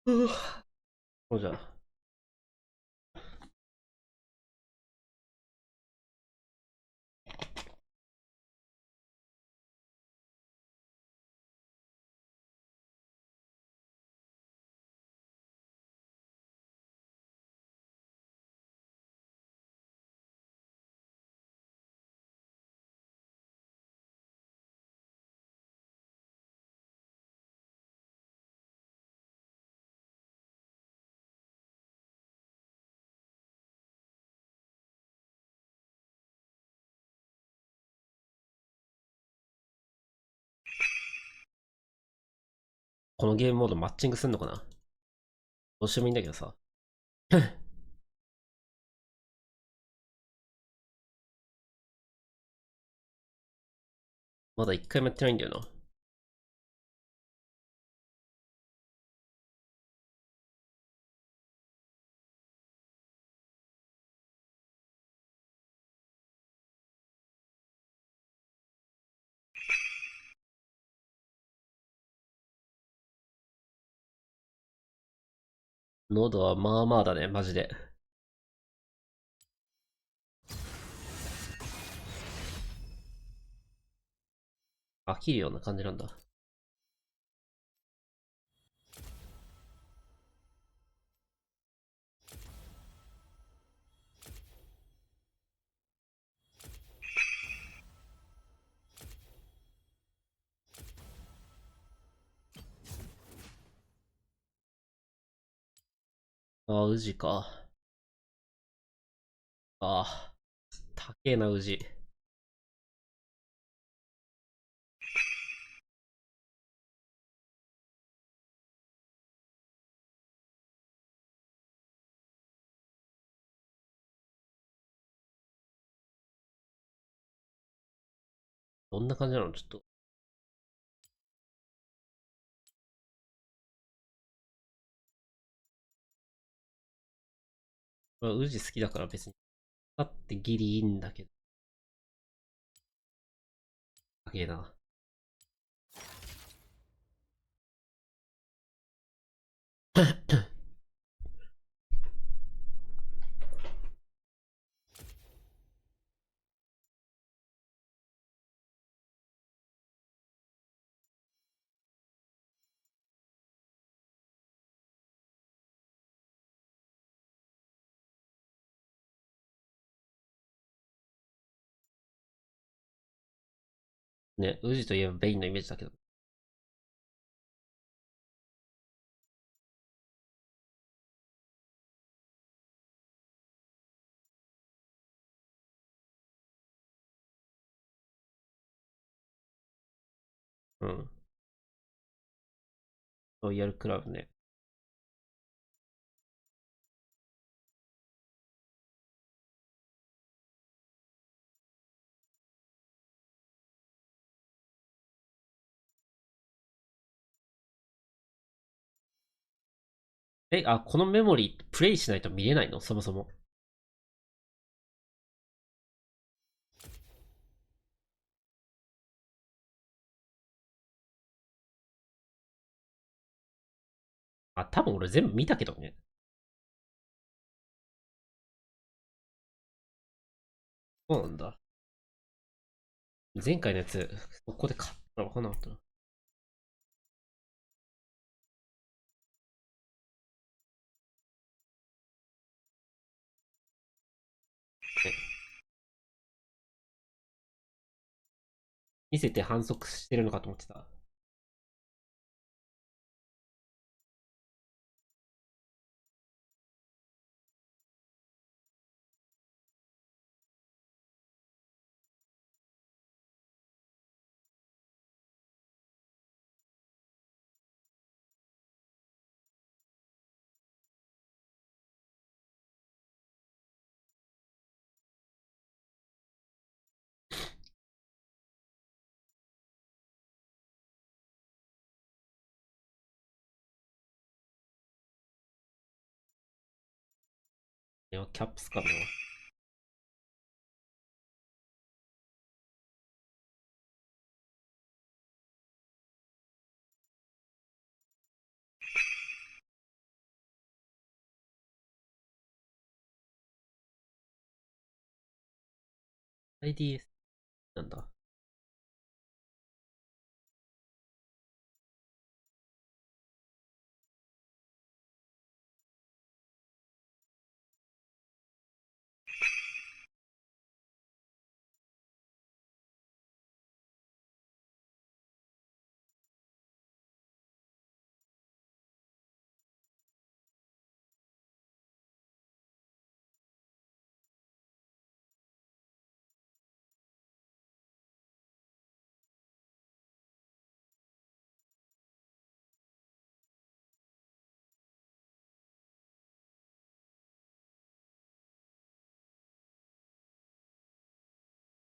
うん。そうじゃあ、このゲームモードマッチングすんのかな。どうしてもいいんだけどさ。まだ一回もやってないんだよな。喉はまあまあだね、マジで。飽きるような感じなんだ。ああ、宇治か。ああ、高えな、宇治。どんな感じなのちょっと。まあ宇治好きだから別に。だってギリいいんだけど。高えな。ね、宇治といえばベインのイメージだけど。うん。ロイヤルクラブね。このメモリープレイしないと見れないのそもそも。あ、多分俺全部見たけどね。そうなんだ。前回のやつ、そこで買ったら分かんなかったな。ね、見せて反則してるのかと思ってた。いや、キャップスかな。IDS なんだ。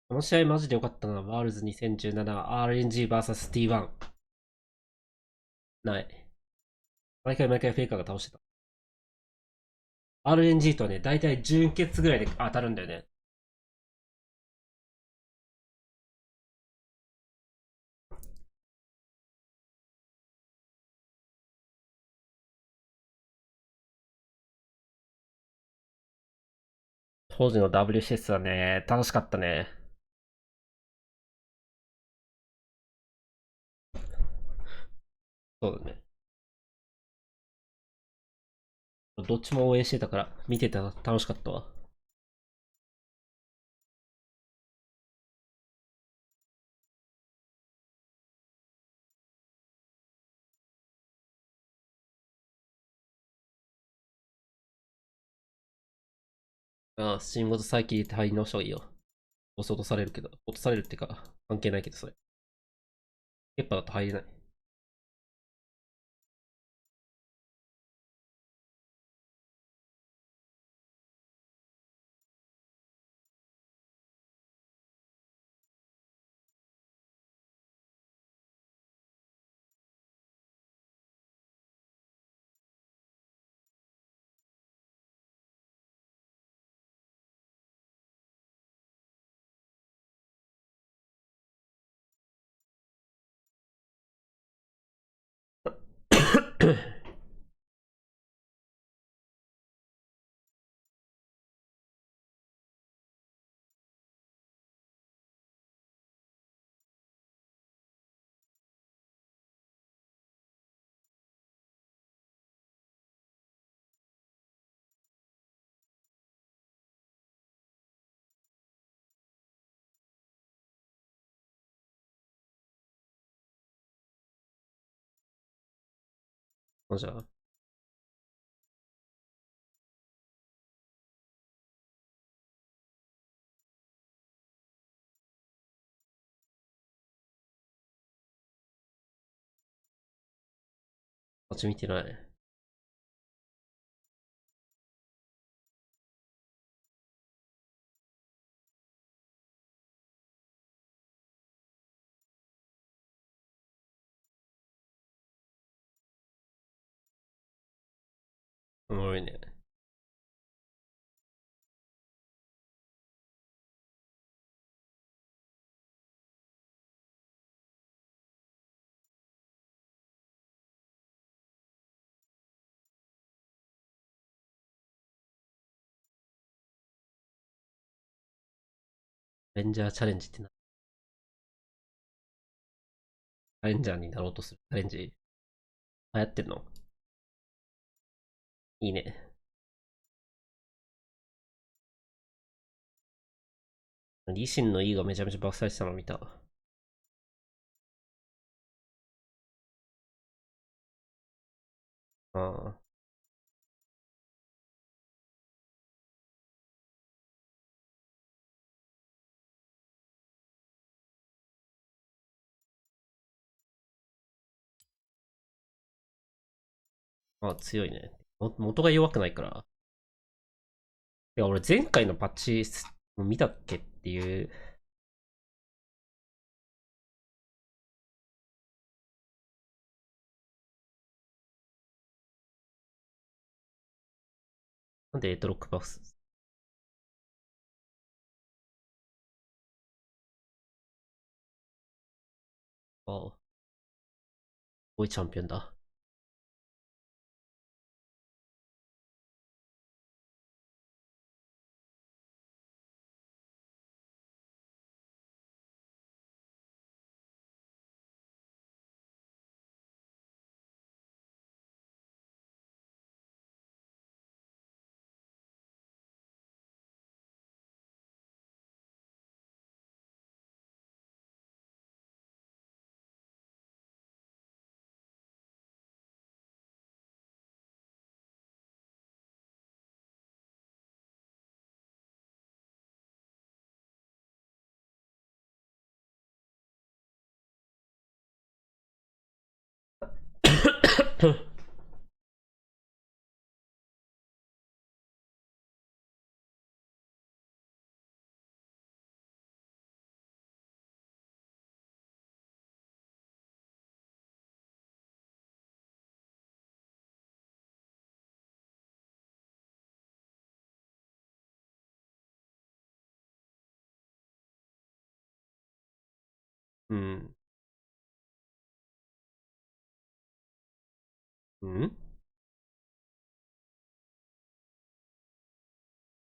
この試合マジで良かったな。ワールズ 2017RNG vs T1。ない。毎回毎回フェイカーが倒してた。RNG とはね、だいたい準決ぐらいで当たるんだよね。当時の WCS はね、楽しかったね。そうだね。どっちも応援してたから、見てたら楽しかったわ。ああ、新元再起入れて入り直した方がいいよ。ボス落とされるけど、落とされるってか、関係ないけど、それ。ケッパだと入れない。じゃあ、こっち見てない。おもろいね。レンジャーチャレンジってな。チャレンジャーになろうとするチャレンジ流行ってんの？いいね。リシンの E がめちゃめちゃ爆砕したの見た。ああ、強いね。元が弱くないから。いや、俺前回のパッチ見たっけっていう。なんでエイトロックバフス？ああ、すごいチャンピオンだ。うん。うん。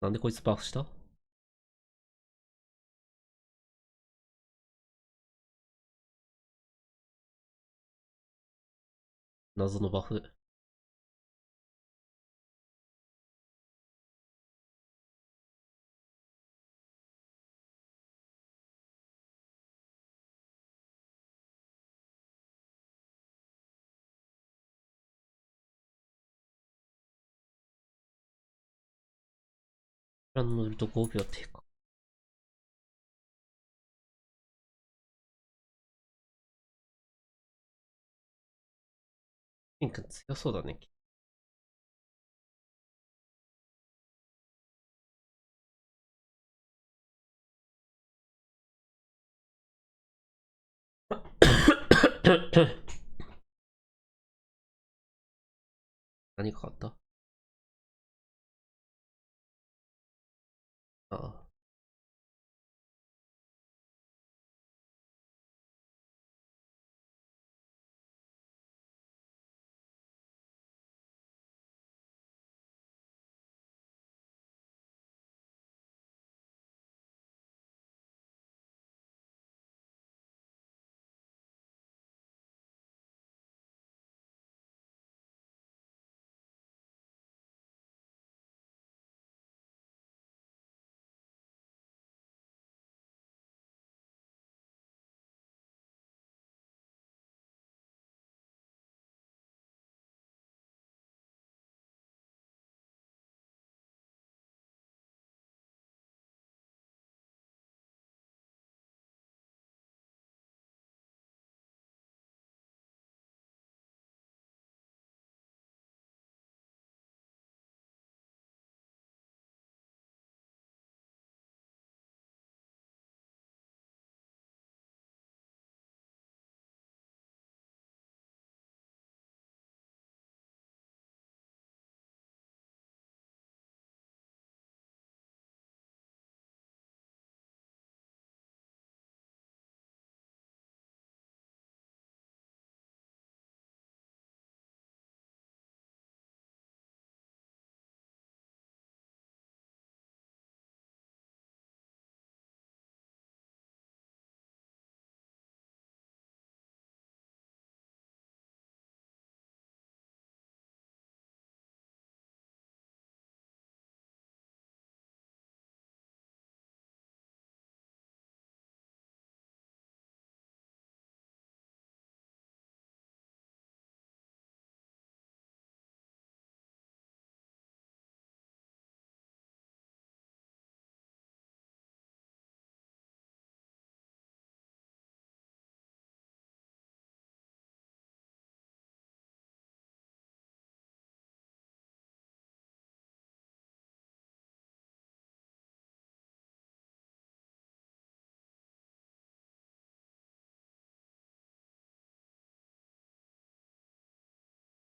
なんでこいつバフした？謎のバフ。ラン乗ると5秒低下。ピンク強そうだね。何かあった？ああ。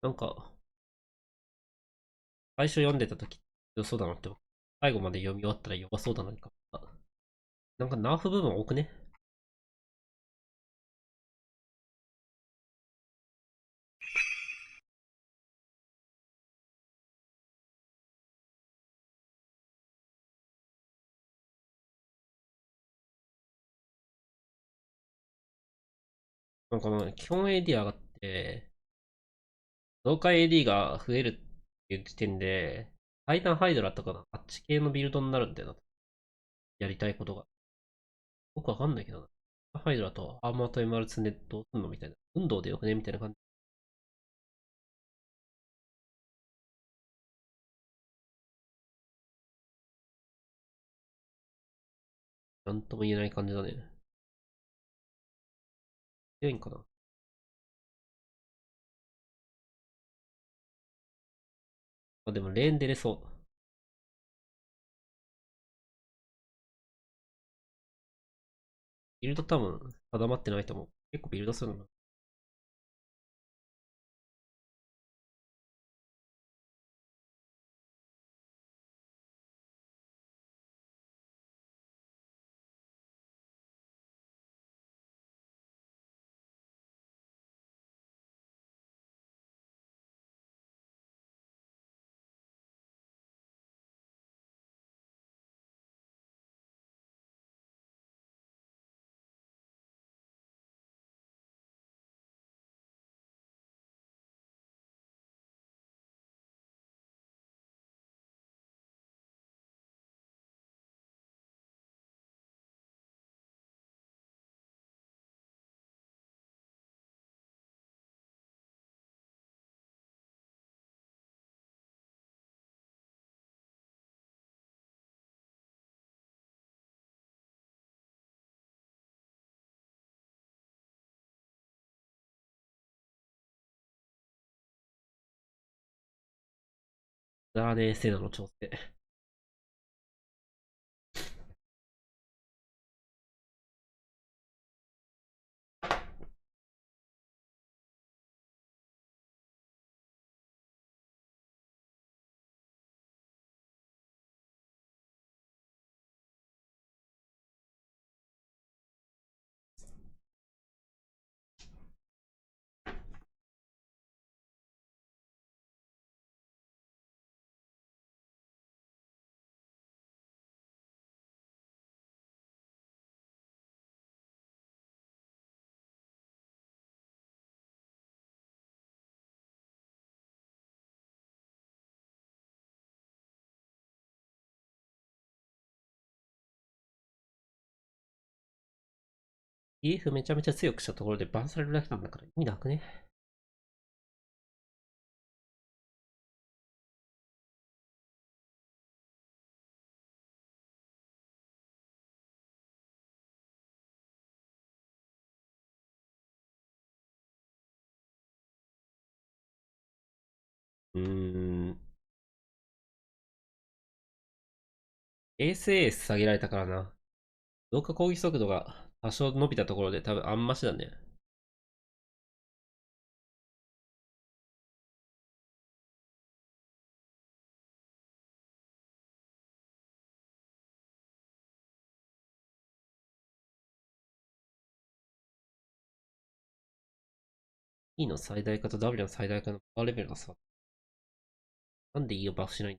なんか、最初読んでた時強そうだなって思う。最後まで読み終わったら弱そうだなか。なんかナーフ部分多くね？なんかもう基本 AD 上がって、増加 AD が増えるっていう時点で、タイタンハイドラとかのあっち系のビルドになるんだよな。やりたいことが。僕わかんないけどな。ハイドラとアーマーと MR 積んでどうすんのみたいな。運動でよくねみたいな感じ。なんとも言えない感じだね。強いんかな？あ、でもレーン出れそう。ビルド多分定まってないと思う。結構ビルドするの。だね、セナの調整。EF めちゃめちゃ強くしたところでバンされるだけなんだから意味なくね？うーん。エースエース下げられたからな。同化攻撃速度が多少伸びたところで多分あんましだね。E の最大化と W の最大化のパワーレベルがさ、なんで E をバフしないん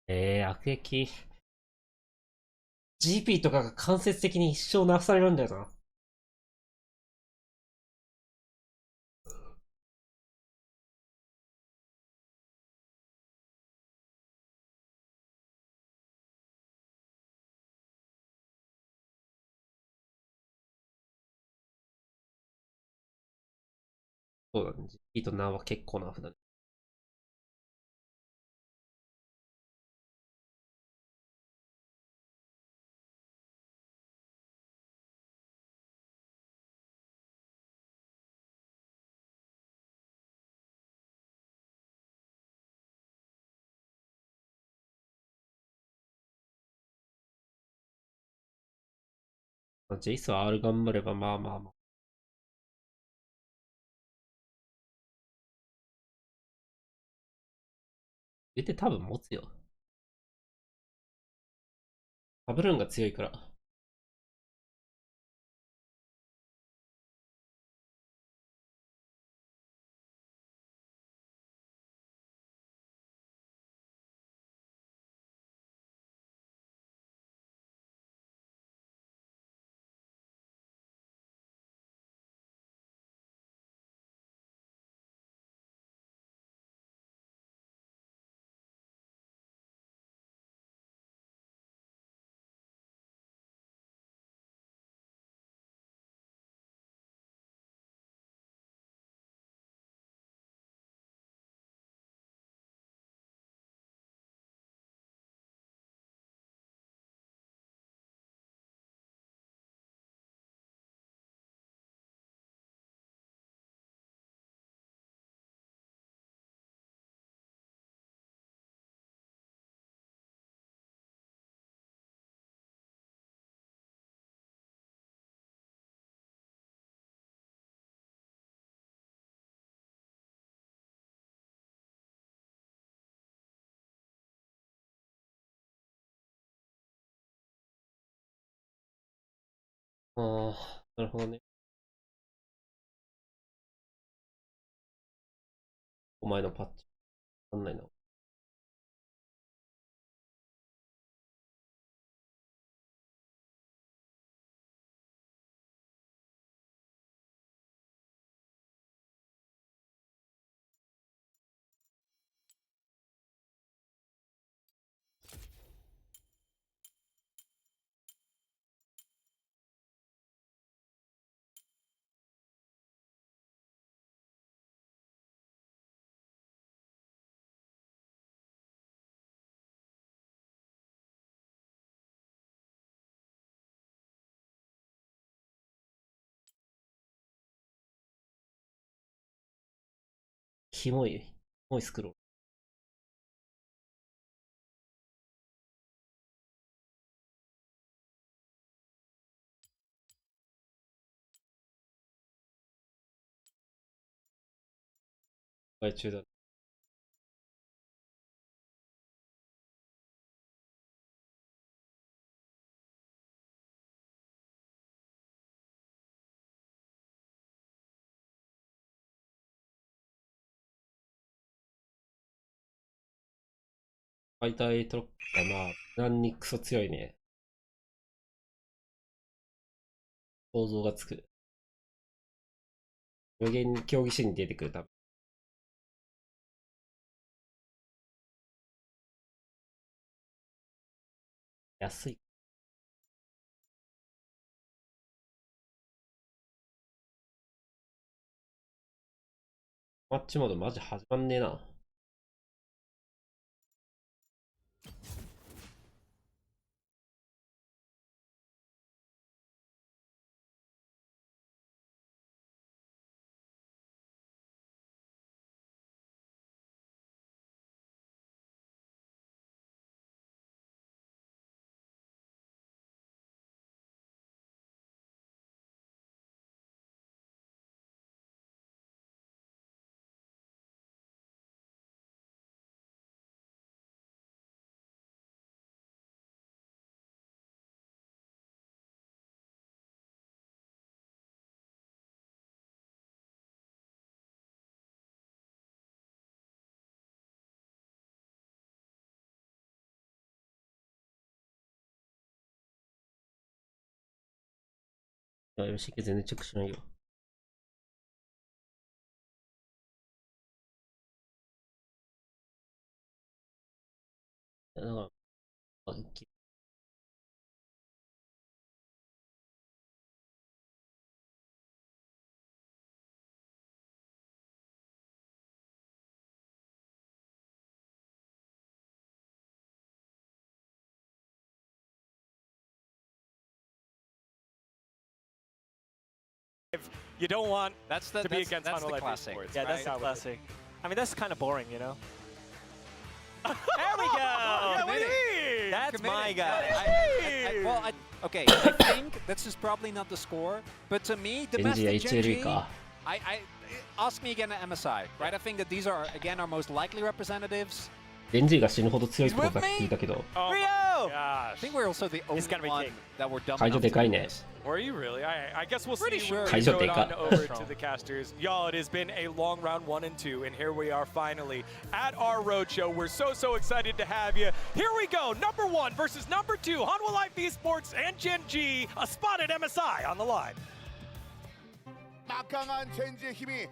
だ？悪役。GP とかが間接的に一生なくされるんだよな。そうだね。GP とナは結構なアフだね。ジェイスは R 頑張れば、まあまあまあ。言って多分持つよ。ハブルーンが強いから。ああ、なるほどね。お前のパッチ。わかんないな。キモい。キモいスクロール。外中だ。解体トロップがまあ、何にクソ強いね。想像がつく。無限競技士に出てくる多分。安い。マッチモードマジ始まんねえな。いや、吉池全然チェックしないよ。だから、You don't want That's to be against that's the Life classic. Esports. Yeah, right? that's the classic. I mean, that's kind of boring, you know? There we go! Yeah, what do you mean? That's my Committing. guy. Well, Okay, I think this is probably not the score, but to me, ベンジや domestic HLB Gen G, か。ask me again at MSI, right? I think that these are, again, our most likely representatives. ベンジが死ぬほど強いってことだけ聞いたけど、 Oh Rio! my I gosh. think we're also the only He's gonna be one king. that were dumb 会場 enough で to かい do ね。 this. Were you really? I guess we'll Pretty see sure. when we 会場 throw で it か on over to the casters. Y'all, it has been a long round 1 and 2, and here we are finally at our roadshow. We're so excited to have you. Here we go, number 1 versus number 2, Hanwha Life Esports and Gen G, a spot at MSI on the line. 막강한 젠지의 힘이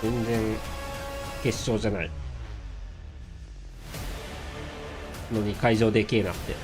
全然決勝じゃないのに会場でけえなって。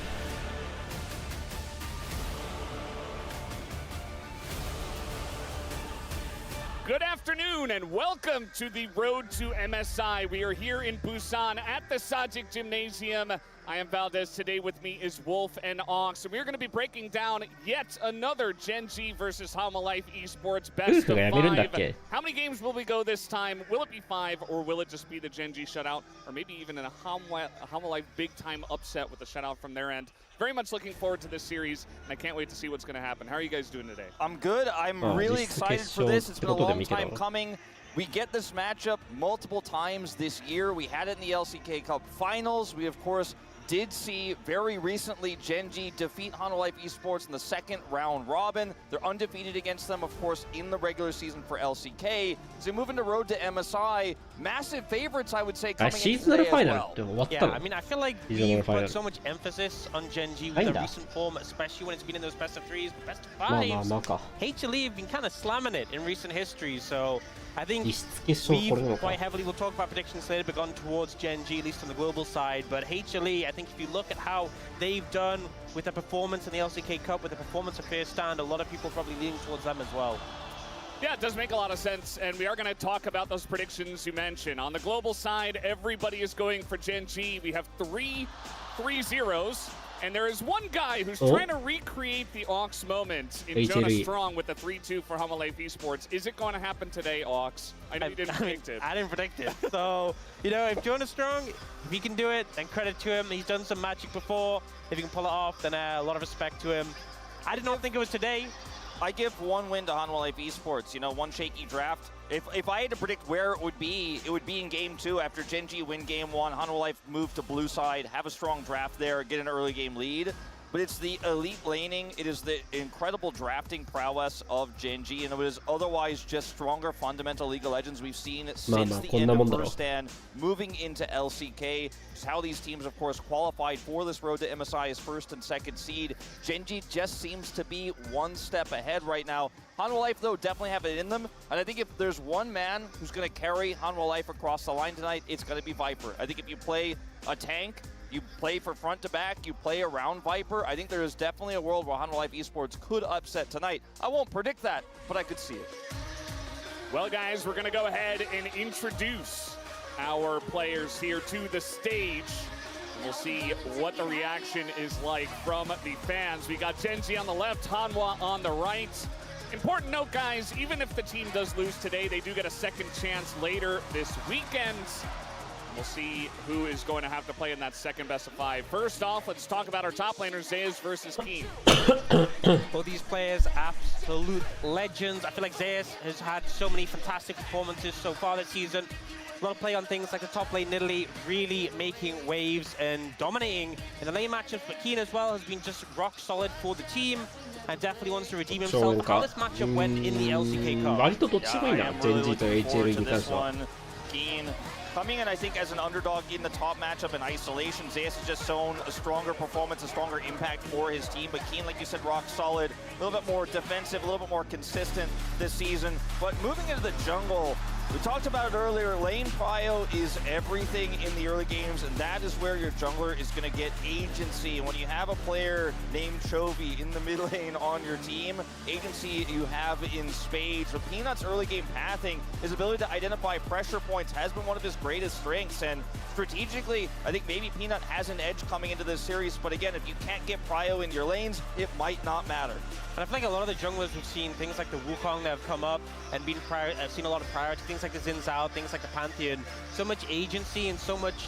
Good afternoon and welcome to the Road to MSI. We are here in Busan at the Sajik Gymnasium. I am Valdez. Today with me is Wolf and Ox. And we're going to be breaking down yet another Gen G versus Hanwha Life Esports best of やめるんだっ 5. け。 How many games will we go this time? Will it be 5 or will it just be the Gen G shutout? Or maybe even a Hanwha Life big time upset with a shutout from their end? Very much looking forward to this series, and I can't wait to see what's going to happen. How are you guys doing today? I'm good. I'm really excited for this. It's been a long time coming. We get this matchup multiple times this year. We had it in the LCK Cup Finals. We, of course, did see very recently Gen.G defeat Hanwha Life Esports in the second round robin. They're undefeated against them, of course, in the regular season for LCK. As they move into Road to MSI, massive favorites, I would say, coming into today as well. Yeah, I mean, I feel like we've put so much emphasis on Gen.G with the recent form, especially when it's been in those best of threes, but best of fives. HLE have been kind of slamming it in recent history, so I think we've quite heavily, we'll talk about predictions later, but gone towards Gen.G, at least on the global side. But HLE, I think if you look at how they've done with their performance in the LCK Cup, with the performance of First Stand, a lot of people probably leaning towards them as well. Yeah, it does make a lot of sense, and we are going to talk about those predictions you mentioned. On the global side, everybody is going for Gen.G. We have 3-0s, and there is one guy who's trying to recreate the Aux moment in Jonas Strong with the 3-2 for Hanwha Life Esports. Is it going to happen today, Aux? I know you didn't predict it. I didn't predict it. So, you know, if Jonas Strong, if he can do it, then credit to him. He's done some magic before. If he can pull it off, then a lot of respect to him. I did not think it was today. I give one win to Hanwha Life Esports. You know, one shaky draft. If I had to predict where it would be in game 2 after Gen.G win game 1, Hanwha Life move to blue side, have a strong draft there, get an early game lead. But it's the elite laning, it is the incredible drafting prowess of Gen.G, and it was otherwise just stronger fundamental League of Legends we've seen since the end of First Stand, moving into LCK. Just how these teams, of course, qualified for this Road to MSI as first and second seed. Gen.G just seems to be one step ahead right now. Hanwha Life, though, definitely have it in them. And I think if there's one man who's going to carry Hanwha Life across the line tonight, it's going to be Viper. I think if you play a tank, you play for front to back, you play around Viper, I think there is definitely a world where Hanwha Life Esports could upset tonight. I won't predict that, but I could see it. Well, guys, we're going to go ahead and introduce our players here to the stage. We'll see what the reaction is like from the fans. We got Gen.G on the left, Hanwha on the right. Important note, guys, even if the team does lose today, they do get a second chance later this weekend. We'll see who is going to have to play in that second best of 5. First off, let's talk about our top laners, Zeus versus Keen. Both these players, absolute legends. I feel like Zeus has had so many fantastic performances so far this season. A lot of play on things like the top lane Nidalee, really making waves and dominating in the lane matchups. But Keen as well has been just rock solid for the team and definitely wants to redeem himself. How this matchup went in the LCK Cup. 割とどっちもいいな、Gen.G と HLE に関しては。 Keen coming in, I think, as an underdog in the top matchup in isolation. Zeus has just shown a stronger performance, a stronger impact for his team. But Keen, like you said, rock solid, a little bit more defensive, a little bit more consistent this season. But moving into the jungle, we talked about it earlier, lane prio is everything in the early games, and that is where your jungler is going to get agency. And when you have a player named Chovy in the mid lane on your team, agency you have in spades. But Peanut's early game pathing, his ability to identify pressure points has been one of his greatest strengths. And strategically, I think maybe Peanut has an edge coming into this series. But again, if you can't get prio in your lanes, it might not matter. And I feel like a lot of the junglers we've seen, things like the Wukong that have come up and been seen a lot of priority, things like the Xin Zhao, things like the Pantheon, so much agency and so much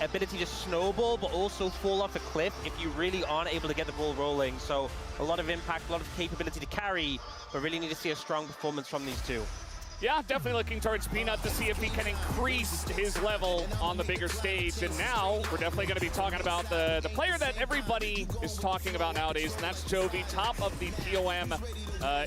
ability to snowball, but also fall off a cliff if you really aren't able to get the ball rolling. So a lot of impact, a lot of capability to carry, but really need to see a strong performance from these two. Yeah, definitely looking towards Peanut to see if he can increase his level on the bigger stage. And now we're definitely going to be talking about the player that everybody is talking about nowadays, and that's Chovy, top of the POM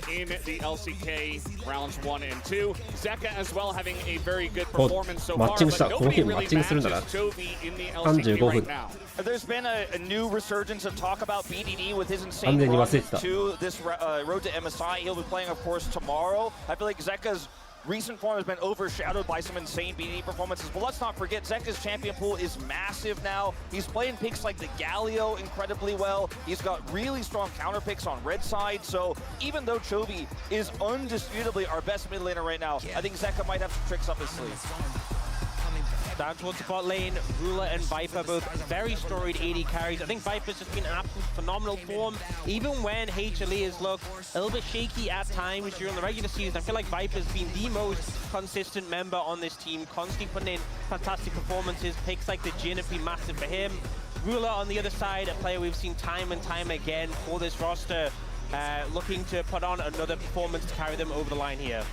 in the LCK rounds 1 and 2. Zeka as well having a very good performance so far, but nobody really matches Chovy in the LCK right now. There's been a new resurgence of talk about BDD with his insane run to this Road to MSI. He'll be playing, of course, tomorrow. I feel like Zeka's recent form has been overshadowed by some insane BDD performances, but let's not forget Zeka's champion pool is massive now. He's playing picks like the Galio incredibly well. He's got really strong counter picks on red side, so even though Chovy is undisputably our best mid laner right now, I think Zeka might have some tricks up his sleeve. Down towards the bot lane, Ruler and Viper both very storied AD carries. I think Viper's just been an absolute phenomenal form. Even when HLE has looked a little bit shaky at times during the regular season, I feel like Viper's been the most consistent member on this team, constantly putting in fantastic performances. Picks like the Jhin have been massive for him. Ruler on the other side, a player we've seen time and time again for this roster, looking to put on another performance to carry them over the line here.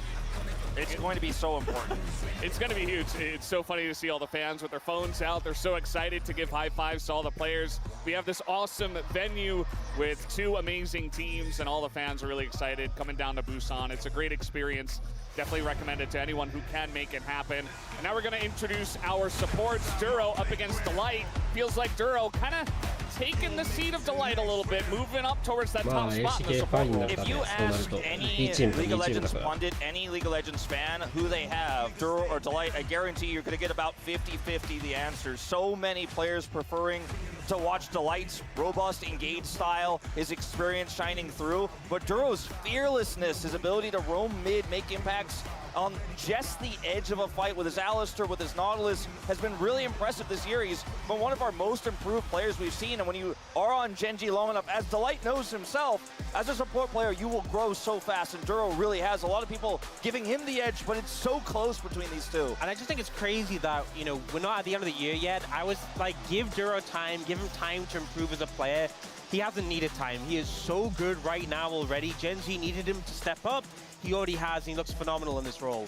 It's going to be so important. It's going to be huge. It's so funny to see all the fans with their phones out. They're so excited to give high fives to all the players. We have this awesome venue with 2 amazing teams, and all the fans are really excited coming down to Busan. It's a great experience. Definitely recommend it to anyone who can make it happen. And now we're going to introduce our supports. Duro up against Delight. Feels like Duro kind of taking the seat of Delight a little bit, moving up towards that top spot in the support role. If you ask any League of Legends pundit, any League of Legends fan who they have, Duro or Delight, I guarantee you're going to get about 50-50 the answers. So many players preferring to watch Delight's robust, engaged style, his experience shining through, but Duro's fearlessness, his ability to roam mid, make impacts on just the edge of a fight with his Alistair, with his Nautilus, has been really impressive this year. He's been one of our most improved players we've seen, and when you are on Genji long enough, as Delight knows himself, as a support player, you will grow so fast, and Duro really has. A lot of people giving him the edge, but it's so close between these two. And I just think it's crazy that, you know, we're not at the end of the year yet. I was like, give Duro time, give him time to improve as a player. He hasn't needed time. He is so good right now already. Genji needed him to step up. He already has, and he looks phenomenal in this role.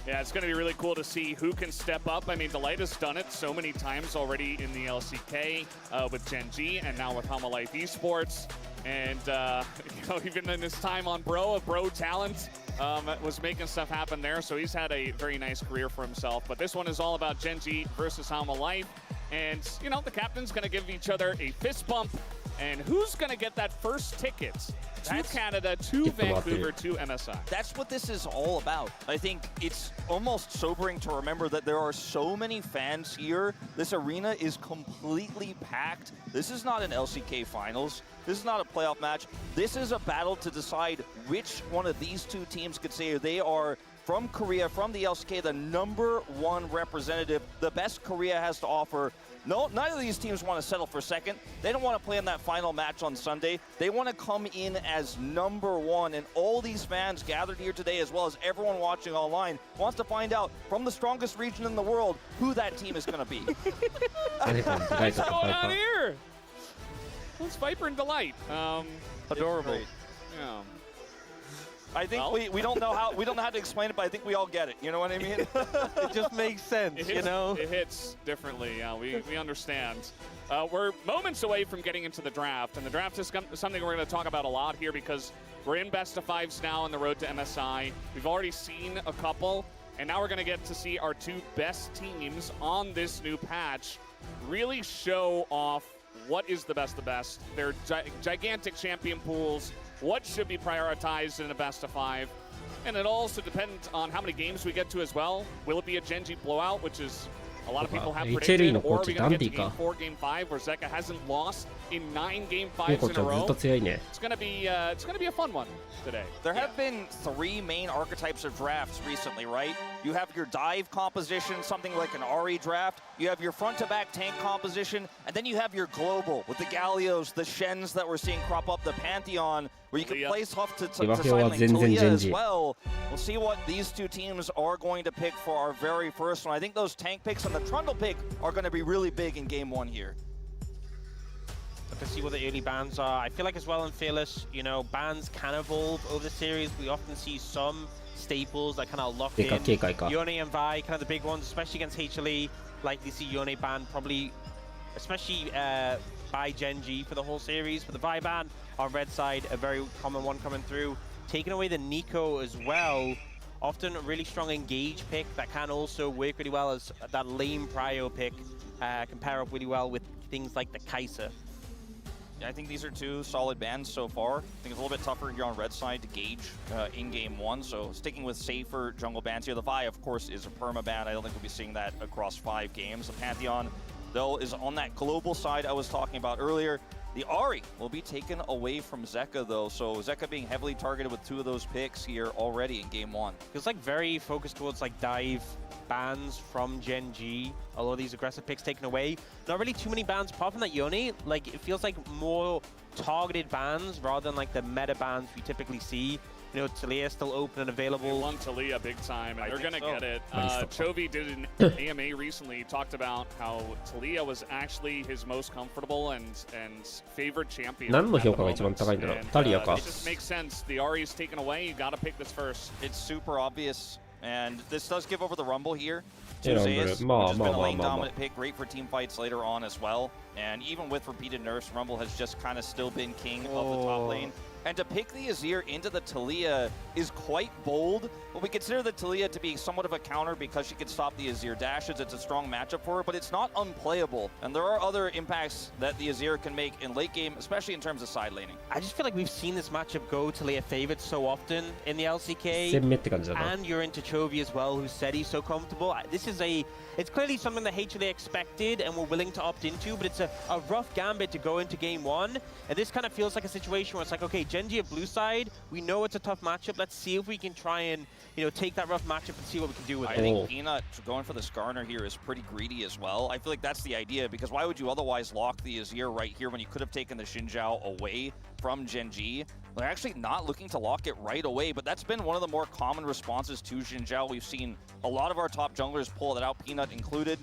Yeah, it's going to be really cool to see who can step up. I mean, Delight has done it so many times already in the LCK with Genji, and now with Hanwha Life Esports. And you know, even in his time on Bro Talent was making stuff happen there. So he's had a very nice career for himself. But this one is all about Genji versus Hanwha Life. And, you know, the captain's going to give each other a fist bump. And who's going to get that first ticket to Canada, to Vancouver, to MSI? That's what this is all about. I think it's almost sobering to remember that there are so many fans here. This arena is completely packed. This is not an LCK finals. This is not a playoff match. This is a battle to decide which one of these 2 teams could say they are, from Korea, from the LCK, the #1 representative, the best Korea has to offer. No, none of these teams want to settle for second. They don't want to play in that final match on Sunday. They want to come in as #1, and all these fans gathered here today, as well as everyone watching online, wants to find out from the strongest region in the world who that team is going to be. What's going on here? Who's Viper and Delight? Adorable. Yeah. I think we don't know how to explain it, but I think we all get it. You know what I mean? It just makes sense, you know? It hits differently. Yeah, we understand. We're moments away from getting into the draft, and the draft is something we're going to talk about a lot here because we're in best of 5s now on the road to MSI. We've already seen a couple, and now we're going to get to see our 2 best teams on this new patch really show off what is the best of the best. They're gigantic champion pools. What should be prioritized in a best of 5? And it also depends on how many games we get to as well. Will it be a Genji blowout, which is a lot of people have predicted, or are we going to get to game 4, game 5, where Zeka hasn't lost in 9 game 5s in a row? It's going to be a fun one today. There have been 3 main archetypes of drafts recently, right? You have your dive composition, something like an Ahri draft. You have your front-to-back tank composition, and then you have your global with the Gallios, the Shens that we're seeing crop up, the Pantheon, where you can place Huff to sidling Tulia as well. We'll see what these 2 teams are going to pick for our very first one. I think those tank picks and the Trundle pick are going to be really big in game 1 here. To see what the early bans are. I feel like as well in Fearless, you know, bans can evolve over the series. We often see some staples that kind of lock in. Yone and Vi, kind of the big ones, especially against HLE. Likely see Yone banned probably, especially by Genji for the whole series. For the Vi ban on red side, a very common one coming through. Taking away the Nico as well. Often a really strong engage pick that can also work really well as that lane prio pick. Can pair up really well with things like the Kai'Sa. Yeah, I think these are 2 solid bans so far. I think it's a little bit tougher here on red side to gauge in game 1, so sticking with safer jungle bans here. The Vi, of course, is a perma ban. I don't think we'll be seeing that across 5 games. The Pantheon, though, is on that global side I was talking about earlier. The Ahri will be taken away from Zeka, though, so Zeka being heavily targeted with 2 of those picks here already in game 1. Feels like very focused towards like dive bans from Genji. A lot of these aggressive picks taken away. Not really too many bans apart from that Yone. Like, it feels like more targeted bans rather than like the meta bans we typically see. You know, Talia still open and They available. won Talia big time, and they're going to so. get it. Chovy did an AMA recently, talked about how Talia was actually his most comfortable and favorite champion. 何の評価が一番高いんだろう。タリアか。 It just makes sense. The Ahri is taken away. You got to pick this first. It's super obvious, and this does give over the Rumble here to Yeah, Zeus, which Rumble. has been a lane Ma. dominant pick, great for team fights later on as well. And even with repeated nerfs, Rumble has just kind of still been king of the top lane. And to pick the Azir into the Talia is quite bold, but we consider the Talia to be somewhat of a counter because she can stop the Azir dashes. It's a strong matchup for her, but it's not unplayable. And there are other impacts that the Azir can make in late game, especially in terms of side laning. I just feel like we've seen this matchup go Talia favored so often in the 1 LCK. 戦目って感じだな。 And you're into Chovy as well, who said he's so comfortable. It's clearly something that HLA expected and were willing to opt into, but it's a rough gambit to go into game one. And this kind of feels like a situation where it's like, okay, Genji of blue side, we know it's a tough matchup. Let's see if we can try and, you know, take that rough matchup and see what we can do with I it. think Peanut going for the Skarner here is pretty greedy as well. I feel like that's the idea, because why would you otherwise lock the Azir right here when you could have taken the Xin Zhao away from Genji? They're actually not looking to lock it right away, but that's been one of the more common responses to Xin Zhao. We've seen a lot of our top junglers pull that out, Peanut included.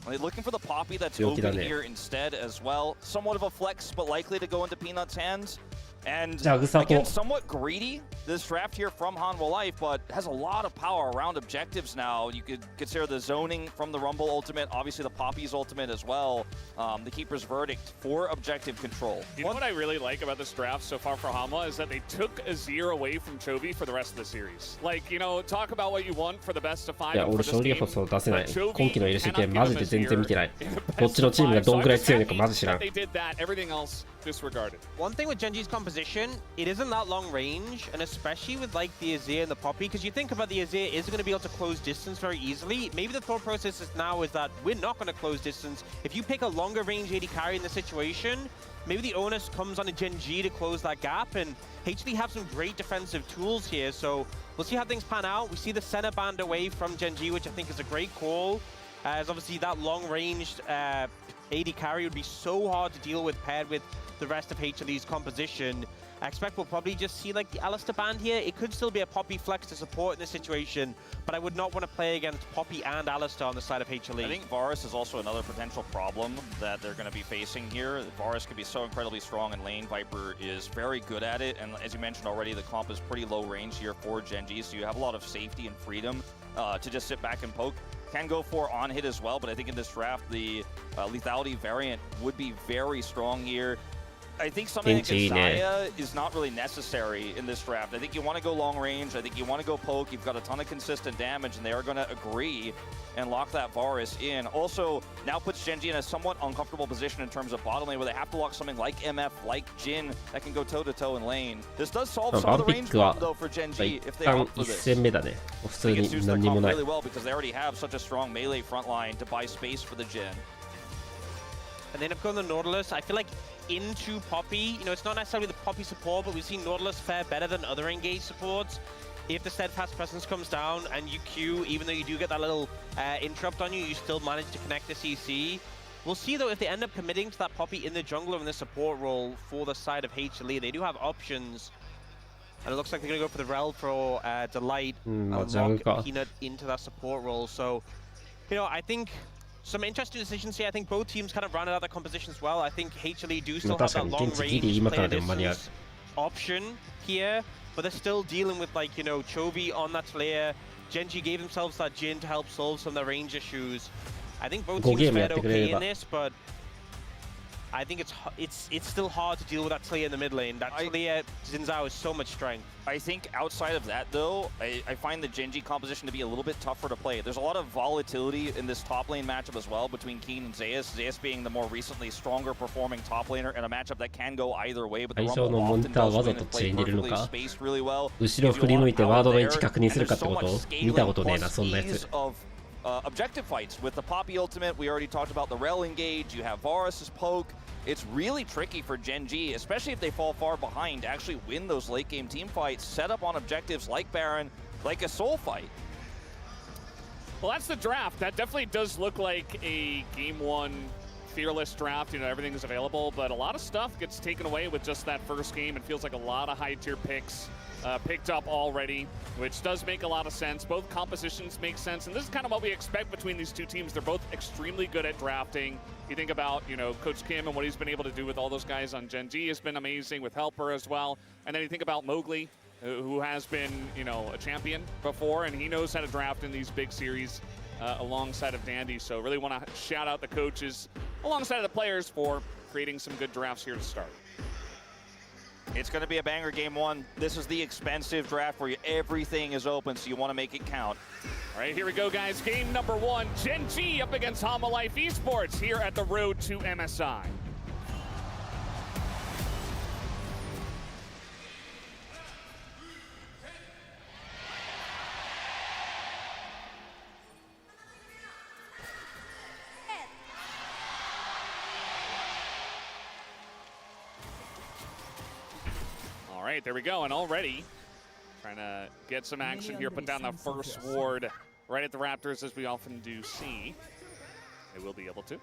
They're looking for the Poppy that's open here instead as well. Somewhat of a flex, but likely to go into Peanut's hands. And again, somewhat greedy, this draft here from Hanwha Life, but has a lot of power around objectives now. You could consider the zoning from the Rumble ultimate, obviously the Poppy's ultimate as well, the Keeper's Verdict for objective control. You know what I really like about this draft so far for Hanwha is that they took Azir away from Chovy for the rest of the series. Like, you know, talk about what you want for the best of 5. いや、俺勝利予想出せない。今期の LCK マジで全然見てない。どっちのチームがどんぐらい強いのかマジ知らん。 They did that, everything else disregarded. One thing with Genji's composition, it isn't that long range, and especially with like the Azir and the Poppy, because you think about the Azir is going to be able to close distance very easily. Maybe the thought process is now is that we're not going to close distance. If you pick a longer range AD carry in the situation, maybe the onus comes on a Genji to close that gap, and HD have some great defensive tools here, so we'll see how things pan out. We see the center band away from Genji, which I think is a great call, as obviously that long-ranged AD carry would be so hard to deal with paired with the rest of HLE's composition. I expect we'll probably just see like the Alistar band here. It could still be a Poppy flex to support in this situation, but I would not want to play against Poppy and Alistar on the side of HLE. I think Varus is also another potential problem that they're going to be facing here. Varus could be so incredibly strong in lane. Viper is very good at it, and as you mentioned already, the comp is pretty low range here for Genji, so you have a lot of safety and freedom to just sit back and poke. Can go for on hit as well, but I think in this draft, the lethality variant would be very strong here. I think something like Xayah is not really necessary in this draft. I think you want to go long range. I think you want to go poke. You've got a ton of consistent damage, and they are going to agree and lock that Varus in. Also, now puts Genji in a somewhat uncomfortable position in terms of bottom lane, where they have to lock something like MF, like Jin, that can go toe-to-toe in lane. This does solve some of the range problem, though, for Genji if they opt for this. I think it suits their comp really well, because they already have such a strong melee front line to buy space for the Jin. And then up going the Nautilus, I feel like into Poppy, you know, it's not necessarily the Poppy support, but we've seen Nautilus fare better than other engaged supports. If the Steadfast Presence comes down and you Q, even though you do get that little interrupt on you, you still manage to connect the CC. We'll see, though, if they end up committing to that Poppy in the jungle or in the support role for the side of HLE. They do have options. And it looks like they're going to go for the Rel for Delight and lock Peanut into that support role. So, you know, I think some interesting decisions here. I think both teams kind of rounded out their compositions well. I think HLE do still have that long range player distance option here, but they're still dealing with, like, you know, Chovy on that Slayer. Genji gave themselves that Jin to help solve some of their range issues. I think both teams fared okay in this, but I think it's still hard to deal with that Slayer in the mid lane. That Slayer Xin Zhao is so much strength. I think outside of that, though, I find the Genji composition to be a little bit tougher to play. There's a lot of volatility in this top lane matchup as well between Keen and Zeus. Zeus being the more recently stronger performing top laner in a matchup that can go either way, but the Rumble often does win and play perfectly spaced really well. 後ろ振り向いてワードの位置確認するかってこと？見たことねえな、そんなやつ。 objective fights with the Poppy ultimate. We already talked about the Rel engage. You have Varus's poke. It's really tricky for Genji, especially if they fall far behind, to actually win those late game team fights, set up on objectives like Baron, like a soul fight. Well, that's the draft. That definitely does look like a game one fearless draft, you know, everything is available, but a lot of stuff gets taken away with just that first game. It feels like a lot of high-tier picks picked up already, which does make a lot of sense. Both compositions make sense, and this is kind of what we expect between these two teams. They're both extremely good at drafting. You think about, you know, Coach Kim and what he's been able to do with all those guys on Gen G has been amazing, with Helper as well. And then you think about Mowgli, who has been, you know, a champion before, and he knows how to draft in these big series alongside of Dandy. So really want to shout out the coaches alongside of the players for creating some good drafts here to start. It's going to be a banger game one. This is the expensive draft where everything is open, so you want to make it count. All right, here we go, guys. Game number one, Gen G up against Hanwha Life Esports here at the Road to MSI. All right, there we go, and already trying to get some action here, put down the first ward right at the Raptors, as we often do see. They will be able to.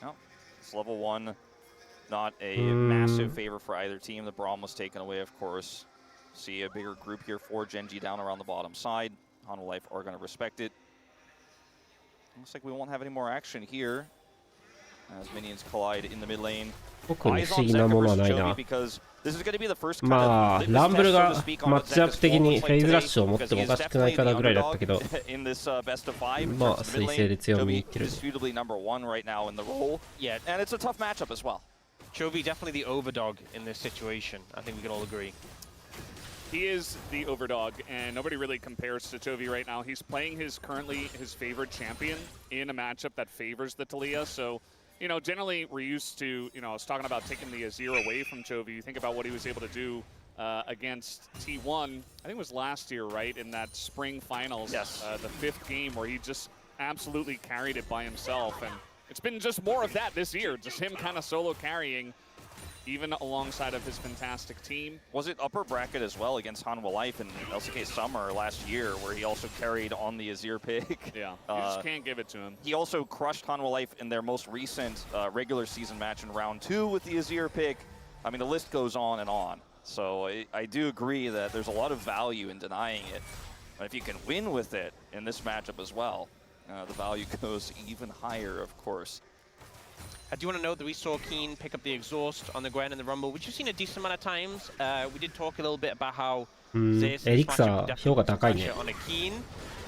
No, it's level one, not a massive favor for either team. The Braum was taken away, of course. See a bigger group here for Gen G down around the bottom side. Hanwha Life are going to respect it. Looks like we won't have any more action here as minions collide in the mid lane. 特に不思議なものはないな。まあ、ランブルがマッチアップ的にフェイズラッシュを持ってもおかしくないからぐらいだったけど、まあ、彗星で強みいってる。Yeah, and it's a tough matchup as well. Chovy definitely the overdog in this situation. I think we can all agree. He is the overdog, and nobody really compares to Chovy right now. He's playing currently his favorite champion in a matchup that favors the Taliyah, so you know, generally we're used to, you know, I was talking about taking the Azir away from Chovy. You think about what he was able to do against T1, I think it was last year, right, in that spring finals, yes. The 5th game where he just absolutely carried it by himself. And it's been just more of that this year, just him kind of solo carrying, even alongside of his fantastic team. Was it upper bracket as well against Hanwha Life in LCK Summer last year, where he also carried on the Azir pick? Yeah, you just can't give it to him. He also crushed Hanwha Life in their most recent regular season match in round 2 with the Azir pick. I mean, the list goes on and on. So I do agree that there's a lot of value in denying it. But if you can win with it in this matchup as well, the value goes even higher, of course. I do want to note that we saw Keen pick up the exhaust on the ground in the Rumble, which you've seen a decent amount of times. We did talk a little bit about how Zeus is pressure on a Keen.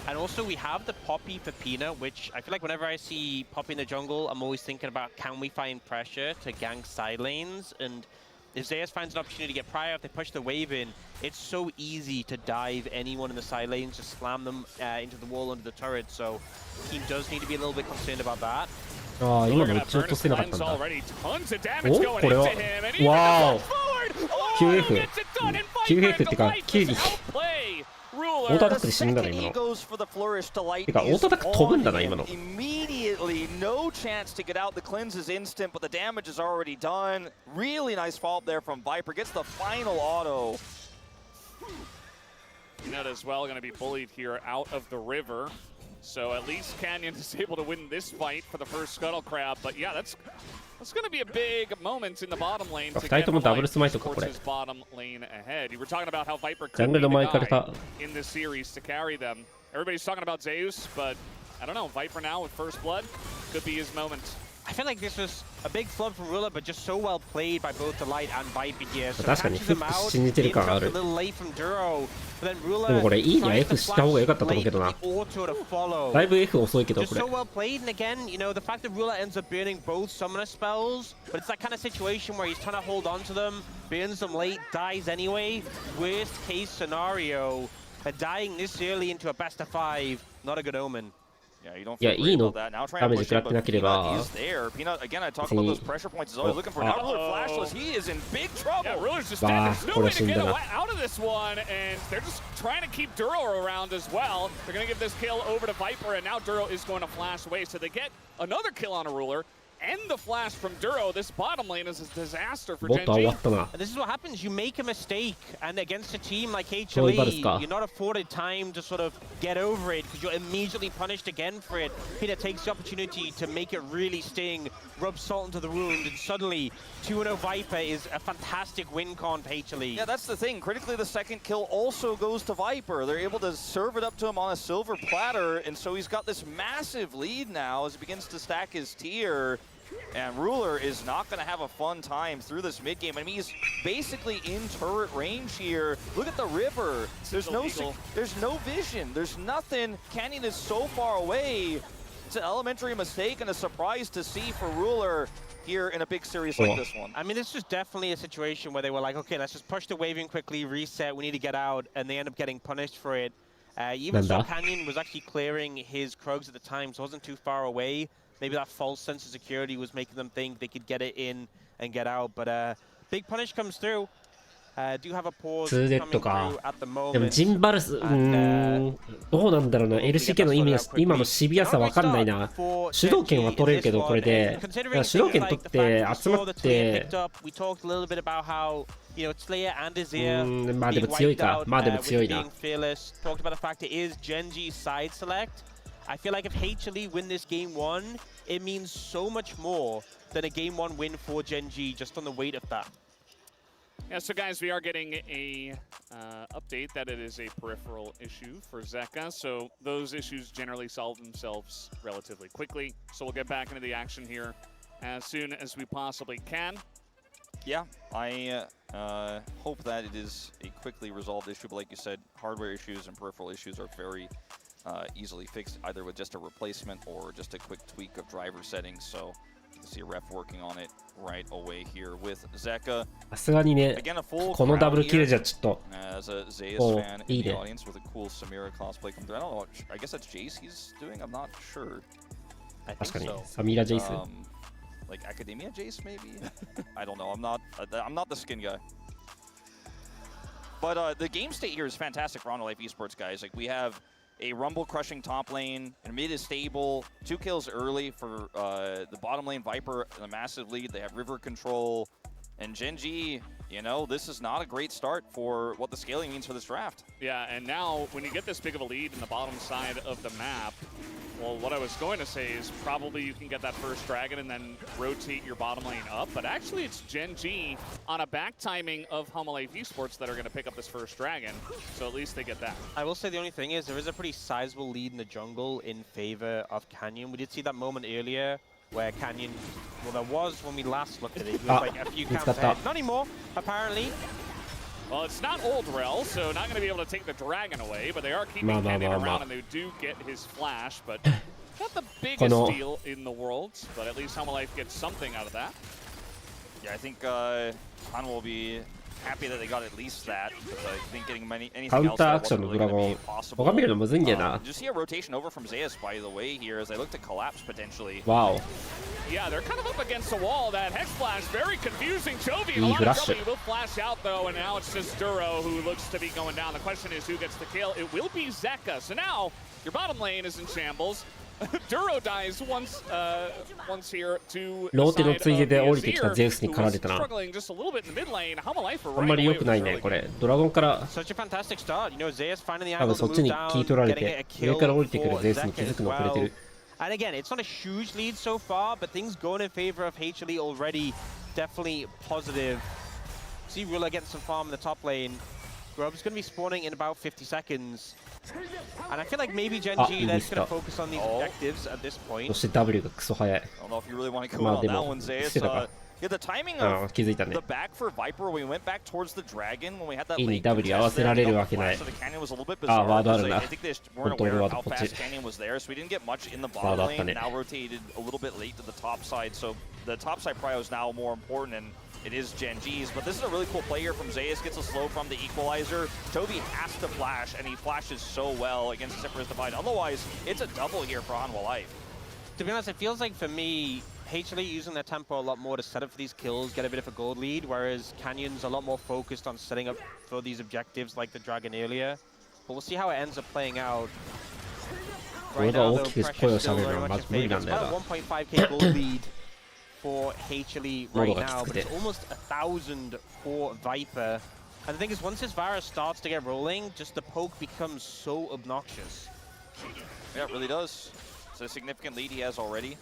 And also we have the Poppy for Peanut, which I feel like whenever I see Poppy in the jungle, I'm always thinking about, can we find pressure to gank side lanes? And if Zeus finds an opportunity to get Prior, if they push the wave in, it's so easy to dive anyone in the side lanes, just slam them into the wall under the turret. So Keen does need to be a little bit concerned about that. ああ、今の打ち落とせなかったんだ。お、これは、わお 9F。9F ってか、9に。オートアタックで死んだな、今の。てか、オートアタック飛ぶんだな、今の。Immediately, no chance to get out. The cleanse is instant, but the damage is already done. Really nice follow-up there from Viper. Gets the final auto. Peanut as well going to be bullied here out of the river. So at least Canyon is able to win this fight for the first Scuttle Crab. But yeah, that's going to be a big moment in the bottom lane to get his bottom lane ahead. You were talking about how Viper could be the guy in this series to carry them. Everybody's talking about Zeus, but I don't know. Viper now with first blood could be his moment. I feel like this was a big flub from Ruler, but just so well played by both the Light and Viper here. So catches him out, ends up a little late from Duro, but then Ruler でもこれ E には F した方が良かったと思うけどな。だいぶ F 遅いけどこれ。Just so well played, and again, you know, the fact that Ruler ends up burning both summoner spells, but it's that kind of situation where he's trying to hold on to them, burns them late, dies anyway. Worst case scenario, but dying this early into a best of 5, not a good omen. Yeah, you don't feel great about that. Now trying to push in, but Peanut is there. Peanut, again, I talk about those pressure points. He's always looking for. Now Ruler flashless. He is in big trouble. Yeah, Ruler's just standing. There's no way to get out of this one, and they're just trying to keep Duro around as well. They're going to give this kill over to Viper, and now Duro is going to flash away. So they get another kill on a Ruler. and the flash from Duro. This bottom lane is a disaster for ボットは終わ Gen ったな。 And this is what happens. You make a mistake, and against a team like そういう場です HLE, か。 you're not afforded time to sort of get over it because you're immediately punished again for it. Peter takes the opportunity to make it really sting, rub salt into the wound, and suddenly 2-0 Viper is a fantastic win con for HLE. Yeah, that's the thing. Critically, the second kill also goes to Viper. They're able to serve it up to him on a silver platter, and so he's got this massive lead now as he begins to stack his tier. And Ruler is not going to have a fun time through this mid game. I mean, he's basically in turret range here. Look at the river. There's no vision. There's nothing. Canyon is so far away. It's an elementary mistake and a surprise to see for Ruler here in a big series like this one. I mean, this was definitely a situation where they were like, okay, let's just push the wave in quickly, reset, we need to get out, and they end up getting punished for it. Even so, Canyon was actually clearing his Krugs at the time, so it wasn't too far away. Maybe that false sense of security was making them think they could get it in and get out, but big punish comes through. Do have a pause coming through at the でも moment. ジンバルス、どうなんだろうな。LCK の今のシビアさわかんないな。主導権は取れるけど、これで。主導権取って集まって、まあでも強いか。まあでも強いな。Talked about the fact it is Genji's side select. I feel like if HLE win this game one, it means so much more than a game one win for Genji just on the weight of that. Yeah, so guys, we are getting a update that it is a peripheral issue for Zeka. So those issues generally solve themselves relatively quickly. So we'll get back into the action here as soon as we possibly can. Yeah, I hope that it is a quickly resolved issue, but like you said, hardware issues and peripheral issues are very easily fixed, either with just a replacement or just a quick tweak of driver settings. So you can see a ref working on it right away here with Zeka. さすがにね、このダブルキルじゃちょっと、as a Zeus fan in the audience with a cool Samira cosplay come through. I don't know. I guess that's Jace he's doing. I'm not sure. I think 確かに、 so. サミラ・ジェイス。Like Academia Jace maybe. I don't know. I'm not the skin guy. But the game state here is fantastic for Honor Life Esports, guys. Like we have a rumble crushing top lane, and mid is stable. 2 kills early for the bottom lane Viper, a massive lead. They have river control, and Genji. You know, this is not a great start for what the scaling means for this draft. Yeah, and now when you get this big of a lead in the bottom side of the map, well, what I was going to say is probably you can get that first dragon and then rotate your bottom lane up, but actually it's Genji on a back timing of Homolife Esports that are going to pick up this first dragon, so at least they get that. I will say the only thing is there is a pretty sizable lead in the jungle in favor of Canyon. We did see that moment earlier where Canyon, well, there was when we last looked at it, he was like a few camps ahead. Not anymore, apparently. Well, it's not Old Rel, so not going to be able to take the dragon away, but they are keeping Canyon around, and they do get his flash, but not the biggest deal in the world, but at least Homolife gets something out of that. Yeah, I think Han will be happy that they got at least that, because I think getting anything カウン else ターア that クション wasn't の really ドラ going ゴ to ン be possible. 他見るのむずいんだよな。 Did you see a rotation over from Zeus, by the way, here as they look to collapse potentially? Wow. Yeah, they're kind of up against the wall. That Hex Flash, very confusing. Chovy in a lot of trouble. He will flash out, though, and now it's just Duro who looks to be going down. The question is who gets the kill. It will be Zeka. So now your bottom lane is in shambles. Duro dies once here to ローテのついでで降りてきたゼウスに狩られたな。 struggling just a little bit in the mid lane. Homolife are あんまり良くないね、これ。ドラゴンから、 Such a fantastic start. You know, Zeus finding the 多 angle 分 to そっち move に down, 聞い取られ getting て a、上から kill 降りてくる for ゼウスに気 Zeka づ as くの遅れて well. る。 And again, it's not a huge lead so far, but things going in favor of HLE already. Definitely positive. See Ruler getting some farm in the top lane. Grub's going to be spawning in about 50 seconds. And I feel like maybe Genji, they're just going to focus on these objectives at this そ point. して W がクソ早い。 I don't know if you really want to go ま in あ on で that も、 one, し Zeus. てたか。 Yeah, the timing あ of 気づいたね。 the back for Viper, when we went back towards the dragon, when we had that いいね、 late W 合わ contest せ there, られ you る know, わけない。 flash of the canyon was a little bit あ、 bizarre. ワードある because な。 I think they weren't 本当に aware ワ of ード how こっ fast ち。 canyon was there, so we didn't get much in the ワー bottom ドあった lane. ね。 Now rotated a little bit late to the top side, so the top side prio is now more important, and it is Genji's. But this is a really cool play here from Zeus. Gets a slow from the equalizer. Toby has to flash, and he flashes so well against Cypher's Divide. Otherwise, it's a double here for Hanwha Life. To be honest, it feels like for me, HLE using their tempo a lot more to set up for these kills, get a bit of a gold lead, whereas Canyon's a lot more focused on setting up for these objectives like the Dragon earlier. But we'll see how it ends up playing out. 俺が大きく声をしゃべるのはまず無理なんだよな。 1.5k gold lead for HLE right now, but it's almost 1,000 for Viper. And the thing is, once this virus starts to get rolling, just the poke becomes so obnoxious. Yeah, it really does. It's a significant lead he has already.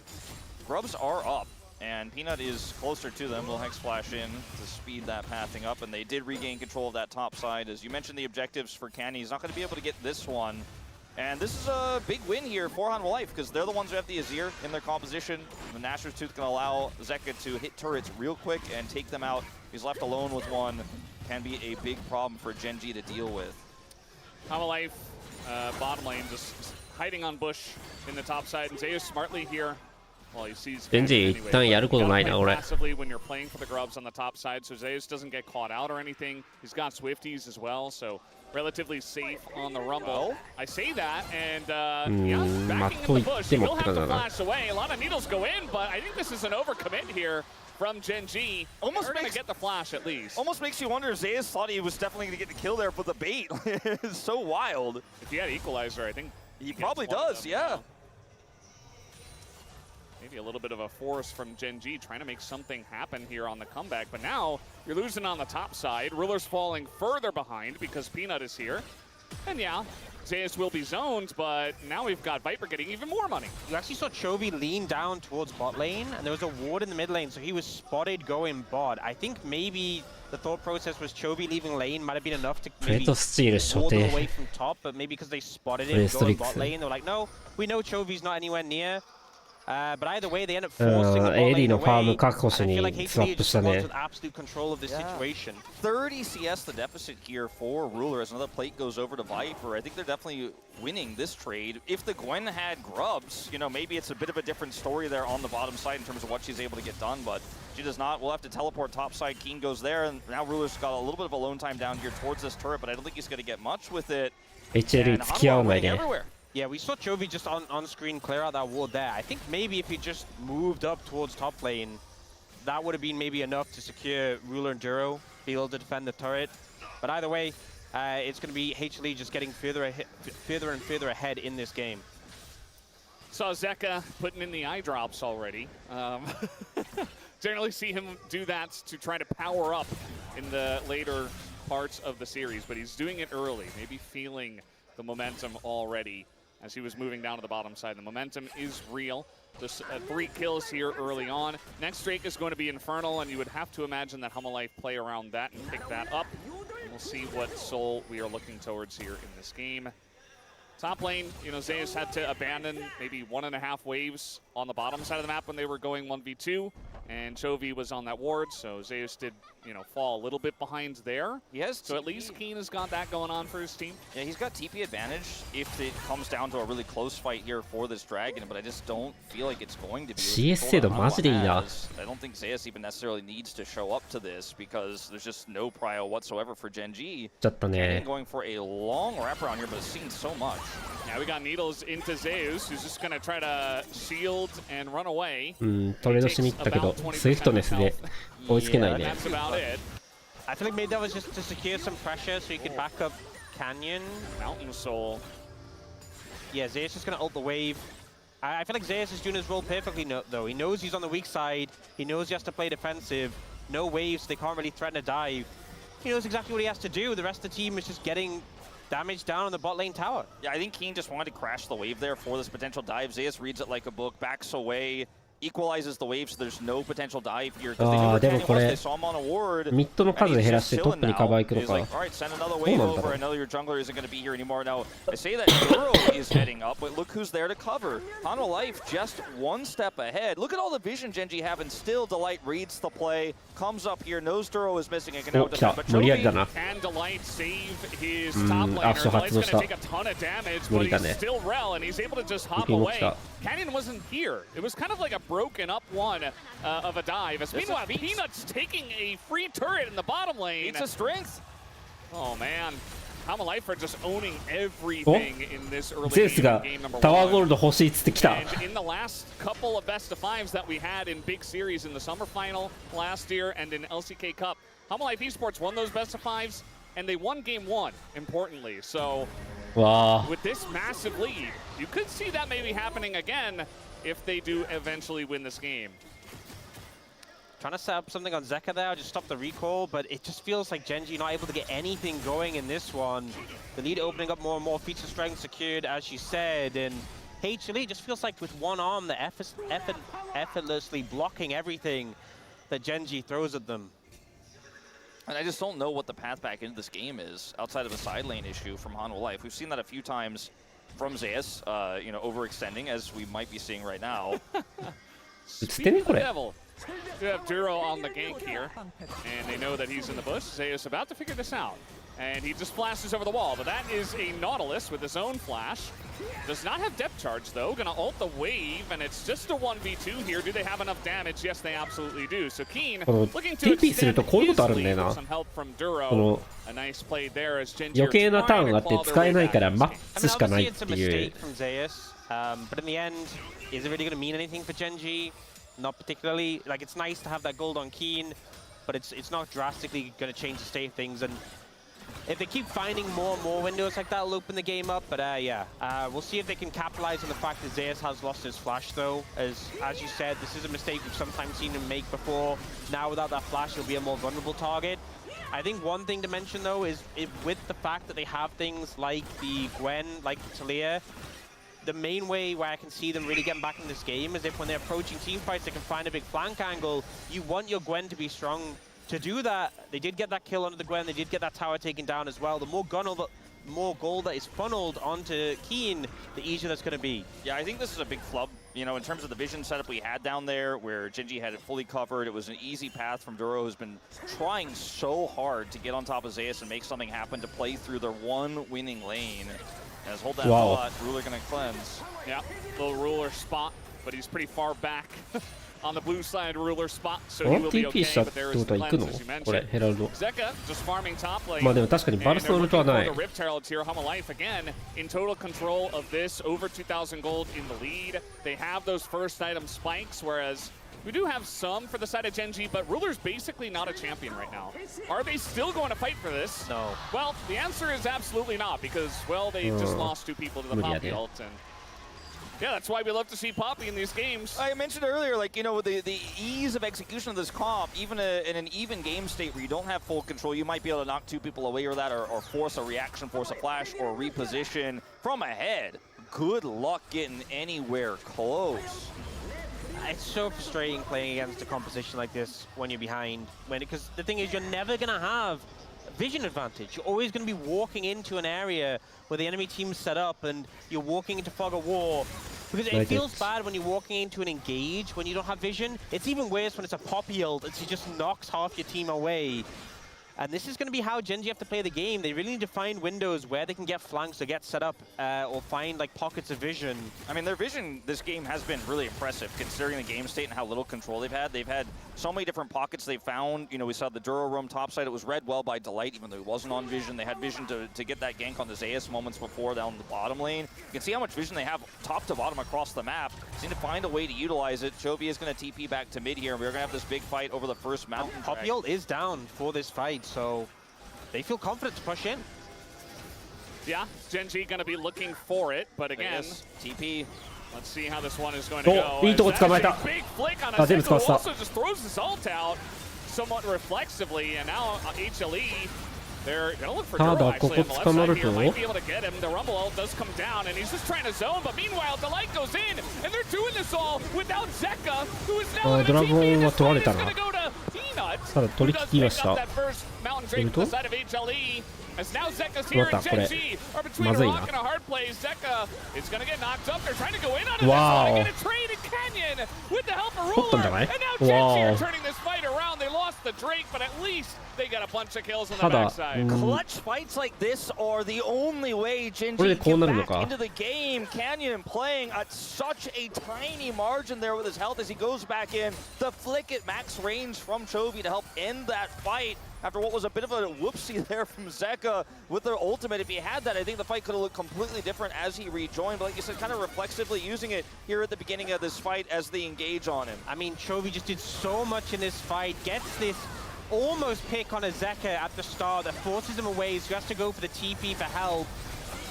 Grubs are up, and Peanut is closer to them. Will Hex Flash in to speed that pathing up, and they did regain control of that top side. As you mentioned, the objectives for Canny, he's not going to be able to get this one. And this is a big win here for Hanwha Life, because they're the ones who have the Azir in their composition. The Nashor's Tooth can allow Zeka to hit turrets real quick and take them out. He's left alone with one. Can be a big problem for Gen G to deal with. Hanwha Life, bottom lane, just hiding on bush in the top side. And Zeus smartly here. Well, he sees Genji 一旦やることないな俺。 passively when you're playing for the grubs on the top side, so Zeus doesn't get caught out or anything. He's got Swifties as well, so relatively safe on the Rumble. I say that, and yeah, backing in the bush. He will have to flash away. A lot of needles go in, but I think this is an overcommit here from Gen G. Almost going to get the flash at least. Almost makes you wonder if Zeus thought he was definitely going to get the kill there for the bait. It's so wild. If he had Equalizer, I think he probably does, yeah. Maybe a little bit of a force from Gen G trying to make something happen here on the comeback. But now you're losing on the top side. Ruler's falling further behind because Peanut is here. And yeah, Zeus will be zoned, but now we've got Viper getting even more money. You actually saw Chovy lean down towards bot lane, and there was a ward in the mid lane, so he was spotted going bot. I think maybe the thought process was Chovy leaving lane might have been enough to maybe ward them away from top, but maybe because they spotted him going bot lane, they're like, no, we know Chovy's not anywhere near. But either way, they end up forcing the bot lane away. I feel like HLE just wants with absolute control of this situation. 30 CS the deficit here for Ruler as another plate goes over to Viper. I think they're definitely winning this trade. If the Gwen had grubs, you know, maybe it's a bit of a different story there on the bottom side in terms of what she's able to get done, but she does not. We'll have to teleport top side. Keen goes there, and now Ruler's got a little bit of alone time down here towards this turret, but I don't think he's going to get much with it. HLE 付き合わないで。 Yeah, we saw Chovy just on screen clear out that ward there. I think maybe if he just moved up towards top lane, that would have been maybe enough to secure Ruler and Duro, be able to defend the turret. But either way, it's going to be HLE just getting further and further ahead in this game. Saw Zeka putting in the eye drops already. Generally see him do that to try to power up in the later parts of the series, but he's doing it early, maybe feeling the momentum already as he was moving down to the bottom side. The momentum is real. Just 3 kills here early on. Next Drake is going to be Infernal, and you would have to imagine that Hanwha Life play around that and pick that up. And we'll see what soul we are looking towards here in this game. Top lane, you know, Zeus had to abandon maybe 1.5 waves on the bottom side of the map when they were going 1v2, and Chovy was on that ward, so Zeus did, you know, fall a little bit behind there. He has so at least Keen has got that going on for his team. Yeah, he's got TP advantage if it comes down to a really close fight here for this Dragon, but I just don't feel like it's going to be. CS 精度マジでいいな。 I don't think Zeus even necessarily needs to show up to this because there's just no prio whatsoever for Gen G. ちょっとね。 Going for a long wraparound here, but it's seen so much. Yeah, we got needles into Zeus, who's just going to try to shield and run away. トレードしに行ったけど、スイフトネスで追いつけないね。 That's about it. I feel like maybe that was just to secure some pressure so he could back up Canyon. Mountain Soul. Yeah, Zeus is going to ult the wave. I feel like Zeus is doing his role perfectly though. He knows he's on the weak side. He knows he has to play defensive. No waves, they can't really threaten a dive. He knows exactly what he has to do. The rest of the team is just getting damage down on the bot lane tower. Yeah, I think Keen just wanted to crash the wave there for this potential dive. Zeus reads it like a book, backs away, equalizes the wave, so there's no potential dive here. Because they knew where Canyon was, they saw him on a ward. ミッドの数減らしてトップにカバー行くのか。 Alright, send another wave over. I know your jungler isn't going to be here anymore. Now, I say that Duro is heading up, but look who's there to cover. Hanwha Life just one step ahead. Look at all the vision Gen G have, and still Delight reads the play, comes up here, knows Duro is missing, and can now defend. But can Delight save his top laner? Delight's going to take a ton of damage, but he's still Rel, and he's able to just hop away. Canyon wasn't here. It was kind of like a broken up one of a dive. As meanwhile, Peanut's taking a free turret in the bottom lane. It's a strength. Oh man, Hanwha Life are just owning everything in this early game number 1. And in the last couple of best of fives that we had in big series in the summer final last year and in LCK Cup, Hanwha Life Esports won those best of fives, and they won game 1, importantly. So with this massive lead, you could see that maybe happening again if they do eventually win this game. Trying to set up something on Zeka there, just stop the recall, but it just feels like Genji not able to get anything going in this one. The lead opening up more and more, feature strength secured, as she said, and HLE just feels like with one arm, they're effortlessly blocking everything that Genji throws at them. And I just don't know what the path back into this game is outside of a side lane issue from Hanwha Life. We've seen that a few times from Zeus, you know, overextending as we might be seeing right now. Speaking of the devil, you have Duro on the gank here, and they know that he's in the bush. Zeus about to figure this out, and he just flashes over the wall, but that is a Nautilus with his own flash. Does not have depth charge though, gonna ult the wave, and it's just a 1v2 here. Do they have enough damage? Yes, they absolutely do. So Keen looking to extend his lead with some help from Duro. A nice play there as Genji 余計なターンがあって使えないからマックスしかないっていう。 But in the end, is it really going to mean anything for Genji? Not particularly. Like, it's nice to have that gold on Keen, but it's not drastically going to change the state of things. And if they keep finding more and more windows like that, it'll open the game up. But yeah, we'll see if they can capitalize on the fact that Zeus has lost his flash, though. As you said, this is a mistake we've sometimes seen him make before. Now, without that flash, he'll be a more vulnerable target. I think one thing to mention, though, is with the fact that they have things like the Gwen, like the Talia, the main way where I can see them really getting back in this game is if when they're approaching team fights, they can find a big flank angle. You want your Gwen to be strong. To do that, they did get that kill onto the Gwen, they did get that tower taken down as well. The more gold that is funneled onto Keen, the easier that's going to be. Yeah, I think this is a big flub, you know, in terms of the vision setup we had down there, where Genji had it fully covered. It was an easy path from Duro, who's been trying so hard to get on top of Zeus and make something happen to play through their one winning lane. As hold that thought, Ruler gonna cleanse. Yeah, little Ruler spot, but he's pretty far back on the blue side Ruler spot, so he will be okay. But there is the cleanse, as you mentioned. Zeka just farming top lane. まあでも確かにバルスのウルトはない。 The Rift Heralds here, Hanwha Life again in total control of this, over 2,000 gold in the lead. They have those first item spikes, whereas we do have some for the side of Genji, but Ruler's basically not a champion right now. Are they still going to fight for this? No. Well, the answer is absolutely not, because, well, they just lost 2 people to the Poppy ult, and yeah, that's why we love to see Poppy in these games. I mentioned earlier, like, you know, the ease of execution of this comp, even in an even game state where you don't have full control, you might be able to knock 2 people away or that, or force a reaction, force a flash, or reposition from ahead. Good luck getting anywhere close. It's so frustrating playing against a composition like this when you're behind. Because the thing is, you're never going to have vision advantage. You're always going to be walking into an area where the enemy team's set up and you're walking into fog of war. Because it feels bad when you're walking into an engage when you don't have vision. It's even worse when it's a Poppy ult and she just knocks half your team away. And this is going to be how Genji have to play the game. They really need to find windows where they can get flanks or get set up or find like pockets of vision. I mean, their vision this game has been really impressive considering the game state and how little control they've had. They've had so many different pockets they've found. You know, we saw the Duro roam topside. It was read well by Delight, even though he wasn't on vision. They had vision to get that gank on the Zeus moments before down the bottom lane. You can see how much vision they have top to bottom across the map. They need to find a way to utilize it. Chovy is going to TP back to mid here, and we're going to have this big fight over the first mountain. Poppy ult is down for this fight, so they feel confident to push in. Yeah, Genji going to be looking for it, but again, TP. Let's see how this one is going to go. いいとこ捕まえた。 Big flick on あ、全部捕まえ who た。 also just throws his ult out somewhat reflexively, and now HLE, they're going to look for Duro actually on the left side here. Might be able to get him. The Rumble ult does come down, and he's just trying to zone, but meanwhile, Delight goes in, and they're doing this all without Zeka, who is now in a TP, and this fight is going to go to Peanuts, who does pick up that first Mountain Drake from the side of HLE. As now Zeka's here and Genji are between a rock and a hard place. Zeka is going to get knocked up. They're trying to go in on it. Wow. Get a trade in Canyon with the help of Ruler. And now Genji are turning this fight around. They lost the Drake, but at least they got a bunch of kills on the backside. Clutch fights like this are the only way Genji can get back into the game. Canyon playing at such a tiny margin there with his health as he goes back in. The flick at max range from Chovy to help end that fight. After what was a bit of a whoopsie there from Zeka with their ultimate. If he had that, I think the fight could have looked completely different as he rejoined. But like you said, kind of reflexively using it here at the beginning of this fight as they engage on him. I mean, Chovy just did so much in this fight. Gets this almost pick on a Zeka at the start that forces him away, so he has to go for the TP for help.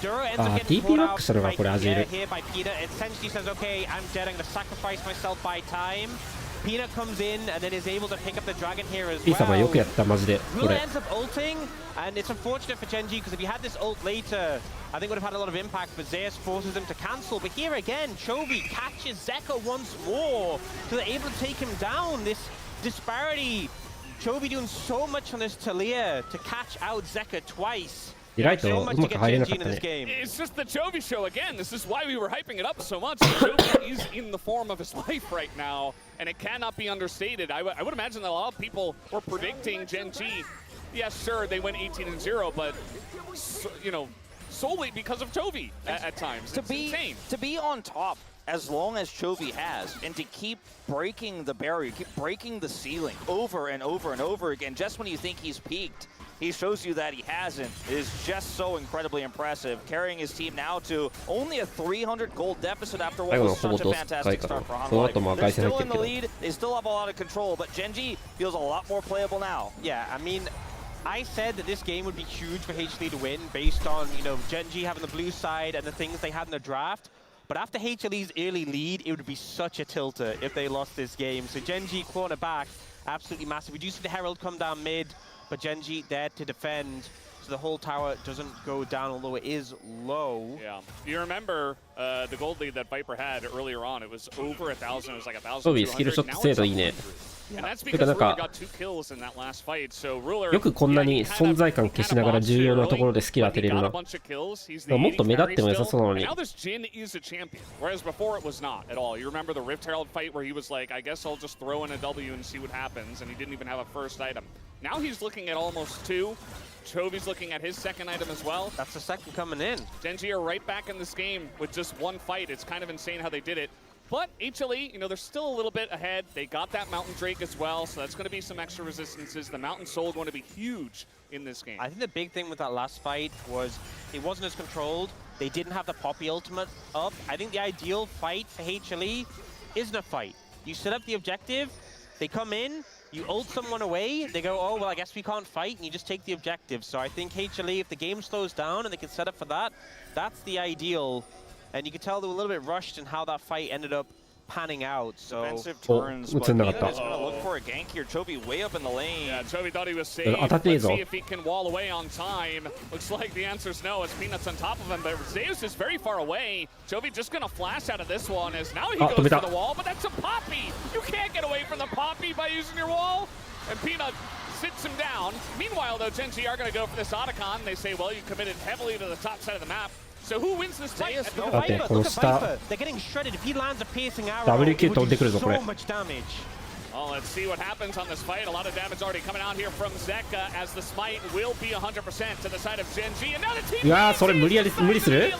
Duro ends up getting pulled out here by Peter. Essentially says, okay, I'm dead, I'm going to sacrifice myself by time. Peanut comes in and then is able to pick up the dragon here as ピー様よ well. くやったマジでこ Rula れ ends up ulting, and it's unfortunate for Genji because if he had this ult later, I think it would have had a lot of impact, but Zeus forces him to cancel. But here again, Chovy catches Zeka once more, so they're able to take him down. This disparity, Chovy doing so much on this Talia to catch out Zeka twice. ライト So う much ま to く get 入れなか Genji っ into た this ね game. It's just the Chovy show again. This is why we were hyping it up so much. Chovy is in the form of his life right now, and it cannot be understated. I would imagine that a lot of people were predicting Genji. Yes, sure, they went 18-0, but you know, solely because of Chovy at times. It's insane. To be on top as long as Chovy has, and to keep breaking the barrier, keep breaking the ceiling over and over and over again, just when you think he's peaked, he shows you that he hasn't. It is just so incredibly impressive, carrying his team now to only a 300 gold deficit after what was such a fantastic start for Hanwha. They're still in the lead, they still have a lot of control, but Genji feels a lot more playable now. Yeah, I mean, I said that this game would be huge for HLE to win based on, you know, Genji having the blue side and the things they had in the draft. But after HLE's early lead, it would be such a tilter if they lost this game. So Genji corner back, absolutely massive. We do see the Herald come down mid, but Genji there to defend. So the whole tower doesn't go down, although it is low. Yeah. Do you remember the gold lead that Viper had earlier on? It was over 1,000. It was like 装備スキル 1,200. ショット精度いいね And that's てか because なん Ruler か got 2 kills in that last fight. So Ruler, よくこんなに存在感消しながら重要なところでスキル当てれるな。もっと目立っても良さそうなのに。 Now this Jin is a champion, whereas before it was not at all. You remember the Rift Herald fight where he was like, I guess I'll just throw in a W and see what happens, and he didn't even have a first item. Now he's looking at almost 2. Chovy's looking at his second item as well. That's the second coming in. Genji are right back in this game with just 1 fight. It's kind of insane how they did it. But HLE, you know, they're still a little bit ahead. They got that Mountain Drake as well, so that's going to be some extra resistances. The Mountain Soul going to be huge in this game. I think the big thing with that last fight was it wasn't as controlled. They didn't have the Poppy ultimate up. I think the ideal fight for HLE isn't a fight. You set up the objective, they come in, you ult someone away, they go, oh, well, I guess we can't fight, and you just take the objective. So I think HLE, if the game slows down and they can set up for that, that's the ideal. And you could tell they were a little bit rushed in how that fight ended up panning out. So defensive turns, but 映んなかった Peanut is going to look for a gank here. Chovy way up in the lane. Yeah, Chovy thought he was safe. Let's see if he can wall away on time. Looks like the answer's no, as Peanut's on top of him, but Zeus is very far away. Chovy just going to flash out of this one, as now he goes for the wall, but that's a Poppy! You can't get away from the Poppy by using your wall! And Peanut sits him down. Meanwhile, though, Genji are going to go for this Otacon. They say, well, you committed heavily to the top side of the map. So who wins this fight? Look at Viper. They're getting shredded. If he lands a piercing arrow, it would do so much damage. Well, let's see what happens on this fight. A lot of damage already coming out here from Zeka, as the smite will be 100% to the side of Genji. And now the team. うわーそれ無理する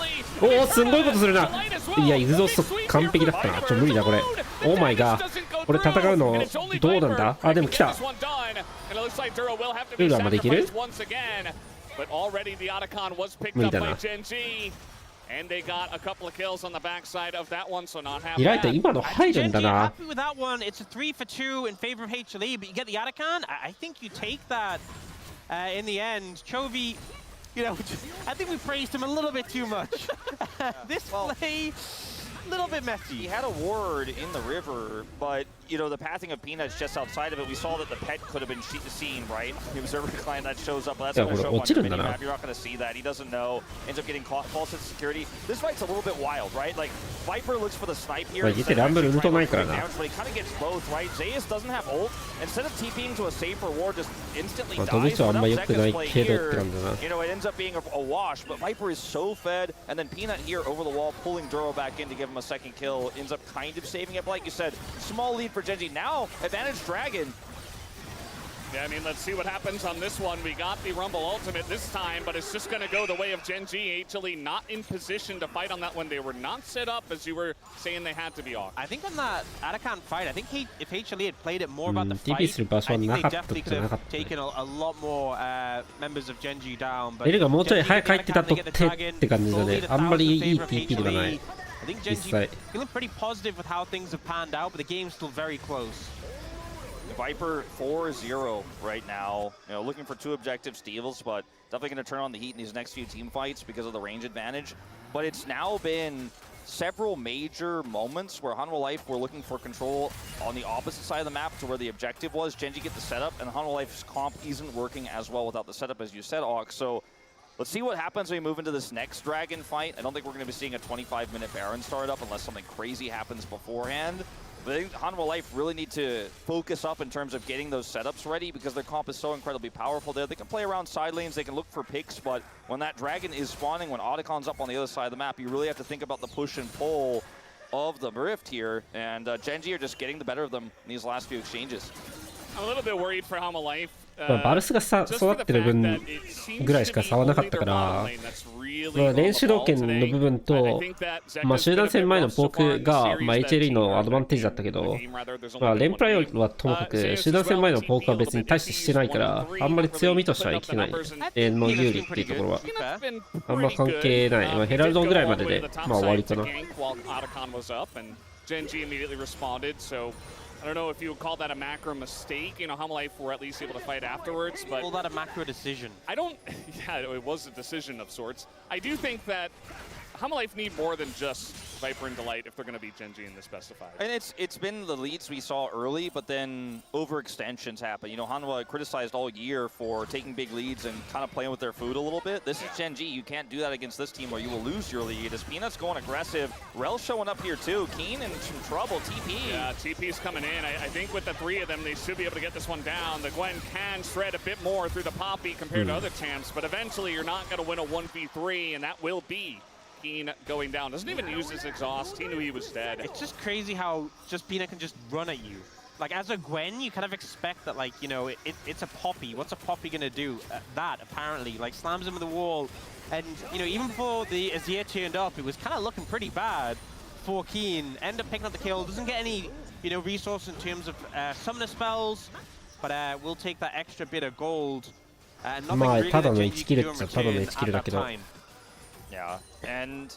おおすんごいことするないやイグゾスト完璧だったな無理だこれオーマイがこれ戦うのどうなんだあでも来たルーラーまでいける But already the Otacon was picked up by Genji. And they got a couple of kills on the backside of that one, so not half bad. 今の入るんだな Happy with that one. It's a 3 for 2 in favor of HLE, but you get the Otacon. I think you take that in the end. Chovy, you know, I think we praised him a little bit too much. This play, a little bit messy. He had a ward in the river, but, you know, the pathing of Peanut's just outside of it. We saw that the pet could have been seen, right? The observer client that shows up, but that's going to show on your minimap. You're not going to see that. He doesn't know. Ends up getting caught. False sense of security. This fight's a little bit wild, right? Like, Viper looks for the snipe here. But he kind of gets both, right? Zeus doesn't have ult. Instead of TPing to a safer ward, just instantly dies. But Zeka's play here, you know, it ends up being a wash. But Viper is so fed, and then Peanut here over the wall, pulling Duro back in to give him a second kill. Ends up kind of saving it. But like you said, small lead for Genji. Now, advantage Dragon. Yeah, I mean, let's see what happens on this one. We got the Rumble Ultimate this time, but it's just going to go the way of Genji. HLE not in position to fight on that one. They were not set up, as you were saying they had to be off. I think on that Otacon fight, I think if HLE had played it more about the fight, I think they definitely could have taken a lot more members of Genji down. But エルがもうちょい早く入ってたとって感じだねあんまりいい TP ではない I think Genji feeling pretty positive with how things have panned out, but the game's still very close. Viper 4-0 right now. You know, looking for 2 objective steals, but definitely going to turn on the heat in these next few team fights because of the range advantage. But it's now been several major moments where Hanwha Life were looking for control on the opposite side of the map to where the objective was. Genji get the setup, and Hanwha Life's comp isn't working as well without the setup, as you said, Ox. So let's see what happens when we move into this next Dragon fight. I don't think we're going to be seeing a 25-minute Baron startup unless something crazy happens beforehand. But I think Hanwha Life really need to focus up in terms of getting those setups ready because their comp is so incredibly powerful there. They can play around side lanes, they can look for picks, but when that Dragon is spawning, when Otacon's up on the other side of the map, you really have to think about the push and pull of the Rift here. And Genji are just getting the better of them in these last few exchanges. I'm a little bit worried for Hanwha Life. バルスが育ってる分ぐらいしか差はなかったから、練習道圏の部分と、集団戦前のポークが、HLE のアドバンテージだったけど、連プライはともかく、集団戦前のポークは別に大してしてないから、あんまり強みとしては生きてない。の有利っていうところは、あんま関係ない。ヘラルドぐらいまでで、終わりかな。I don't know if you would call that a macro mistake. You know, Hanwha Life were at least able to fight afterwards, but... Call that a macro decision. I don't... Yeah, it was a decision of sorts. I do think that Hanwha Life need more than just Viper and Delight if they're going to beat Genji in this best of 5. And it's been the leads we saw early, but then overextensions happen. You know, Hanwha criticized all year for taking big leads and kind of playing with their food a little bit. This is Genji. You can't do that against this team or you will lose your lead. As Peanut's going aggressive, Rel showing up here too. Keen in some trouble. TP. Yeah, TP's coming in. I think with the 3 of them, they should be able to get this one down. The Gwen can shred a bit more through the Poppy compared to other champs, but eventually you're not going to win a 1v3, and that will be Keen going down. Doesn't even use his exhaust. He knew he was dead. It's just crazy how just Peanut can just run at you. Like, as a Gwen, you kind of expect that, like, you know, it's a Poppy. What's a Poppy gonna do? That, apparently. Like, slams him in the wall. And, you know, even before the Azir turned up, it was kind of looking pretty bad for Keen. End up picking up the kill. Doesn't get any, you know, resource in terms of summoner spells. But we'll take that extra bit of gold. Nothing really that Genji can do in return at that time. Yeah, and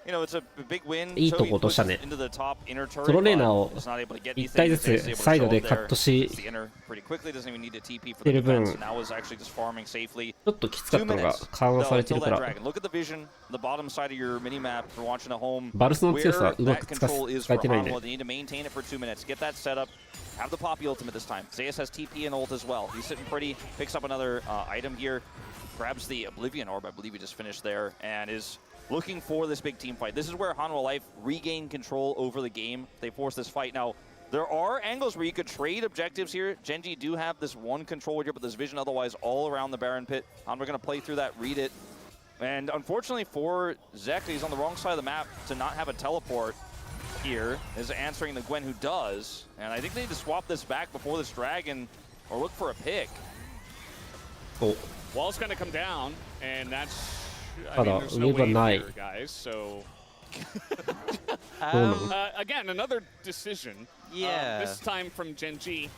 you know, it's a big win. いいとこ落としたね。 into the top inner turret, ソロレーナーを but was not able to get 1体 anything. ずつサイドでカットし The inner pretty quickly, doesn't even need to TP for て the る分 defense. Now is actually just farming safely. ちょっときつかったのが緩和されてるから Look at the vision, the bottom side of your mini map for watching at home. バルスの強さ Where うま that く control is 使 for えてないね Hanwha. They need to maintain it for 2 minutes. Get that set up. Have the Poppy ultimate this time. Zeus has TP and ult as well. He's sitting pretty. Picks up another item here. Grabs the Oblivion Orb. I believe he just finished there and is looking for this big team fight. This is where Hanwha Life regain control over the game. They force this fight. Now, there are angles where you could trade objectives here. Genji do have this one control here, but there's vision otherwise all around the Baron pit. Hanwha going to play through that, read it. And unfortunately for Zek, he's on the wrong side of the map to not have a teleport here. Is answering the Gwen who does. And I think they need to swap this back before this Dragon or look for a pick. Oh. Wall's going to come down, and that's... I た mean, だ there's 上 no は wave ない here, guys, so... どうなの again, another decision. Yeah. This time from Genji.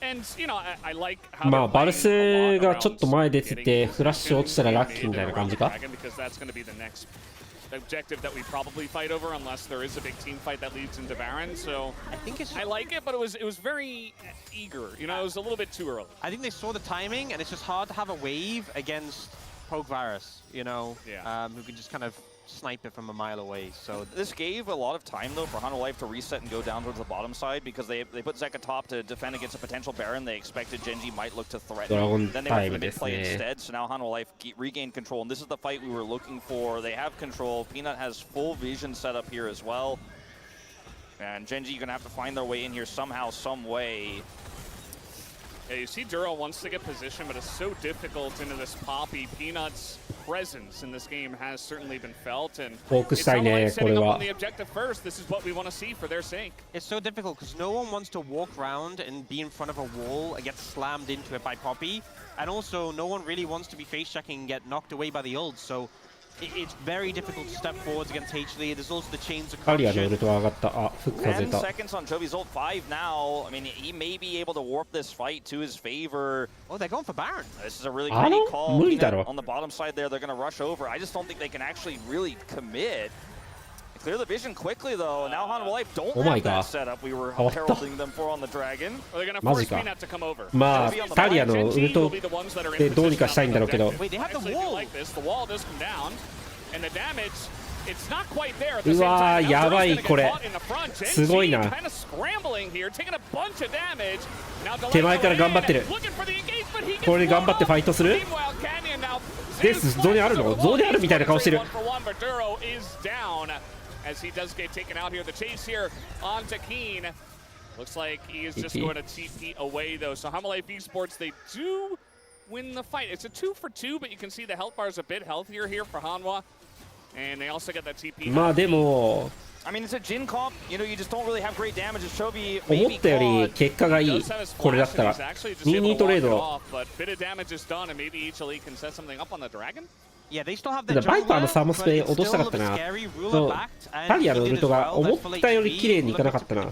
And, you know, I like how まあ they're バル playing a ス lot がちょっと around 前出て getting てフラッシュ落ちたらラッキーみたいな around 感じか Dragon, because that's going to be the next objective that we probably fight over unless there is a big team fight that leads into Baron. So I think it's... I like it, but it was very eager. You know, it was a little bit too early. I think they saw the timing, and it's just hard to have a wave against Poke Virus, you know, who can just kind of snipe it from a mile away. So this gave a lot of time though for Hanwha Life to reset and go down towards the bottom side because they put Zeka top to defend against a potential Baron. They expected Genji might look to threaten. Then they went for the big play instead. So now Hanwha Life regained control, and this is the fight we were looking for. They have control. Peanut has full vision set up here as well, and Genji gonna have to find their way in here somehow, some way. Yeah, you see Duro wants to get position, but it's so difficult into this Poppy. Peanut's presence in this game has certainly been felt, and it's Hanwha Life setting up on the objective first. This is what we want to see for their sake. It's so difficult because no one wants to walk around and be in front of a wall and get slammed into it by Poppy, and also no one really wants to be face checking and get knocked away by the ult. So it's very difficult to step forwards against HLE. There's also the chains of corruption. 10 seconds on Jovi's ult, 5 now. I mean, he may be able to warp this fight to his favor. Oh, they're going for Baron. This is a really great call. On the bottom side there, they're going to rush over. I just don't think they can actually really commit. Clear the vision quickly, though. Now Hanwha Life don't have that setup we were heralding them for on the Dragon. Well, they're going to force Peanut to come over. まあタリアのウルトでどうにかしたいんだろうけど Wait, they have the wall. Like this. The wall does come down, and the damage It's not quite there at the う same わ time. ー Now やば Drill's い gonna こ get れ caught in the front. すごいな Kind of scrambling here, taking a bunch of damage. Now 手前から頑張ってる looking for the engage, but he gets これで頑張ってファイトする Meanwhile, Canyon now でゾーンにあるのゾーンにあるみたいな顔してる one for one, but Duro is down as he does get taken out here. The chase here onto Keen. Looks like he is just going to TP away though. So Hanwha Esports, they do win the fight. It's a 2 for 2, but you can see the health bar is a bit healthier here for Hanwha. And they also get that TP. まあでも I mean, it's a Jin comp. You know, you just don't really have great damage. Chovy 思 maybe ったより caught. 結果がいいこれだったら22トレード But bit of damage is done, and maybe each elite can set something up on the dragon. Yeah, they still have ただバイパーのサーモスペ落としたかったなそうタリアのウルトが思ったより綺麗にいかなかったな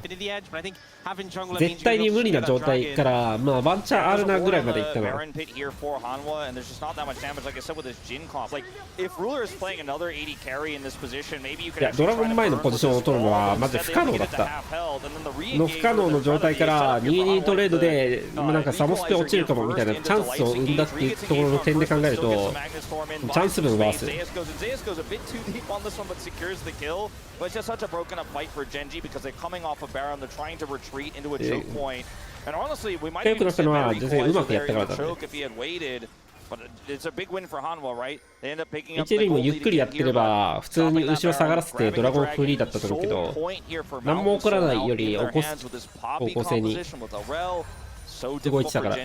絶対に無理な状態からまあワンチャンあるなぐらいまでいったな Baron pit here for Hanwha, and there's just not that much damage, like I said, with this Jin comp. Like, if Ruler is playing another 80 carry in this position, maybe you could いやドラゴン前のポジションを取るのはマジで不可能だったの不可能の状態から22トレードでなんかサモスペ落ちるかもみたいなチャンスを生んだっていうところの点で考えるとチャンス分ワース Zeus goes a bit too deep on this one, but secures the kill. But it's just such a broken up fight for Genji because they're coming off of Baron. They're trying to retreat into a choke point. And honestly, we might even see a better equalizer there in the choke if he had waited. But it's a big win for Hanwha, right? They end up picking up the HLE も gold ゆっくりやってれば普通に後ろ下がらせてドラゴンフリーだったと思うけど何も起こらないより起こす方向性に動いてたから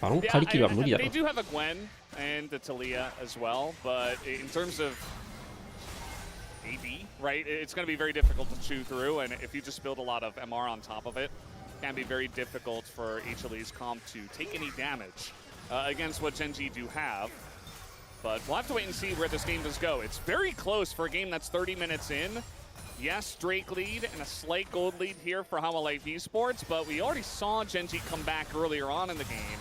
バロン借り切りは無理だろ They do have a Gwen and the Talia as well, but in terms of AD, right, it's going to be very difficult to chew through, and if you just build a lot of MR on top of it, it can be very difficult for HLE's comp to take any damage against what Genji do have. But we'll have to wait and see where this game does go. It's very close for a game that's 30 minutes in. Yes, Drake lead and a slight gold lead here for Hanwha Esports, but we already saw Genji come back earlier on in the game.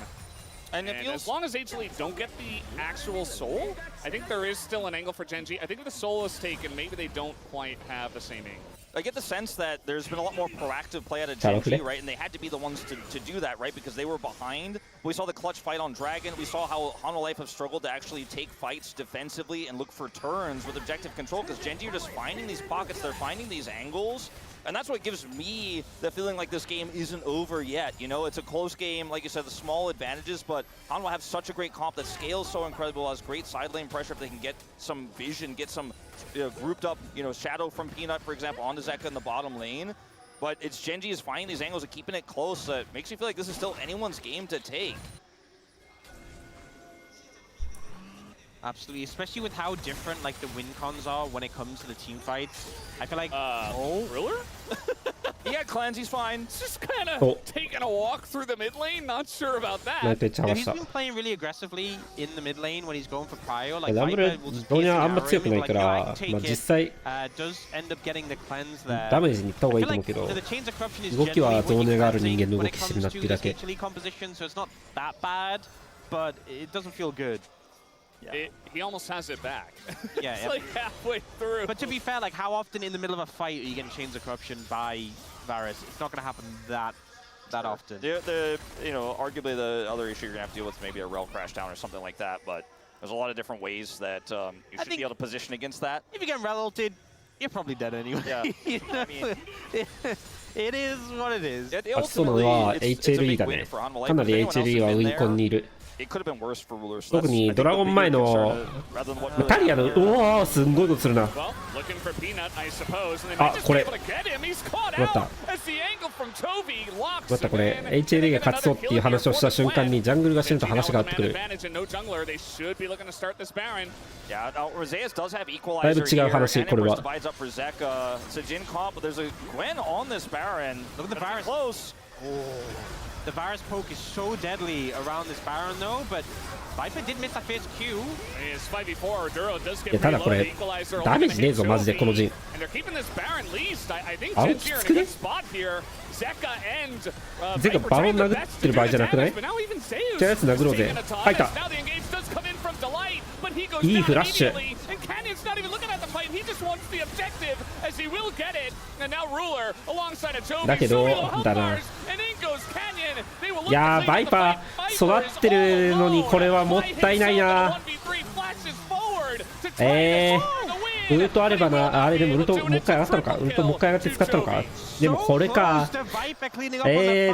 And as long as HLE don't get the actual soul, I think there is still an angle for Genji. I think if the soul is taken, maybe they don't quite have the same angle. I get the sense that there's been a lot more proactive play out of Genji, right? And they had to be the ones to do that, right? Because they were behind. We saw the clutch fight on Dragon. We saw how Hanwha have struggled to actually take fights defensively and look for turns with objective control because Genji are just finding these pockets. They're finding these angles. And that's what gives me the feeling like this game isn't over yet. You know, it's a close game, like you said, the small advantages, but Hanwha have such a great comp that scales so incredible, has great side lane pressure if they can get some vision, get some grouped up, you know, Shadow from Peanut, for example, onto Zeka in the bottom lane. But it's Genji is finding these angles and keeping it close that makes me feel like this is still anyone's game to take. Absolutely, especially with how different like the win cons are when it comes to the team fights. I feel like Ruler? He had cleanse, he's fine. Just kind of taking a walk through the mid lane, not sure about that. Yeah, he's been playing really aggressively in the mid lane when he's going for prio. Like ランブルドニャあんま強くないから、まあ実際 does end up getting the cleanse there. ダメージに行った方がいいと思うけど、動きはゾーネがある人間の動きしてるなっていうだけ。So it's not that bad, but it doesn't feel good. He almost has it back. Yeah, it's like halfway through. But to be fair, like how often in the middle of a fight are you getting Chains of Corruption by Varus? It's not going to happen that often. You know, arguably the other issue you're going to have to deal with is maybe a rel crash down or something like that, but there's a lot of different ways that you should be able to position against that. If you get rel ulted, you're probably dead anyway. Yeah. I mean, it is what it is. あ、そうなのは HLE だね。かなり HLE はウィンコンにいる。特にドラゴン前のタリアのうわーすんごいことするな。あ、これ待った待ったこれ HLE が勝ちそうっていう話をした瞬間にジャングルが死ぬと話が変わってくる。だいぶ違う話これは。The Varus poke is so deadly around this Baron though, but Viper did miss that first Q. いやただこれダメージねえぞマジでこの陣。あ、きつくね。ゼカバロン殴ってる場合じゃなくない？じゃあやつ殴ろうぜ。入った。いいフラッシュ。だけどだな。いやーバイパー育ってるのにこれはもったいないな。ウルトあればな。あれでもウルトもう一回上がったのか。ウルトもう一回上がって使ったのか。でもこれか。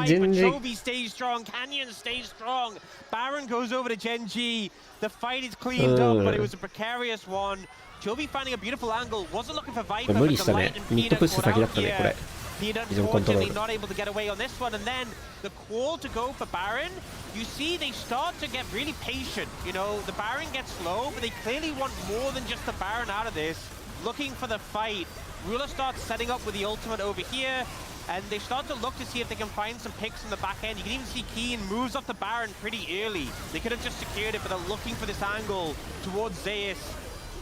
Genji stays strong. Canyon stays strong. Baron goes over to Genji. The fight is cleaned up, but it was a precarious one. Chovy finding a beautiful angle. Wasn't looking for Viper. 無理したね。ミッドプッシュ先だったねこれ。Peanut unfortunately not able to get away on this one, and then the call to go for Baron. You see, they start to get really patient. You know, the Baron gets slow, but they clearly want more than just the Baron out of this. Looking for the fight. Ruler starts setting up with the ultimate over here, and they start to look to see if they can find some picks in the back end. You can even see Keen moves off the Baron pretty early. They could have just secured it, but they're looking for this angle towards Zeus,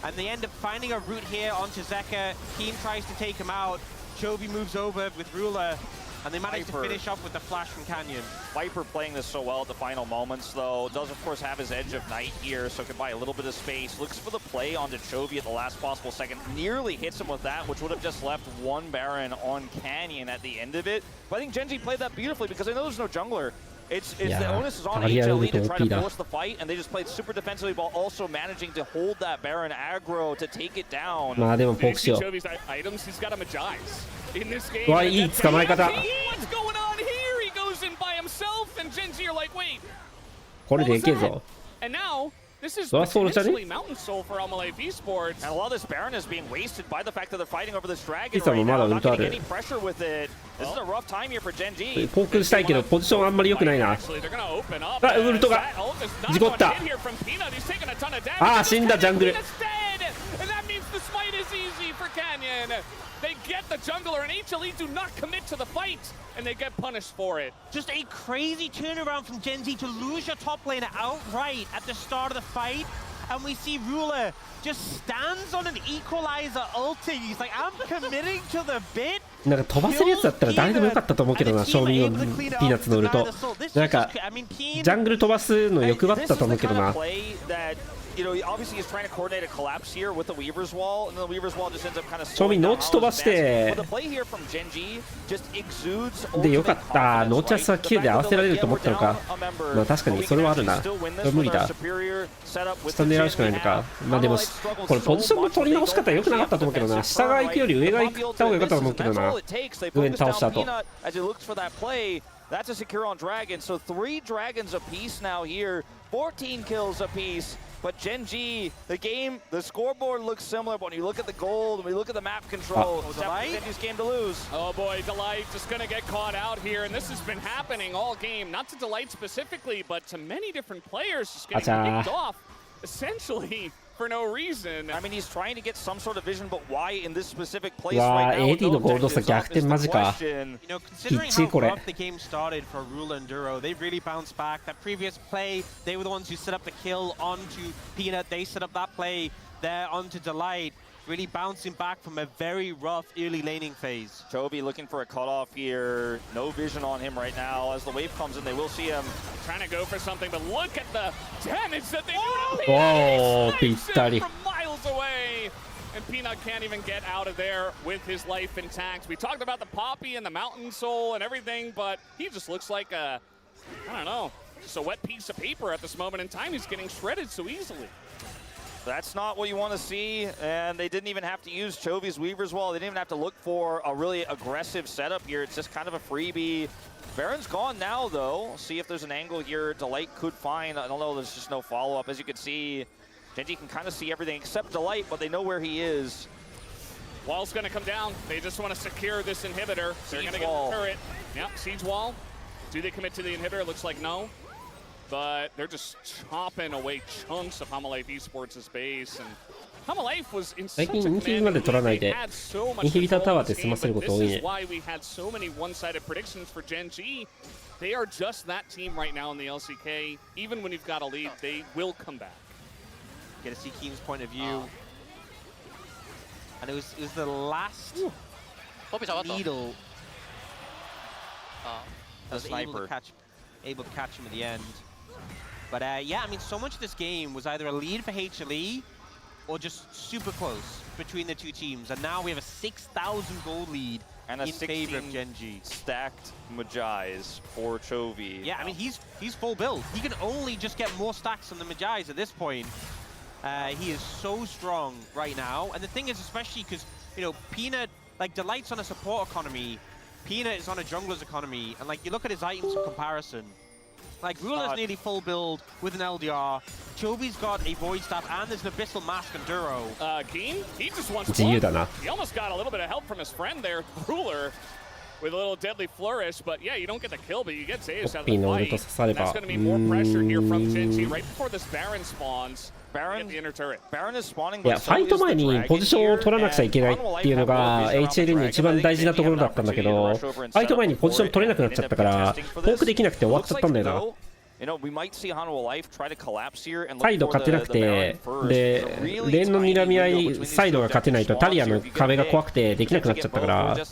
and they end up finding a route here onto Zeka. Keen tries to take him out. Chovy moves over with Ruler, and they manage to finish up with the flash from Canyon. Viper playing this so well at the final moments, though. Does, of course, have his Edge of Night here, so can buy a little bit of space. Looks for the play onto Chovy at the last possible second. Nearly hits him with that, which would have just left one Baron on Canyon at the end of it. But I think Genji played that beautifully because I know there's no jungler. It's the onus is on HLE to try to force the fight, and they just played super defensively while also managing to hold that Baron aggro to take it down. まあでもポークしよう。items, he's got a Magize in this game. わ、いい捕まえ方。 What's going on here? He goes in by himself, and Genji are like, wait. これでいけぞ。 And now this is potentially Mountain Soul for Amalek Esports. And a lot of this Baron is being wasted by the fact that they're fighting over this dragon いつも right まだ now. ウル Not トあ getting る。 any pressure with it. This is a rough time here for Genji. ポークしたいけどポジションあんまり良くないな。あ、ウルトが事故った。ああ、死んだジャングル。 And that means the smite is easy for Canyon. They get the jungler, and HLE do not commit to the fight, and they get punished for it. Just a crazy turnaround from Genji to lose your top laner outright at the start of the fight. And we see Ruler just stands on an equalizer ulting. He's like, I'm committing to the bit. なんか飛ばせるやつだったら誰でもよかったと思うけどな、正味のピーナッツのウルト。なんかジャングル飛ばすの欲張ったと思うけどな。You know, obviously he's trying to coordinate a collapse here with the Weaver's Wall, and the Weaver's Wall just ends up kind of 正味ノーチ飛ばして。 But the play here from Genji just exudes でよかった。ノーチャスは Q で合わせられると思ったのか。まあ確かにそれはあるな。これ無理だ。下狙うしかないのか。まあでもこれポジションの取り直し方良くなかったと思うけどな。下が行くより上が行った方が良かったと思うけどな。上に倒した後。 That's a secure on Dragon, so 3 dragons apiece now here, 14 kills apiece. But Genji, the scoreboard looks similar, but when you look at the gold, when you look at the map control, it's Genji's game to lose. Oh boy, Delight just gonna get caught out here, and this has been happening all game. Not to Delight specifically, but to many different players just getting picked off, essentially. For no reason. I mean, he's trying to get some sort of vision, but why in this specific place right now? AD のゴールド差逆転マジか。 You know, considering how rough the game started for Ruler and Duro, they really bounced back. That previous play, they were the ones who set up the kill onto Peanut. They set up that play there onto Delight. Really bouncing back from a very rough early laning phase. Chovy looking for a cutoff here. No vision on him right now. As the wave comes in, they will see him. Trying to go for something, but look at the damage that they do. Oh, Peanut from miles away. And Peanut can't even get out of there with his life intact. We talked about the Poppy and the Mountain Soul and everything, but he just looks like a, I don't know, just a wet piece of paper at this moment in time. He's getting shredded so easily. That's not what you want to see, and they didn't even have to use Chovy's Weaver's Wall. They didn't even have to look for a really aggressive setup here. It's just kind of a freebie. Baron's gone now, though. See if there's an angle here Delight could find. I don't know, there's just no follow-up. As you can see, Genji can kind of see everything except Delight, but they know where he is. Wall's going to come down. They just want to secure this inhibitor. They're going to get the turret. Yep, Siege Wall. Do they commit to the inhibitor? Looks like no. But they're just chopping away chunks of Hamalife Esports' base, and Hamalife was in such a command. They had so much control in this game, but this is why we had so many one-sided predictions for Genji. They are just that team right now in the LCK. Even when you've got a lead, they will come back. Get to see Keen's point of view. And it was the last needle that was able to catch him at the end. But yeah, I mean, so much of this game was either a lead for HLE or just super close between the two teams. And now we have a 6,000 gold lead and a in favor of Genji. Stacked Magize for Chovy. Yeah, I mean, he's full build. He can only just get more stacks on the Magize at this point. He is so strong right now. And the thing is, especially because, you know, Peanut, like, Delight's on a support economy. Peanut is on a jungler's economy. And, like, you look at his items in comparison. Like, Ruler's nearly full build with an LDR. Chobi's got a Void Staff, and there's an Abyssal Mask and Duro. Keen, he just wants He almost got a little bit of help from his friend there, Ruler, with a little deadly flourish. But yeah, you don't get the kill, but you get Zeus out of the fight. And that's going to be more pressure here from Genji right before this Baron spawns. Baron is spawning. いや、ファイト前にポジションを取らなくちゃいけないっていうのが HL の一番大事なところだったんだけど、ファイト前にポジション取れなくなっちゃったから、ポークできなくて終わっちゃったんだよな。サイド勝てなくて、で、レーンの睨み合い、サイドが勝てないとタリアの壁が怖くてできなくなっちゃったから、こ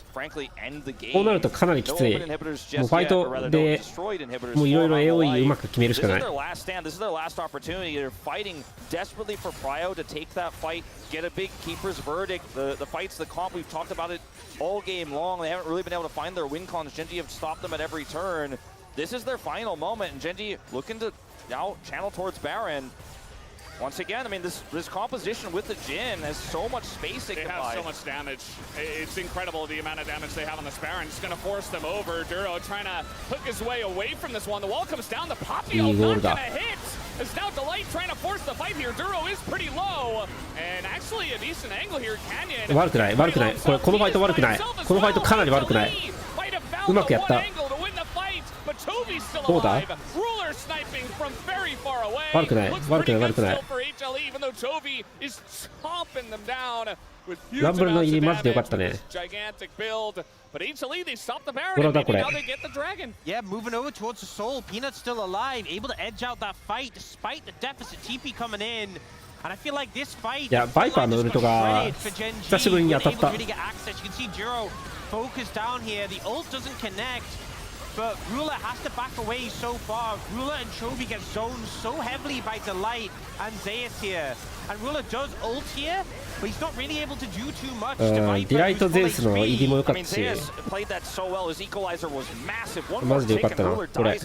うなるとかなりきつい。もうファイトでもういろいろ AOE うまく決めるしかない。Get a big keeper's verdict. The fights, the comp, we've talked about it all game long. They haven't really been able to find their win cons. Genji have stopped them at every turn. This is their final moment, and Genji looking to now channel towards Baron. Once again, I mean, this composition with the Jhin has so much space it can buy. They have so much damage. It's incredible the amount of damage they have on this Baron. It's going to force them over. Duro trying to hook his way away from this one. The wall comes down. The Papio not going to hit. It's now Delight trying to force the fight here. Duro is pretty low. And actually a decent angle here. Canyon. 悪くない、悪くない。このファイト悪くない。このファイトかなり悪くない。うまくやった。どうだ？悪くない、悪くない、悪くない。ランブルの入りマジでよかったね。ドラだこれ。Yeah, moving over towards the soul. Peanut's still alive, able to edge out that fight despite the deficit. TP coming in. And I feel like this fight. いや、バイパーのウルトが久しぶりに当たった。You can see Duro focus down here. The ult doesn't connect. But Ruler has to back away so far. Ruler and Chobi get zoned so heavily by Delight and Zeus here. And Ruler does ult here, but he's not really able to do too much. Delight と Zeus の入りも良かったし。マジで良かったな、これ。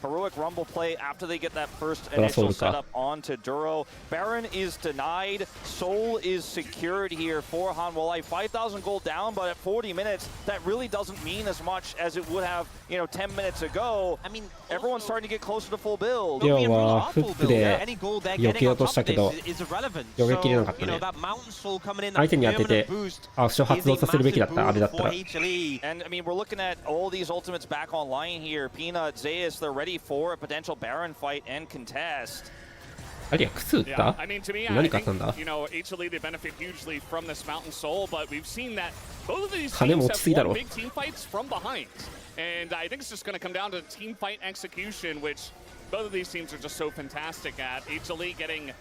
Heroic Rumble play after they get that first initial setup onto Duro. Baron is denied. Soul is secured here for Hanwha. 5,000 gold down, but at 40 minutes, that really doesn't mean as much as it would have, 10 minutes ago. I mean, everyone's starting to get closer to full build. リオンはフックで避けようとしたけど、避けきれなかったね。相手に当てて、アクション発動させるべきだった、あれだったら。And I mean, we're looking at all these ultimates back online here. Peanut, Zeus, they're ready for a potential Baron fight and contest. あれや、靴打った？何買ったんだ？ HLE they benefit hugely from this Mountain Soul, but we've seen that both of these 金 teams 持ちすぎだ have ろ。 won big team fights from behind. And I think it's just going to come down to team fight execution, which both of these teams are just so fantastic at. HLE getting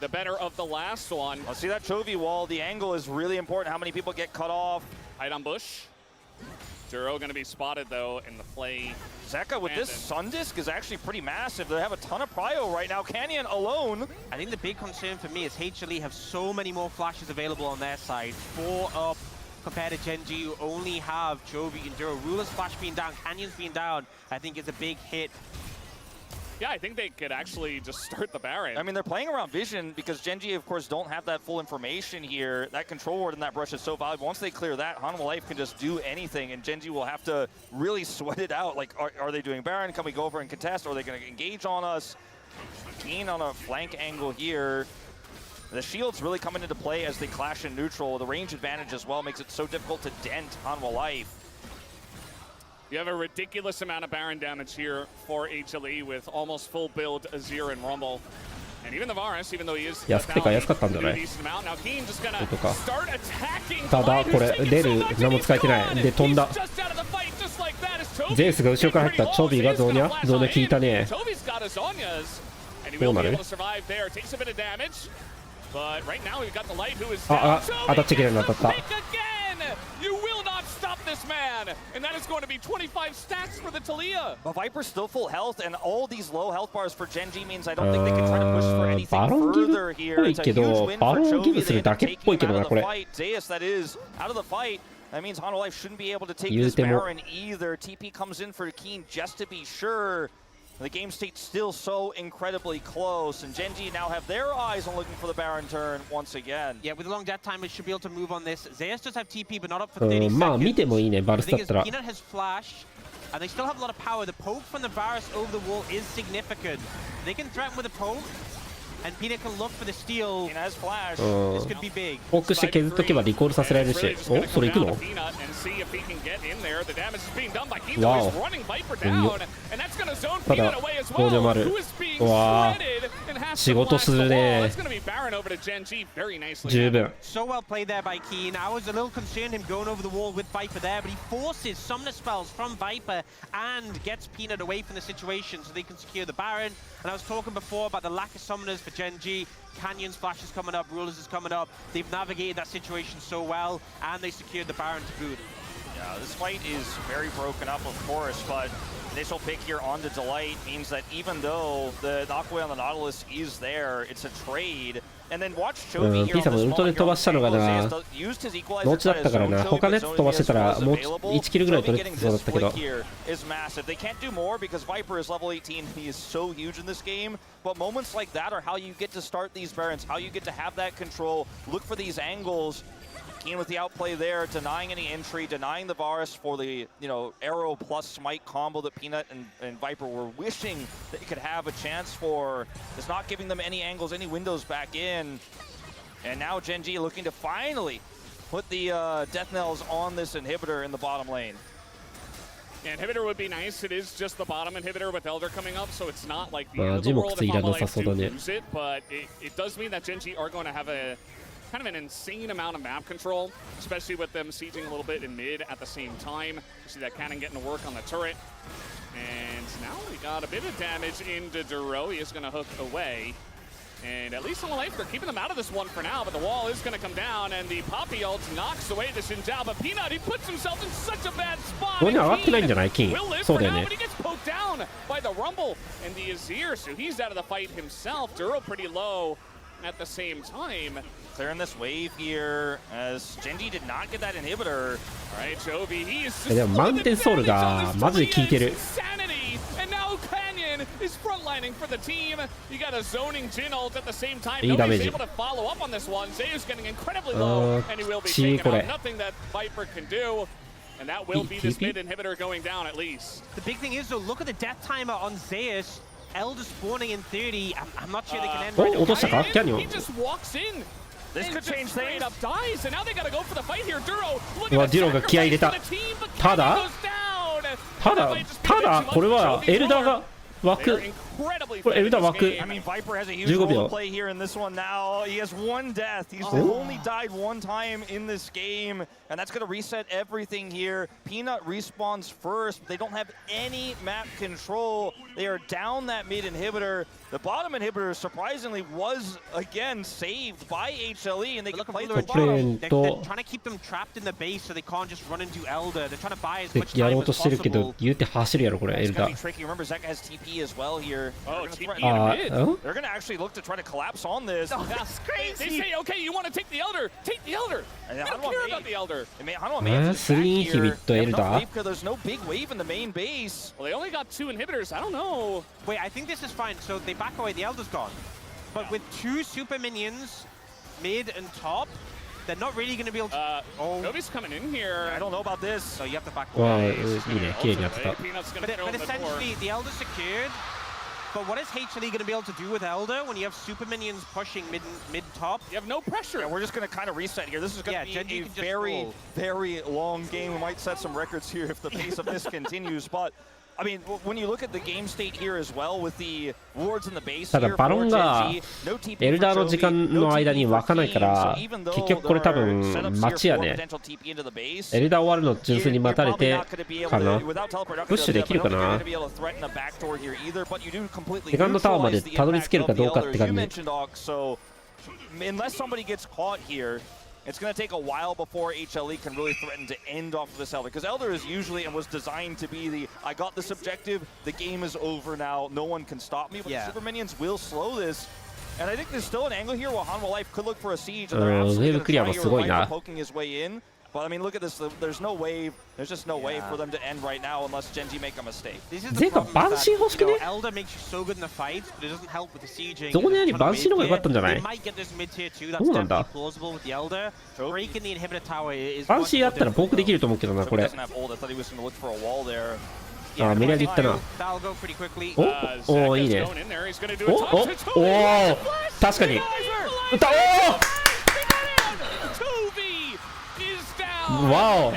the better of the last one. I'll see that Chovy wall. The angle is really important. How many people get cut off? Hide on bush. Duro going to be spotted though in the play. Zeka with this Sun Disc is actually pretty massive. They have a ton of prio right now. Canyon alone. I think the big concern for me is HLE have so many more flashes available on their side. 4 up compared to Genji, who only have Chovy and Duro. Ruler's flash being down, Canyon's being down, I think is a big hit. Yeah, I think they could actually just start the Baron. I mean, they're playing around vision because Genji, of course, don't have that full information here. That control ward and that brush is so valuable. Once they clear that, Hanwha Life can just do anything, and Genji will have to really sweat it out. Like, are they doing Baron? Can we go over and contest? Or are they going to engage on us? Keen on a flank angle here. The shields really coming into play as they clash in neutral. The range advantage as well makes it so difficult to dent Hanwha Life. You have a ridiculous amount of Baron damage here for HLE with almost full build Azir and Rumble. And even the Varus, even though he is 安くてか安かったんじゃない？ decent amount. Now Keen just gonna とか。 start attacking. ただこれ出る何も使えてない。で飛んだ。ゼウスが後ろから入った。チョビがゾーニャ効いたね。どうなる？あ、当たっちゃいけないの当たった。You will not stop this man, and that is going to be 25 stacks for the Taliyah. But Viper's still full health, and all these low health bars for Genji means I don't think they can try to push for anything further here. It's a huge win for Chovy. They end up taking him out of the fight. Zeus, that is, out of the fight. That means Hanwha Life shouldn't be able to take this Baron either. TP comes in for Keen just to be sure. The game state's still so incredibly close, and Genji now have their eyes on looking for the Baron turn once again. Yeah, with a long death time, we should be able to move on this. Zeus does have TP, but not up for 30 seconds. まあ見てもいいね、バルス The だ thing っ is, たら。 Peanut has flash, and they still have a lot of power. The poke from the Varus over the wall is significant. They can threaten with a poke, and Peanut can look for the steal. Peanut has flash. This could be big. フォークして削っとけばリコールさせられるし。お、それ行くの？ わお。ただ、どうでもある。うわぁ。仕事するね。十分。 So well played there by Keen. I was a little concerned him going over the wall with Viper there, but he forces summoner spells from Viper and gets Peanut away from the situation so they can secure the Baron. And I was talking before about the lack of summoners for Genji. Canyon's flash is coming up, Rulers is coming up. They've navigated that situation so well, and they secured the Baron to boot. Yeah, this fight is very broken up, of course, but initial pick here on the Delight means that even though the knockaway on the Nautilus is there, it's a trade. And then watch Chovy here on the small here on the used his equalizer1キルぐらい取れてそうだったけど is massive. They can't do more because Viper is level 18. He is so huge in this game. But moments like that are how you get to start these Barons, how you get to have that control, look for these angles. Keen with the outplay there, denying any entry, denying the Varus for the, arrow plus smite combo that Peanut and Viper were wishing they could have a chance for. It's not giving them any angles, any windows back in. And now Genji looking to finally put the death knells on this inhibitor in the bottom lane. Yeah, inhibitor would be nice. It is just the bottom inhibitor with Elder coming up, so it's not like the end of the world if Hanwha do lose it, but it does mean that Genji are going to have a kind of an insane amount of map control, especially with them sieging a little bit in mid at the same time. You see that cannon getting to work on the turret. And now we got a bit of damage into Duro. He is going to hook away. And at least on the life, they're keeping them out of this one for now, but the wall is going to come down, and the Poppy ult knocks away the Xinjiao. But Peanut, he puts himself in such a bad spot. Will live for now, but he gets poked down by the Rumble and the Azir, so he's out of the fight himself. Duro pretty low at the same time. Clearing this wave here as Genji did not get that inhibitor. All right, Chovy, he is just insanity, and now Canyon is frontlining for the team. You got a zoning Jin ult at the same time. Nobody's able to follow up on this one. Zeus getting incredibly low, and he will be taken out. Nothing that Viper can do. And that will be this mid inhibitor going down at least. The big thing is though, look at the death timer on Zeus. Elder spawning in 30. I'm not sure they can end right now. He just walks in. This could change things. Up dies, and now they gotta go for the fight here. Duro, look at the sacrifice for the team, but Canyon goes down. ただこれはエルダーが枠これエルダー枠 I mean, Viper has a huge role to play here in this one now. He has one death. He's only died one time in this game, and that's going to reset everything here. Peanut respawns first. They don't have any map control. They are down that mid inhibitor. The bottom inhibitor, surprisingly, was, again, saved by HLE, and they can play through the bottom. They're trying to keep them trapped in the base so they can't just run into Elder. They're trying to buy as much や time ろう as としてるけど possible. 言うて走るやろこれエル It's ダ going to be tricky. Remember, Zeka has TP as well here. Oh, TP They're in mid. going to actually look to try to collapse on this. Oh, that's crazy. They say, okay, you want to take the Elder. Take the Elder. I don't care about the Elder. There's no big wave in the main base. Well, they only got 2 inhibitors. I don't know. Wait, I think this is fine. So they back away. The Elder's gone. But with 2 super minions, mid and top, they're not really going to be able to... Nobody's coming in here. I don't know about this. So you have to back わあ away. いいね綺麗にやってた But essentially, the Elder's secured. But what is HLE going to be able to do with Elder when you have super minions pushing mid top? You have no pressure. Yeah, we're just going to kind of reset here. This is going to be a very, very long game. We might set some records here if the pace of this continues. But I mean, when you look at the game state here as well with the wards in the base ただ here バロン for が Genji, no TP エルダーの for 時間 Chovy, の no 間に TP 湧 for かないか Keen, ら so even though 結局これ多 there 分 are setups 待ち here や for ね potential TP into the base, エルダー終わるの純粋に待たれ you're て probably not going to be able かな to, without teleport, not プッ going シュで to きるか be な able to threaten the backdoor here either, but you do completely セカンドタワーまで neutralize the たどり着けるか impact どう of か the って Elder. 感 You じ mentioned Ox, so unless somebody gets caught here, it's going to take a while before HLE can really threaten to end off of this Elder. Because Elder is usually and was designed to be the, I got this objective, the game is over now, no one can stop me. But the Super Minions will slow this. And I think there's still an angle here where Hanwha Life could look for a siege. And they're absolutely going to try here with Viper poking his way in. But I mean, look at this. There's no wave. There's just no way for them to end right now unless Genji make a mistake. This is the problem that, you know, Elder makes you so good in the fights, but it doesn't help with the sieging. そこでバンシーの方が良かったんじゃない？ They might get this mid tier 2. That's definitely plausible with the Elder. Breaking the inhibitor tower is バンシーあったらポークできると思うけどな、これ。あ、メリアでいったな。おお、いいね。おお、確かに。打った、おお。わ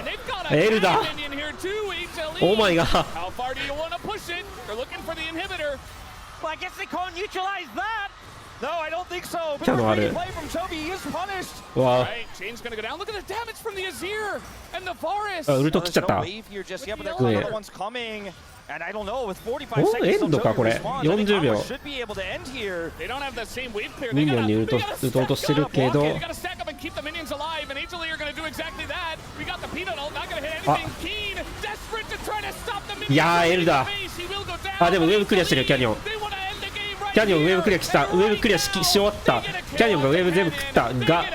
お。エルダ。オーマイガー。How far do you want to push it? They're looking for the inhibitor. Well, I guess they can't neutralize that. No, I don't think so. キャノある。 わあ。Right, Chain's gonna go down. Look at the damage from the Azir and the Varus. ウルト切っちゃった。And I don't know, with 45 お、 seconds エンドかこれ。40秒。 should be able to end here. They don't have the same wave clear. ミニオンに打とうとしてるけど。They gotta stack up and keep the minions alive, and HLE are gonna do exactly that. We got the peanut ult, not gonna hit anything. Keen, desperate to try to stop the minions. いやー、エルだ。あ、でもウェーブクリアしてる、キャニオン。キャニオンウェーブクリアした。ウェーブクリアし終わった。キャニオンがウェーブ全部食ったが、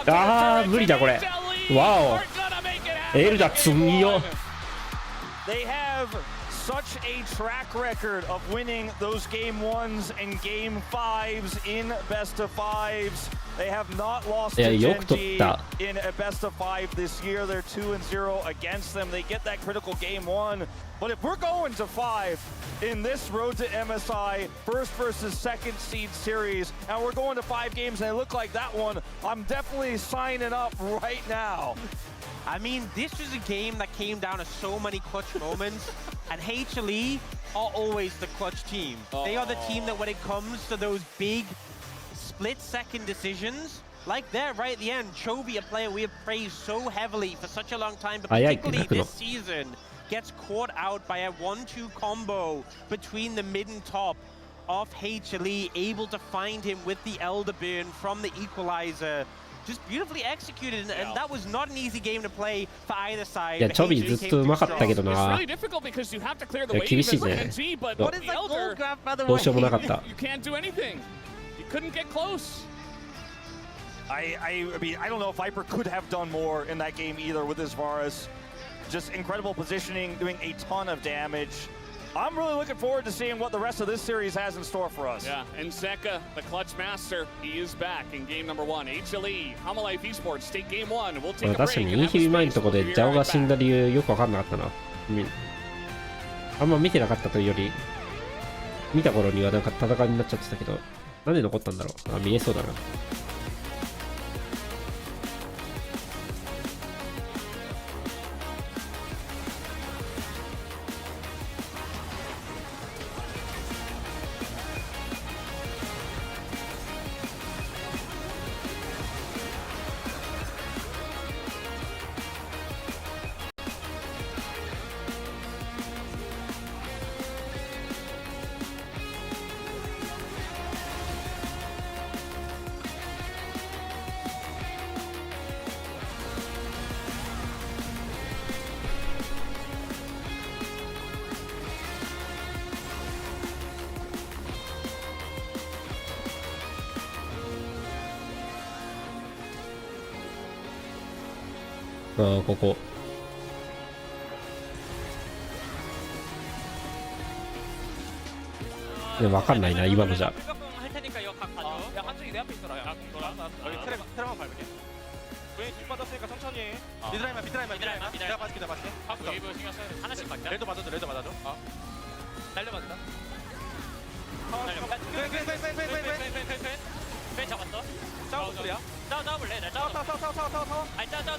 あー、無理だこれ。わお。エルだ、次よ。They have such a track record of winning those game 1s and game 5s in best of 5s. They have not lost to Genji in a best of 5 this year. They're 2-0 against them. They get that critical game 1. But if we're going to 5 in this road to MSI first versus second seed series, and we're going to 5 games and they look like that one, I'm definitely signing up right now. I mean, this was a game that came down to so many clutch moments, and HLE are always the clutch team. They are the team that when it comes to those big split-second decisions, like there right at the end, Chovy, a player we have praised so heavily for such a long time, but particularly this season, gets caught out by a 1-2 combo between the mid and top of HLE, able to find him with the Elder Burn from the Equalizer. Just beautifully executed, and that was not an easy game to play for either side. いや、チョビずっと上手かったけどな。いや、厳しいね。どうしようもなかった。You can't do anything. You couldn't get close. I mean, I don't know if Viper could have done more in that game either with his Varus. Just incredible positioning, doing a ton of damage. I'm really looking forward to seeing what the rest of this series has in store for us. Yeah, and Zeka, the clutch master, he is back in game number 1. HLE, Hamalife Esports, take game 1. We'll take a break. 確かにインヒビ前のとこでジャオが死んだ理由よく分かんなかったな。あんま見てなかったというより、見た頃にはなんか戦いになっちゃってたけど、なんで残ったんだろう。あ、見えそうだな。ああ、ここ。でも分かんないな、今のじゃ。싸워볼래? 아니 잡아야 돼.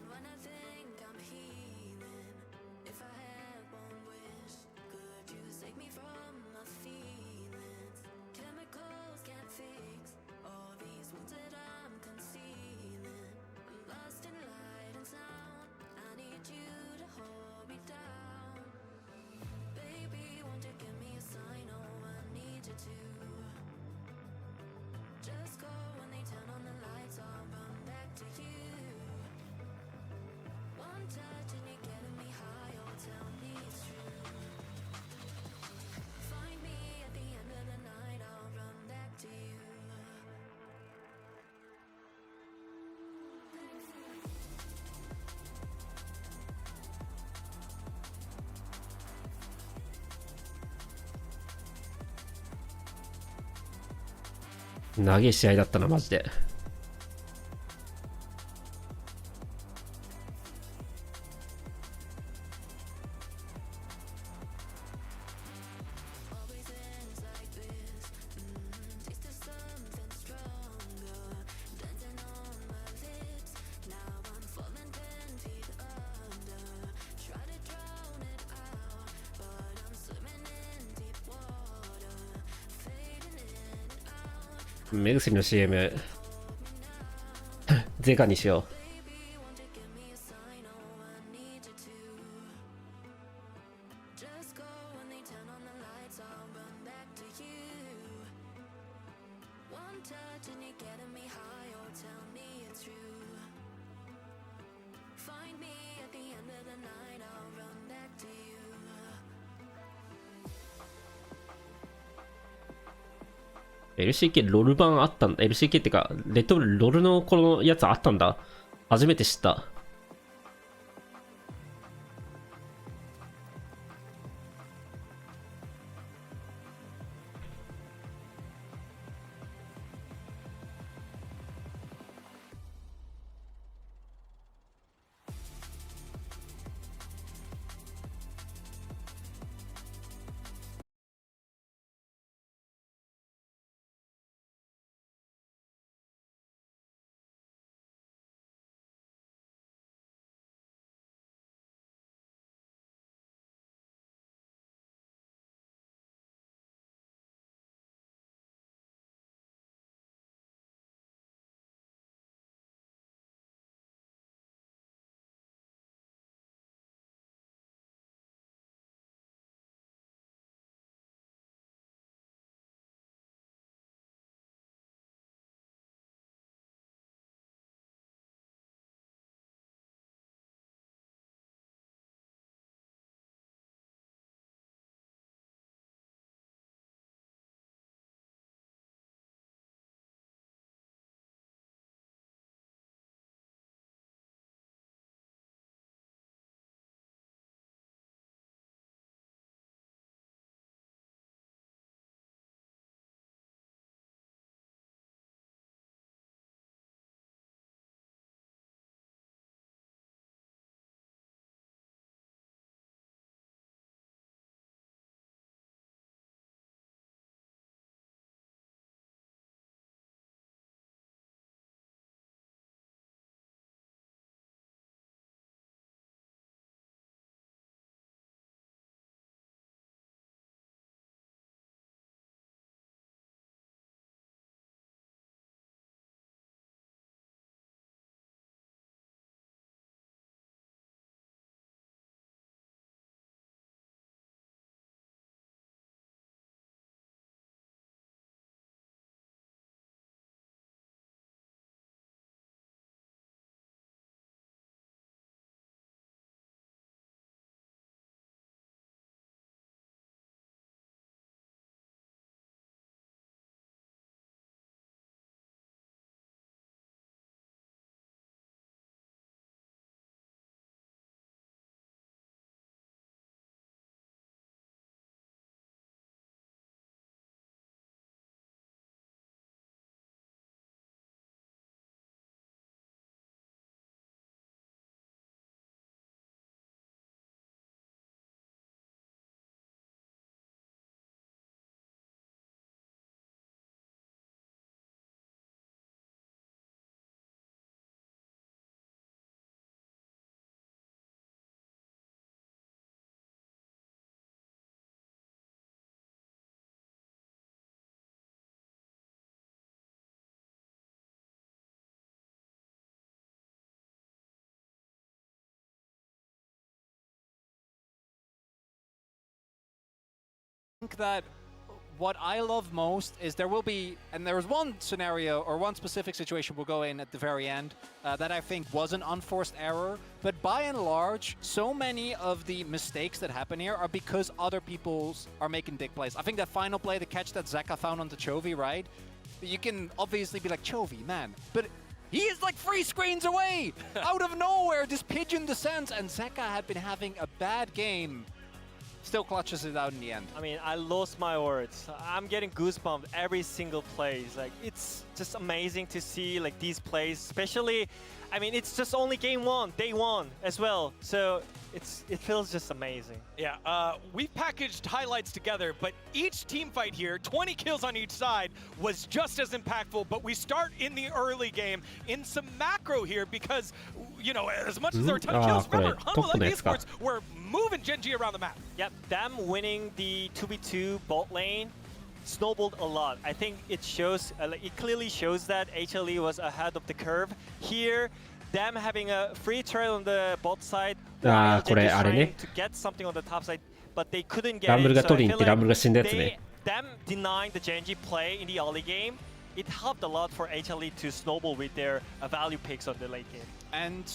When I think I'm healing, if I had one wish, 長い試合だったな、マジで。目薬の CM ゼカにしよう。LCK ロル版あったんだ。LCK ってか、レッドブルロルのこのやつあったんだ。初めて知った。think that what I love most is there will be, and there was one scenario or one specific situation we'll go in at the very end that I think was an unforced error, but by and large, so many of the mistakes that happen here are because other people are making big plays. I think that final play, the catch that Zeka found onto Chovy, right? You can obviously be like, Chovy, man, but he is like 3 screens away! Out of nowhere, this pigeon descends, and Zeka had been having a bad game still clutches it out in the end. I mean, I lost my words. I'm getting goosebumps every single play. Like, it's just amazing to see like these plays, especially. I mean, it's just only game one, day one as well. So it feels just amazing. Yeah, we've packaged highlights together, but each team fight here, 20 kills on each side, was just as impactful. But we start in the early game in some macro here because, you know, as much as there are a ton of kills, remember, Hanwha Esports were moving Gen G around the map. Yep, them winning the 2v2 bot lane snowballed a lot. I think it shows, it clearly shows that HLE was ahead of the curve. Here, them having a free trail on the bot side, while trying to get something on the top side, but they couldn't get it. So I feel like them denying the Gen G play in the early game, it helped a lot for HLE to snowball with their value picks on the late game. And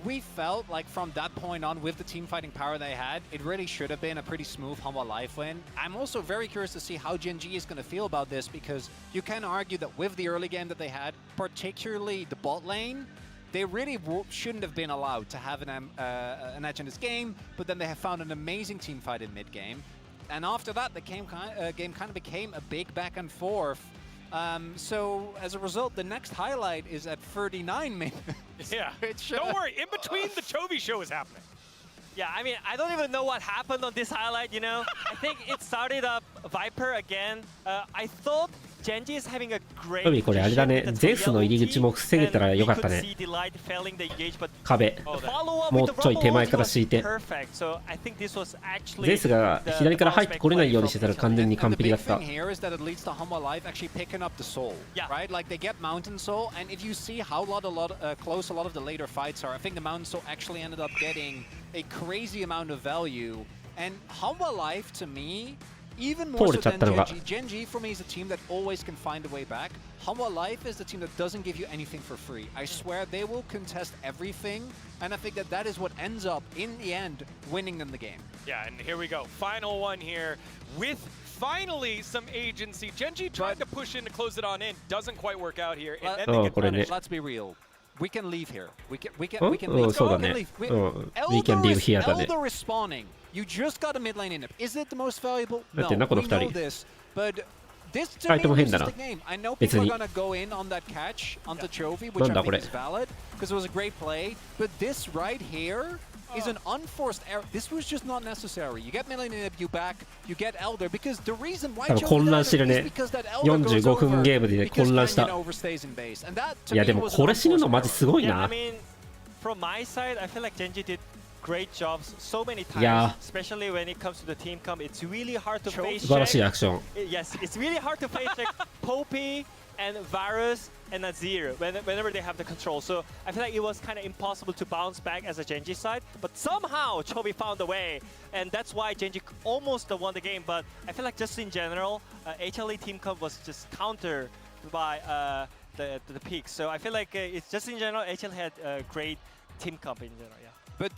we felt like from that point on, with the team fighting power they had, it really should have been a pretty smooth Hanwha Life win. I'm also very curious to see how Gen G is going to feel about this, because you can argue that with the early game that they had, particularly the bot lane, they really shouldn't have been allowed to have an edge in this game, but then they have found an amazing team fight in mid-game. And after that, the game kind of became a big back and forth. So as a result, the next highlight is at 39 minutes. Yeah, don't worry, in between the Chovy show is happening. Yeah, I mean, I don't even know what happened on this highlight, you know? I think it started up Viper again. I thought Genji is having a great これあれだね、ゼウスの入り口も防げたらよかったね。壁、もうちょい手前から敷いて。ゼウスが左から入ってこれないようにしてたら完全に完璧だった。Right? Like they get Mountain Soul, and if you see how close a lot of the later fights are, I think the Mountain Soul actually ended up getting a crazy amount of value. And Hanwha Life, to me, even more so than Gen G. Gen G for me is a team that always can find a way back. Hanwha Life is the team that doesn't give you anything for free. I swear they will contest everything, and I think that is what ends up, in the end, winning them the game. Yeah, and here we go. Final one here with finally some agency. Gen G tried to push in to close it on in. Doesn't quite work out here. And then they get punished. Let's be real. We can leave here. We can leave. We can leave here. Elder is spawning. You just got a mid lane in it. Is it the most valuable? No, we know this. But this to me is the game. I know people are gonna go in on that catch onto Chovy, which I think is valid, because it was a great play. But this right here is an unforced error. This was just not necessary. You get mid lane in it, you back, you get Elder, because the reason why Chovy is because that Elder goes over because Canyon overstays in base. And that to me was an unforced error. Yeah, I mean, from my side, I feel like Genji did great jobs so many times, especially when it comes to the team comp. It's really hard to face check. Yes, it's really hard to face check Poppy and Varus and Azir whenever they have the control. So I feel like it was kind of impossible to bounce back as a Genji side, but somehow Chovy found a way, and that's why Genji almost won the game. But I feel like just in general, HLE team comp was just countered by the peaks. So I feel like it's just in general, HLE had a great team comp in general, yeah. But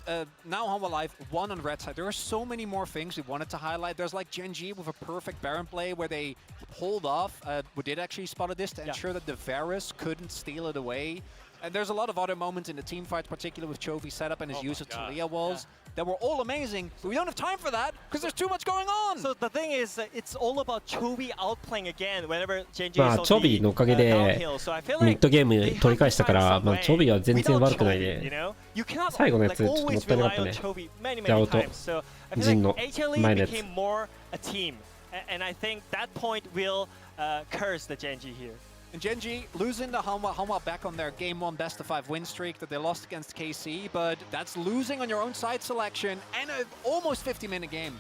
now Hanwha Life won on red side. There are so many more things we wanted to highlight. There's like Gen G with a perfect Baron play where they hold off. We did actually spot this to ensure that the Varus couldn't steal it away. And there's a lot of other moments in the team fights, particularly with Chovy setup and his use of Talia walls, that were all amazing, but we don't have time for that because there's too much going on. So the thing is, it's all about Chovy outplaying again whenever Genji is on the downhill. So I feel like ミッドゲーム取り返したから、まあチョビは全然悪くないで、最後のやつちょっともったいなかったね。ジャオとジンの前のやつ。And I think that point will curse the Genji here. And Gen G losing to Hanwha back on their game 1 best-of-5 win streak that they lost against KC, but that's losing on your own side selection and an almost 50-minute game.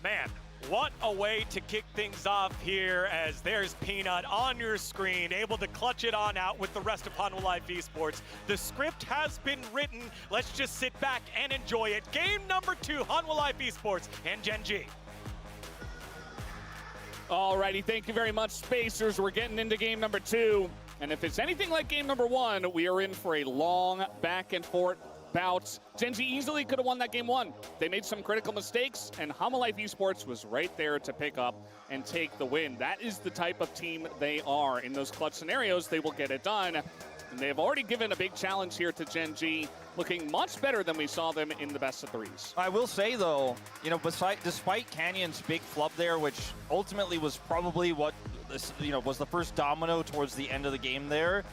Man, what a way to kick things off here, as there's Peanut on your screen, able to clutch it on out with the rest of Hanwha Life Esports. The script has been written. Let's just sit back and enjoy it. Game number 2, Hanwha Life Esports and Gen G. Alrighty, thank you very much, Spacers. We're getting into game number 2. And if it's anything like game number 1, we are in for a long back and forth bout. Genji easily could have won that game 1. They made some critical mistakes, and Life Esports was right there to pick up and take the win. That is the type of team they are. In those clutch scenarios, they will get it done. And they have already given a big challenge here to Genji, looking much better than we saw them in the best of 3s. I will say, though, you know, despite Canyon's big flub there, which ultimately was probably what was the first domino towards the end of the game there,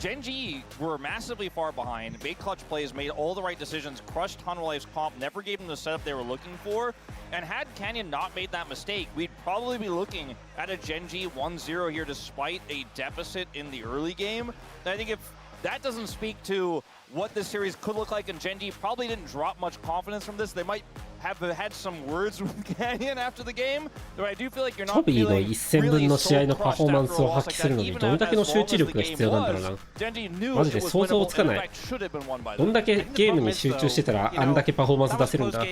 Genji were massively far behind, made clutch plays, made all the right decisions, crushed Life's comp, never gave them the setup they were looking for, and had Canyon not made that mistake, we'd probably be looking at a Genji 1-0 here despite a deficit in the early game. And I think if that doesn't speak to what this series could look like, and Genji probably didn't drop much confidence from this, they might have had some words with Canyon after the game, though I do feel like you're not feeling really so crushed after a loss like that, even as long as the game was. Genji knew it was winnable, and in fact should have been won by them. どんだけゲームに集中してたらあんだけパフォーマンス出せるんだ。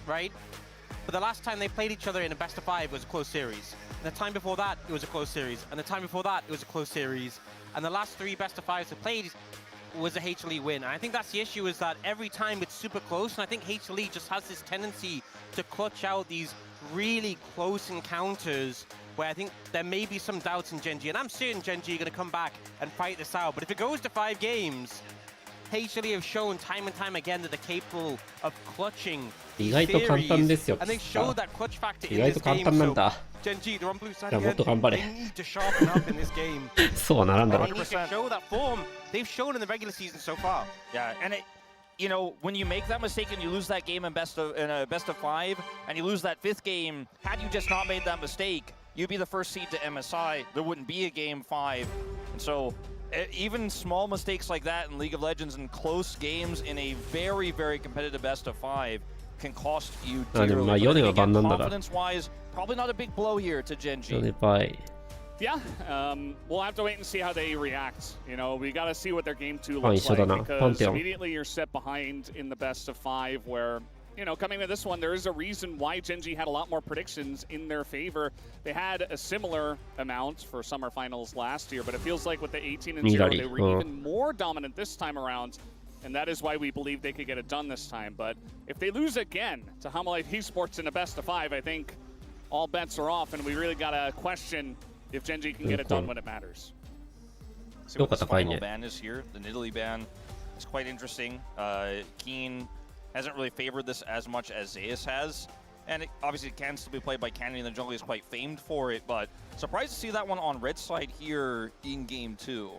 Right? But the last time they played each other in a best of 5 was a close series. And the time before that, it was a close series. And the time before that, it was a close series. And the last 3 best of 5s they played was a HLE win. And I think that's the issue, is that every time it's super close, and I think HLE just has this tendency to clutch out these really close encounters where I think there may be some doubts in Genji. And I'm certain Genji are going to come back and fight this out. But if it goes to 5 games, HLE have shown time and time again that they're capable of clutching 意外と簡単ですよ。 and they show that clutch factor 意 in 外 this と簡 game. 単なん So だ。 Genji, they're on blue side じゃあもっ again. と頑張れ。 They need to sharpen up in this game. そうはならんだろ They。need to show that form they've shown in the regular season so far. Yeah, and you know, when you make that mistake and you lose that game in a best of 5, and you lose that 5th game, had you just not made that mistake, you'd be the first seed to MSI. There wouldn't be a game 5, and so even small mistakes like that in League of Legends and close games in a very, very competitive best of 5 can cost you dearly. But again, confidence-wise, probably not a big blow here to Genji. Yeah, we'll have to wait and see how they react. You know, we got to see what their game 2 looks like, because immediately you're set behind in the best of 5, where, you know, coming to this one, there is a reason why Genji had a lot more predictions in their favor. They had a similar amount for summer finals last year, but it feels like with the 18-0, they were even more dominant this time around, and that is why we believe they could get it done this time. But if they lose again to Life Esports in a best of 5, I think all bets are off, and we really got to question if Genji can get it done when it matters. See what the final ban is here. The Nidalee ban is quite interesting. Keen hasn't really favored this as much as Zeus has, and it obviously can still be played by Canyon, and the jungle is quite famed for it, but surprised to see that one on red side here in game 2.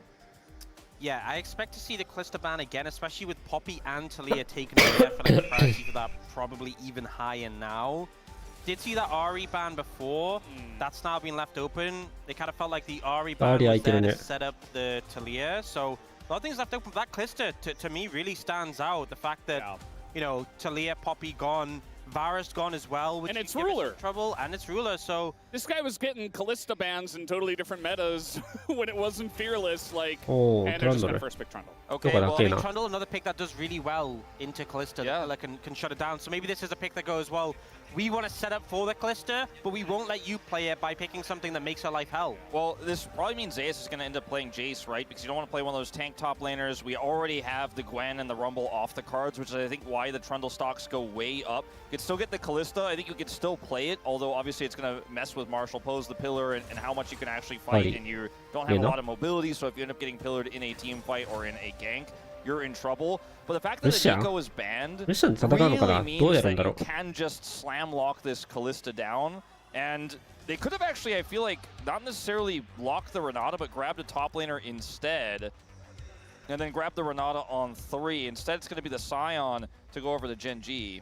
Yeah, I expect to see the Calista ban again, especially with Poppy and Talia taking over. I feel like the priority for that probably even higher now. Did see that Ahri ban before. That's now been left open. They kind of felt like the Ahri ban was there to set up the Talia. So a lot of things left open. But that Calista, to me, really stands out. The fact that, you know, Talia, Poppy gone, Varus gone as well, which and it's Ruler trouble, and it's Ruler. So this guy was getting Calista bans in totally different metas when it wasn't Fearless, like, and they're just gonna first pick Trundle. Okay, well, I mean, Trundle, another pick that does really well into Calista, that can shut it down. So maybe this is a pick that goes, well, we want to set up for the Calista, but we won't let you play it by picking something that makes her life hell. Well, this probably means Zeus is going to end up playing Jace, right? Because you don't want to play one of those tank top laners. We already have the Gwen and the Rumble off the cards, which is, I think, why the Trundle stocks go way up. You could still get the Calista. I think you could still play it, although obviously it's going to mess with Marshall Pose, the pillar, and how much you can actually fight, and you don't have a lot of mobility, so if you end up getting pillared in a team fight or in a gank, you're in trouble. But the fact that the Nico is banned really means that you can just slam lock this Calista down. And they could have actually, I feel like, not necessarily locked the Renata, but grabbed a top laner instead. And then grab the Renata on 3. Instead, it's going to be the Scion to go over the Genji.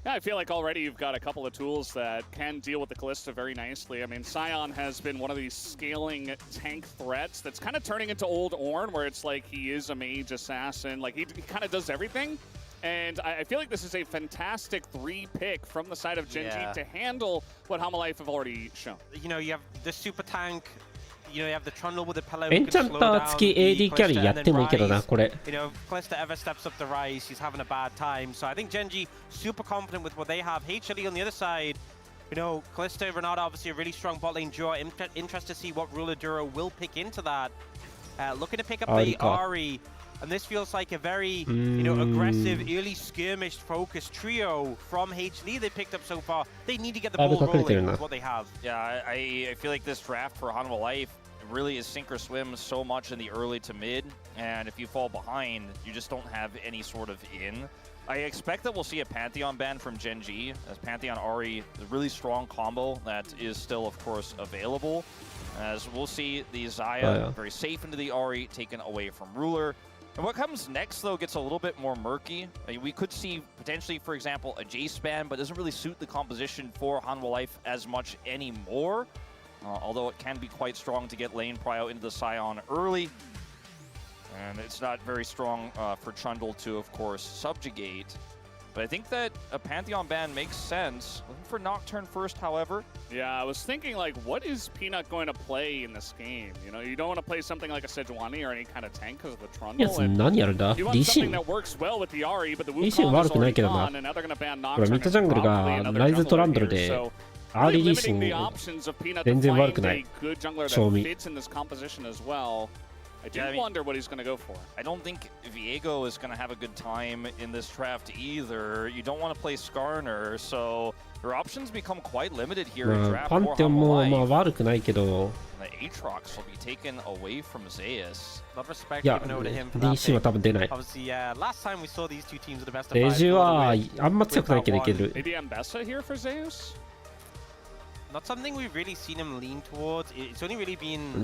Yeah, I feel like already you've got a couple of tools that can deal with the Calista very nicely. I mean, Scion has been one of these scaling tank threats that's kind of turning into old Ornn, where it's like he is a mage assassin. Like, he kind of does everything. And I feel like this is a fantastic 3-pick from the side of Genji to handle what Life have already shown. You know, you have the super tank. You know, you have the Trundle with the pillow. エンチャンター付き AD キャリーやってもいいけどな、これ。You know, Calista ever steps up the rise, he's having a bad time. So I think Genji super confident with what they have. HLE on the other side, you know, Calista, Renata obviously a really strong bot lane duo. Interested to see what Ruler Duro will pick into that. Looking to pick up the Ahri. And this feels like a very, aggressive, early skirmish focused trio from HLE they picked up so far. They need to get the ball rolling with what they have. Yeah, I feel like this draft for Hanwha Life really is sink or swim so much in the early to mid, and if you fall behind, you just don't have any sort of in. I expect that we'll see a Pantheon ban from Gen G, as Pantheon Ahri is a really strong combo that is still, of course, available. As we'll see the Xayah very safe into the Ahri, taken away from Ruler. And what comes next, though, gets a little bit more murky. I mean, we could see potentially, for example, a Jace ban, but doesn't really suit the composition for Hanwha Life as much anymore. Although it can be quite strong to get lane prio into the Scion early. And it's not very strong for Trundle to, of course, subjugate. But I think that a Pantheon ban makes sense. Looking for Nocturne first, however. Yeah, I was thinking, like, what is Peanut going to play in this game? You know, you don't want to play something like a Sejuani or any kind of tank because of the Trundle. And you want something that works well with the Ahri, but the Wukong is already gone, and now they're going to ban Nocturne. So really limiting the options of Peanut to find a good jungler that fits in this composition as well. I do wonder what he's going to go for. I don't think Viego is going to have a good time in this draft either. You don't want to play Skarner, so your options become quite limited here in draft 4 Hanwha Life. The Aatrox will be taken away from Zeus. Love respect given over to him for that. Obviously, last time we saw these two teams at the best of 5. Maybe Ambessa here for Zeus? Not something we've really seen him lean towards. It's only really been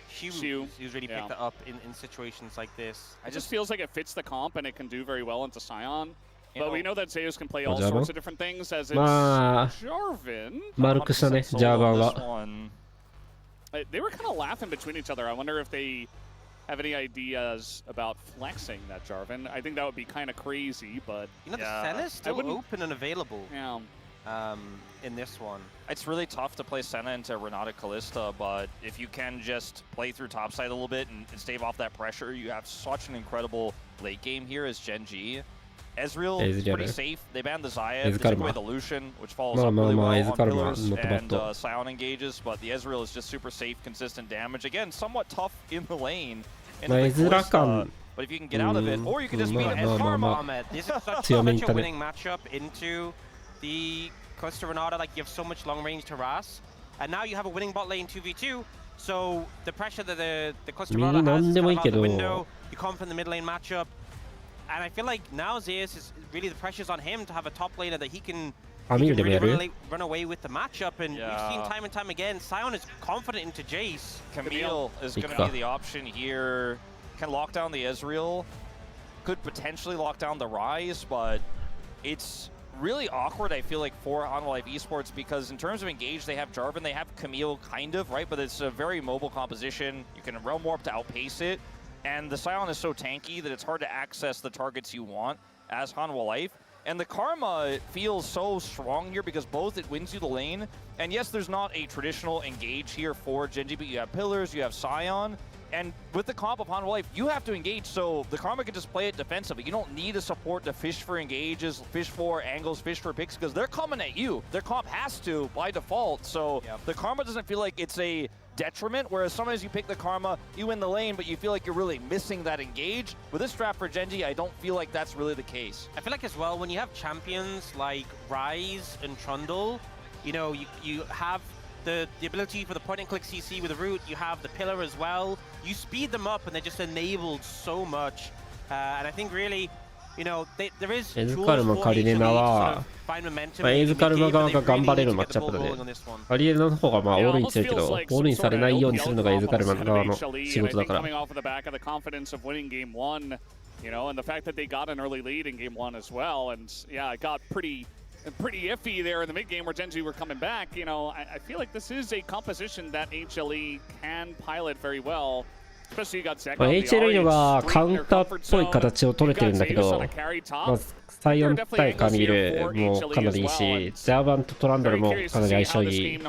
Shu who's really picked it up in situations like this. It just feels like it fits the comp and it can do very well into Scion. But we know that Zeus can play all sorts of different things, as it's Jarvan. They were kind of laughing between each other. I wonder if they have any ideas about flexing that Jarvan. I think that would be kind of crazy, but... You know, the Senna's still open and available. Yeah. In this one. It's really tough to play Senna into Renata Kalista, but if you can just play through topside a little bit and stave off that pressure, you have such an incredible late game here as Gen G. Ezreal is pretty safe. They banned the Xayah, they took away the Lucian, which follows up really well on pillars, and Scion engages, but the Ezreal is just super safe, consistent damage. Again, somewhat tough in the lane. But if you can get out of it, or you can just beat it as Karma. This is such a winning matchup into the Kalista Renata. Like, you have so much long range to harass, and now you have a winning bot lane 2v2. So the pressure that the Kalista Renata has is kind of out the window. You come from the mid lane matchup, and I feel like now Zeus is really, the pressure's on him to have a top laner that he can really run away with the matchup. And we've seen time and time again, Scion is confident into Jace. Camille is going to be the option here. Can lock down the Ezreal. Could potentially lock down the Ryze, but it's really awkward, I feel like, for Hanwha Life Esports, because in terms of engage, they have Jarvan, they have Camille, kind of, right? But it's a very mobile composition. You can realm warp to outpace it, and the Scion is so tanky that it's hard to access the targets you want as Hanwha Life. And the Karma feels so strong here because both it wins you the lane, and yes, there's not a traditional engage here for Gen G, but you have pillars, you have Scion, and with the comp of Hanwha Life, you have to engage, so the Karma can just play it defensively. You don't need a support to fish for engages, fish for angles, fish for picks, because they're coming at you. Their comp has to, by default, so the Karma doesn't feel like it's a detriment, whereas sometimes you pick the Karma, you win the lane, but you feel like you're really missing that engage. With this draft for Gen G, I don't feel like that's really the case. I feel like as well, when you have champions like Ryze and Trundle, you know, you have the ability for the point-and-click CC with the root, you have the pillar as well. You speed them up, and they're just enabled so much. And I think really, you know, there is tools for HLE to sort of find momentum. エズカルマ側が頑張れるマッチアップだね。カリエナの方がまあオールインしてるけど、オールインされないようにするのがエズカルマ側の仕事だから。You know, and the fact that they got an early lead in game 1 as well, and yeah, it got pretty iffy there in the mid game where Gen G were coming back. You know, I feel like this is a composition that HLE can pilot very well. Especially you got Zek on the HLE はカウンターっぽい形を取れてるんだけど、サイオン対カミルもかなりいいし、ジャーバンとトランドルもかなり相性いい。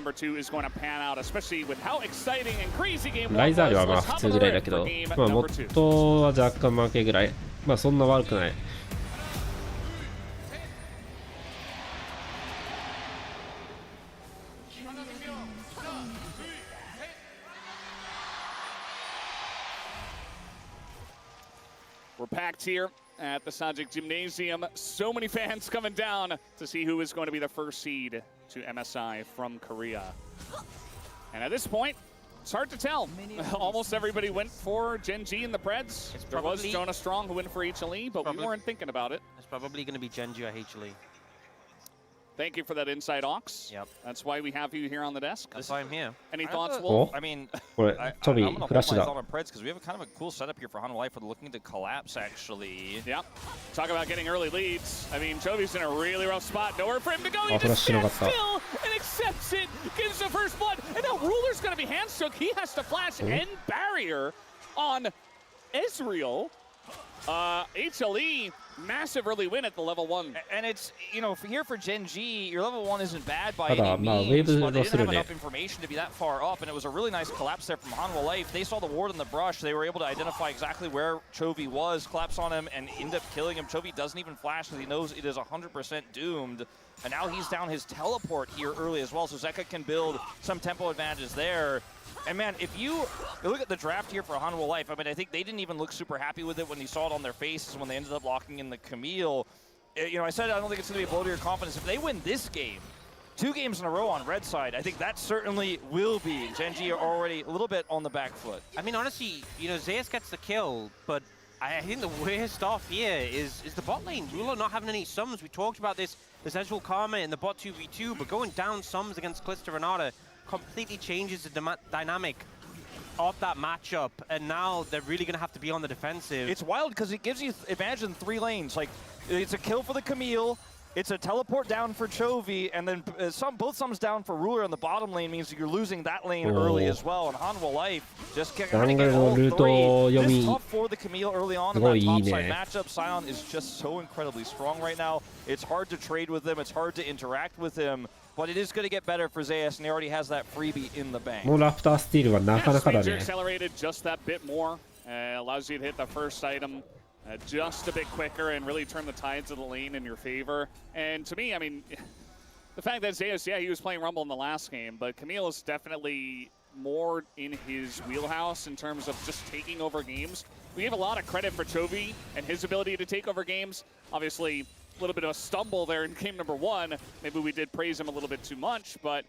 ライザールはまあ普通ぐらいだけど、まあモッドは若干負けぐらい。まあそんな悪くない。We're packed here at the Sajik Gymnasium. So many fans coming down to see who is going to be the first seed to MSI from Korea. And at this point, it's hard to tell. Almost everybody went for Gen G in the Preds. There was Jonah Strong who went for HLE, but we weren't thinking about it. It's probably going to be Gen G or HLE. Thank you for that inside, Ox. Yep. That's why we have you here on the desk. That's why I'm here. Any thoughts, Wolf? I mean, I'm gonna hold my thought on Preds because we have a kind of a cool setup here for Hanwha Life. We're looking to collapse, actually. Yep. Talk about getting early leads. I mean, Chovy's in a really rough spot. Nowhere for him to go. He just stands still and accepts it. Gives the first blood. And now Ruler's going to be handshook. He has to flash end barrier on Ezreal. HLE, massive early win at the level 1. And it's, you know, here for Gen G, your level 1 isn't bad by any means, but they didn't have enough information to be that far up, and it was a really nice collapse there from Hanwha Life. They saw the ward in the brush. They were able to identify exactly where Chovy was, collapse on him, and end up killing him. Chovy doesn't even flash because he knows it is 100% doomed. And now he's down his teleport here early as well, so Zeka can build some tempo advantages there. And man, if you look at the draft here for Hanwha Life, I mean, I think they didn't even look super happy with it when you saw it on their faces when they ended up locking in the Camille. You know, I said I don't think it's going to be a blow to your confidence. If they win this game, 2 games in a row on red side, I think that certainly will be. Gen G are already a little bit on the back foot. I mean, honestly, you know, Zeus gets the kill, but I think the worst off here is the bot lane. Ruler not having any sums. We talked about this Ezreal Karma in the bot 2v2, but going down sums against Calista Renata completely changes the dynamic of that matchup, and now they're really going to have to be on the defensive. It's wild because it gives you advantage in 3 lanes. Like, it's a kill for the Camille, it's a teleport down for Chovy, and then both sums down for Ruler in the bottom lane means you're losing that lane early as well. And Hanwha Life just trying to get all 3. This top for the Camille early on in that top side matchup. Sion is just so incredibly strong right now. It's hard to trade with him, it's hard to interact with him. But it is going to get better for Zeus, and he already has that freebie in the bank. もうラプタースティールはなかなかだね。Accelerated just that bit more. Allows you to hit the first item just a bit quicker and really turn the tides of the lane in your favor. And to me, I mean, the fact that Zeus, yeah, he was playing Rumble in the last game, but Camille is definitely more in his wheelhouse in terms of just taking over games. We give a lot of credit for Chovy and his ability to take over games. Obviously, a little bit of a stumble there in game number 1. Maybe we did praise him a little bit too much, but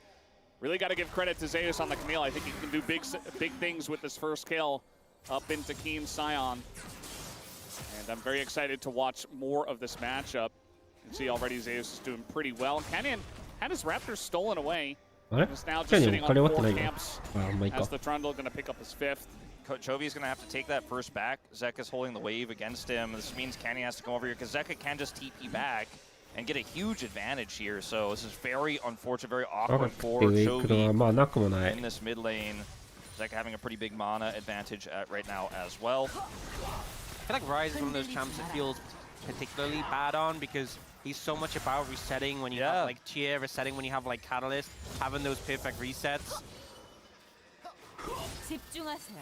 really got to give credit to Zeus on the Camille. I think he can do big things with this first kill up into Keen Sion. And I'm very excited to watch more of this matchup. You can see already Zeus is doing pretty well. Canyon had his Raptors stolen away. He's now just sitting on 4 camps as the Trundle going to pick up his 5th. Chovy's going to have to take that first back. Zeka's holding the wave against him. This means Kenny has to come over here because Zeka can just TP back and get a huge advantage here. So this is very unfortunate, very awkward for Chovy in this mid lane. Zeka having a pretty big mana advantage right now as well. I feel like Ryze is one of those champs that feels particularly bad on because he's so much about resetting when you have like tier, resetting when you have like Catalyst, having those perfect resets.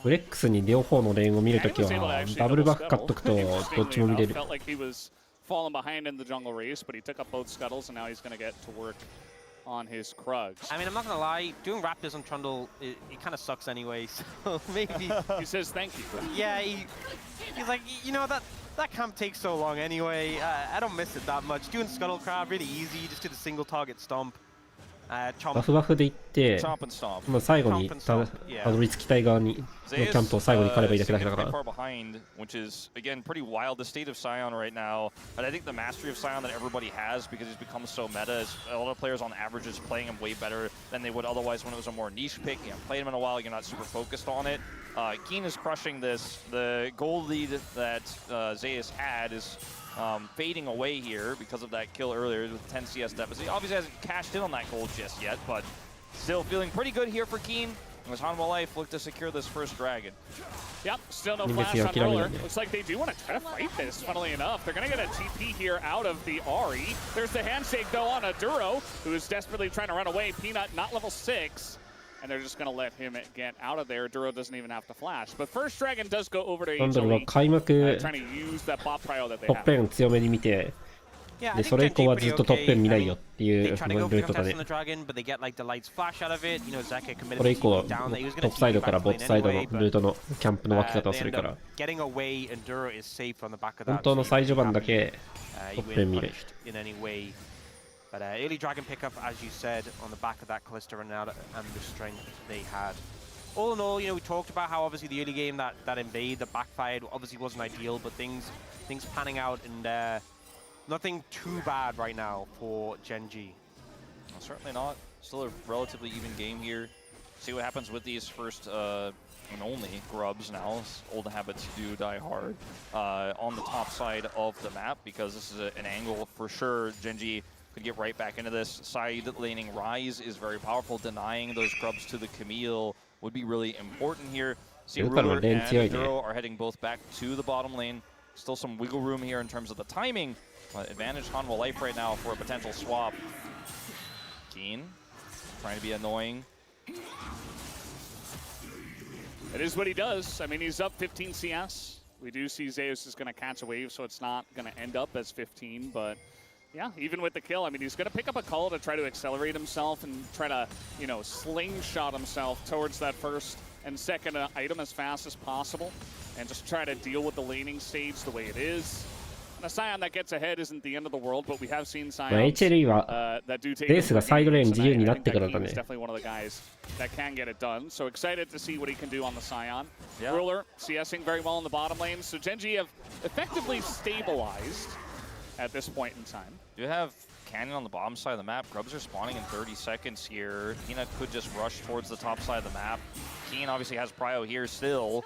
ブレックスに両方のレーンを見るときはダブルバック買っとくとどっちも見れる。Felt like he was falling behind in the jungle race, but he took up both scuttles, and now he's going to get to work on his Krugs. I mean, I'm not going to lie, doing Raptors on Trundle, it kind of sucks anyway, so maybe... He says thank you. Yeah, he's like, you know, that camp takes so long anyway. I don't miss it that much. Doing Scuttle Crab, really easy, you just do the single target stomp. バフバフでいって、まあ最後にたどり着きたい側にのキャンプを最後に狩ればいいだけだから。Which is again pretty wild, the state of Sion right now. But I think the mastery of Sion that everybody has because he's become so meta is a lot of players on average is playing him way better than they would otherwise when it was a more niche pick. You haven't played him in a while, you're not super focused on it. Keen is crushing this. The gold lead that Zeus had is fading away here because of that kill earlier with 10 CS deficit. He obviously hasn't cashed in on that gold just yet, but still feeling pretty good here for Keen. As Hanwha Life look to secure this first dragon. Yep, still no flash on Roller. Looks like they do want to try to fight this, funnily enough. They're going to get a TP here out of the Ahri. There's the handshake, though, on a Duro, who is desperately trying to run away. Peanut, not level 6. And they're just going to let him get out of there. Duro doesn't even have to flash. But first dragon does go over to HLE, trying to use that bot prio that they have. トップレーン強めに見てで、それ以降はずっとトップ見ないよっていうルートだね。これ以降はトップサイドからボットサイドのルートのキャンプの分け方をするから、本当の最序盤だけトップ見る。But early dragon pickup, as you said, on the back of that Callista Renata and the strength they had. All in all, you know, we talked about how obviously the early game that invade that backfired obviously wasn't ideal, but things panning out and nothing too bad right now for Genji. Well, certainly not. Still a relatively even game here. See what happens with these first and only grubs now. Old habits do die hard on the top side of the map, because this is an angle for sure. Genji could get right back into this. Side laning Rise is very powerful. Denying those grubs to the Camille would be really important here. See, Ruler and Duro are heading both back to the bottom lane. Still some wiggle room here in terms of the timing. Advantage Hanwha Life right now for a potential swap. Keen trying to be annoying. It is what he does. I mean, he's up 15 CS. We do see Zeus is going to catch a wave, so it's not going to end up as 15, but yeah, even with the kill, I mean, he's going to pick up a call to try to accelerate himself and try to, you know, slingshot himself towards that first and second item as fast as possible and just try to deal with the laning stage the way it is. And a Scion that gets ahead isn't the end of the world, but we have seen Scions that do take it. I think he's definitely one of the guys that can get it done. So excited to see what he can do on the Scion. Yeah. Ruler CSing very well in the bottom lane. So Genji have effectively stabilized at this point in time. Do have Canyon on the bottom side of the map. Grubs are spawning in 30 seconds here. Kina could just rush towards the top side of the map. Keen obviously has prio here still,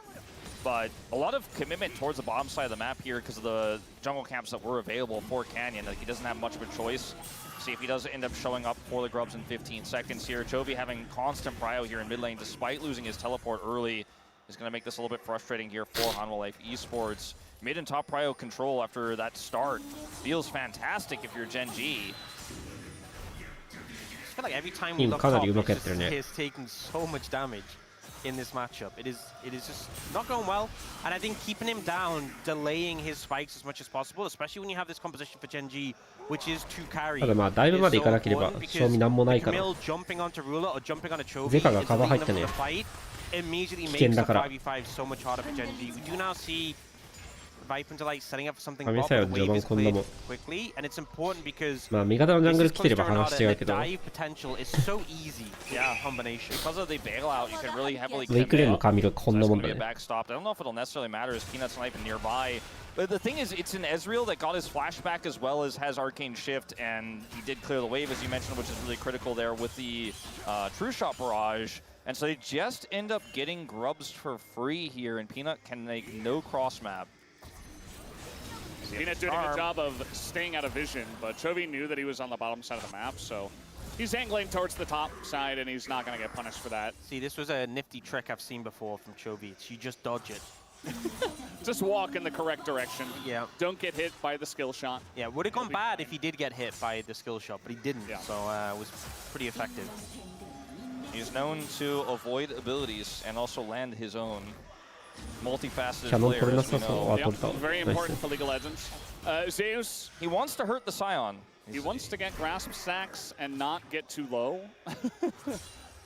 but a lot of commitment towards the bottom side of the map here because of the jungle camps that were available for Canyon. Like, he doesn't have much of a choice. See if he does end up showing up for the Grubs in 15 seconds here. Chovy having constant prio here in mid lane despite losing his teleport early is going to make this a little bit frustrating here for Hanwha Life Esports. Mid and top prio control after that start feels fantastic if you're Genji. I feel like every time we look top, he is taking so much damage in this matchup. It is just not going well, and I think keeping him down, delaying his spikes as much as possible, especially when you have this composition for Genji, which is to carry. Camille jumping onto Ruler or jumping on a Chovy is leading them to the fight. Immediately makes the 5v5 so much harder for Genji. We do now see Viper into like setting up for something quickly, and it's important because the dive potential is so easy. Yeah, combination. Because of the bailout, you can really heavily commit. Backstopped. I don't know if it'll necessarily matter as Peanut sniping nearby. But the thing is, it's an Ezreal that got his flashback as well as has Arcane Shift, and he did clear the wave, as you mentioned, which is really critical there with the True Shot Barrage. And so they just end up getting Grubs for free here, and Peanut can make no cross map. Peanut doing a good job of staying out of vision, but Chovy knew that he was on the bottom side of the map, so he's angling towards the top side, and he's not going to get punished for that. See, this was a nifty trick I've seen before from Chovy. You just dodge it. Just walk in the correct direction. Yeah. Don't get hit by the skill shot. Yeah, would have gone bad if he did get hit by the skill shot, but he didn't, so it was pretty effective. He's known to avoid abilities and also land his own. Multifaceted player, as we know. Yep, very important for League of Legends. Zeus. He wants to hurt the Scion. He wants to get grasp stacks and not get too low,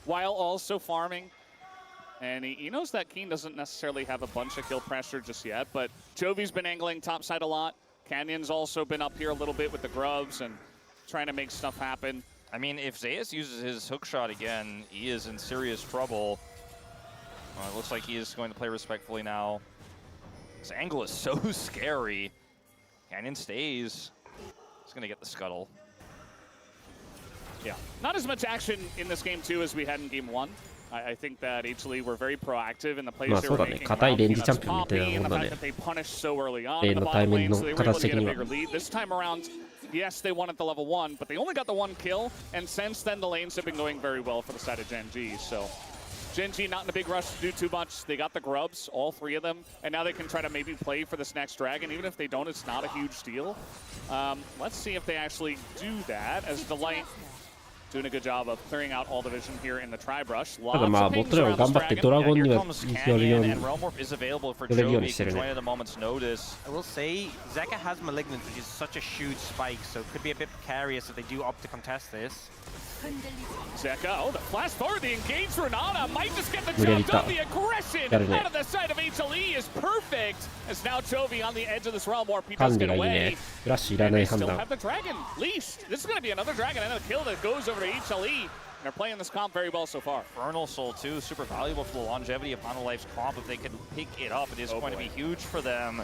while also farming. And he knows that Keen doesn't necessarily have a bunch of kill pressure just yet, but Chovy's been angling topside a lot. Canyon's also been up here a little bit with the Grubs and trying to make stuff happen. I mean, if Zeus uses his hook shot again, he is in serious trouble. It looks like he is going to play respectfully now. This angle is so scary. Canyon stays. He's going to get the scuttle. Yeah, not as much action in this game, too, as we had in game one. I think that HLE were very proactive in the plays they were making. And the fact that they punished so early on in the bottom lane, so they were able to get a bigger lead. This time around, yes, they won at the level 1, but they only got the 1 kill, and since then the lanes have been going very well for the side of Genji. So Genji not in a big rush to do too much. They got the Grubs, all 3 of them, and now they can try to maybe play for this next dragon. Even if they don't, it's not a huge deal. Let's see if they actually do that, as the light doing a good job of clearing out all the vision here in the tri-brush. ただまあボットレーン頑張ってドラゴンには寄るように I will say, Zeka has Malignant, which is such a huge spike, so it could be a bit precarious if they do opt to contest this. Zeka, oh, the flash forward, the engaged Renata might just get the job done. The aggression out of the side of HLE is perfect. As now Chovy on the edge of this realm warp, he does get away. And they still have the dragon leashed. This is going to be another dragon and a kill that goes over to HLE. They're playing this comp very well so far. Infernal Soul too, super valuable for the longevity of Hanwha comp. If they can pick it up, it is going to be huge for them.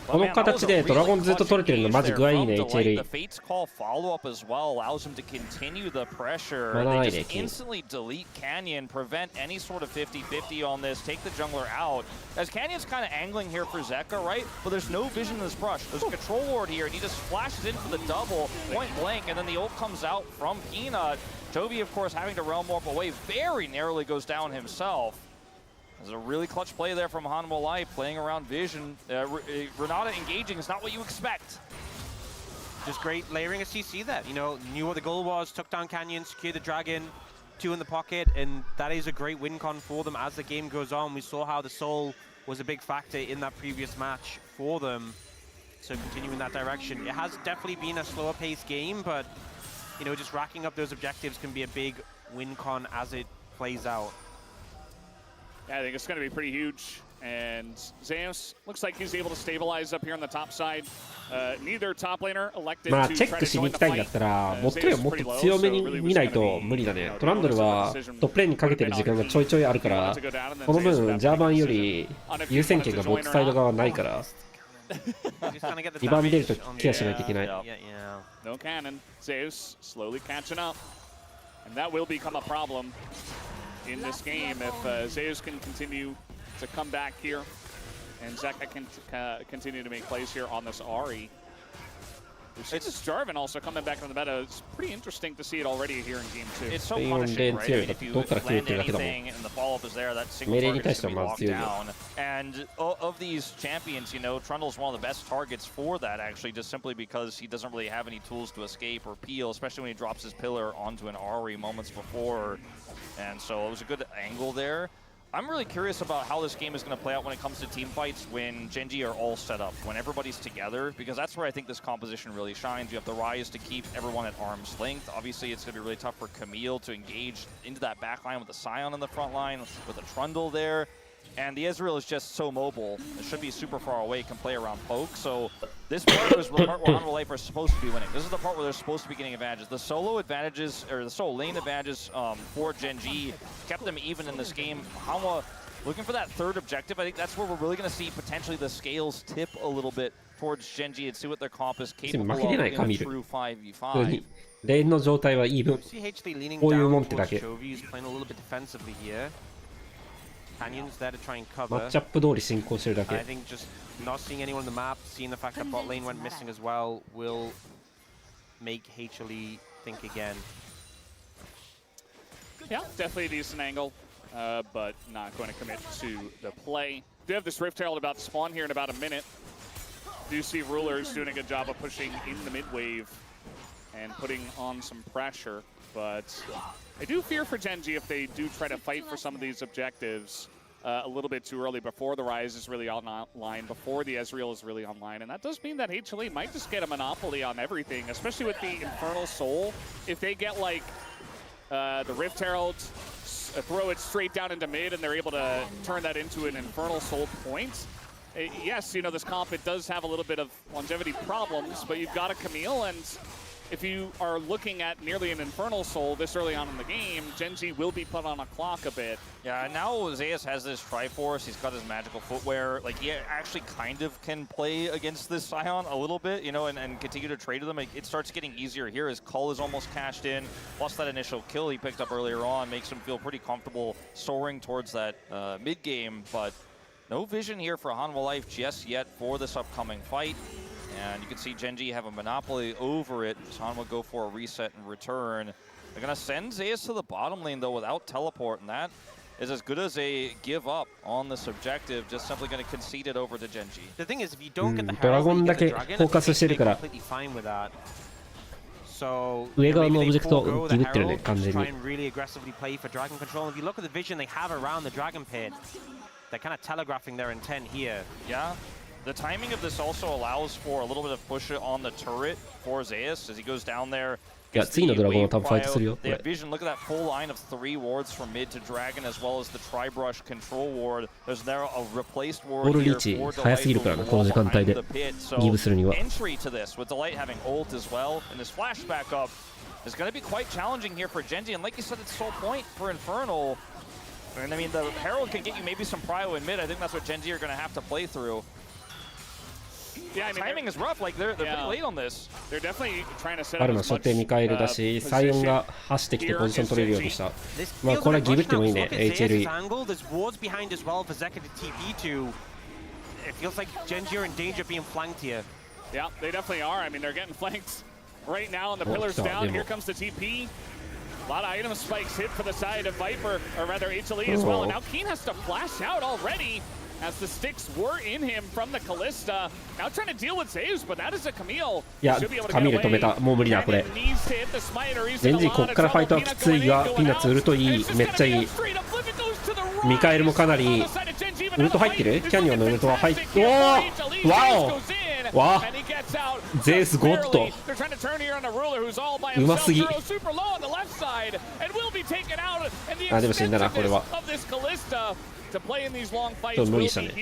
この形でドラゴンずっと取れてるのマジ具合いいね HLE。 Fate's Call follow-up as well allows him to continue the pressure. They just instantly delete Canyon, prevent any sort of 50-50 on this, take the jungler out. As Canyon's kind of angling here for Zeka, right? But there's no vision in this brush. There's a control ward here, and he just flashes in for the double, point blank, and then the ult comes out from Peanut. Chovy, of course, having to realm warp away, very narrowly goes down himself. There's a really clutch play there from Hanwha Life, playing around vision. Renata engaging is not what you expect. Just great layering a CC there. You know, knew what the goal was, took down Canyon, secured the dragon, 2 in the pocket, and that is a great win con for them as the game goes on. We saw how the Soul was a big factor in that previous match for them. So continuing that direction. It has definitely been a slower paced game, but you know, just racking up those objectives can be a big win con as it plays out. Yeah, I think it's going to be pretty huge. And Zeus looks like he's able to stabilize up here on the top side. Neither top laner elected まあ to チェックしに行きたいんだったらボットレーンもっと強めに見ないと無理だね。トランドルはトップレーンにかけてる時間がちょいちょいあるから、この分ジャーマンより優先権がボットサイド側ないから、2番見れるとケアしないといけない。No cannon. Zeus slowly catching up. And that will become a problem in this game if Zeus can continue to come back here and Zeka can continue to make plays here on this Ahri. It's Jarvan also coming back from the meta. It's pretty interesting to see it already here in game 2. It's so punishing, right? I mean, if you land anything and the follow-up is there, that single target is going to be locked down. And of these champions, you know, Trundle's one of the best targets for that, actually, just simply because he doesn't really have any tools to escape or peel, especially when he drops his pillar onto an Ahri moments before. And so it was a good angle there. I'm really curious about how this game is going to play out when it comes to team fights when Gen.G are all set up, when everybody's together, because that's where I think this composition really shines. You have the Ryze to keep everyone at arm's length. Obviously, it's going to be really tough for Camille to engage into that backline with the Scion in the front line, with a Trundle there. And the Ezreal is just so mobile. It should be super far away, can play around poke. So this part is the part where Hanwha Life are supposed to be winning. This is the part where they're supposed to be getting advantages. The solo advantages, or the solo lane advantages for Gen.G kept them even in this game. Hanwha looking for that third objective. I think that's where we're really going to see potentially the scales tip a little bit towards Gen.G and see what their comp is capable of in a true 5v5. レーンの状態はイーブン。こういうもんってだけ。Canyons there to try and cover. マッチアップ通り進行してるだけ。I think just not seeing anyone on the map, seeing the fact that bot lane went missing as well, will make HLE think again. Yeah, definitely a decent angle, but not going to commit to the play. Do have this Rift Herald about to spawn here in about a minute. Do see Rulers doing a good job of pushing in the mid wave and putting on some pressure, but I do fear for Gen.G if they do try to fight for some of these objectives a little bit too early, before the Ryze is really online, before the Ezreal is really online. And that does mean that HLE might just get a monopoly on everything, especially with the Infernal Soul. If they get like the Rift Herald, throw it straight down into mid, and they're able to turn that into an Infernal Soul point. Yes, you know, this comp, it does have a little bit of longevity problems, but you've got a Camille, and if you are looking at nearly an Infernal Soul this early on in the game, Gen.G will be put on a clock a bit. Yeah, and now Zeus has this Triforce, he's got his magical footwear. Like, he actually kind of can play against this Scion a little bit, you know, and continue to trade with him. It starts getting easier here. His Cull is almost cashed in, plus that initial kill he picked up earlier on makes him feel pretty comfortable soaring towards that mid-game, but no vision here for Hanwha Life just yet for this upcoming fight. And you can see Gen.G have a monopoly over it. Hanwha go for a reset and return. They're going to send Zeus to the bottom lane, though, without teleport, and that is as good as a give up on this objective, just simply going to concede it over to Gen.G. The thing is, if you don't get the Herald, you get the Dragon, I think completely fine with that. 上側のオブジェクトギブってるね、完全に。Try and really aggressively play for dragon control. If you look at the vision they have around the dragon pit, they're kind of telegraphing their intent here. Yeah. The timing of this also allows for a little bit of push on the turret for Zeus as he goes down there. いや、次のドラゴンは多分ファイトするよ。こ They れ have vision. Look at that full line of 3 wards from mid to dragon, as well as the tri-brush control ward. There's there a replaced ボー ward ルリ here ーチ for 早すぎるからな、この時間帯 behind で the pit. ギ So ブするには。 entry to this with Delight having ult as well, and this flashback up is going to be quite challenging here for Genji. And like you said, it's sole point for Infernal. And I mean, the Herald can get you maybe some prio in mid. I think that's what Genji are going to have to play through. Yeah, I mean, timing is rough. Like they're pretty late on this. They're definitely trying to set ア up ルマ as 初 much 手ミカエルだし、サイオンが走ってきてポジション取れるようにした。まあこれはギブってもいいね、HLE。There's wards behind as well for Zeka to TP to. It feels like Genji are in danger of being flanked here. Yeah, they definitely are. I mean, they're getting flanked right now, and the pillars down. Here comes the TP. A lot of item spikes hit for the side of Viper, or rather HLE as well. And now Keen has to flash out already, as the sticks were in him from the Callista. Now trying to deal with Zeus, but that is a Camille. いや、カミール止めた。もう無理だ、これ。ゼンジ、こっからファイトはきついが、ピーナッツウルトいい。めっちゃいい。ミカエルもかなり、ウルト入ってる？キャニオンのウルトは入って、おー！わお！わあ！ゼウスゴッド。うますぎ。あ、でも死んだな、これは。ちょっと無理したね。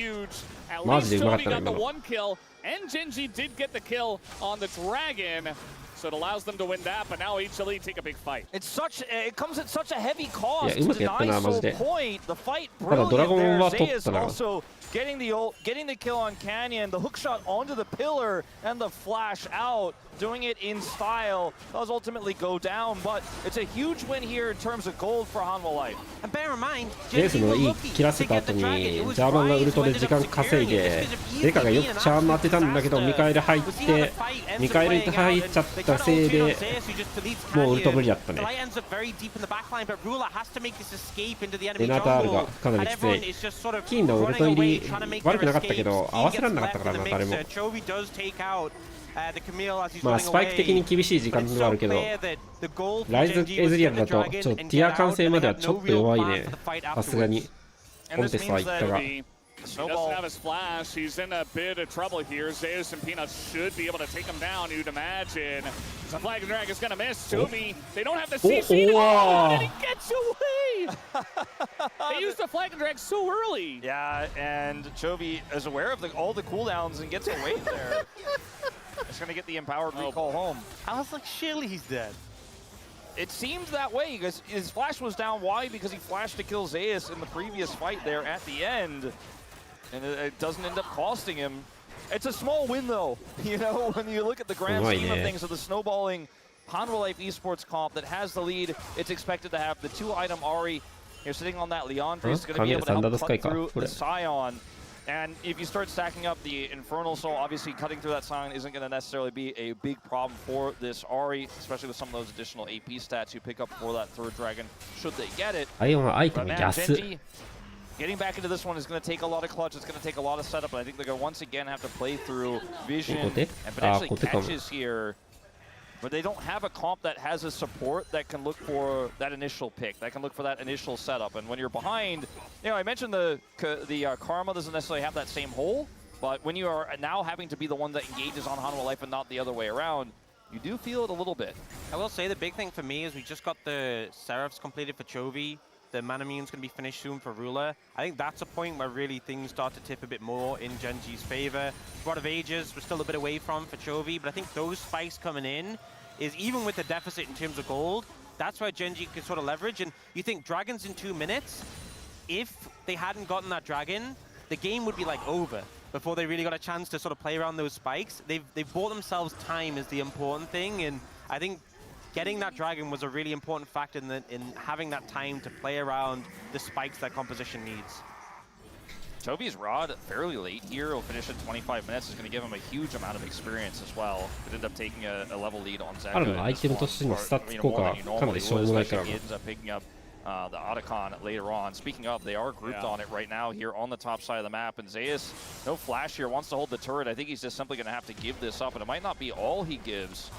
マジでうまかったな、今の。And Genji did get the kill on the dragon, so it allows them to win that. But now HLE take a big fight. It comes at such a heavy cost to うまくやったな、 deny マジ Soul で。 Point. The fight ただドラゴ brilliant ン there. は取っ Zeus たな。 also getting the ult, getting the kill on Canyon, the hook shot onto the pillar, and the flash out, doing it in style. Does ultimately go down, but it's a huge win here in terms of gold for Hanwha Life. And bear in mind, レースのいい切らせた後にジャーマンがウルトで時間稼いでデカがよくチャーム当てたんだけどミカエル入ってミカエル入っちゃったせいでもうウルト無理だったね。レナタールがかなりきつい。キーンのウルト入り悪くなかったけど合わせられなかったからな、誰も。まあスパイク的に厳しい時間ではあるけどライズ・エズリアルだとちょっとティア完成まではちょっと弱いね、さすがに。コンテストは言ったが。He doesn't have his flash. He's in a bit of trouble here. Zeus and Peanuts should be able to take him down, you'd imagine. The Flag and Drag is going to miss. Toby, they don't have the CC. And he gets away! They used the Flag and Drag so early. Yeah, and Chovy is aware of all the cooldowns and gets away there. It's going to get the empowered recall home. I was like, surely he's dead. It seems that way because his flash was down. Why? Because he flashed to kill Zeus in the previous fight there at the end. And it doesn't end up costing him. It's a small win, though. You know, when you look at the grand scheme of things of the snowballing Hanwha Life esports comp that has the lead, it's expected to have the 2-item Ahri. You're sitting on that Leandre. He's going to be able to help cut through the Scion. And if you start stacking up the Infernal Soul, obviously cutting through that Scion isn't going to necessarily be a big problem for this Ahri, especially with some of those additional AP stats you pick up for that third dragon, should they get it. But man, Genji, getting back into this one is going to take a lot of clutch. It's going to take a lot of setup. And I think they're going to once again have to play through vision and potentially catches here. But they don't have a comp that has a support that can look for that initial pick, that can look for that initial setup. And when you're behind, you know, I mentioned the Karma doesn't necessarily have that same hole, but when you are now having to be the one that engages on Hanwha Life and not the other way around, you do feel it a little bit. I will say the big thing for me is we just got the Seraphs completed for Chovy. The Manamune's going to be finished soon for Ruler. I think that's a point where really things start to tip a bit more in Genji's favor. Rod of Ages, we're still a bit away from for Chovy, but I think those spikes coming in is even with the deficit in terms of gold, that's where Genji could sort of leverage. And you think dragons in 2 minutes, if they hadn't gotten that dragon, the game would be like over before they really got a chance to sort of play around those spikes. They've bought themselves time is the important thing, and I think getting that dragon was a really important factor in having that time to play around the spikes that composition needs. Chovy's Rod fairly late here. He'll finish at 25 minutes. Is going to give him a huge amount of experience as well. Could end up taking a level lead on Zeka. 彼のアイテムとしてのスタッツ効果はかなりしょうもないからな。 He ends up picking up the Otacon later on. Speaking of, they are grouped on it right now here on the top side of the map. And Zeus, no flash here, wants to hold the turret. I think he's just simply going to have to give this up. And it might not be all he gives.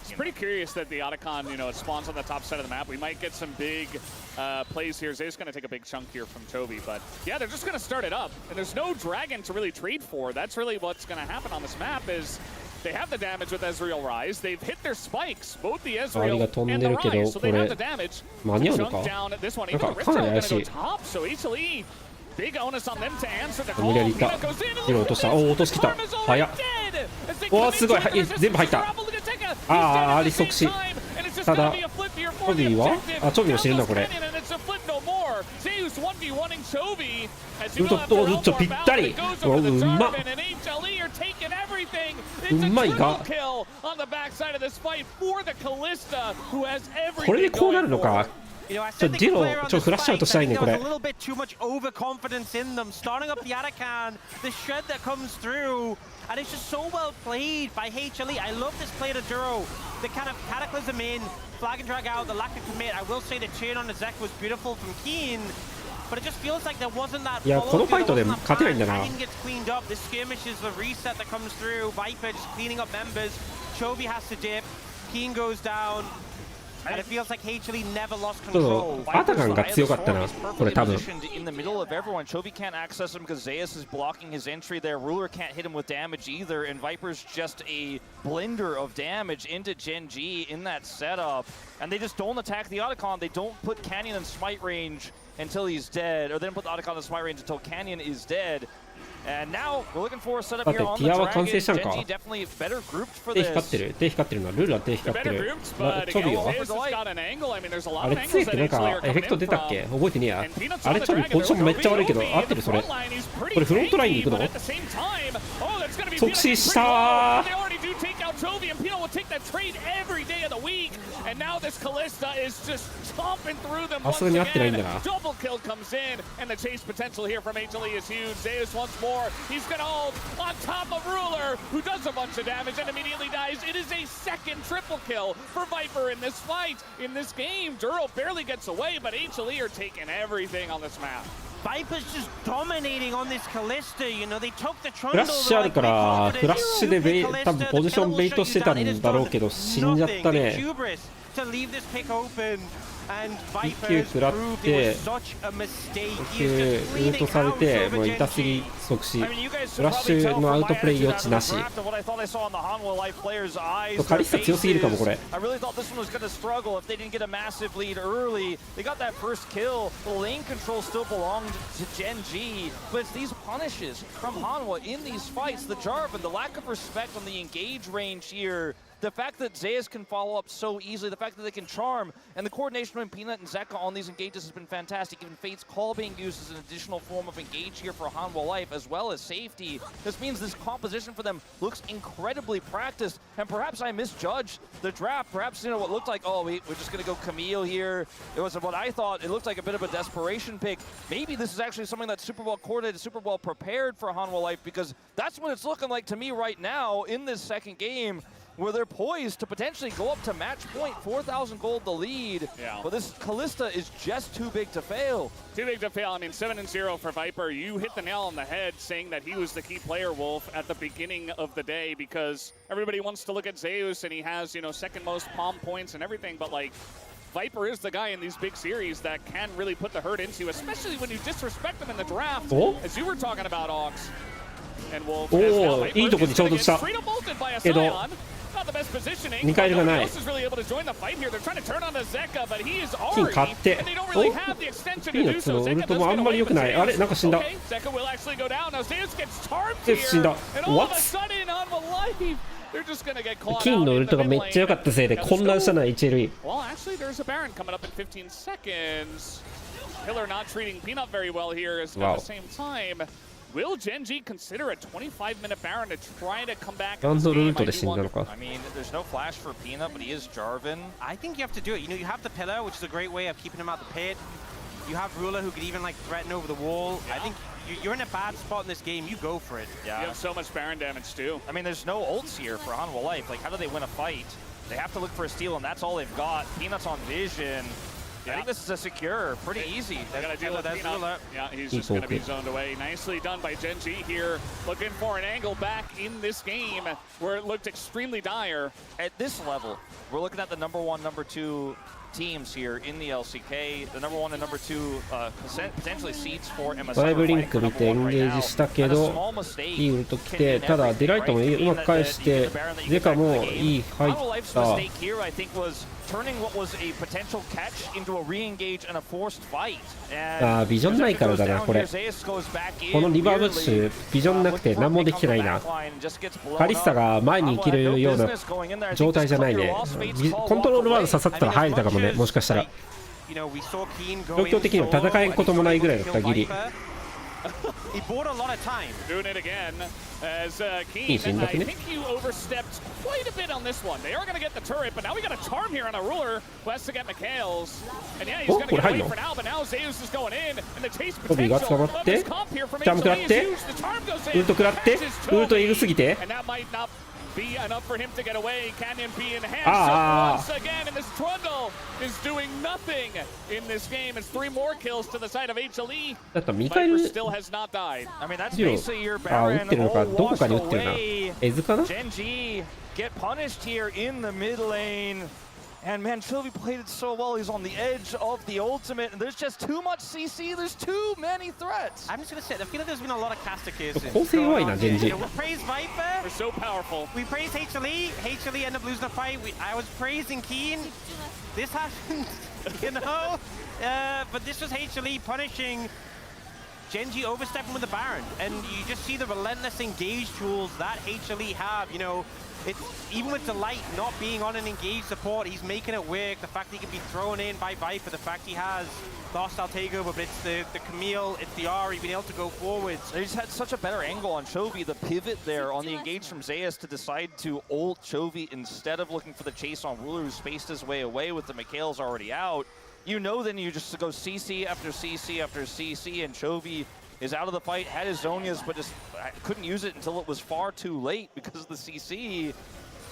It's pretty curious that the Otacon, you know, it spawns on the top side of the map. We might get some big plays here. Zay's going to take a big chunk here from Chovy, but yeah, they're just going to start it up. And there's no dragon to really trade for. That's really what's going to happen on this map is they have the damage with Ezreal Rise. They've hit their spikes, both the Ezreal and the Rise, so they have the damage. Chunk down this one. Even the Rift are going to go top, so HLE, big onus on them to answer the call. Peanut goes in,落とした。おお、落としてきた。早っ。おお、すごい。全部入った。ああ、利息し。ただ、チョビーはあ、チョビーも知るんだ、これ。うっとぴったり。うまっ。うまいが。これでこうなるのか。ディロ、フラッシュアウトしたいね、これ。And it's just so well played by HLE. I love this play to Duro. The kind of cataclysm in, flag and drag out, the lack of commit. I will say the turn on the Zek was beautiful from Keen, but it just feels like there wasn't that follow through. Canyon gets cleaned up. The skirmish is the reset that comes through. Viper just cleaning up members. Chovy has to dip. Keen goes down. And it feels like HLE never lost control. Atakan が強かったな、これ多分。 In the middle of everyone, Chovy can't access him because Zeus is blocking his entry there. Ruler can't hit him with damage either, and Viper's just a blender of damage into Gen G in that setup. And they just don't attack the Otacon. They don't put Canyon in smite range until he's dead, or they don't put the Otacon in smite range until Canyon is dead. And now we're looking for a setup here on the Dragon. Genji definitely better grouped for this. 手光ってるな。ルールは手光ってる。チョビはあれ杖ってなんかエフェクト出たっけ？覚えてねえや。あれチョビポジションめっちゃ悪いけど合ってるそれ。これフロントラインに行くの？即死したー。あそこに合ってないんだな。He's gonna hold on top of Ruler, who does a bunch of damage and immediately dies. It is a second triple kill for Viper in this fight. In this game, Duro barely gets away, but HLE are taking everything on this map. Viper's just dominating on this Kalista, you know, they took the フラッシュあるからフラッシュで多分ポジションベイトしてたんだろうけど死んじゃったね。一球食らってルートされてもう痛すぎ即死。フラッシュのアウトプレイ余地なし。カリスタ強すぎるかもこれ。The fact that Zeus can follow up so easily, the fact that they can charm, and the coordination between Peanut and Zeka on these engages has been fantastic. Even Fate's Call being used as an additional form of engage here for Hanwha Life, as well as safety. This means this composition for them looks incredibly practiced, and perhaps I misjudged the draft. Perhaps, you know, what looked like, oh, we're just going to go Camille here. It was what I thought. It looked like a bit of a desperation pick. Maybe this is actually something that's super well coordinated, super well prepared for Hanwha Life, because that's what it's looking like to me right now in this second game, where they're poised to potentially go up to match point, 4,000 gold the lead. Yeah. But this Kalista is just too big to fail. Too big to fail. I mean, 7-0 for Viper. You hit the nail on the head saying that he was the key player, Wolf, at the beginning of the day, because everybody wants to look at Zeus and he has, you know, second most palm points and everything, but like, Viper is the guy in these big series that can really put the hurt into, especially when you disrespect him in the draft, as you were talking about, Ox and Wolf. いいとこにちょうどしたけど2回がない。金買っておピーナッツのウルトもあんまり良くない。あれなんか死んだ。死んだ。What？ 金のウルトがめっちゃ良かったせいで混乱したな HLE。Will Gen G consider a 25-minute Baron to try to come back? I mean, there's no flash for Peanut, but he is Jarvan. I think you have to do it. You know, you have the pillar, which is a great way of keeping him out the pit. You have Ruler, who could even like threaten over the wall. Yeah. I think you're in a bad spot in this game. You go for it. Yeah. You have so much Baron damage too. I mean, there's no ults here for Hanwha Life. Like, how do they win a fight? They have to look for a steal, and that's all they've got. Peanut's on vision. I think this is a secure, pretty easy. Gotta deal with that. Yeah, he's just gonna be zoned away. Nicely done by Genji here, looking for an angle back in this game where it looked extremely dire. At this level, we're looking at the number 1, number 2 teams here in the LCK. The number 1 and number 2 potentially seeds for MSI. ドライブリンク見てエンゲージしたけどいいウルト来て、ただデライトもうまく返してゼカもいい入った。 turning what was a potential catch into a re-engage and a forced fight. ビジョンないからだなこれ。このリバーブッシュビジョンなくて何もできてないな。カリッサが前に生きるような状態じゃないね。コントロールワード刺さったら入れたかもね、もしかしたら。状況的には戦えんこともないぐらいだったギリ。He bought a lot of time. Doing it again as Keen. I think you overstepped quite a bit on this one. They are going to get the turret, but now we got a charm here on a ruler who has to get Mikhail's. And yeah, he's going to get away for now, but now Zeus is going in, and the chase potential of this comp here from HLE is huge. The charm goes in. And that might not be enough for him to get away. Canyon be enhanced once again, and this Trundle is doing nothing in this game. It's 3 more kills to the side of HLE. Viper still has not died. I mean, that's basically your Baron all washed away. Genji get punished here in the mid lane. And man, Chovy played it so well. He's on the edge of the ultimate, and there's just too much CC. There's too many threats. I'm just gonna say, I feel like there's been a lot of caster cases. We praise Viper. We're so powerful. We praise HLE. HLE end up losing the fight. I was praising Keen. This happened, you know. But this was HLE punishing Genji overstepping with the Baron, and you just see the relentless engage tools that HLE have. You know, it's even with Delight not being on an engaged support, he's making it work. The fact that he can be thrown in by Viper, the fact he has the hostile takeover, but it's the Camille, it's the Ari being able to go forwards. They just had such a better angle on Chovy. The pivot there on the engage from Zeus to decide to ult Chovy instead of looking for the chase on Ruler, who spaced his way away with the Mikhail's already out. You know, then you just go CC after CC after CC, and Chovy is out of the fight, had his Zonias, but just couldn't use it until it was far too late because of the CC.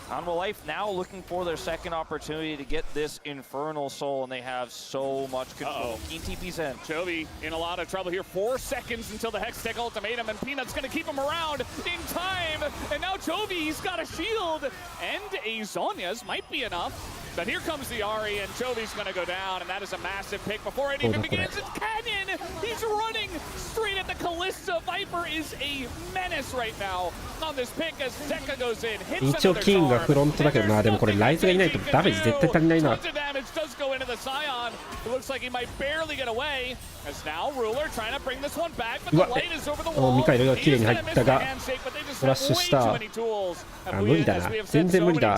Hanwha Life now looking for their second opportunity to get this Infernal Soul, and they have so much control. Keen TP's in. Chovy in a lot of trouble here. 4 seconds until the Hextech ultimatum, and Peanut's going to keep him around in time. And now Chovy's got a shield, and a Zonia's might be enough. But here comes the Ari, and Chovy's going to go down, and that is a massive pick. Before it even begins, it's Canyon! He's running straight at the Callista. Viper is a menace right now on this pick as Zeka goes in. Hits another charm. フロントだけどな、でもこれライズがいないとダメージ絶対足りないな。ミカエルが綺麗に入ったがフラッシュした。無理だな、全然無理だ。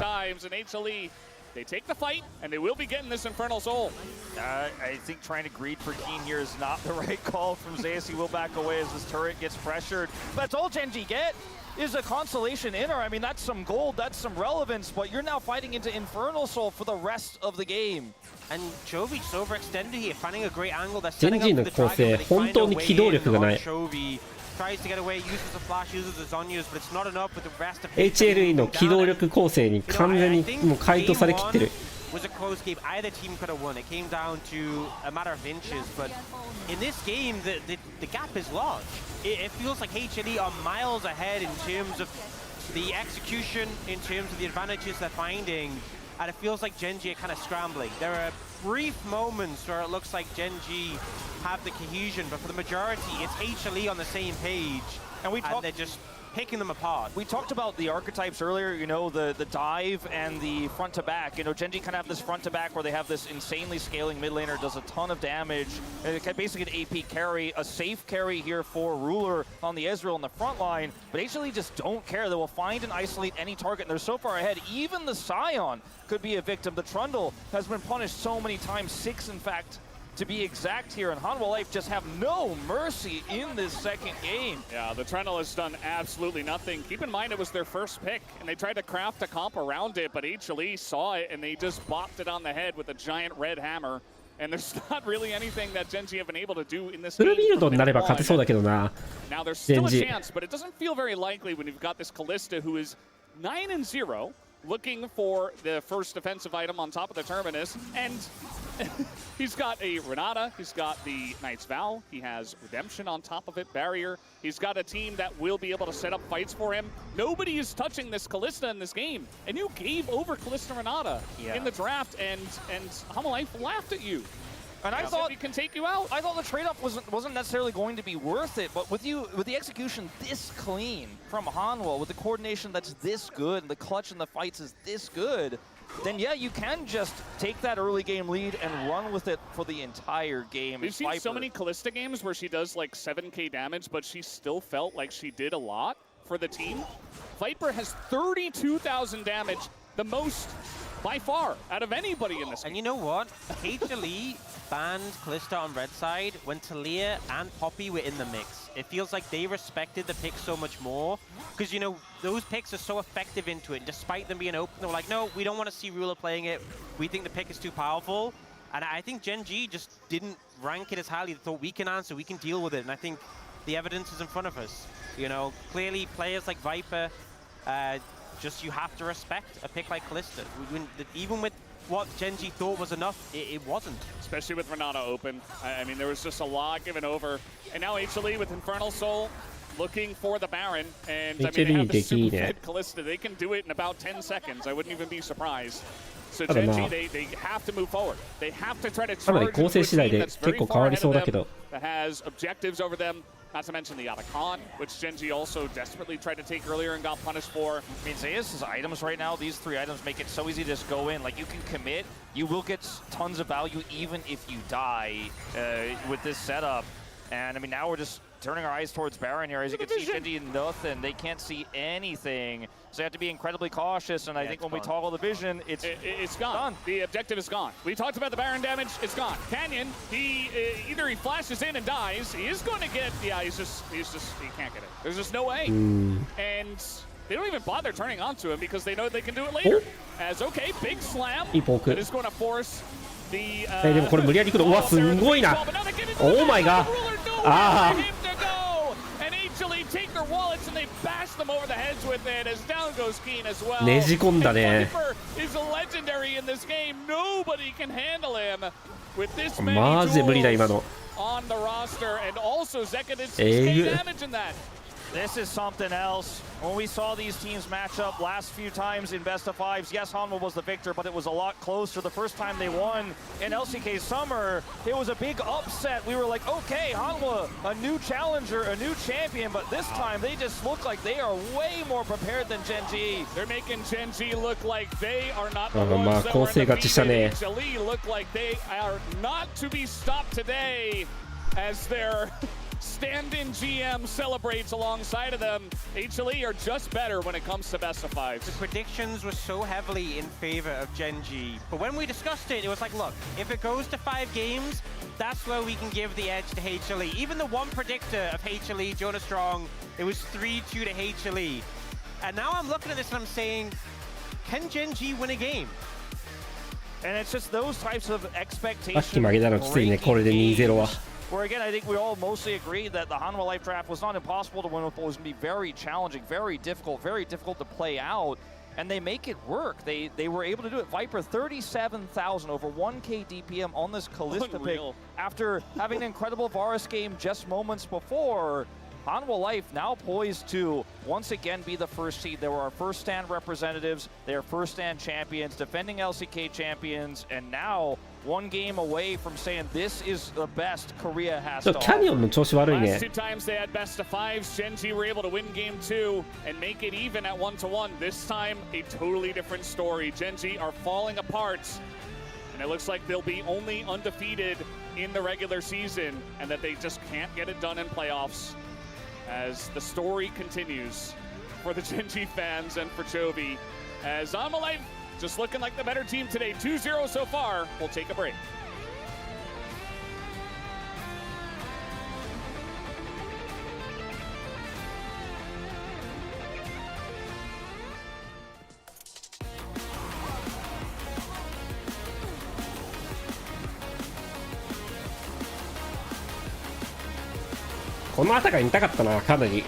They take the fight, and they will be getting this Infernal Soul. I think trying to greed for Keen here is not the right call from Zeus. He will back away as this turret gets pressured. But that's all Genji get is a consolation inner. I mean, that's some gold, that's some relevance, but you're now fighting into Infernal Soul for the rest of the game. And Chovy's overextended here, finding a great angle. They're setting up the dragon,本当に機動力がない。Tries to get away, uses the flash, uses the Zonias, but it's not enough with the rest of HLE の機動力構成に完全にもう回答されきってる。Was a close game. Either team could have won. It came down to a matter of inches, but in this game, the gap is large. It feels like HLE are miles ahead in terms of the execution, in terms of the advantages they're finding, and it feels like Genji are kind of scrambling. There are brief moments where it looks like Genji have the cohesion, but for the majority, it's HLE on the same page, and they're just picking them apart. We talked about the archetypes earlier, you know, the dive and the front to back. You know, Genji kind of have this front to back where they have this insanely scaling mid laner, does a ton of damage. And basically an AP carry, a safe carry here for Ruler on the Ezreal in the front line. But HLE just don't care. They will find and isolate any target, and they're so far ahead. Even the Scion could be a victim. The Trundle has been punished so many times, 6 in fact, to be exact here, and Hanwha Life just have no mercy in this second game. Yeah, the Trundle has done absolutely nothing. Keep in mind it was their first pick, and they tried to craft a comp around it, but HLE saw it, and they just bopped it on the head with a giant red hammer. And there's not really anything that Genji have been able to do in this game. Now there's still a chance, but it doesn't feel very likely when you've got this Callista who is 9-0. looking for the first defensive item on top of the Terminus, and he's got a Renata, he's got the Knight's Vow, he has Redemption on top of it, Barrier. He's got a team that will be able to set up fights for him. Nobody is touching this Kalista in this game, and you gave over Kalista Renata in the draft, and Homolife laughed at you. And I thought he can take you out. I thought the trade-off wasn't necessarily going to be worth it, but with the execution this clean from Hanwha, with the coordination that's this good, and the clutch in the fights is this good, then yeah, you can just take that early game lead and run with it for the entire game. We've seen so many Kalista games where she does like 7k damage, but she still felt like she did a lot for the team. Viper has 32,000 damage, the most by far out of anybody in this game. And you know what? HLE banned Kalista on red side when Talia and Poppy were in the mix. It feels like they respected the pick so much more because, you know, those picks are so effective into it. Despite them being open, they're like, no, we don't want to see Ruler playing it. We think the pick is too powerful. And I think Gen G just didn't rank it as highly. They thought we can answer, we can deal with it. And I think the evidence is in front of us. You know, clearly players like Viper, just you have to respect a pick like Kalista. Even with what Gen G thought was enough, it wasn't. Especially with Renata open. I mean, there was just a lot given over. And now HLE with Infernal Soul looking for the Baron. And I mean, they have the super fit Kalista. They can do it in about 10 seconds. I wouldn't even be surprised. So Gen G, they have to move forward. They have to try to charge into a team that's very far ahead of them, that has objectives over them. Not to mention the Otacon, which Gen G also desperately tried to take earlier and got punished for. I mean, Zeus' items right now, these 3 items make it so easy to just go in. Like, you can commit, you will get tons of value even if you die with this setup. And I mean, now we're just turning our eyes towards Baron here. As you can see, Gen G nothing. They can't see anything. So you have to be incredibly cautious, and I think when we toggle the vision, it's gone. The objective is gone. We talked about the Baron damage, it's gone. Canyon, either he flashes in and dies, he is going to get, he can't get it. There's just no way. And they don't even bother turning onto him because they know they can do it later. As, okay, big slam, that is going to force the, でもこれ無理やり来る。うわ、すんごいな。Oh my god. Take their wallets and they bash them over the heads with it as down goes Keen as well. ねじ込んだね。Viper is legendary in this game. Nobody can handle him with this many マジで無理だ今の。 on the roster, and also Zeka did 6k damage in that. This is something else. When we saw these teams match up last few times in best of 5s, yes, Hanwha was the victor, but it was a lot closer. The first time they won in LCK Summer, it was a big upset. We were like, okay, Hanwha, a new challenger, a new champion, but this time they just look like they are way more prepared than Gen G. They're making Gen G look like they are not the ones that were defeated. HLE look like they are not to be stopped today as their stand-in GM celebrates alongside of them. HLE are just better when it comes to best of 5s. The predictions were so heavily in favor of Gen G, but when we discussed it, it was like, look, if it goes to 5 games, that's where we can give the edge to HLE. Even the one predictor of HLE, Jonah Strong, it was 3-2 to HLE. And now I'm looking at this and I'm saying, can Gen G win a game? And it's just those types of さっき expectations. 負けたのきついね、これで 2-0 は。 Where again, I think we all mostly agree that the Hanwha Life draft was not impossible to win with, but it was going to be very challenging, very difficult to play out. And they make it work. They were able to do it. Viper, 37,000, over 1k DPM on this Kalista pick. After having an incredible Varus game just moments before, Hanwha Life now poised to once again be the first seed. They were our first stand representatives. They are first stand champions, defending LCK champions, and now one game away from saying this is the best Korea has to offer. キャニオンの調子悪いね。 Last 2 times they had best of 5s. Gen G were able to win game 2 and make it even at 1-1. This time, a totally different story. Gen G are falling apart, and it looks like they'll be only undefeated in the regular season, and that they just can't get it done in playoffs. As the story continues for the Gen G fans and for Chovy, as Homolife just looking like the better team today. 2-0 so far. We'll take a break. HLE このアタック見たかったな、かなり。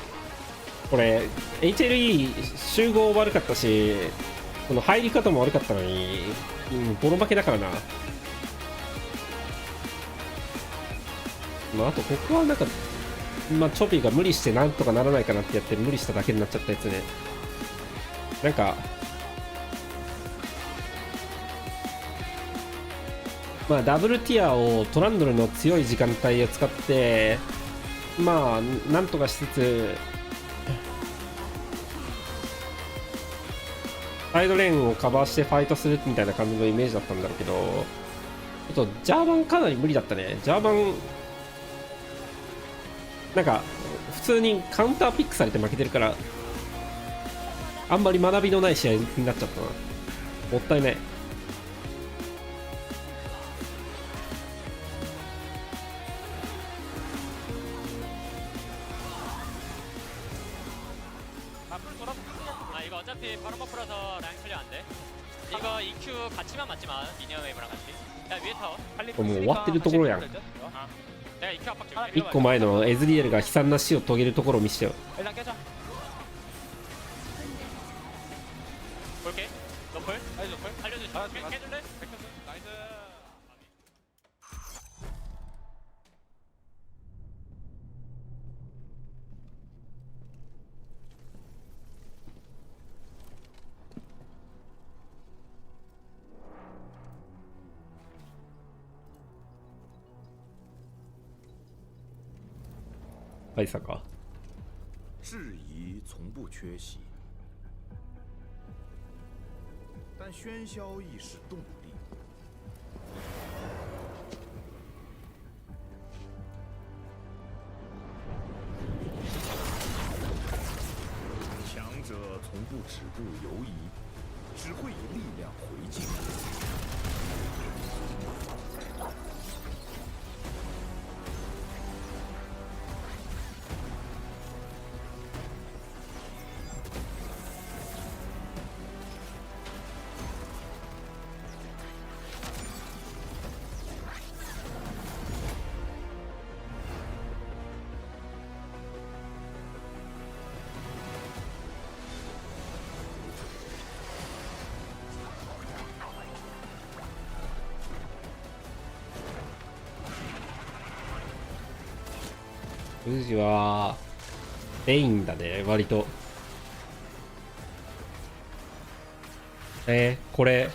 これ HLE 集合悪かったし、この入り方も悪かったのに、ボロ負けだからな。まあ、あとここはなんか、まあ、チョビが無理してなんとかならないかなってやって無理しただけになっちゃったやつね。なんか、まあ、ダブルティアをトランドルの強い時間帯を使って、まあ、なんとかしつつ、サイドレーンをカバーしてファイトするみたいな感じのイメージだったんだろうけど、ちょっとジャーマンかなり無理だったね。ジャーマン、なんか、普通にカウンターピックされて負けてるから、あんまり学びのない試合になっちゃったな。もったいない。어차피 바로 버프라서 라인 클리어 안 돼. 이거 EQ 같이만 맞지만 미니언 웨이브랑 같이. 야 위에 타워. もう終わってるところやん。내가 EQ 압박 줄게. 1個前のエズリエルが悲惨な死を遂げるところを見せてよ。 일단 깨자. 볼게. 너플? 아니 너플? 알려줘. 깨줄래? 나이스. はいさか。质疑从不缺席，但喧嚣亦是动力。强者从不止步游移，只会以力量回敬。 ウジはレインだね、割と。これ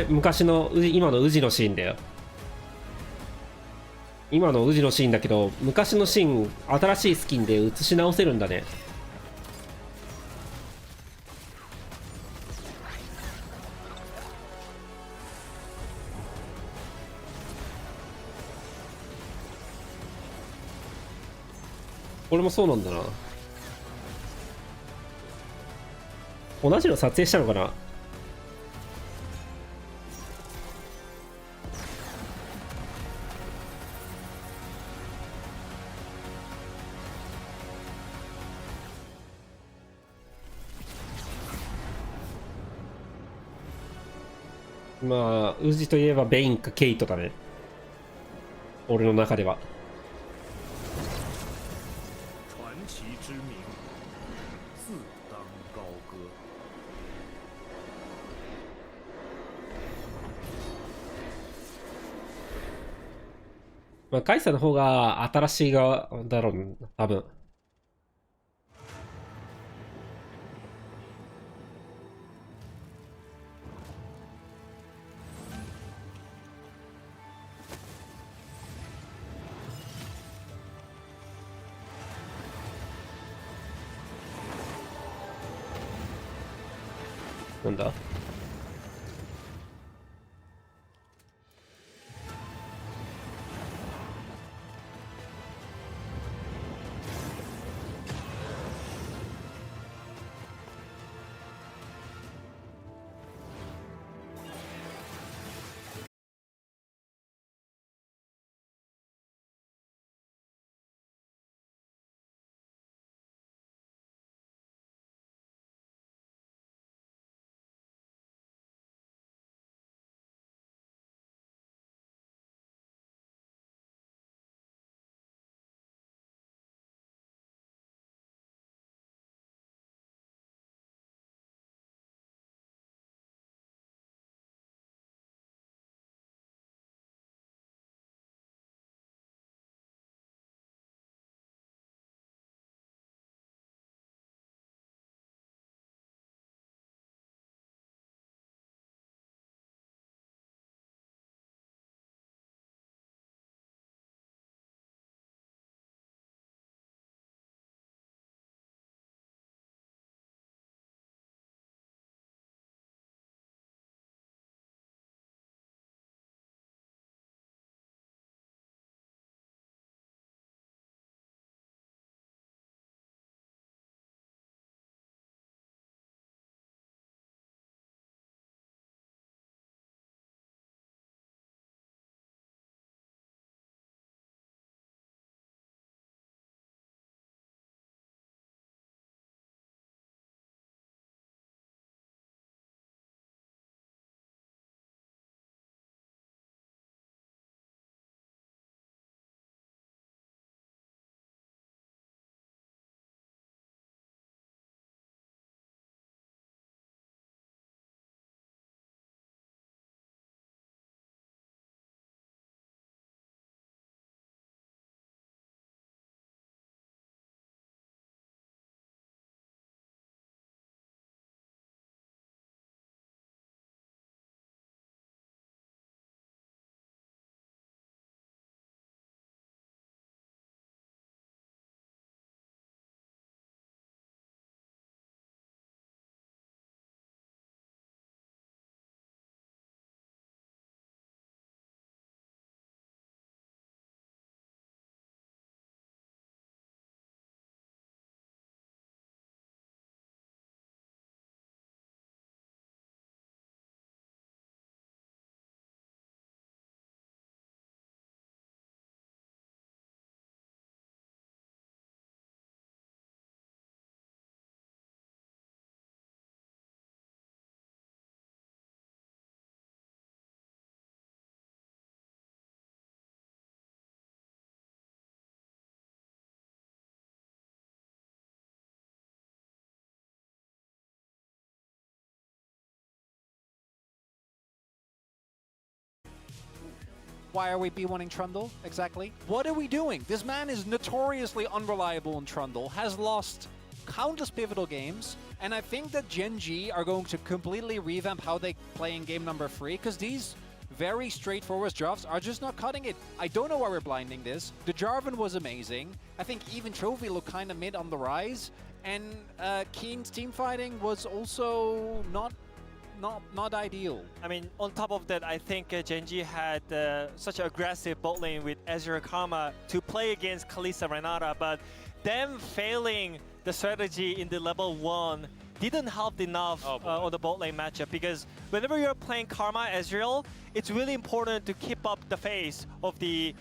昔の今のウジのシーンだよ。今のウジのシーンだけど、昔のシーン新しいスキンで映し直せるんだね。これもそうなんだな。同じの撮影したのかな。まあウジといえばベインかケイトだね、俺の中では。まあ、カイサの方が新しい側だろう、多分。なんだ？ Why are we B1ing Trundle, exactly? What are we doing? This man is notoriously unreliable in Trundle, has lost countless pivotal games, and I think that Gen G are going to completely revamp how they play in game number 3, because these very straightforward drafts are just not cutting it. I don't know why we're blinding this. The Jarvan was amazing. I think even Trophy looked kind of mid on the rise, and Keen's team fighting was also not ideal. I mean, on top of that, I think Gen G had such an aggressive bot lane with Azure Karma to play against Kalista Renata, but them failing the strategy in the level 1 didn't help enough on the bot lane matchup, because whenever you're playing Karma Ezreal, it's really important to keep up the pace of the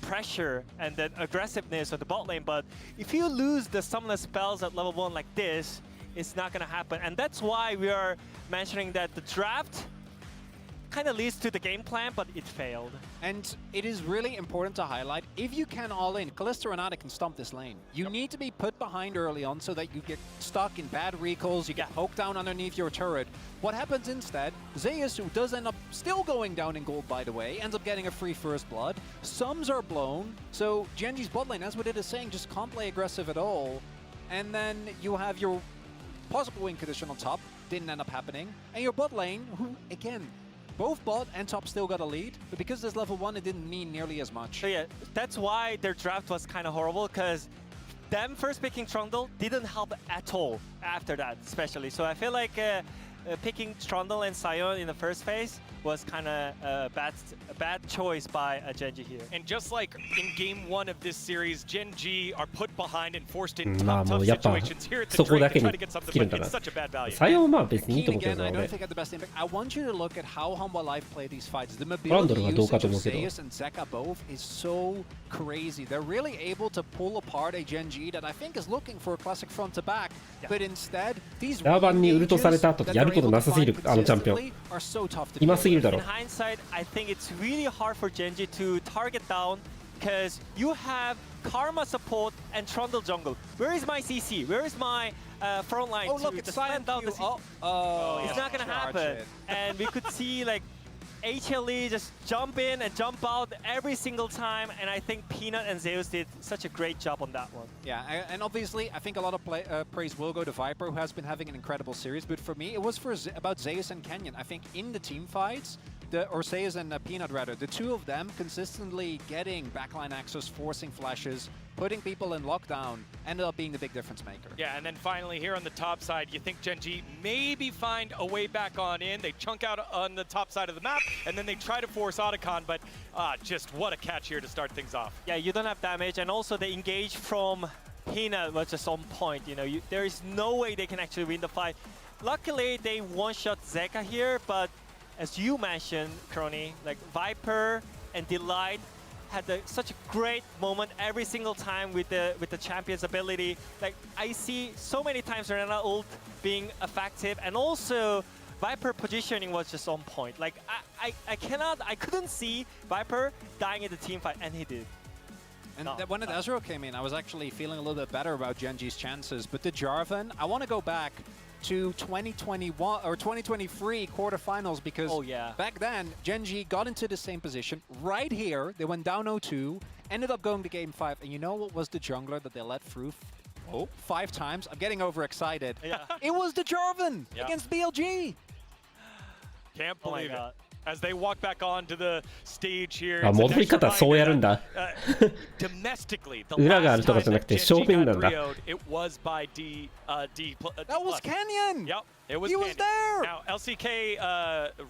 pressure and the aggressiveness of the bot lane. But if you lose the summoner spells at level 1 like this, it's not gonna happen. And that's why we are mentioning that the draft kind of leads to the game plan, but it failed. And it is really important to highlight, if you can all in, Kalista Renata can stomp this lane. You need to be put behind early on so that you get stuck in bad recalls, you get poked down underneath your turret. What happens instead, Zeus, who does end up still going down in gold, by the way, ends up getting a free first blood. Sums are blown, so Gen G's bot lane, as what it is saying, just can't play aggressive at all. And then you have your possible win condition on top, didn't end up happening. And your bot lane, who, again, both bot and top still got a lead, but because there's level 1, it didn't mean nearly as much. So yeah, that's why their draft was kind of horrible, because them first picking Trundle didn't help at all after that, especially. So I feel like picking Trundle and Sion in the first phase was kind of a bad choice by Gen G here. And just like in game 1 of this series, Gen G are put behind and forced in tough situations here at the Drake to try to get something, but it's such a bad value. Keen again, I don't think had the best impact. I want you to look at how Humble Life play these fights. The mobility usage of Zeus and Zeka both is so crazy. They're really able to pull apart a Gen G that I think is looking for a classic front to back, but instead, these ranges that they're able to find consistently are so tough to deal with. In hindsight, I think it's really hard for Gen G to target down, because you have Karma support and Trundle jungle. Where is my CC? Where is my front line? Oh, look, it's silent down the CC. It's not gonna happen. And we could see like HLE just jump in and jump out every single time, and I think Peanut and Zeus did such a great job on that one. Yeah, and obviously, I think a lot of praise will go to Viper, who has been having an incredible series, but for me, it was about Zeus and Canyon. I think in the team fights, or Zeus and Peanut rather, the two of them consistently getting backline access, forcing flashes, putting people in lockdown, ended up being the big difference maker. Yeah, and then finally here on the top side, you think Gen G maybe find a way back on in. They chunk out on the top side of the map, and then they try to force Otacon, but just what a catch here to start things off. Yeah, you don't have damage, and also the engage from Peanut was just on point. You know, there is no way they can actually win the fight. Luckily, they one-shot Zeka here, but as you mentioned, Crony, like Viper and Delight had such a great moment every single time with the champion's ability. Like, I see so many times Renata ult being effective, and also Viper positioning was just on point. Like, I couldn't see Viper dying in the team fight, and he did. And when Ezreal came in, I was actually feeling a little bit better about Gen G's chances. But the Jarvan, I want to go back to 2021 or 2023 quarterfinals, because back then Gen G got into the same position right here. They went down 0-2, ended up going to game 5, and you know what was the jungler that they let through 5 times? I'm getting overexcited. Yeah. It was the Jarvan against BLG. Can't believe it. As they walk back onto the stage here. 戻り方そうやるんだ。 Domestically, the 裏があるとかじゃなくて正面なんだ。 It was by D. That was Canyon. Yep, it was. He was there. Now LCK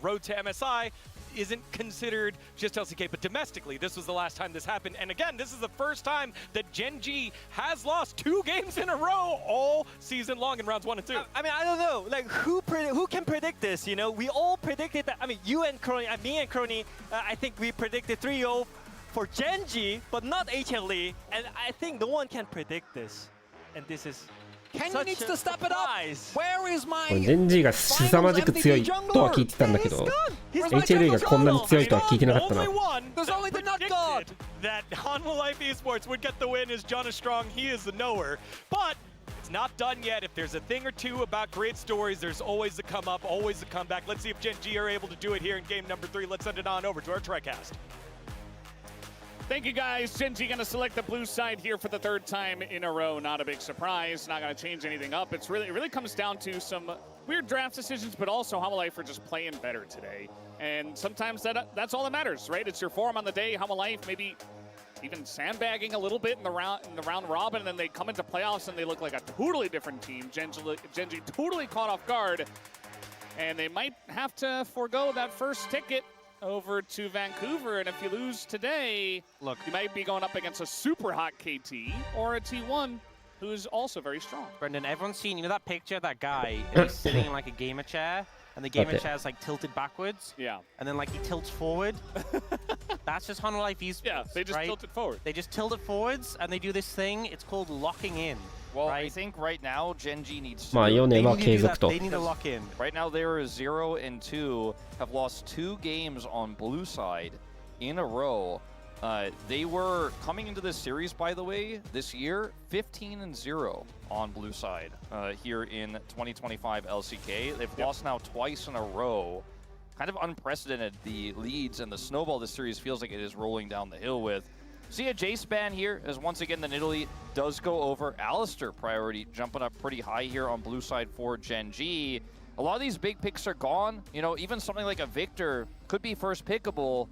Road to MSI isn't considered just LCK, but domestically, this was the last time this happened. And again, this is the first time that Gen G has lost 2 games in a row all season long in rounds 1 and 2. I mean, I don't know, like who can predict this? You know, we all predicted that. I mean, you and Crony, me and Crony, I think we predicted 3-0 for Gen G, but not HLE. And I think no one can predict this. And this is. Canyon needs to step it up. Where is my ジェンジーが凄まじく強いとは聞いてたんだけど、HLA がこんなに強いとは聞いてなかったな。 There's only the nut god. That Hanwha Life Esports would get the win is John Strong. He is the knower, but it's not done yet. If there's a thing or two about great stories, there's always a come up, always a comeback. Let's see if Gen G are able to do it here in game number 3. Let's send it on over to our TriCast. Thank you, guys. Gen.G going to select the blue side here for the third time in a row. Not a big surprise. Not going to change anything up. It really comes down to some weird draft decisions, but also HaMaLife are just playing better today. And sometimes that's all that matters, right? It's your form on the day. HaMaLife maybe even sandbagging a little bit in the round robin, and then they come into playoffs and they look like a totally different team. Gen.G totally caught off guard, and they might have to forego that first ticket over to Vancouver, and if you lose today, look, you might be going up against a super hot KT or a T1 who's also very strong. Brendan, everyone's seen, you know that picture of that guy, and he's sitting in like a gamer chair, and the gamer chair's like tilted backwards? Yeah. And then like he tilts forward? That's just HaMaLife Esports, yeah, they just right? tilt it forward. They just tilt it forwards, and they do this thing, it's called locking in. Well, right? I think right now Gen.G needs to. まあ4年は継続と。 They need to lock in. Right now they are 0-2, have lost 2 games on blue side in a row. They were coming into this series, by the way, this year 15-0 on blue side here in 2025 LCK. They've lost now twice in a row. Kind of unprecedented, the leads and the snowball this series feels like it is rolling down the hill with. See a Jace ban here, as once again the Nidalee does go over. Alistair priority jumping up pretty high here on blue side for Gen.G. A lot of these big picks are gone. You know, even something like a Victor could be first pickable.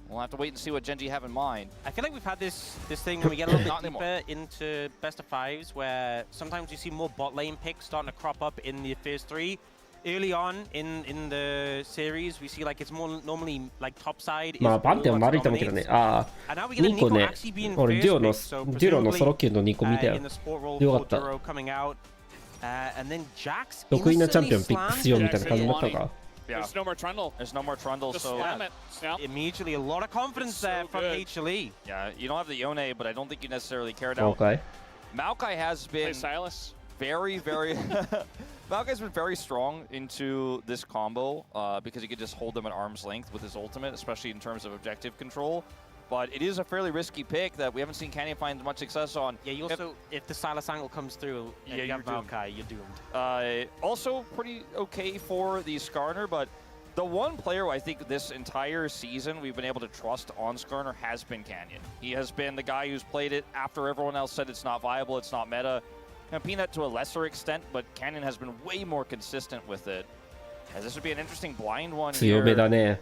We'll have to wait and see what Gen.G have in mind. I feel like we've had this thing when we get a little bit deeper into best of fives, where sometimes you see more bot lane picks starting to crop up in the first 3. Early on in the series, we see like it's more normally like top side. まあバンテンは悪いと思うけどね。ああ、2個ね。俺デュオのソロ級の2個見たよ。よかった。得意なチャンピオンピックしようみたいな感じになったか。Yeah. There's no more Trundle. There's no more Trundle, Just so slam it. Yeah. Immediately a lot of confidence there from HLE. Yeah, you don't have the Yone, but I don't think you necessarily care now. Okay. Maokai has been Silas. very Maokai's been very strong into this combo because he could just hold them at arm's length with his ultimate, especially in terms of objective control. But it is a fairly risky pick that we haven't seen Canyon find much success on. Yeah, you also, if the Silas angle comes through and you have Maokai, you're doomed. Also pretty okay for the Skarner, but the one player who I think this entire season we've been able to trust on Skarner has been Canyon. He has been the guy who's played it after everyone else said it's not viable, it's not meta. And Peanut to a lesser extent, but Canyon has been way more consistent with it. As this would be an interesting blind one here.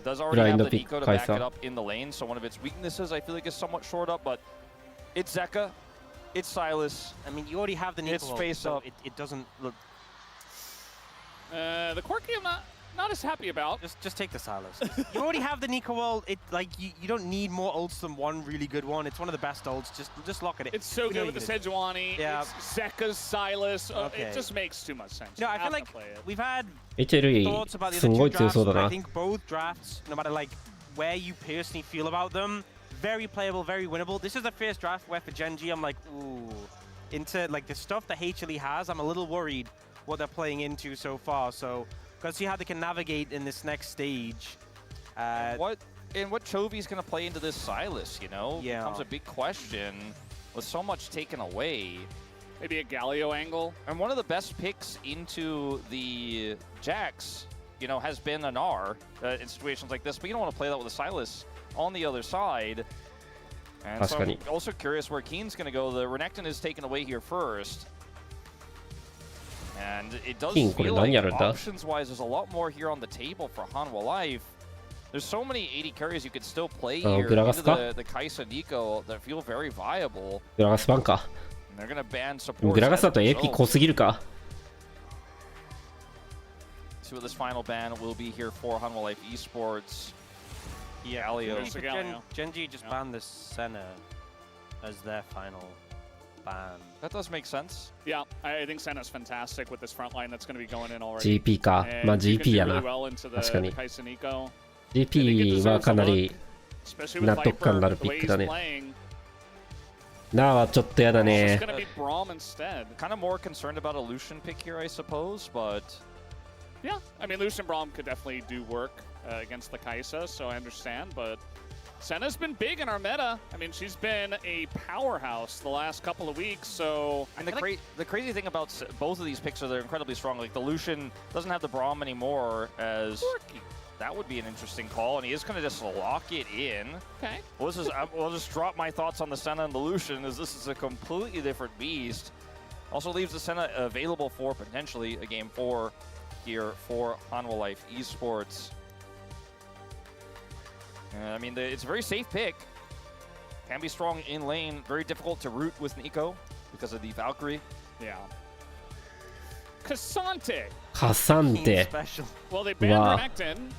Does already have the Nico to back it up in the lane, so one of its weaknesses I feel like is somewhat shored up, but it's Zeka, it's Silas. I mean, you already have the Nico, it's face so up. It doesn't look... The Quirky I'm not as happy about. Just take the Silas. You already have the Nico ult. It like you don't need more ults than one really good one. It's one of the best ults. Just lock it. It's so good with the Sejuani. Yeah. It's Zeka's Silas. Okay. It just makes too much sense. No, I feel like we've had HLE thoughts about the other two drafts, but I think both drafts, no matter like where you personally feel about them, very playable, very winnable. This is the first draft where for Gen.G I'm like, ooh, into like the stuff that HLE has, I'm a little worried what they're playing into so far. So gotta see how they can navigate in this next stage. What Chovy's gonna play into this Silas, you know? Yeah. Becomes a big question with so much taken away. Maybe a Galio angle. And one of the best picks into the Jax, you know, has been an R in situations like this, but you don't want to play that with a Silas on the other side. And so I'm also curious where Keen's gonna go. The Renekton is taken away here first. And it does feel like options-wise, there's a lot more here on the table for HaMaLife. There's so many 80 carries you could still play here into the Kai'Sa Nico that feel very viable. And they're going to ban support. See what this final ban will be here for HaMaLife Esports. Yeah, Gen.G just banned the Senna as their final ban. That does make sense. Yeah, I think Senna's fantastic with this front line that's going to be going in already. GP か。まあ GP やな。確かに。GP はかなり納得感のあるピックだね。なあはちょっとやだね。Kind of more concerned about a Lucian pick here, I suppose, but yeah, I mean Lucian Braum could definitely do work against the Kai'Sa, so I understand, but Senna's been big in our meta. I mean, she's been a powerhouse the last couple of weeks, so... And the crazy thing about both of these picks are they're incredibly strong. Like, the Lucian doesn't have the Braum anymore as... That would be an interesting call, and he is going to just lock it in. Okay. Well, this is, I'll just drop my thoughts on the Senna and the Lucian, as this is a completely different beast. Also leaves the Senna available for potentially a game 4 here for Hanwha Life Esports. I mean, it's a very safe pick. Can be strong in lane, very difficult to root with Nico because of the Valkyrie. Yeah. Cassante. Cassante. Well, they banned Renekton,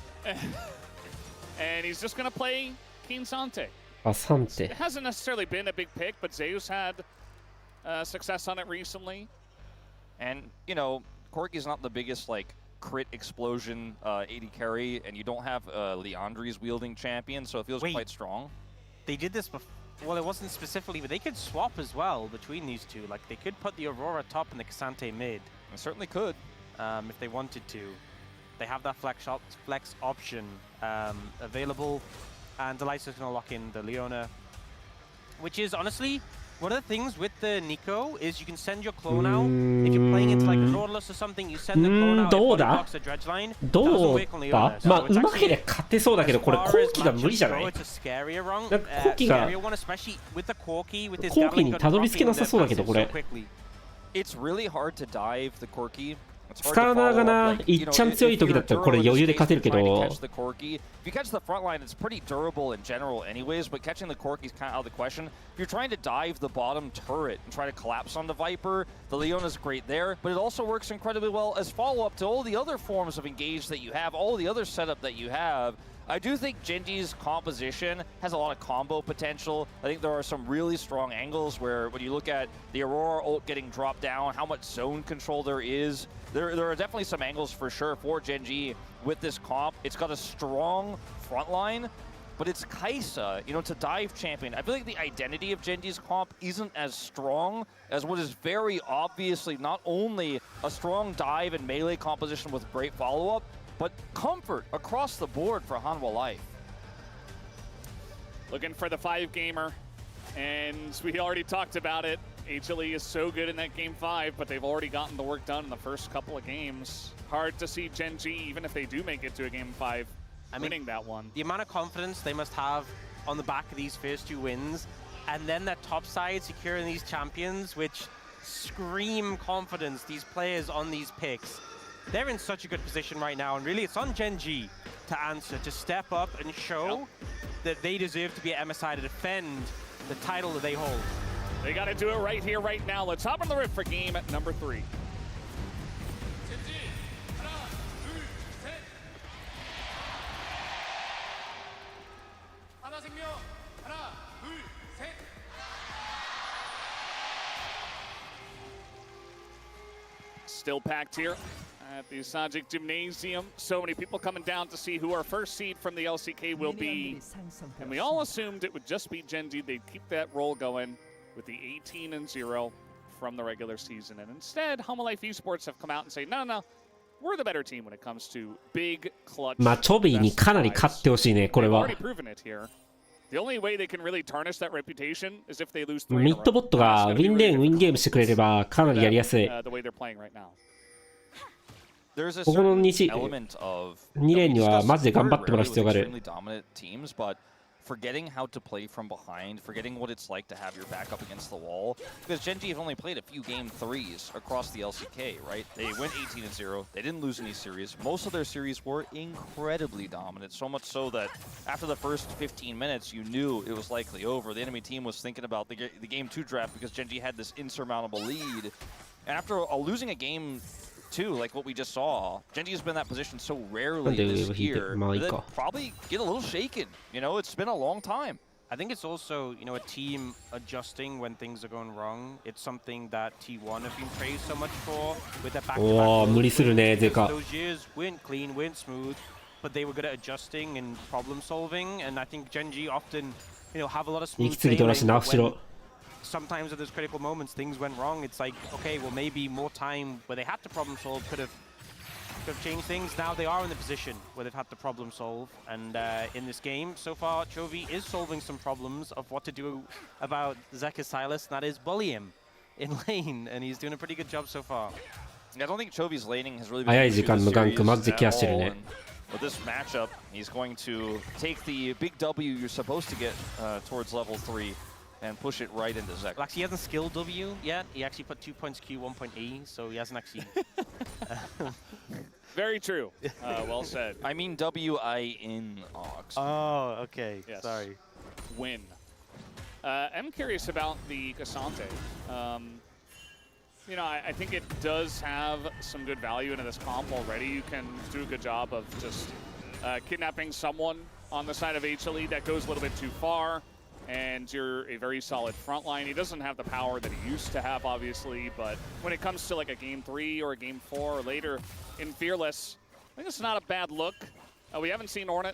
and he's just going to play Keen Sante. Cassante. It hasn't necessarily been a big pick, but Zeus had success on it recently. And, you know, Corki's not the biggest, like, crit explosion AD carry, and you don't have Leandri's wielding champion, so it feels quite strong. They did this before. Well, it wasn't specifically, but they could swap as well between these two. Like, they could put the Aurora top and the Cassante mid. They certainly could. If they wanted to. They have that flex option available, and Delights is going to lock in the Leona, which is honestly one of the things with the Nico is you can send your clone out. If you're playing into like a Nautilus or something, you send the clone out. どうだ Dredgeline. どうだまあ、うまければ勝てそうだけど、これ、後期が無理じゃないなんか後期が、後期にたどり着けなさそうだけど、これ。It's really hard to dive the Corki. スカラナーがな、いっちゃん強い時だったらこれ余裕で勝てるけど。If you catch the front line, it's pretty durable in general anyways, but catching the Corki is kind of out of the question. If you're trying to dive the bottom turret and try to collapse on the Viper, the Leona's great there, but it also works incredibly well as follow-up to all the other forms of engage that you have, all the other setup that you have. I do think Genji's composition has a lot of combo potential. I think there are some really strong angles where when you look at the Aurora ult getting dropped down, how much zone control there is, there are definitely some angles for sure for Genji with this comp. It's got a strong front line, but it's Kai'Sa, you know, it's a dive champion. I feel like the identity of Genji's comp isn't as strong as what is very obviously not only a strong dive and melee composition with great follow-up, but comfort across the board for Hanwha Life. Looking for the 5-gamer, and we already talked about it. HLE is so good in that game 5, but they've already gotten the work done in the first couple of games. Hard to see Gen G, even if they do make it to a game 5, winning that one. The amount of confidence they must have on the back of these first 2 wins, and then that top side securing these champions, which scream confidence, these players on these picks. They're in such a good position right now, and really it's on Gen G to answer, to step up and show that they deserve to be at MSI to defend the title that they hold. They got to do it right here, right now. Let's hop on the rift for game number 3. Still packed here at the Sajik Gymnasium. So many people coming down to see who our first seed from the LCK will be. And we all assumed it would just be Genji. They'd keep that roll going with the 18-0 from the regular season. And instead, Hanwha Life Esports have come out and say, no, we're the better team when it comes to big clutch. まあ、チョビーにかなり勝ってほしいね、これは。They've already proven it here. The only way they can really tarnish that reputation is if they lose 3 ミッドボットがウィンレーン、ウィンゲームしてくれればかなりやりやすい。the way they're playing right now. ここの2レーンにはマジで頑張ってもらう必要がある。Forgetting how to play from behind, forgetting what it's like to have your back up against the wall. Because Genji have only played a few game 3s across the LCK, right? They went 18-0, they didn't lose any series. Most of their series were incredibly dominant, so much so that after the first 15 minutes, you knew it was likely over. The enemy team was thinking about the game 2 draft because Genji had this insurmountable lead. And after losing a game 2, like what we just saw, Genji has been in that position so rarely this year that probably get a little shaken. You know, it's been a long time. I think it's also, you know, a team adjusting when things are going wrong. It's something that T1 have been praised so much for with their back-to-back. 無理するね、ゼカ。 Those years went clean, went smooth, but they were good at adjusting and problem solving. And I think Genji often, you know, have a lot of smooth sailing. Sometimes at those critical moments, things went wrong. It's like, okay, well, maybe more time where they had to problem solve could have changed things. Now they are in the position where they've had to problem solve. And in this game, so far, Chovy is solving some problems of what to do about Zeka Silas, and that is bully him in lane. And he's doing a pretty good job so far. I don't think Chovy's laning has really been an issue this series at all. with this matchup, he's going to take the big W you're supposed to get towards level 3 and push it right into Zek. Well, actually, he hasn't skilled W yet. He actually put 2 points Q, 1 point A, so he hasn't actually... Very true. Well said. I mean W-I in Ox. Oh, okay. Yes. Sorry. Win. I'm curious about the Cassante. You know, I think it does have some good value into this comp already. You can do a good job of just kidnapping someone on the side of HLE that goes a little bit too far, and you're a very solid front line. He doesn't have the power that he used to have, obviously, but when it comes to like a game 3 or a game 4 or later in Fearless, I think it's not a bad look. We haven't seen Ornn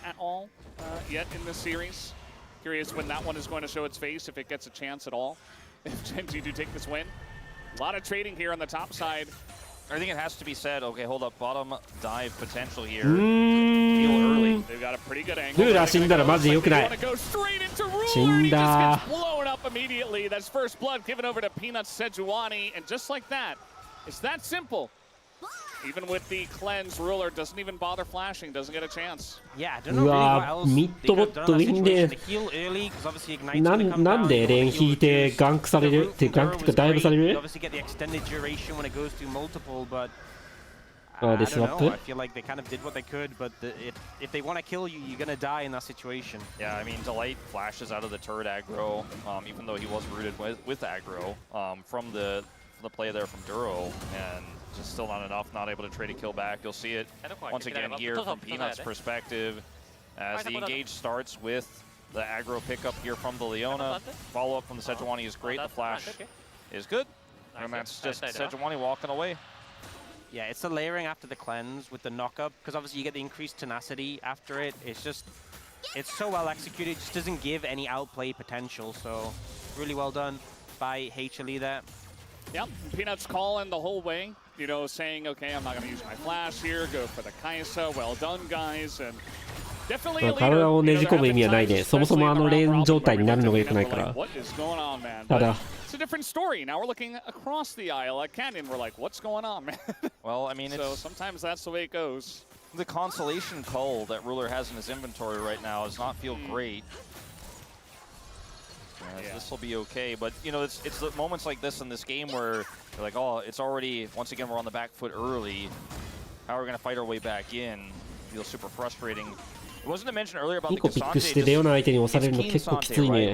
at all yet in this series. Curious when that one is going to show its face, if it gets a chance at all, if Gen.G do take this win. A lot of trading here on the top side. I think it has to be said, okay, hold up, bottom dive potential here. Feel early. They've got a pretty good angle. ルーラー死んだらマジで良くない。 Go straight into Ruler, 死ん and he だ just gets blown up immediately. That's first blood given over to Peanuts Sejuani, and just like that, it's that simple. Even with the cleanse, Ruler doesn't even bother flashing, doesn't get a chance. Yeah, I don't know really what else they could have done in that situation. To heal early, because obviously Ignite's going to come down. なんでレーン引いてガンクされるってガンクってダイブされ You る obviously get the extended duration when it goes through multiple, but Oh, I they don't know. swapped it? I feel like they kind of did what they could, but if they want to kill you, you're going to die in that situation. Yeah, I mean, Delight flashes out of the turret aggro, even though he was rooted with aggro from the play there from Duro, and just still not enough, not able to trade a kill back. You'll see it once again here from Peanut's perspective as the engage starts with the aggro pickup here from the Leona. Follow-up from the Sejuani is great. The flash is good. And that's just Sejuani walking away. Yeah, it's the layering after the cleanse with the knock-up, because obviously you get the increased tenacity after it. It's just, it's so well executed, it just doesn't give any outplay potential, so really well done by HLE there. Yep, Peanuts calling the whole way, you know, saying, okay, I'm not going to use my flash here, go for the Kaisa, well done, guys, and definitely a leader. 体をねじ込む意味はないね。そもそもあのレーン状態になるのが良くないから。 What is going on, man? ただ It's a different story. Now we're looking across the aisle at Canyon. We're like, what's going on, man? Well, I mean, so sometimes that's the way it goes. The consolation cull that Ruler has in his inventory right now does not feel great. Yeah. This will be okay, but you know, it's the moments like this in this game where you're like, oh, it's already, once again, we're on the back foot early. How are we going to fight our way back in? Feels super frustrating. It wasn't to mention earlier about the Cassante.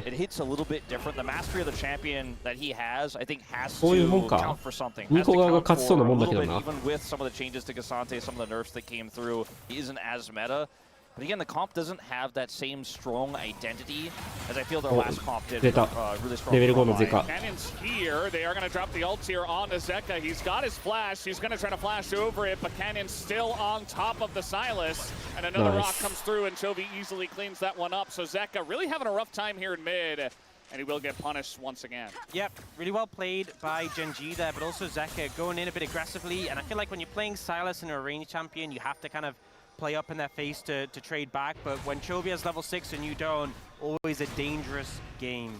It hits a little bit different. The mastery of the champion that he has, I think, has to count for something. Has to count for a little bit, even with some of the changes to Cassante, some of the nerfs that came through. He isn't as meta. But again, the comp doesn't have that same strong identity as I feel their last comp did. Really strong. Cannon's here. They are going to drop the ult here on to Zeka. He's got his flash. He's going to try to flash over it, but Cannon's still on top of the Sylas. And another rock comes through, and Chovy easily cleans that one up. So Zeka really having a rough time here in mid, and he will get punished once again. Yep, really well played by Gen.G there, but also Zeka going in a bit aggressively. And I feel like when you're playing Sylas and a range champion, you have to kind of play up in their face to trade back, but when Chovy has level 6 and you don't, always a dangerous game.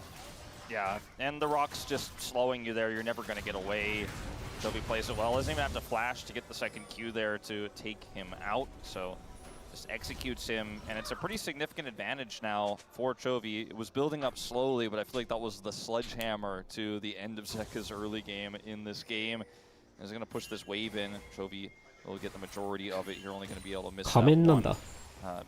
Yeah, and the rock's just slowing you there. You're never going to get away. Chovy plays it well. Doesn't even have to flash to get the second Q there to take him out, so just executes him, and it's a pretty significant advantage now for Chovy. It was building up slowly, but I feel like that was the sledgehammer to the end of Zeka's early game in this game. He's going to push this wave in. Chovy will get the majority of it. You're only going to be able to miss that one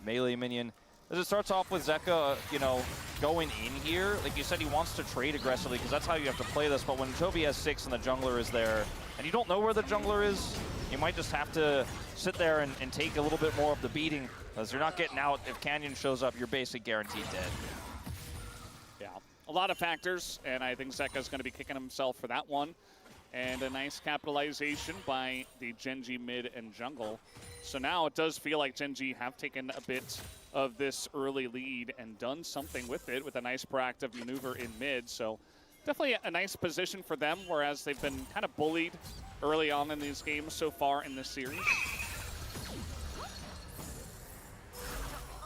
melee minion. As it starts off with Zeka, you know, going in here, like you said, he wants to trade aggressively because that's how you have to play this. But when Chovy has 6 and the jungler is there, and you don't know where the jungler is, you might just have to sit there and take a little bit more of the beating because you're not getting out. If Canyon shows up, you're basically guaranteed dead. Yeah, a lot of factors, and I think Zeka's going to be kicking himself for that one. And a nice capitalization by the Gen.G mid and jungle. So now it does feel like Gen.G have taken a bit of this early lead and done something with it with a nice proactive maneuver in mid. So definitely a nice position for them, whereas they've been kind of bullied early on in these games so far in this series.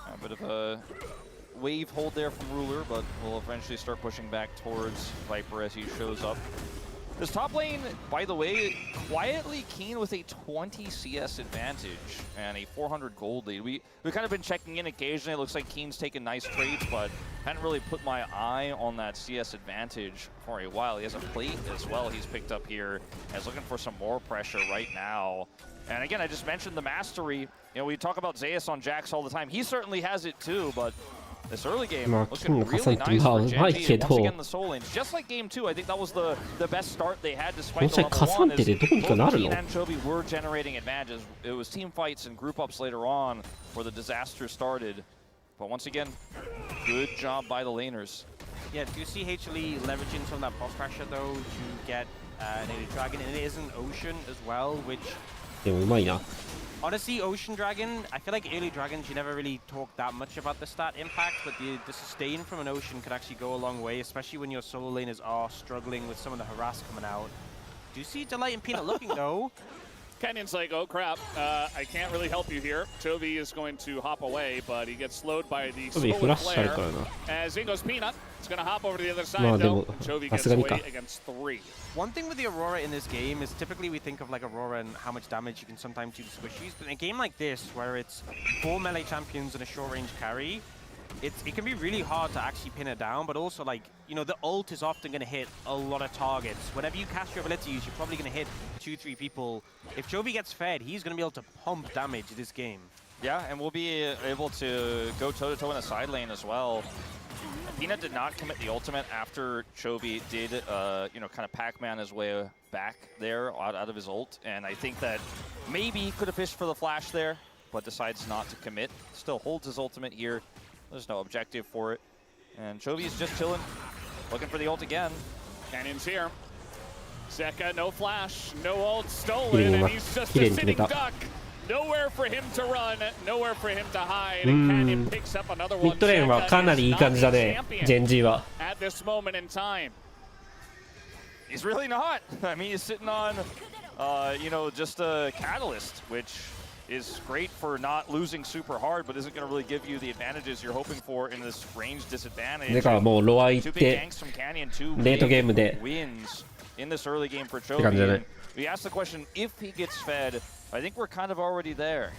A bit of a wave hold there from Ruler, but we'll eventually start pushing back towards Viper as he shows up. This top lane, by the way, quietly Keen with a 20 CS advantage and a 400 gold lead. We've kind of been checking in occasionally. It looks like Keen's taking nice trades, but hadn't really put my eye on that CS advantage for a while. He has a plate as well he's picked up here. He's looking for some more pressure right now. And again, I just mentioned the mastery. You know, we talk about Zeus on Jax all the time. He certainly has it too, but this early game looking really nice for Genji. Once again, the soul lanes. Just like game 2, I think that was the best start they had despite the level 1. Both Keen and Chovy were generating advantages. It was team fights and group ups later on where the disaster started. But once again, good job by the laners. Yeah, do you see HLE leveraging some of that boss pressure though to get an early dragon? And it is an Ocean as well, which... Honestly, Ocean Dragon, I feel like early dragons, you never really talk that much about the stat impact, but the sustain from an Ocean could actually go a long way, especially when your solo laners are struggling with some of the harass coming out. Do you see Delight and Peanut looking though? Canyon's like, oh crap, I can't really help you here. Chovy is going to hop away, but he gets slowed by the slower player. As in goes Peanut, it's going to hop over to the other side though. Chovy gets away against 3. One thing with the Aurora in this game is typically we think of like Aurora and how much damage you can sometimes do to squishies, but in a game like this, where it's 4 melee champions and a short range carry, it can be really hard to actually pin it down, but also like, you know, the ult is often going to hit a lot of targets. Whenever you cast your abilities, you're probably going to hit 2-3 people. If Chovy gets fed, he's going to be able to pump damage this game. Yeah, and we'll be able to go toe-to-toe in the side lane as well. Peanut did not commit the ultimate after Chovy did, you know, kind of Pac-Man his way back there out of his ult. And I think that maybe he could have fished for the flash there, but decides not to commit. Still holds his ultimate here. There's no objective for it. And Chovy's just chilling, looking for the ult again. Canyon's here. Zeka, no flash, no ult, stolen, and he's just a sitting duck. Nowhere for him to run, nowhere for him to hide, and Canyon picks up another one. ミッドレーンはかなりいい感じだね、ジェンジーは。At this moment in time. He's really not. I mean, he's sitting on, you know, just a catalyst, which is great for not losing super hard, but isn't going to really give you the advantages you're hoping for in this range disadvantage. だからもうロア行っ Two big て ganks from Canyon, two レートゲームで wins in this early game for って感じだ Chovy. ね。We asked the question, if he gets fed, I think we're kind of already there.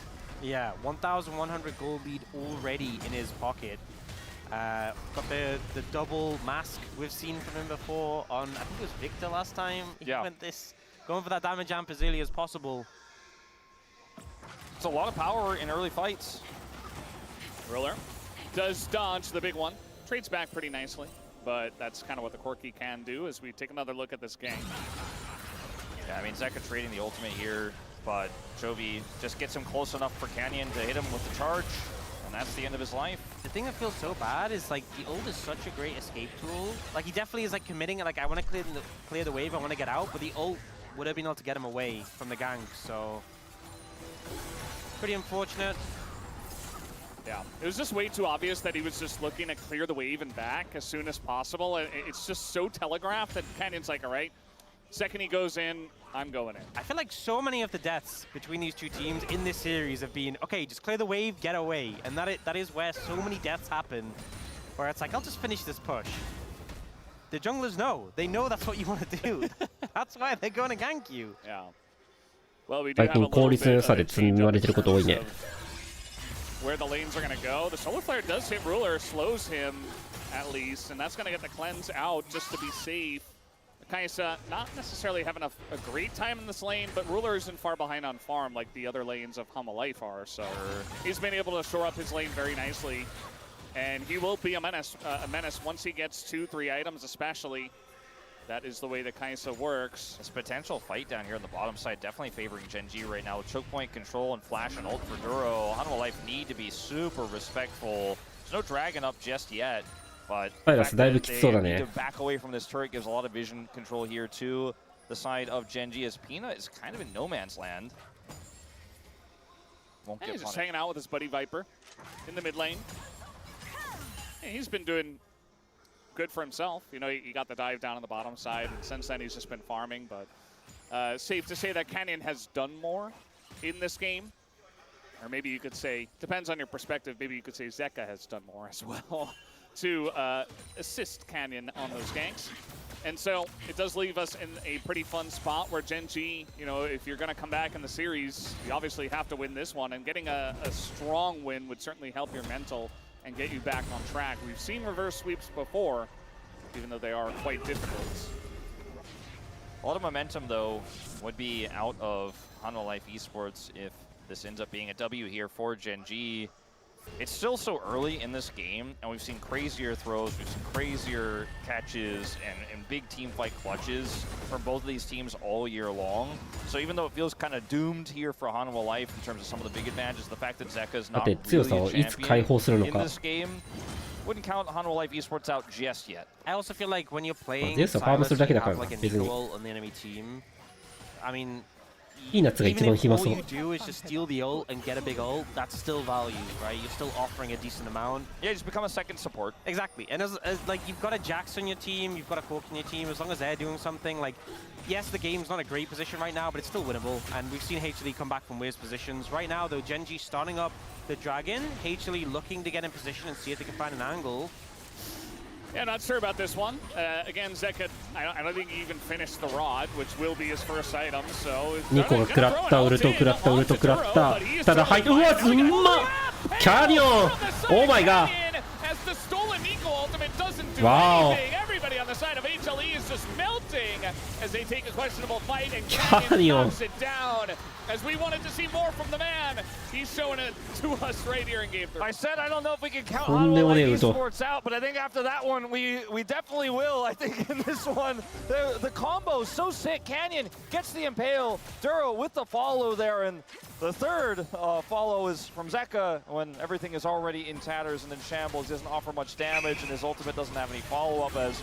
Yeah, 1,100 gold lead already in his pocket. Got the double mask we've seen from him before on, I think it was Victor last time. He went this, going for that damage amp as early as possible. It's a lot of power in early fights. Ruler does dodge the big one. Trades back pretty nicely, but that's kind of what the Corki can do as we take another look at this game. Yeah, I mean, Zeka trading the ultimate here, but Chovy just gets him close enough for Canyon to hit him with the charge, and that's the end of his life. The thing that feels so bad is like the ult is such a great escape tool. Like he definitely is like committing, like I want to clear the wave, I want to get out, but the ult would have been able to get him away from the gank, so pretty unfortunate. Yeah, it was just way too obvious that he was just looking to clear the wave and back as soon as possible. And it's just so telegraphed that Canyon's like, all right, second he goes in, I'm going in. I feel like so many of the deaths between these two teams in this series have been, okay, just clear the wave, get away. And that is where so many deaths happen, where it's like, I'll just finish this push. The junglers know. They know that's what you want to do. That's why they're going to gank you. Yeah. Well, we do have a 効 little 率の良さで bit 積まれてること多いね。 where the lanes are going to go. The Solar Flare does hit Ruler, slows him at least, and that's going to get the cleanse out just to be safe. Kaisa not necessarily having a great time in this lane, but Ruler isn't far behind on farm like the other lanes of Hama Life are, so he's been able to shore up his lane very nicely. And he will be a menace once he gets 2-3 items especially. That is the way that Kaisa works. This potential fight down here on the bottom side definitely favoring Genji right now. With choke point control and flash and ult for Duro, Hanwha Life need to be super respectful. There's no dragon up just yet, but the fact that they need to back away from this turret gives a lot of vision control here to the side of Genji, as Peanut is kind of in no man's land. Won't get he's just hanging out with his buddy Viper in the mid lane. And he's been doing good for himself. You know, he got the dive down on the bottom side, and since then he's just been farming, but safe to say that Canyon has done more in this game. Or maybe you could say, depends on your perspective, maybe you could say Zeka has done more as well to assist Canyon on those ganks. And so it does leave us in a pretty fun spot where Gen.G, you know, if you're going to come back in the series, you obviously have to win this one. And getting a strong win would certainly help your mental and get you back on track. We've seen reverse sweeps before, even though they are quite difficult. A lot of momentum, though, would be out of Hanwha Life Esports if this ends up being a W here for Gen.G. It's still so early in this game, and we've seen crazier throws, we've seen crazier catches, and big team fight clutches from both of these teams all year long. So even though it feels kind of doomed here for Hanwha Life in terms of some of the big advantages, the fact that Zeka is not really a champion in this game wouldn't count Hanwha Life Esports out just yet. I also feel like when you're playing Silas, you have like an equal on the enemy team. I mean, even if all you do is just steal the ult and get a big ult, that's still value, right? You're still offering a decent amount. Yeah, just become a second support. Exactly. And as like you've got a Jax on your team, you've got a Cork on your team, as long as they're doing something, like, yes, the game's not a great position right now, but it's still winnable. And we've seen HLE come back from worse positions. Right now, though, Gen.G starting up the Dragon, HLE looking to get in position and see if they can find an angle. Yeah, not sure about this one. Again, Zeka, I don't think he even finished the rod, which will be his first item, so... 2個食らった、ウルト食らった、ウルト食らった。ただ、うわ、すんまキャニオンオーマイガー Wow. Everybody on the side of HLE is just melting as they take a questionable fight and Canyon knocks it down. As we wanted to see more from the man, he's showing it to us right here in Game 3. I said I don't know if we can count Hanwha Life Esports out, but I think after that one, we definitely will. I think in this one, the combo is so sick. Canyon gets the impale, Duro with the follow there, and the third follow is from Zeka when everything is already in tatters and in shambles. He doesn't offer much damage, and his ultimate doesn't have any follow-up as...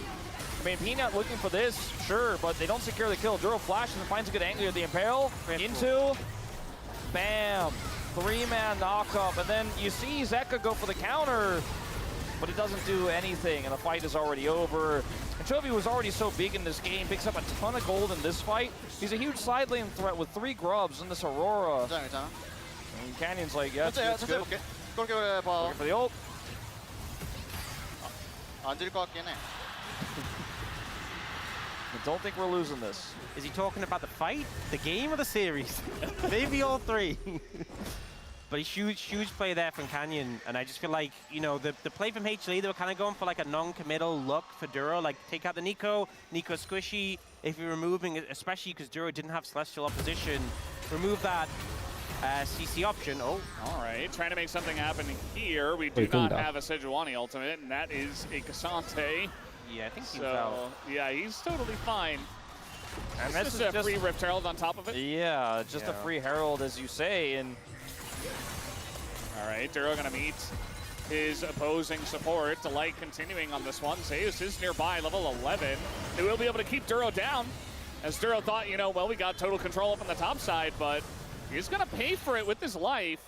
I mean, Peanut looking for this, sure, but they don't secure the kill. Duro flashes and finds a good angle at the impale. Into... Bam! 3-man knock-up, and then you see Zeka go for the counter, but it doesn't do anything, and the fight is already over. And Chovy was already so big in this game, picks up a ton of gold in this fight. He's a huge side lane threat with 3 grubs in this Aurora. And Canyon's like, yeah, it's good. Looking for the ult. I don't think we're losing this. Is he talking about the fight, the game, or the series? Maybe all 3. But a huge play there from Canyon, and I just feel like, you know, the play from HLE, they were kind of going for like a non-committal look for Duro, like take out the Nico squishy. If you're removing, especially because Duro didn't have Celestial opposition, remove that CC option. Oh. All right, trying to make something happen here. We do not have a Sejuani ultimate, and that is a Cassante. Yeah, I think he's out. Yeah, he's totally fine. And that's just a free Rift Herald on top of it? Yeah, just a free Herald, as you say, and... All right, Duro gonna meet his opposing support. Delight continuing on this one. Zeus is nearby, level 11. They will be able to keep Duro down. As Duro thought, you know, well, we got total control up on the top side, but he's gonna pay for it with his life.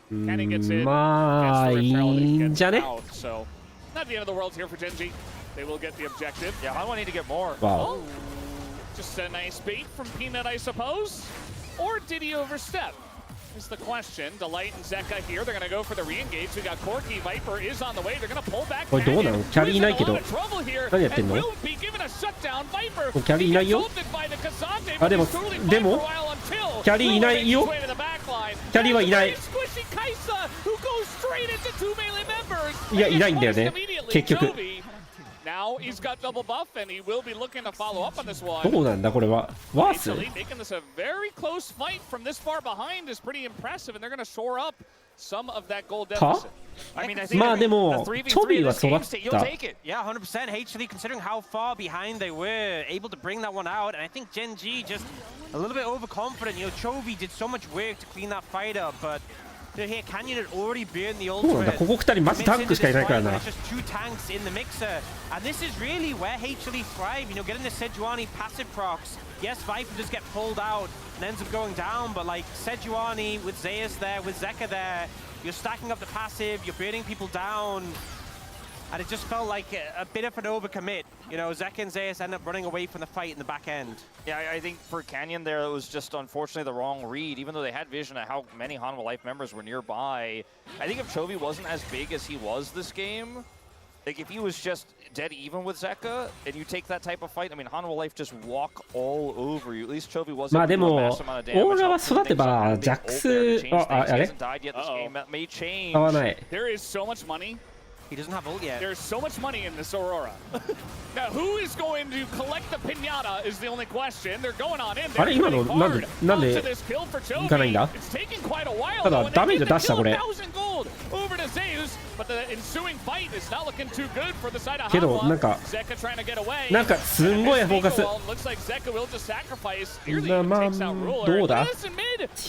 Kenny gets in, gets out, so not the end of the world here for Gen.G. They will get the objective. Yeah, I need to get more. Wow. Oh, just a nice bait from Peanut, I suppose. Or did he overstep? Is the question. Delight and Zeka here. They're going to go for the re-engage. We got Corky. Viper is on the way. They're going to pull back. Canyon, who's in a lot of trouble here, and will be given a shutdown. Viper, he gets ulted by the Cassante, but he's totally fine for a while until Duro makes his way to the back line. Very squishy Kaisa, who goes straight into 2 melee members. いや、いないんだよね、結局。 Now he's got double buff, and he will be looking to follow up on this one. どうなんだこれは。ワース making this a very close fight from this far behind is pretty impressive, and they're going to shore up some of that gold deficit. I mean, I think まあでも、チョビーは育った。 Yeah, 100%. HLE, considering how far behind they were, able to bring that one out, and I think Gen.G just a little bit overconfident. You know, Chovy did so much work to clean that fight up, but here Canyon had already burned the ultimate. そうなんだ、ここ2人マジタンクしかいないからな。 It's just 2 tanks in the mixer, and this is really where HLE thrive. You know, getting the Sejuani passive procs. Yes, Viper does get pulled out and ends up going down, but like Sejuani with Zeus there, with Zeka there, you're stacking up the passive, you're burning people down. And it just felt like a bit of an overcommit. You know, Zeka and Zeus end up running away from the fight in the back end. Yeah, I think for Canyon there, it was just unfortunately the wrong read. Even though they had vision of how many Hanwha Life members were nearby, I think if Chovy wasn't as big as he was this game, Like, if he was just dead even with Zeka, and you take that type of fight, I mean, Hanwha Life just walk all over you. At least Chovy wasn't まあでも、オーラは育てば、ジャックス、あれ合わない。There is so much money. He doesn't have ult yet. There's so much money in this Aurora. Now, who is going to collect the pinata is the only question. They're going on in. あれ今のなんでいかないんだ？ただダメージ出したこれ。けどなんかすんごいフォーカス。まあどうだ？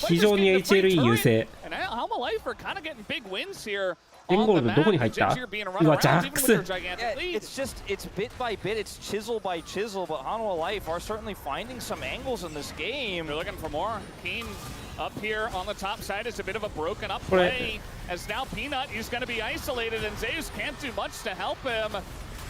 非常に HLE 優勢。エンゴールドどこに入った？うわ、ジャックス。It's bit by bit, it's chisel by chisel, but Hanwha Life are certainly finding some angles in this game. They're looking for more. Keen up here on the top side is a bit of a broken up play. As now Peanut is going to be isolated, and Zeus can't do much to help him.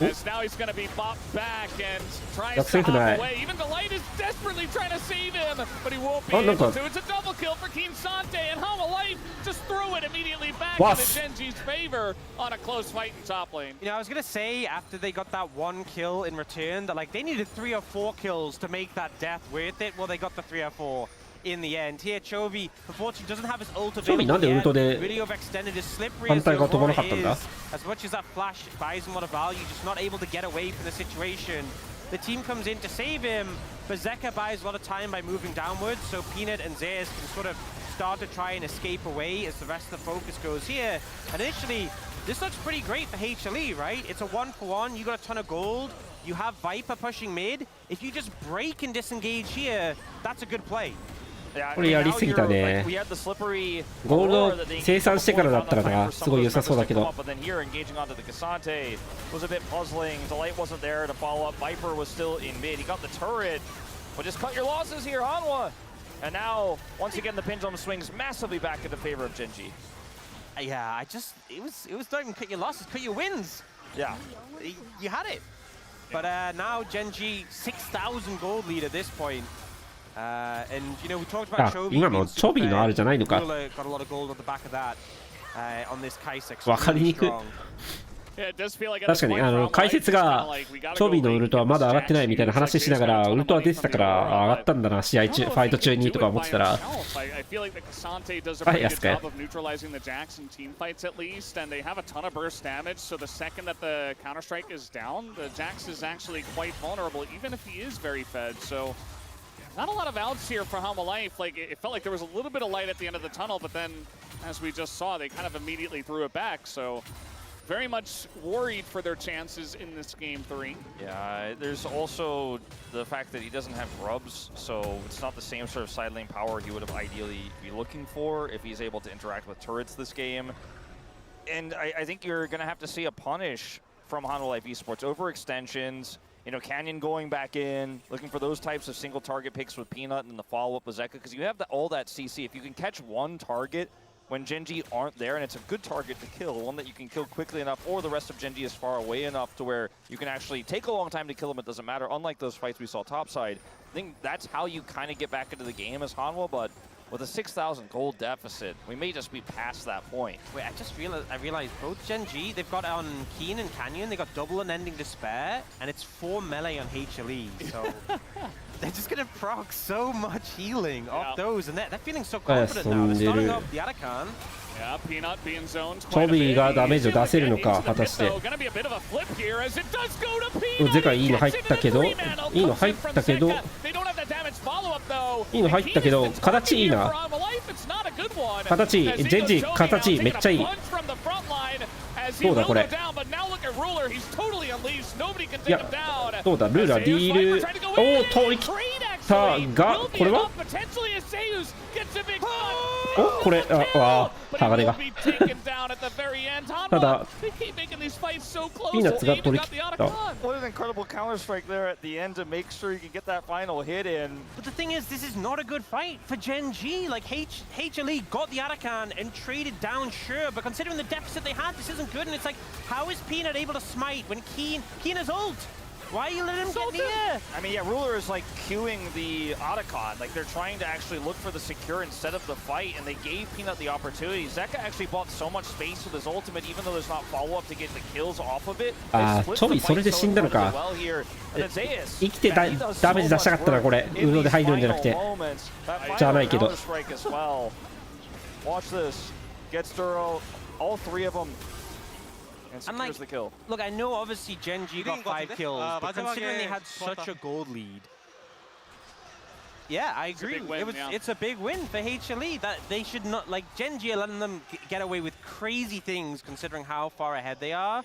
As now he's going to be bopped back and tries to hop away. Even Delight is desperately trying to save him, but he won't be able to. It's a double kill for Keen Sante, and Hanwha Life just threw it immediately back into Genji's favor on a close fight in top lane. You know, I was going to say, after they got that 1 kill in return, that like they needed 3 or 4 kills to make that death worth it. Well, they got the 3 or 4. In the end, here Chovy unfortunately doesn't have his ult available yet. Really overextended, as slippery as the Aurora is. As much as that flash buys him a lot of value, just not able to get away from the situation. The team comes in to save him, but Zeka buys a lot of time by moving downwards, so Peanut and Zeus can sort of start to try and escape away as the rest of the focus goes here. And initially, this looks pretty great for HLE, right? It's a 1-for-1, you got a ton of gold, you have Viper pushing mid. If you just break and disengage here, that's a good play. これやりすぎたね。ゴールド生産してからだったらな、すごい良さそうだけど。And now, once again, the pendulum swings massively back in the favor of Genji. Yeah, it was not even cut your losses, cut your wins. Yeah. You had it. But now Genji, 6,000 gold lead at this point. And you know, we talked about Chovy. 今のチョビーのあるじゃないのか。Got a lot of gold on the back of that on this Kaisek. わかりにくい。確かに解説がチョビーのウルトはまだ上がってないみたいな話しながらウルトは出てたから上がったんだな試合中ファイト中にとか思ってたらあれ安かよ。Not a lot of outs here for Hanwha Life. Like, it felt like there was a little bit of light at the end of the tunnel, but then, as we just saw, they kind of immediately threw it back. So, very much worried for their chances in this game 3. Yeah, there's also the fact that he doesn't have grubs, so it's not the same sort of side lane power he would have ideally be looking for if he's able to interact with turrets this game. And I think you're going to have to see a punish from Hanwha Life Esports. Overextensions. You know, Canyon going back in, looking for those types of single target picks with Peanut and the follow-up with Zeka, because you have all that CC. If you can catch one target when Genji aren't there, and it's a good target to kill, one that you can kill quickly enough, or the rest of Genji is far away enough to where you can actually take a long time to kill him, it doesn't matter, unlike those fights we saw topside. I think that's how you kind of get back into the game as Hanwha, but with a 6,000 gold deficit, we may just be past that point. Wait, I realized both Genji, they've got on Keen and Canyon, they got double Unending Despair, and it's 4 melee on HLE, so they're just gonna proc so much healing off those, and they're feeling so confident now. They're starting off the Arakan. Yeah, Peanut being zoned チョビーがダメージを出せるのか果たして。ゼカいいの入ったけど、いいの入ったけど、いいの入ったけど、形いいな。形いい、ジェンジ形いい、めっちゃいい。どうだこれ。いや、どうだルーラーディール、おお通り切ったが、これはおこれ鋼がただピーナッツが取り切った。 What an incredible counter strike there at the end to make sure you can get that final hit in. But the thing is, this is not a good fight for Genji. Like HLE got the Arakan and traded down, sure, but considering the deficit they had, this isn't good. And it's like, how is Peanut able to smite when Keen has ult? Why are you letting him get near? I mean, yeah, Ruler is like queuing the Otacon. Like they're trying to actually look for the secure instead of the fight, and they gave Peanut the opportunity. Zeka actually bought so much space with his ultimate, even though there's not follow-up to get the kills off of it. チョビそれで死んだのか。生きてダメージ出したかったな、これ。ウドで入るんじゃなくて。じゃないけど。Watch this. Gets Duro, all 3 of them. And secures like, the kill. Look, I know obviously Genji got 5 kills, but considering they had such a gold lead, yeah, I agree. It's a big win for HLE. That they should not, like, Genji are letting them get away with crazy things considering how far ahead they are.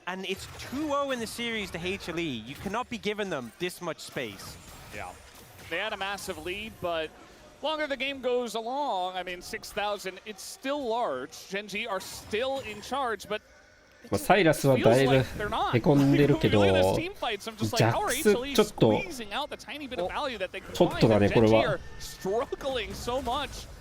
And it's 2-0 in the series to HLE. You cannot be giving them this much space. Yeah. They had a massive lead, but longer the game goes along, I mean, 6,000, it's still large. Genji are still in charge, butサイラスはだいぶへこんでるけど、ジャックスちょっとだね、これは。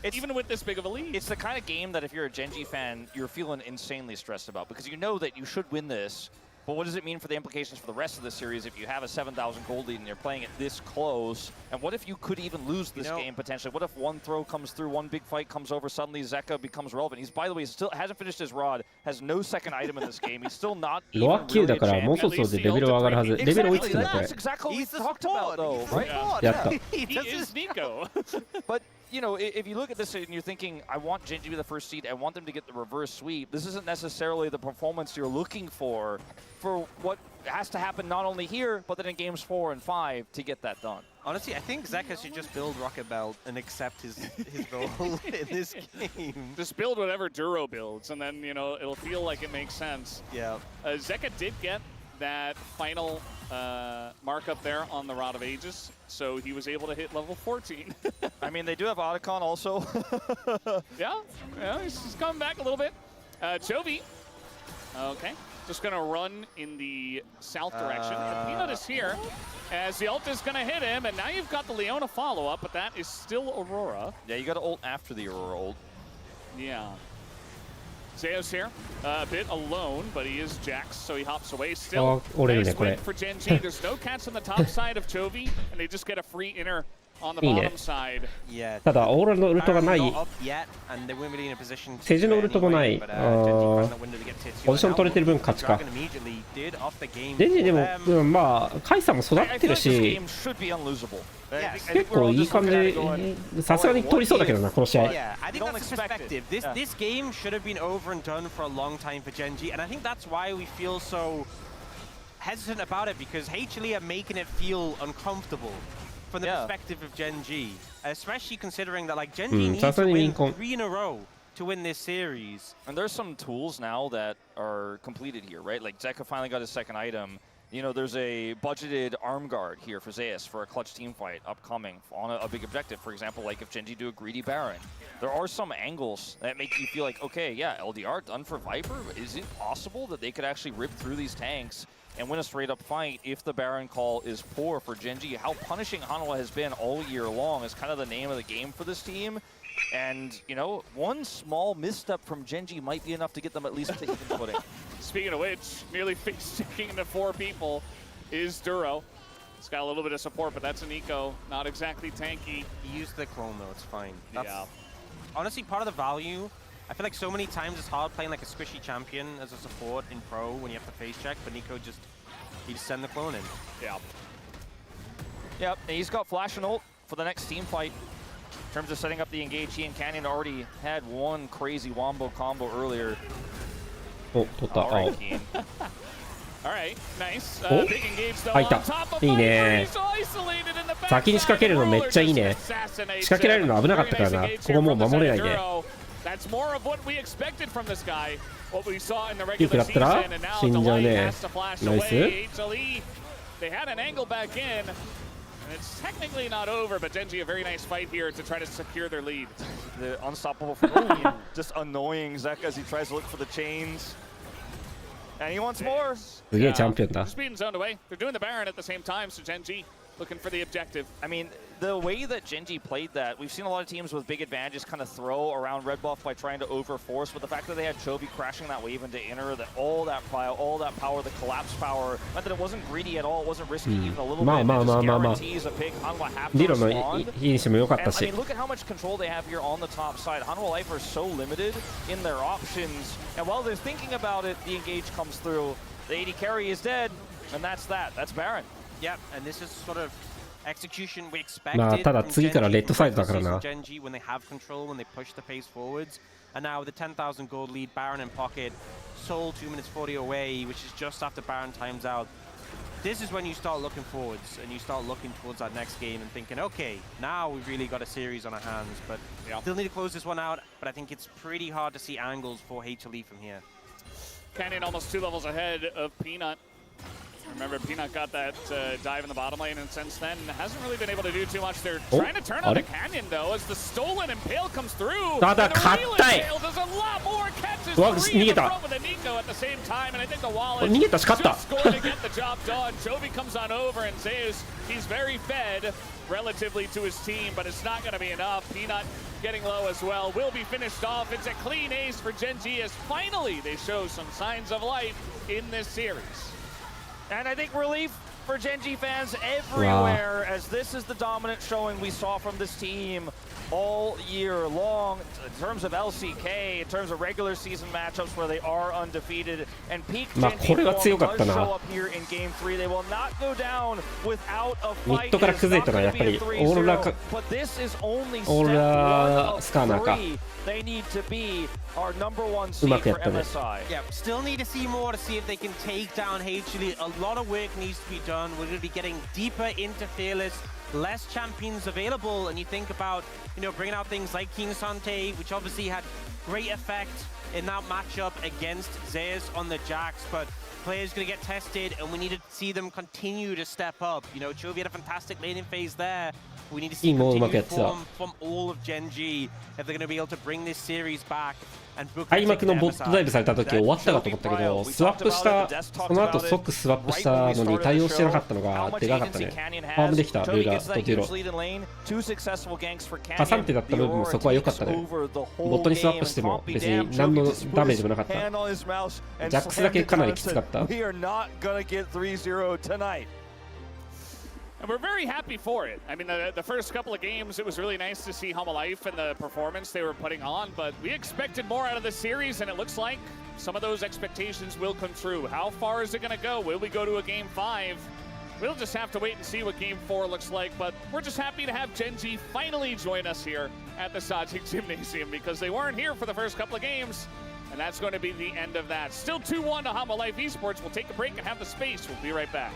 It's the kind of game that if you're a Genji fan, you're feeling insanely stressed about because you know that you should win this. But what does it mean for the implications for the rest of the series if you have a 7,000 gold lead and you're playing it this close? And what if you could even lose this game potentially? What if one throw comes through, one big fight comes over, suddenly Zeka becomes relevant? He's, by the way, still hasn't finished his rod, has no second item in this game. He's still not even really a champion. That's exactly what we talked about, though, right? He is Nico. But you know, if you look at this and you're thinking, I want Genji to be the first seed, I want them to get the reverse sweep, this isn't necessarily the performance you're looking for what has to happen not only here, but then in games 4 and 5 to get that done. Honestly, I think Zeka should just build Rocket Belt and accept his role in this game. Just build whatever Duro builds, and then, you know, it'll feel like it makes sense. Yeah. Zeka did get that final markup there on the Rod of Aegis, so he was able to hit level 14. I mean, they do have Otacon also. yeah, he's coming back a little bit. Chovy, okay, just gonna run in the south direction. Peanut is here, as the ult is gonna hit him, and now you've got the Leona follow-up, but that is still Aurora. Yeah, you got to ult after the Aurora ult. Yeah. Zeus here, a bit alone, but he is Jax, so he hops away. Still, nice win for Genji. There's no catch on the top side of Chovy, and they just get a free inner on the bottom side. Yeah. ただオーラのウルトがない。セジのウルトもない。ポジション取れてる分勝ちか。デジでも、まあカイさんも育ってるし、結構いい感じ。さすがに取りそうだけどな、この試合。Yeah, I think that's the perspective. This game should have been over and done for a long time for Genji, and I think that's why we feel so hesitant about it, because HLE are making it feel uncomfortable from the perspective of Genji, especially considering that like Genji needs to win 3 in a row to win this series. And there's some tools now that are completed here, right? Like Zeka finally got his second item. You know, there's a budgeted arm guard here for Zeus for a clutch team fight upcoming on a big objective. For example, like if Genji do a greedy Baron. There are some angles that make you feel like, okay, yeah, LDR done for Viper. Is it possible that they could actually rip through these tanks and win a straight-up fight if the Baron call is poor for Genji? How punishing Hanwha has been all year long is kind of the name of the game for this team. And, you know, one small misstep from Genji might be enough to get them at least to even footing. Speaking of which, nearly face-sticking into 4 people is Duro. He's got a little bit of support, but that's an eco. Not exactly tanky. He used the clone, though. It's fine. That's honestly part of the value. I feel like so many times it's hard playing like a squishy champion as a support in pro when you have to face check, but Nico he just send the clone in. Yeah. Yep, and he's got flash and ult for the next team fight. In terms of setting up the engage, he and Canyon already had one crazy wombo combo earlier. Oh, Alright, Keen. Alright, nice. Big engage though on top of Viper. He's isolated in the back. 先に仕掛けるのめっちゃいいね。仕掛けられるの危なかったからな。ここもう守れないで。 That's more of what we expected from this guy. What we saw in the regular season, and now Delight has to flash away. HLE, they had an angle back in, and it's technically not over, but Genji a very nice fight here to try to secure their lead. The unstoppable from just annoying Zeka as he tries to look for the chains. And he wants more. Champion. Just being zoned away. They're doing the Baron at the same time, so Genji looking for the objective. I mean, the way that Gen.G played that, we've seen a lot of teams with big advantages kind of throw around red buff by trying to overforce, but the fact that they had Chovy crashing that wave into inner, that all that power, the collapse power, meant that it wasn't greedy at all, it wasn't risky even a little bit, it just guarantees a pick. Hanwha have to respond. And I mean, look at how much control they have here on the top side. Hanwha Life are so limited in their options, and while they're thinking about it, the engage comes through. The AD carry is dead, and that's that. That's Baron. Yep, and this is sort of execution we expected from Gen.G when they have control, when they push the pace forwards. And now with the 10,000 gold lead, Baron in pocket, Soul 2 minutes 40 away, which is just after Baron times out. This is when you start looking forwards and you start looking towards that next game and thinking, okay, now we've really got a series on our hands, but still need to close this one out. But I think it's pretty hard to see angles for HLE from here. Canyon almost 2 levels ahead of Peanut. Remember, Peanut got that dive in the bottom lane, and since then hasn't really been able to do too much. They're trying to turn on the Canyon, though, as the stolen Impale comes through. And the real Impale does a lot more catches. 3 in the front with a Nico at the same time, and I think the Wall is just going to get the job done. Chovy comes on over, and Zeus, he's very fed relatively to his team, but it's not going to be enough. Peanut getting low as well. Will be finished off. It's a clean ace for Gen.G as finally they show some signs of life in this series. And I think relief for Gen.G fans everywhere, as this is the dominant showing we saw from this team all year long in terms of LCK, in terms of regular season matchups where they are undefeated, and peak Gen.G does show up here in Game 3. They will not go down without a fight. It is not going to be a 3-0, but this is only step 1 of 3. They need to be our #1 seed for MSI. Yeah, still need to see more to see if they can take down HLE. A lot of work needs to be done. We're going to be getting deeper into Fearless, less champions available, and you think about, you know, bringing out things like King Sante, which obviously had great effect in that matchup against Zeus on the Jax, but players going to get tested, and we need to see them continue to step up. You know, Chovy had a fantastic laning phase there. We need to see continued form from all of Gen.G if they're going to be able to bring this series back. 開幕のボットダイブされた時終わったかと思ったけど、スワップした、その後即スワップしたのに対応してなかったのがでかかったね。ファームできた、ルーラーとデュロ。カサンテだった部分もそこは良かったね。ボットにスワップしても別に何のダメージもなかった。ジャックスだけかなりきつかった。And we're very happy for it. I mean, the first couple of games, it was really nice to see Hanwha Life and the performance they were putting on, but we expected more out of this series, and it looks like some of those expectations will come true. How far is it going to go? Will we go to a Game 5? We'll just have to wait and see what Game 4 looks like, but we're just happy to have Gen.G finally join us here at the Sajik Gymnasium, because they weren't here for the first couple of games, and that's going to be the end of that. Still 2-1 to Hanwha Life Esports. We'll take a break and have the space. We'll be right back.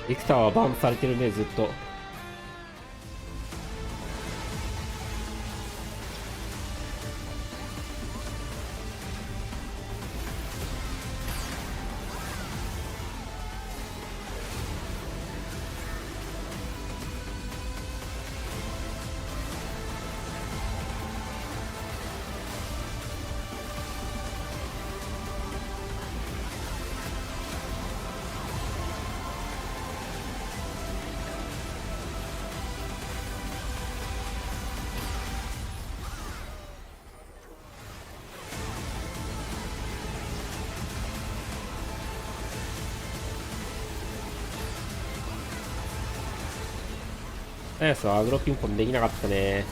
ビクターはバンされてるね、ずっと。ナヤスはアグロピンポンできなかったね。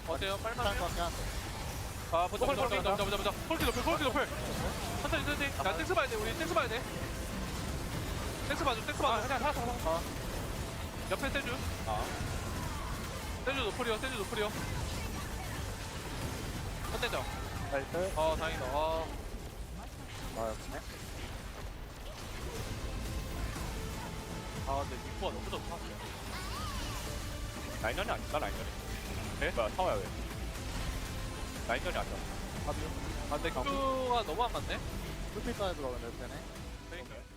어때요? 빨만해요? 아, 보자. 폴키 높을. 천천히. 나 땡스 봐야 돼. 우리 땡스 봐야 돼. 땡스 봐줘. 그냥 하나. 옆에 세주. 세주 노플이요. 선대죠. 나이스. 다행이다. 역시네. 아 근데 미포가 너무 높았어요. 라인전이 아니다 라인전이. 네? 뭐야 타워야 왜? 라인전이 아니야. 아 근데 Q가 너무 안 맞네. 풀필 사이드가 그러면 되네. 그러니까요.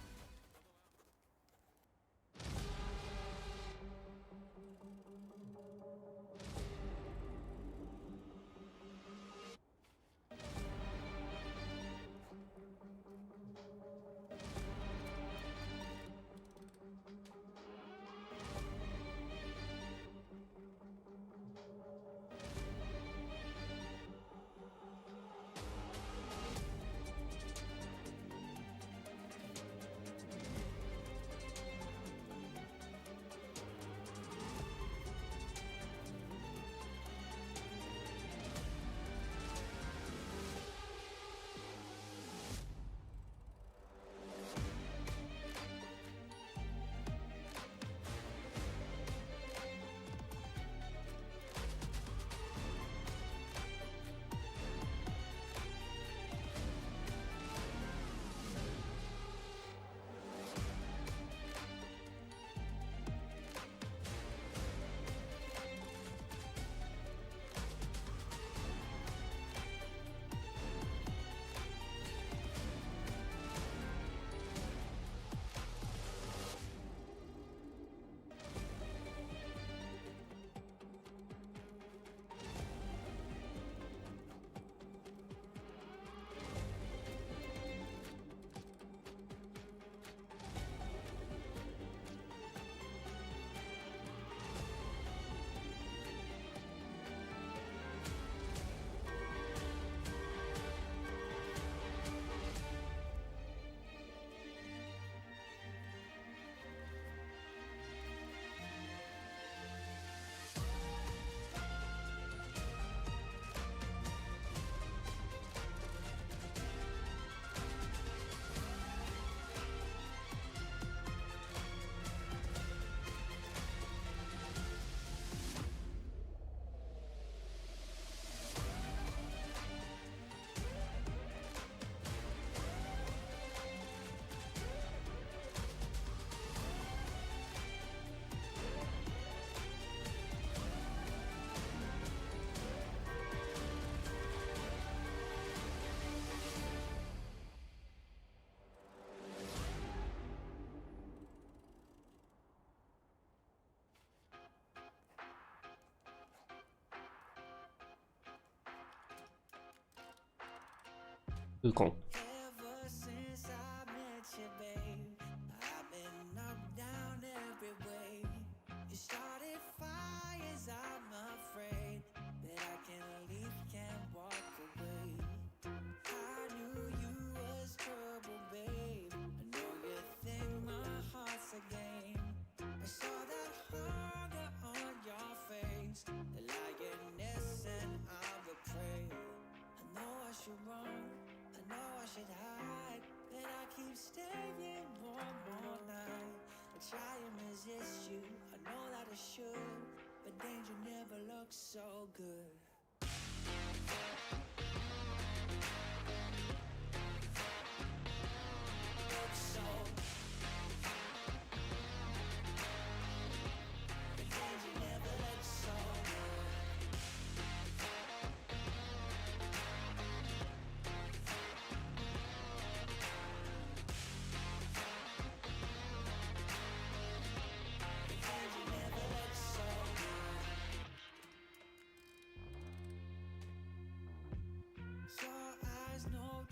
우콩.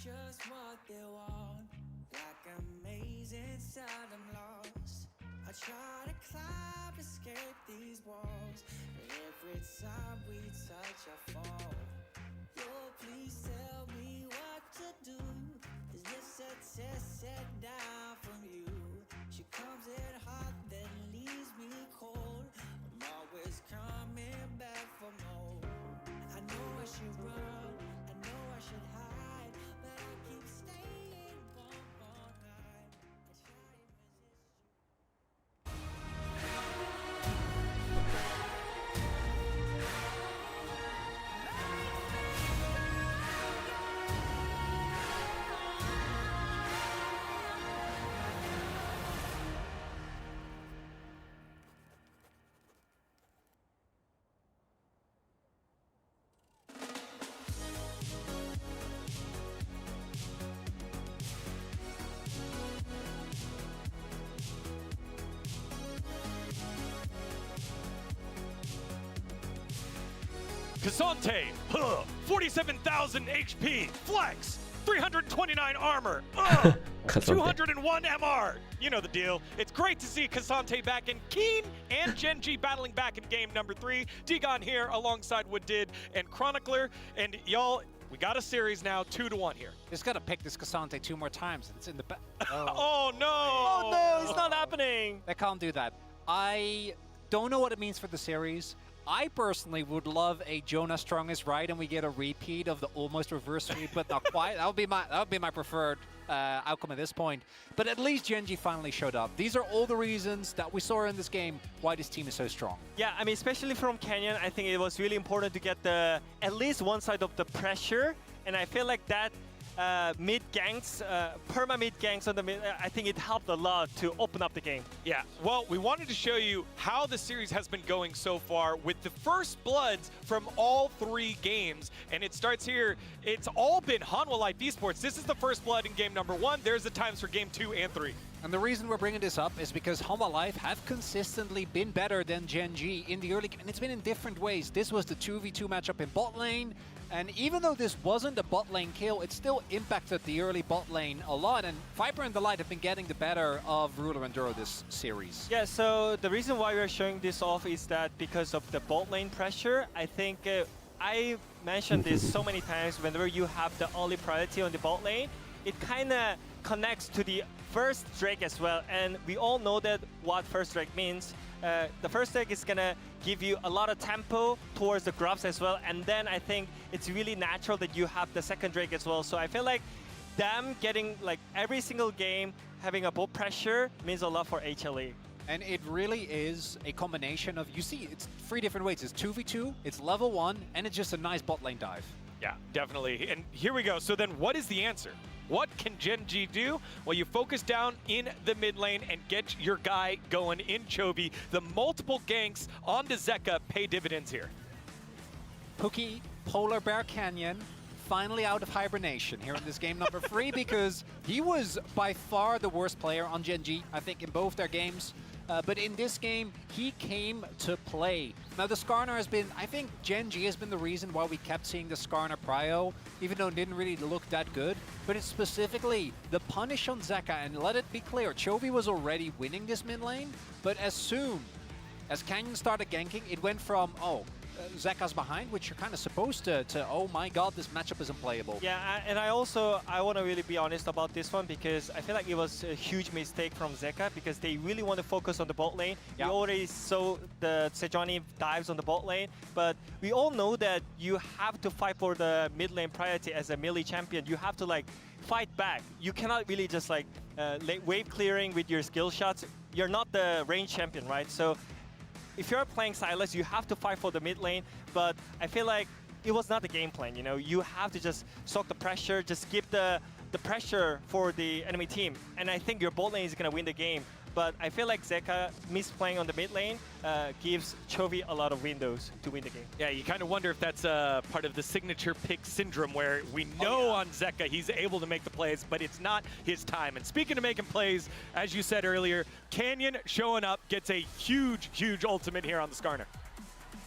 Just what they want, like amazing seldom lost. I try to climb, escape these walls, but every time we touch I fall. Lord, please tell me what to do. Is this a test set down from you? She comes in hot, then leaves me cold. I'm always coming back for more. I know I should run, I know I should hide, but I keep staying one more night. I try and resist you. Cassante, 47,000 HP, flex, 329 armor, 201 MR. You know the deal. It's great to see Cassante back in. Keen and Genji battling back in game number 3. Digon here alongside Woodid and Chronicler. And y'all, we got a series now, 2-1 here. Just gotta pick this Cassante 2 more times. It's in the back. Oh no! Oh no, it's not happening. They can't do that. I don't know what it means for the series. I personally would love a Jonah Strongest Right and we get a repeat of the almost reverse sweep, but not quite. That would be my preferred outcome at this point. But at least Genji finally showed up. These are all the reasons that we saw in this game why this team is so strong. Yeah, I mean, especially from Canyon, I think it was really important to get at least one side of the pressure, and I feel like that mid ganks, perma mid ganks on the mid, I think it helped a lot to open up the game. Yeah, well, we wanted to show you how the series has been going so far with the first bloods from all 3 games. And it starts here. It's all been Hanwha Life Esports. This is the first blood in game number 1. There's the times for game 2 and 3. And the reason we're bringing this up is because Hanwha Life have consistently been better than Genji in the early game, and it's been in different ways. This was the 2v2 matchup in bot lane, and even though this wasn't a bot lane kill, it still impacted the early bot lane a lot, and Viper and the Light have been getting the better of Ruler and Duro this series. Yeah, so the reason why we're showing this off is that because of the bot lane pressure, I think I mentioned this so many times, whenever you have the early priority on the bot lane, it kind of connects to the first Drake as well, and we all know that what first Drake means. The first Drake is gonna give you a lot of tempo towards the grubs as well, and then I think it's really natural that you have the second Drake as well. So I feel like them getting like every single game having a bot pressure means a lot for HLE. And it really is a combination of, you see, it's 3 different ways. It's 2v2, it's level 1, and it's just a nice bot lane dive. Yeah, definitely. And here we go. So then what is the answer? What can Genji do? Well, you focus down in the mid lane and get your guy going in Chovy. The multiple ganks onto Zeka pay dividends here. Pookie, Polar Bear Canyon, finally out of hibernation here in this game number 3 because he was by far the worst player on Genji, I think, in both their games. But in this game, he came to play. Now, the Skarner has been, I think Genji has been the reason why we kept seeing the Skarner prio, even though it didn't really look that good. But it's specifically the punish on Zeka, and let it be clear, Chovy was already winning this mid lane, but as soon as Canyon started ganking, it went from, Zeka's behind, which you're kind of supposed to, oh my god, this matchup is unplayable. Yeah, and I want to really be honest about this one because I feel like it was a huge mistake from Zeka because they really want to focus on the bot lane. Yep. We already saw the Sejuani dives on the bot lane, but we all know that you have to fight for the mid lane priority as a melee champion. You have to like fight back. You cannot really just like wave clearing with your skill shots. You're not the range champion, right? So if you're playing Sylas, you have to fight for the mid lane, but I feel like it was not the game plan, you know? You have to just soak the pressure, just give the pressure for the enemy team, and I think your bot lane is gonna win the game. But I feel like Zeka misplaying on the mid lane gives Chovy a lot of windows to win the game. Yeah, you kind of wonder if that's part of the signature pick syndrome where we know on Zeka he's able to make the plays, but it's not his time. And speaking of making plays, as you said earlier, Canyon showing up gets a huge, huge ultimate here on the Skarner.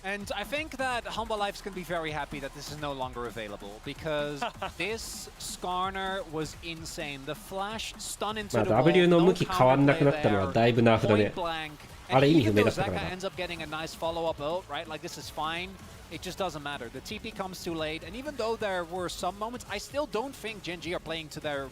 And I think that Hanwha Life's going to be very happy that this is no longer available because this Skarner was insane. The flash stun into the wall, W の向き変わんなくなっ no たのは counterplay だいぶナーフだ there, ね point blank. あれ And 意味不 even 明 though だったから Zeka な ends up getting a nice follow-up ult, right? Like this is fine. It just doesn't matter. The TP comes too late. And even though there were some moments, I still don't think Genji are playing to their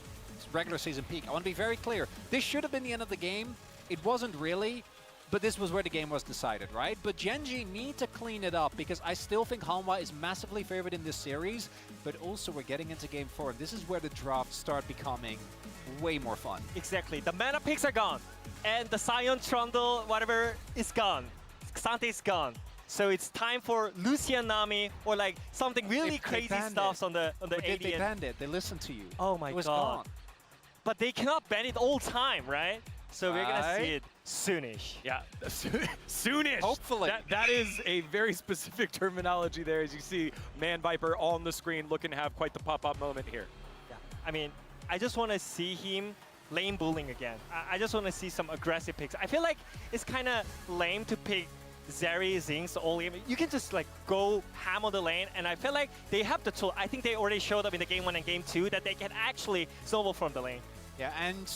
regular season peak. I want to be very clear. This should have been the end of the game. It wasn't really. But this was where the game was decided, right? But Genji need to clean it up because I still think Hanwha is massively favored in this series, but also we're getting into game 4. This is where the drafts start becoming way more fun. Exactly. The mana picks are gone. And the Sion Trundle, whatever, is gone. Xante is gone. So it's time for Lucian Nami or like something really crazy stuff on the They AD. banned it. They listened to you. Oh my it was god. gone. But they cannot ban it all time, right? So we're gonna see it soonish. Yeah, soonish. Hopefully. That is a very specific terminology there, as you see Man Viper on the screen looking to have quite the pop-up moment here. Yeah. I mean, I just want to see him lane bullying again. I just want to see some aggressive picks. I feel like it's kind of lame to pick Zeri, Zing's only. You can just like go hammer the lane, and I feel like they have the tool. I think they already showed up in the game 1 and game 2 that they can actually snowball from the lane. Yeah, and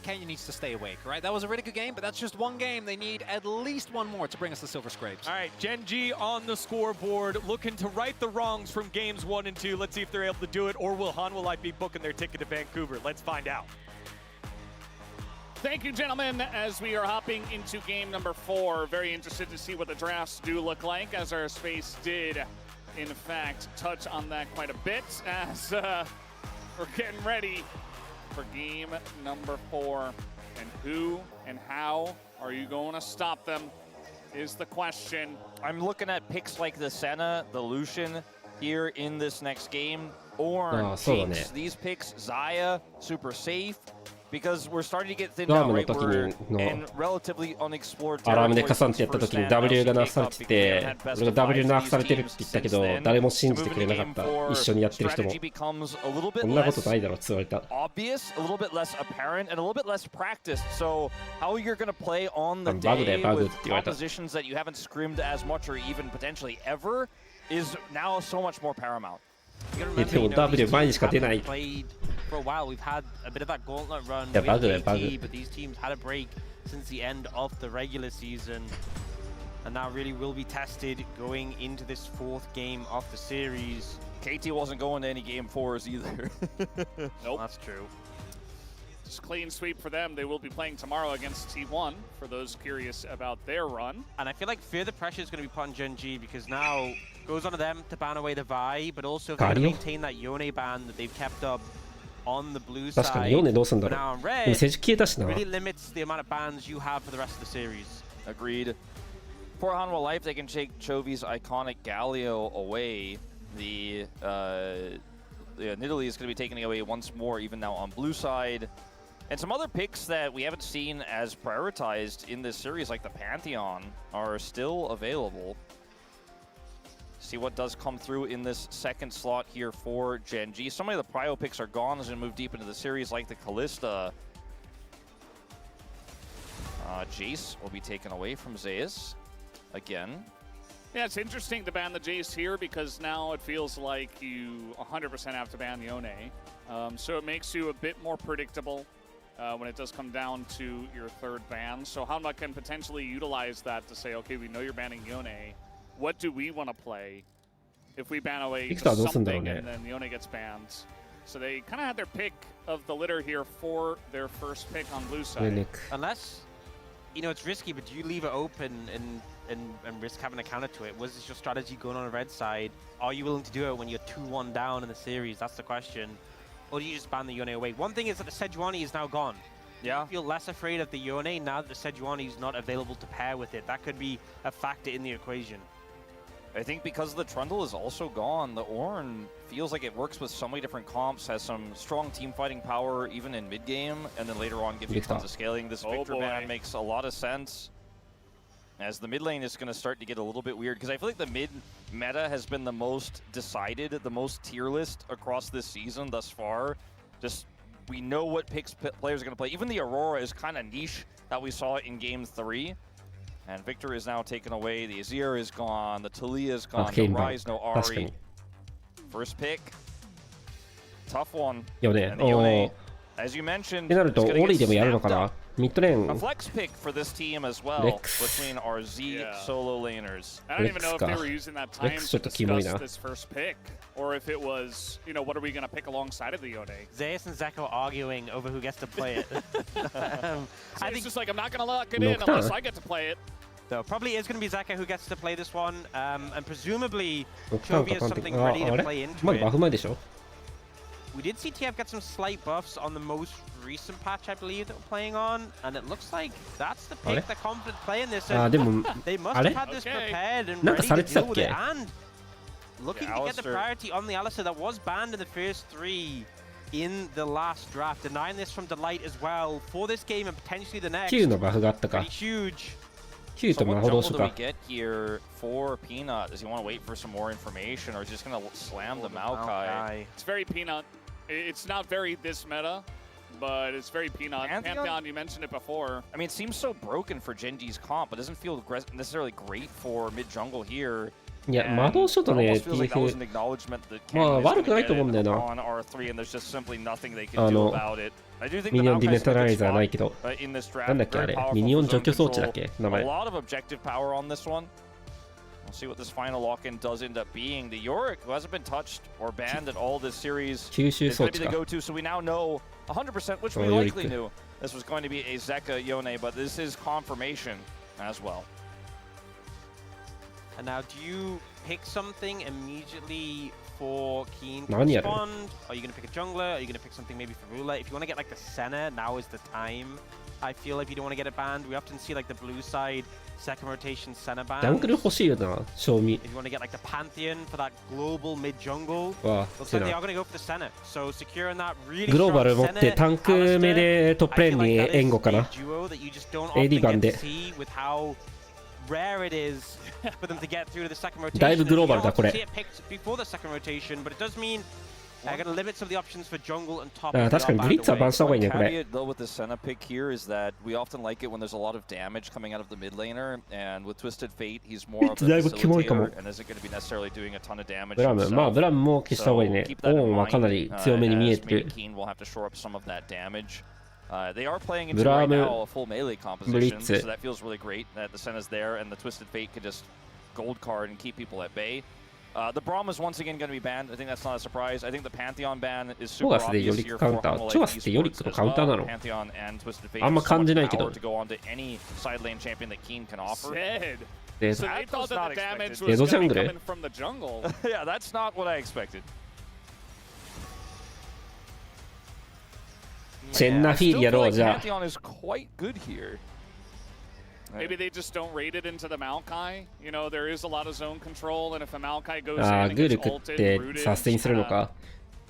Kenya needs to stay awake, right? That was a really good game, but that's just one game. They need at least one more to bring us the Silver Scrapes. All right, Gen.G on the scoreboard, looking to right the wrongs from games 1 and 2. Let's see if they're able to do it, or will Hanwha Life be booking their ticket to Vancouver? Let's find out. Thank you, gentlemen, as we are hopping into game number 4. Very interested to see what the drafts do look like, as our space did, in fact, touch on that quite a bit, as we're getting ready for game number 4. And who and how are you going to stop them is the question. I'm looking at picks like the Senna, the Lucian here in this next game. Ornn, Jinx, these picks, Xayah, super safe. Because we're starting to get thin now, right? We're in relatively unexplored territory. アラームでカサンってやった時に W がナーフされてて、俺が W ナーフされてるって言ったけど、誰も信じてくれなかった。一緒にやってる人も。こんなことないだろって言われた。Obvious, a little bit less apparent, and a little bit less practiced. So how you're going to play on the day with compositions that you haven't scrimmed as much or even potentially ever is now so much more paramount. でも W 前にしか出ない。 For a while, we've had a bit of that gauntlet run with KT, but these teams had a break since the end of the regular season, and that really will be tested going into this 4th game of the series. KT wasn't going to any game 4s either. Nope. That's true. Just clean sweep for them. They will be playing tomorrow against T1, for those curious about their run. And I feel like further pressure is going to be put on Gen.G because now it goes on to them to ban away the Vi, but also if they maintain that Yone ban that they've kept up on the blue side. 確かにヨネどうすんだろう。 Now on で red, もセジ消えたしな。 really limits the amount of bans you have for the rest of the series. Agreed. For Hanwha Life, they can take Chovy's iconic Galio away. The Nidalee is going to be taking it away once more, even now on blue side. And some other picks that we haven't seen as prioritized in this series, like the Pantheon, are still available. See what does come through in this second slot here for Gen.G. So many of the prio picks are gone as we move deep into the series, like the Kalista. Jace will be taken away from Zeus again. Yeah, it's interesting to ban the Jace here because now it feels like you 100% have to ban the Yone. So it makes you a bit more predictable when it does come down to your 3rd ban. So Hanwha can potentially utilize that to say, okay, we know you're banning Yone. What do we want to play if we ban away something and then Yone gets banned? So they kind of had their pick of the litter here for their first pick on blue side. Unless, you know, it's risky, but do you leave it open and risk having a counter to it? Was this your strategy going on the red side? Are you willing to do it when you're 2-1 down in the series? That's the question. Or do you just ban the Yone away? One thing is that the Sejuani is now gone. Yeah. You feel less afraid of the Yone now that the Sejuani is not available to pair with it. That could be a factor in the equation. I think because the Trundle is also gone, the Ornn feels like it works with so many different comps, has some strong team fighting power even in mid-game, and then later on gives you tons of scaling. This Victor ban makes a lot of sense, as the mid lane is going to start to get a little bit weird, because I feel like the mid meta has been the most decided, the most tier list across this season thus far. Just, we know what picks players are going to play. Even the Aurora is kind of niche that we saw in Game 3. And Victor is now taken away. The Azir is gone. The Talia is gone. No Ryze, no Ahri. First pick. Tough one. And the Yone, as you mentioned, a flex pick for this team as well between our Z solo laners. I don't even know if they were using that time to discuss this first pick, or if it was, you know, what are we going to pick alongside of the Yone? Zeus and Zeko arguing over who gets to play it. I think it's just like, I'm not going to lock it in unless I get to play it. So probably is going to be Zeka who gets to play this one, and presumably Chovy has something ready to play into it. We did see TF get some slight buffs on the most recent patch, I believe, that we're playing on, and it looks like that's the pick they're confident playing this. They must have had this prepared and ready to deal with it, and looking to get the priority on the Alistar that was banned in the first 3 in the last draft, denying this from Delight as well for this game and potentially the next. Pretty huge. So what jungle do we get here for Peanut? Does he want to wait for some more information, or is he just going to slam the Maokai? It's very Peanut. It's not very this meta, but it's very peanut. Pantheon, you mentioned it before. I mean, it seems so broken for Genji's comp, but doesn't feel necessarily great for mid jungle here. いや、魔導書とね、TF、まあ悪くないと思うんだよな。ミニオンディメタライザーないけど。なんだっけあれ、ミニオン除去装置だっけ名前。We'll see what this final lock-in does end up being. The Yorick, who hasn't been touched or banned at all this series, is going to be the go-to. So we now know 100%, which we likely knew, this was going to be a Zeka Yone, but this is confirmation as well. And now, do you pick something immediately for Keen to 何やる？ respond? Are you going to pick a jungler? Are you going to pick something maybe for Roulette? If you want to get like the Senna, now is the time. I feel like you don't want to get it banned. We often see like the blue side second rotation Senna ban. ジャングル欲しいよな、賞味。 If you want to get like the Pantheon for that global mid jungle, わあ、 looks like they are going to go for the Senna. So securing that really グローバル持 strong って Senna, タンク目でトップレーンに援護かな。 duo that you just don't AD often 版 get で to see with how rare it is for them to get through to the second rotation. だいぶグローバルだこれ。 See it picked before the second rotation, but it does mean they're going to limit some of the options for jungle and top. あ、確かにブリッツはバンした方がいいねこれ。 Caveat though with the Senna pick here is that we often like it when there's a lot of damage coming out of the mid laner, and with Twisted Fate, he's more of a facilitator and isn't going to be necessarily doing a ton of damage. ブラム、まあブラムも消した方がいいね。オーンはかなり強めに見えてる。 Keen will have to shore up some of that damage. They are playing into right now a full melee composition, so that feels really great that the Senna's there and the Twisted Fate could just gold card and keep people at bay. The Braum is once again going to be banned. I think that's not a surprise. I think the Pantheon ban is super obvious here for Hanwha Life Esports as well. Pantheon and Twisted Fate have so much power to go on to any side lane champion that Keen can offer. So they thought that the damage was going to be coming from the jungle. Yeah, that's not what I expected. チェンナフィールやろうじゃあ。 Pantheon is quite good here. Maybe they just don't raid it into the Maokai. You know, there is a lot of zone control, and if a Maokai goes in ああ、 and グ gets ルクっ ulted, て rooted, サステインするのか。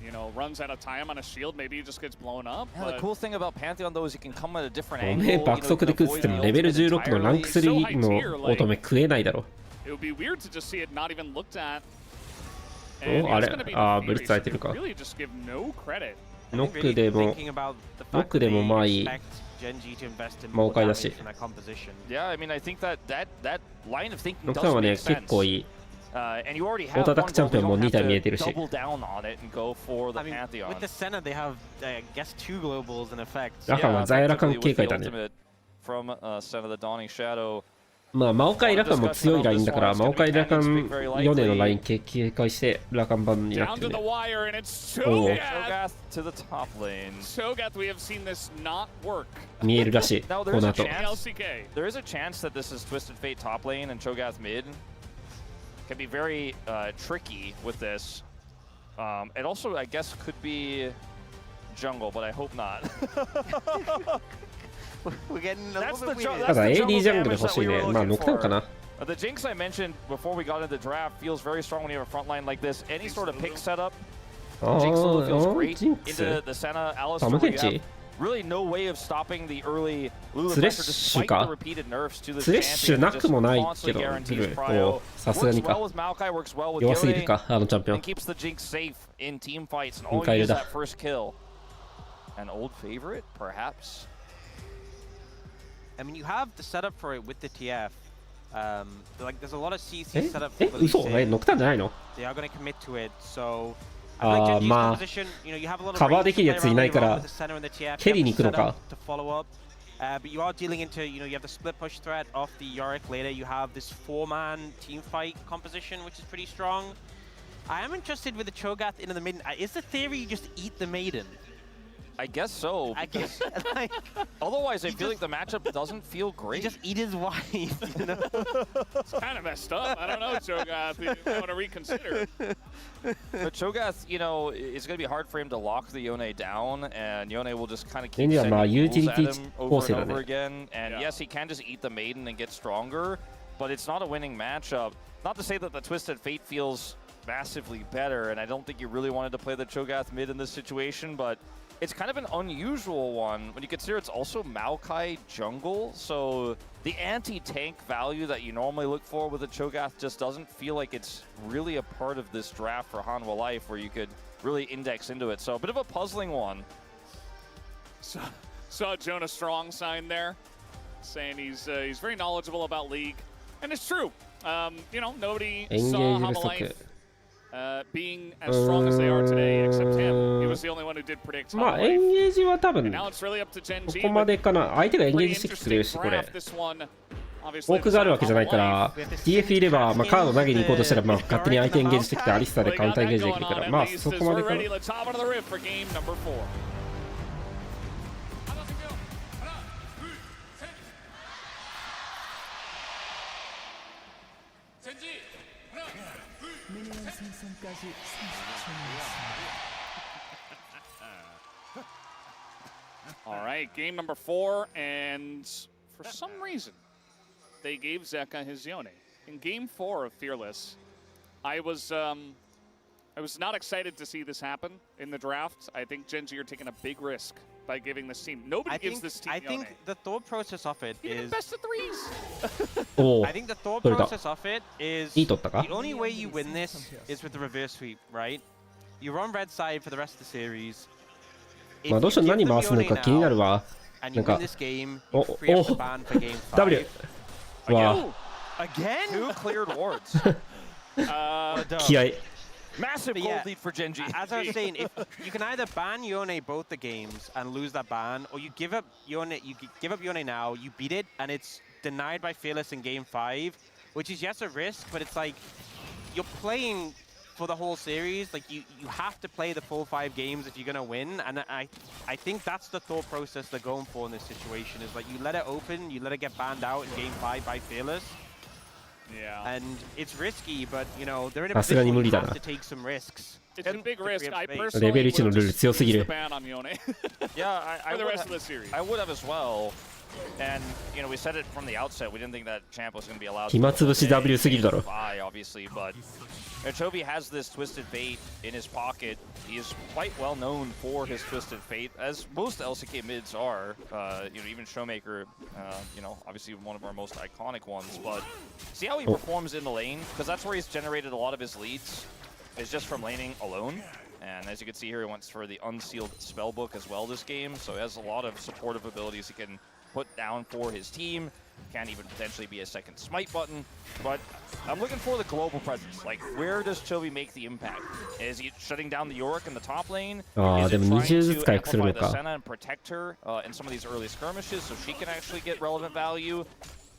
you know, runs out of time on a shield, maybe he just gets blown up. Yeah, the cool thing about Pantheon though is he can come at a different おめえ angle. 爆速で食ってもレベル16のランク3の乙女食えないだろ。 It would be weird to just see it not even looked at. お、あれ、ああ、ブリッツ空いてるか。 Really just give no credit. ノックでもまあいい。 魔王だし。 Yeah, I mean, I think that line of thinking ノッ does クはね、 make 結 sense. 構いい。 And you already オ have ートアタッ one クチャン goal, ピオ you ンも don't 2体見え have てる to し。 double down on it and go for the Pantheon. With the Senna, they have, I guess, 2 globals in effect. ラカンはザイラカン警戒だね。 From Senna the Dawning Shadow. まあ、マオカイラカンも強いラインだから、マオカイラカンヨネのライン警戒してラカン版になってるね。To the top lane. Cho'Gath, we have seen this not work. 見えるらしい、この後。 There is a chance that this is Twisted Fate top lane and Cho'Gath mid. Can be very tricky with this. It also, I guess, could be jungle, but I hope not. We're getting a little bit weird. ただ AD ジャングル欲しいね。まあ、ノクタンかな。 The Jinx I mentioned before we got into the draft feels very strong when you have a front line like this. Any sort of pick setup, Jinx Lulu feels great into the Senna, Alistar, where you have really no way of stopping the early Lulu pressure despite the repeated nerfs to the champion. Just constantly guarantees prio. Works well with Maokai, works well with Yone, and keeps the Jinx safe in team fights. And all you need is that first kill. An old favorite, perhaps? I mean, you have the setup for it with the TF. Like, there's a lot of CC set up for the 嘘？ノクタンじゃないの？ They are going to commit to it, so... ああ、まあ、カバーできるやついないから、蹴りに行くのか。 But you are dealing into, you know, you have the split push threat off the Yorick later. You have this 4-man team fight composition, which is pretty strong. I am interested with the Cho'Gath into the mid. Is the theory you just eat the maiden? I guess so. I guess. Like, otherwise, I feel like the matchup doesn't feel great. You just eat his wife, you know? It's kind of messed up. I don't know, Cho'Gath. You want to reconsider. But Cho'Gath, you know, it's going to be hard for him to lock the Yone down, and Yone will just kind of keep sending pulls at him over and over again. And yes, he can just eat the maiden and get stronger, but it's not a winning matchup. Not to say that the Twisted Fate feels massively better, and I don't think you really wanted to play the Cho'Gath mid in this situation, but it's kind of an unusual one when you consider it's also Maokai jungle, so the anti-tank value that you normally look for with a Cho'Gath just doesn't feel like it's really a part of this draft for Hanwha Life where you could really index into it. So a bit of a puzzling one. saw Jonah Strong sign there, saying he's very knowledgeable about League, and it's true. You know, nobody saw Hanwha Life being as strong as they are today except him. He was the only one who did predict Hanwha Life. まあエンゲージは多分 And now it's really up to こ Genji. こまでかな。相手がエンゲージしてきてくれるし、これ。オークがあるわけじゃないから、DF いれば、まあ、カード投げに行こうとしたら、まあ、勝手に相手エンゲージしてきて、アリスタでカウンターエンゲージできるから、まあ、そこまでかな。All right, game number 4, and for some reason, they gave Zeka his Yone. In game 4 of Fearless, I was not excited to see this happen in the draft. I think Genji are taking a big risk by giving this team. Nobody gives this team Yone. I think the thought process of it is... best of 3s! I think the thought process of it is... The only way you win this is with the reverse sweep, right? You're on red side for the rest of the series. まあどうしても何回すのか気になるわ。なんか、W は Again? 2 cleared wards. 気合。 Massive gold lead for Genji. As I was saying, if you can either ban Yone both the games and lose that ban, or you give up Yone now, you beat it, and it's denied by Fearless in game 5, which is yes a risk, but it's like you're playing for the whole series. Like you have to play the full 5 games if you're gonna win, and I think that's the thought process they're going for in this situation. Is like you let it open, you let it get banned out in game 5 by Fearless. Yeah. And it's risky, but you know they're in a position where you have to take some risks. It's a big risk. I personally would have just used the ban on Yone. Yeah, for the rest of the series. I would have as well. And you know, we said it from the outset. We didn't think that champ was going to be allowed. 暇つぶし W すぎるだろ。Obviously, but Chovy has this Twisted Fate in his pocket. He is quite well known for his Twisted Fate, as most LCK mids are. You know, even Showmaker, you know, obviously one of our most iconic ones. But see how he performs in the lane, because that's where he's generated a lot of his leads. Is just from laning alone. And as you can see here, he went for the Unsealed Spellbook as well this game. So he has a lot of supportive abilities he can put down for his team. Can even potentially be a second smite button. But I'm looking for the global presence. Like, where does Chovy make the impact? Is he shutting down the Yorick in the top lane? Is it trying to amplify the Senna and protect her in some of these early skirmishes so she can actually get relevant value?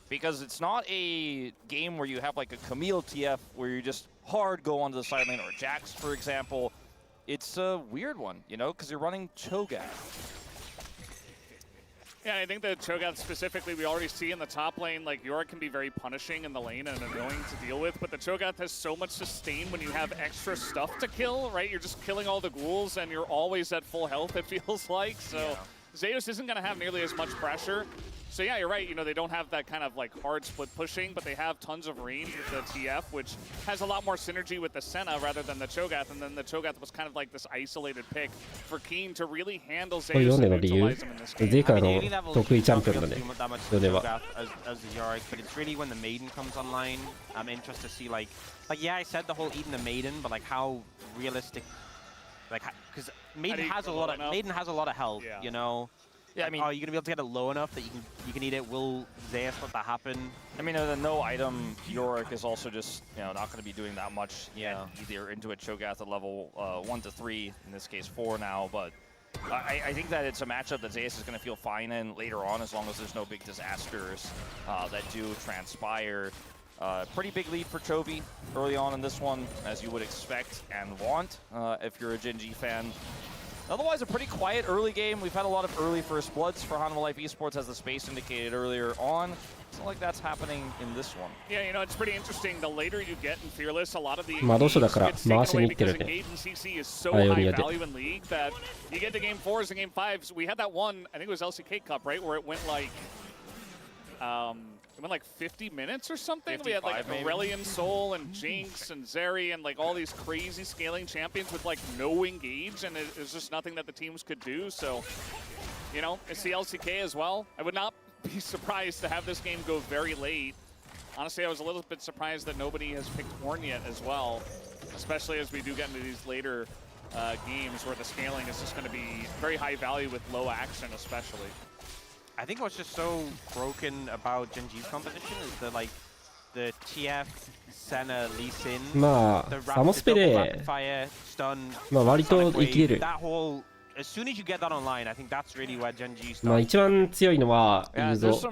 Because it's not a game where you have like a Camille TF where you just hard go onto the side lane, or Jax, for example. It's a weird one, you know, because you're running Cho'Gath. Yeah, I think that Cho'Gath specifically, we already see in the top lane, like, Yorick can be very punishing in the lane and annoying to deal with, but the Cho'Gath has so much sustain when you have extra stuff to kill, right? You're just killing all the ghouls and you're always at full health, it feels like, so yeah. Zeus isn't going to have nearly as much pressure. So yeah, you're right, you know, they don't have that kind of like hard split pushing, but they have tons of range with the TF, which has a lot more synergy with the Senna rather than the Cho'Gath, and then the Cho'Gath was kind of like this isolated pick for Keen to really handle Zeus and utilize him in this game. ゼカの得意チャンピオンだね。ヨネは。 As the Yorick, but it's really when the Maiden comes online, I'm interested to see like yeah, I said the whole eating the Maiden, but like how realistic, like because Maiden has a lot of health, yeah. You know. Yeah, I mean, are you gonna be able to get it low enough that you can eat it? Will Zeus let that happen? I mean, the no item Yorick is also just, you know, not going to be doing that much yet either into a Cho'Gath at level 1 to 3, in this case 4 now, but I think that it's a matchup that Zeus is going to feel fine in later on, as long as there's no big disasters that do transpire. Pretty big lead for Chovy early on in this one, as you would expect and want if you're a Genji fan. Otherwise, a pretty quiet early game. We've had a lot of early first bloods for Hanwha Life Esports, as the space indicated earlier on. It's not like that's happening in this one. Yeah, you know, it's pretty interesting. The later you get in Fearless, a lot of the engage gets taken away because engage in CC is so high value in League that you get to game 4s and game 5s. We had that one, I think it was LCK Cup, right, where it went like... It went like 50 minutes or something. We had like Aurelion Soul and Jinx and Zeri and like all these crazy scaling champions with like no engage, and it was just nothing that the teams could do. So, you know, it's the LCK as well. I would not be surprised to have this game go very late. Honestly, I was a little bit surprised that nobody has picked Horn yet as well, especially as we do get into these later games where the scaling is just going to be very high value with low action, especially. I think what's just so broken about Gen G's composition is the TF, Senna, Lee Sin, まあサモスペで fire, stun, まあ割と生きれる。 that whole as soon as you get that online, I think that's really where Gen G starts. まあ一番強いのはイグゾ、イグゾ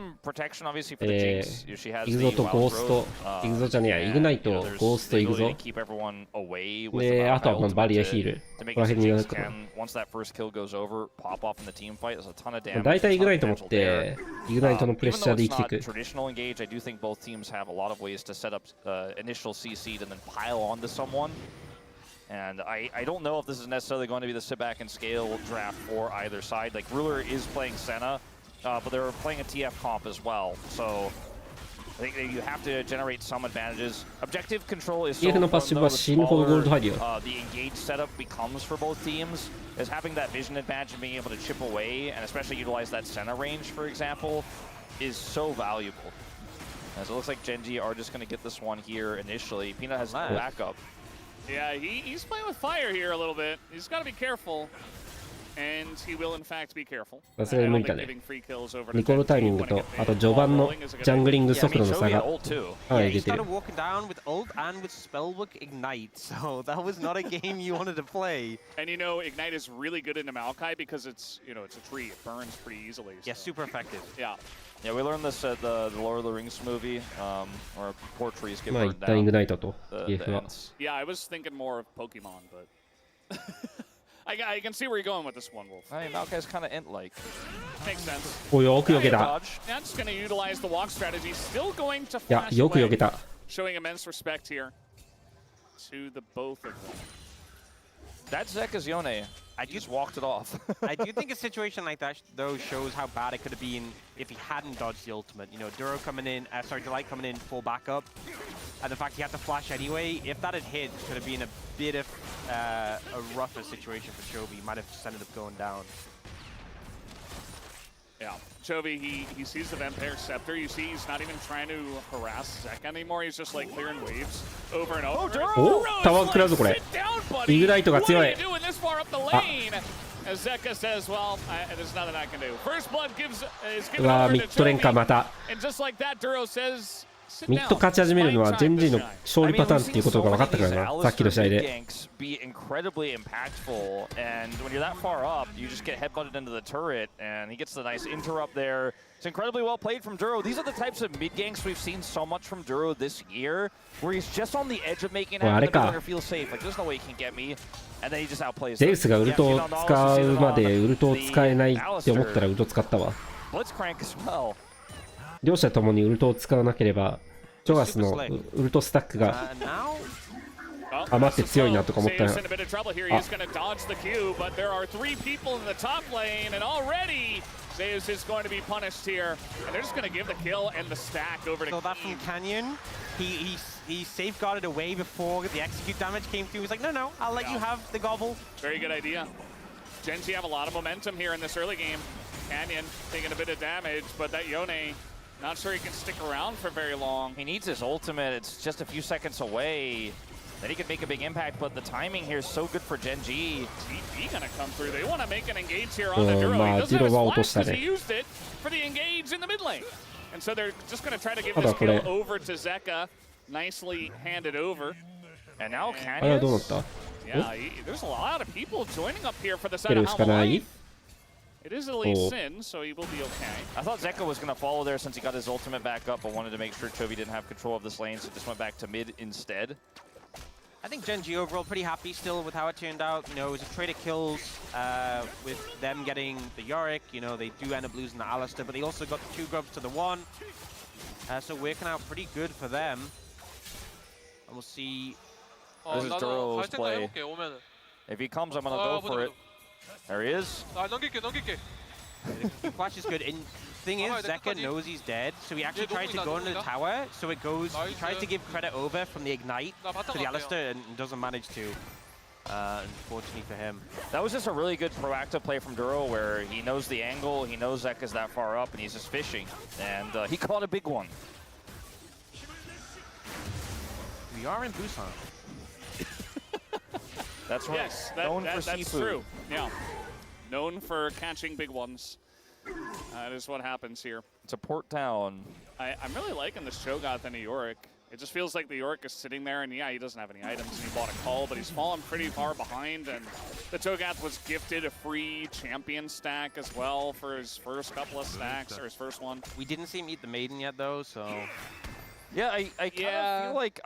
とゴースト、イグゾじゃねえや、イグナイト、ゴースト、イグゾ。で、あとはこのバリアヒール。ここら辺にいるかな。大体イグナイト持って、イグナイトのプレッシャーで生きていく。And I don't know if this is necessarily going to be the sit back and scale draft for either side. Like Ruler is playing Senna, but they're playing a TF comp as well. So I think that you have to generate some advantages. Objective control is so fun, though, the smaller the engaged setup becomes for both teams. Is having that vision advantage and being able to chip away, and especially utilize that Senna range, for example, is so valuable. As it looks like Gen G are just going to get this one here initially. Peanut has no backup. Yeah, he's playing with fire here a little bit. He's got to be careful. And he will in fact be careful. さすがに無理だね。ニコルタイミングと、あと序盤のジャングリング速度の差がかなり出てる。He started walking down with ult and with spellbook ignite, so that was not a game you wanted to play. And you know, ignite is really good in Maokai because it's, you know, it's a tree. It burns pretty easily. So. Yeah, super effective. Yeah. Yeah, we learned this at the Lord of the Rings movie, where poor trees get まあ一 burned 旦イ down. グナイトと EF は。Yeah, I was thinking more of Pokemon, but I can see where you're going with this one, Wolf. I mean, Maokai's kind of int-like. Makes sense. お、よく避けた。 Yeah, just going to utilize the walk strategy. Still going to いや、 flash よく避け away. た。 Showing immense respect here to the both of them. That's Zeka's Yone. I just walked it off. I do think a situation like that, though, shows how bad it could have been if he hadn't dodged the ultimate. You know, Duro coming in, Delight coming in full backup, and the fact he had to flash anyway, if that had hit, could have been a bit of a rougher situation for Chovy. He might have just ended up going down. Yeah, Chovy, he sees the Vampire Scepter. You see, he's not even trying to harass Zeka anymore. He's just like clearing waves over and over. お、タワー食らうぞこれ。イグナイトが強い。 As Zeka says, well, there's nothing I can do. First blood is う given わー、 over ミ to ッドレンか Chovy. また。 And just like that, Duro says, ミッド勝ち始めるのはジェンジの勝利パターンっていうことが分かったからな、さっきの試合で。be incredibly impactful, and when you're that far up, you just get headbutted into the turret, and he gets the nice interrupt there. It's incredibly well played from Duro. These are the types of mid ganks we've seen so much from Duro this year, where he's just on the edge of making it happen. The corner feels safe. Like there's no way he can get me, and then he just outplays. ゼウスがウルトを使うまでウルトを使えないって思ったらウルト使ったわ。Blitzcrank as well. 両者ともにウルトを使わなければ、ジョガスのウルトスタックが余って強いなとか思ったら。Zeus is going to be punished here, and they're just going to give the kill and the stack over to So that from Canyon, he safeguarded away before the execute damage came through. He was like, no, I'll let you have the gobble. Very good idea. Gen G have a lot of momentum here in this early game. Canyon taking a bit of damage, but that Yone, not sure he can stick around for very long. He needs his ultimate. It's just a few seconds away. Then he could make a big impact, but the timing here is so good for Gen G. TP gonna come through. They want to make an engage here on the Duro. He doesn't have his flash because he used it for the engage in the mid lane. And so they're just gonna try to give this kill over to Zeka. Nicely handed over. And now Canyon. Yeah, there's a lot of people joining up here for the side of Hanwha. It is Elite Sin, so he will be okay. I thought Zeka was going to follow there since he got his ultimate back up, but wanted to make sure Chovy didn't have control of this lane, so just went back to mid instead. I think Gen G overall pretty happy still with how it turned out. You know, it was a trade of kills with them getting the Yorick. You know, they do end up losing the Alistair, but they also got the 2 grubs to the 1. So working out pretty good for them. And we'll see. This is Duro's play. If he comes, I'm going to go for it. There he is. The flash is good. And thing is, Zeka knows he's dead, so he actually tries to go into the tower. So it goes, he tries to give credit over from the ignite to the Alistair and doesn't manage to. Unfortunately for him. That was just a really good proactive play from Duro where he knows the angle, he knows Zeka's that far up, and he's just fishing. And he caught a big one. We are in Busan. That's right. Yes, known for that's seafood. true. Yeah, known for catching big ones. That is what happens here. It's a port town. I'm really liking this Cho'Gath and a Yorick. It just feels like the Yorick is sitting there, and yeah, he doesn't have any items, and he bought a call, but he's fallen pretty far behind, and the Cho'Gath was gifted a free champion stack as well for his first couple of stacks, or his first one. We didn't see him eat the Maiden yet, though, so... Yeah, I kind of feel like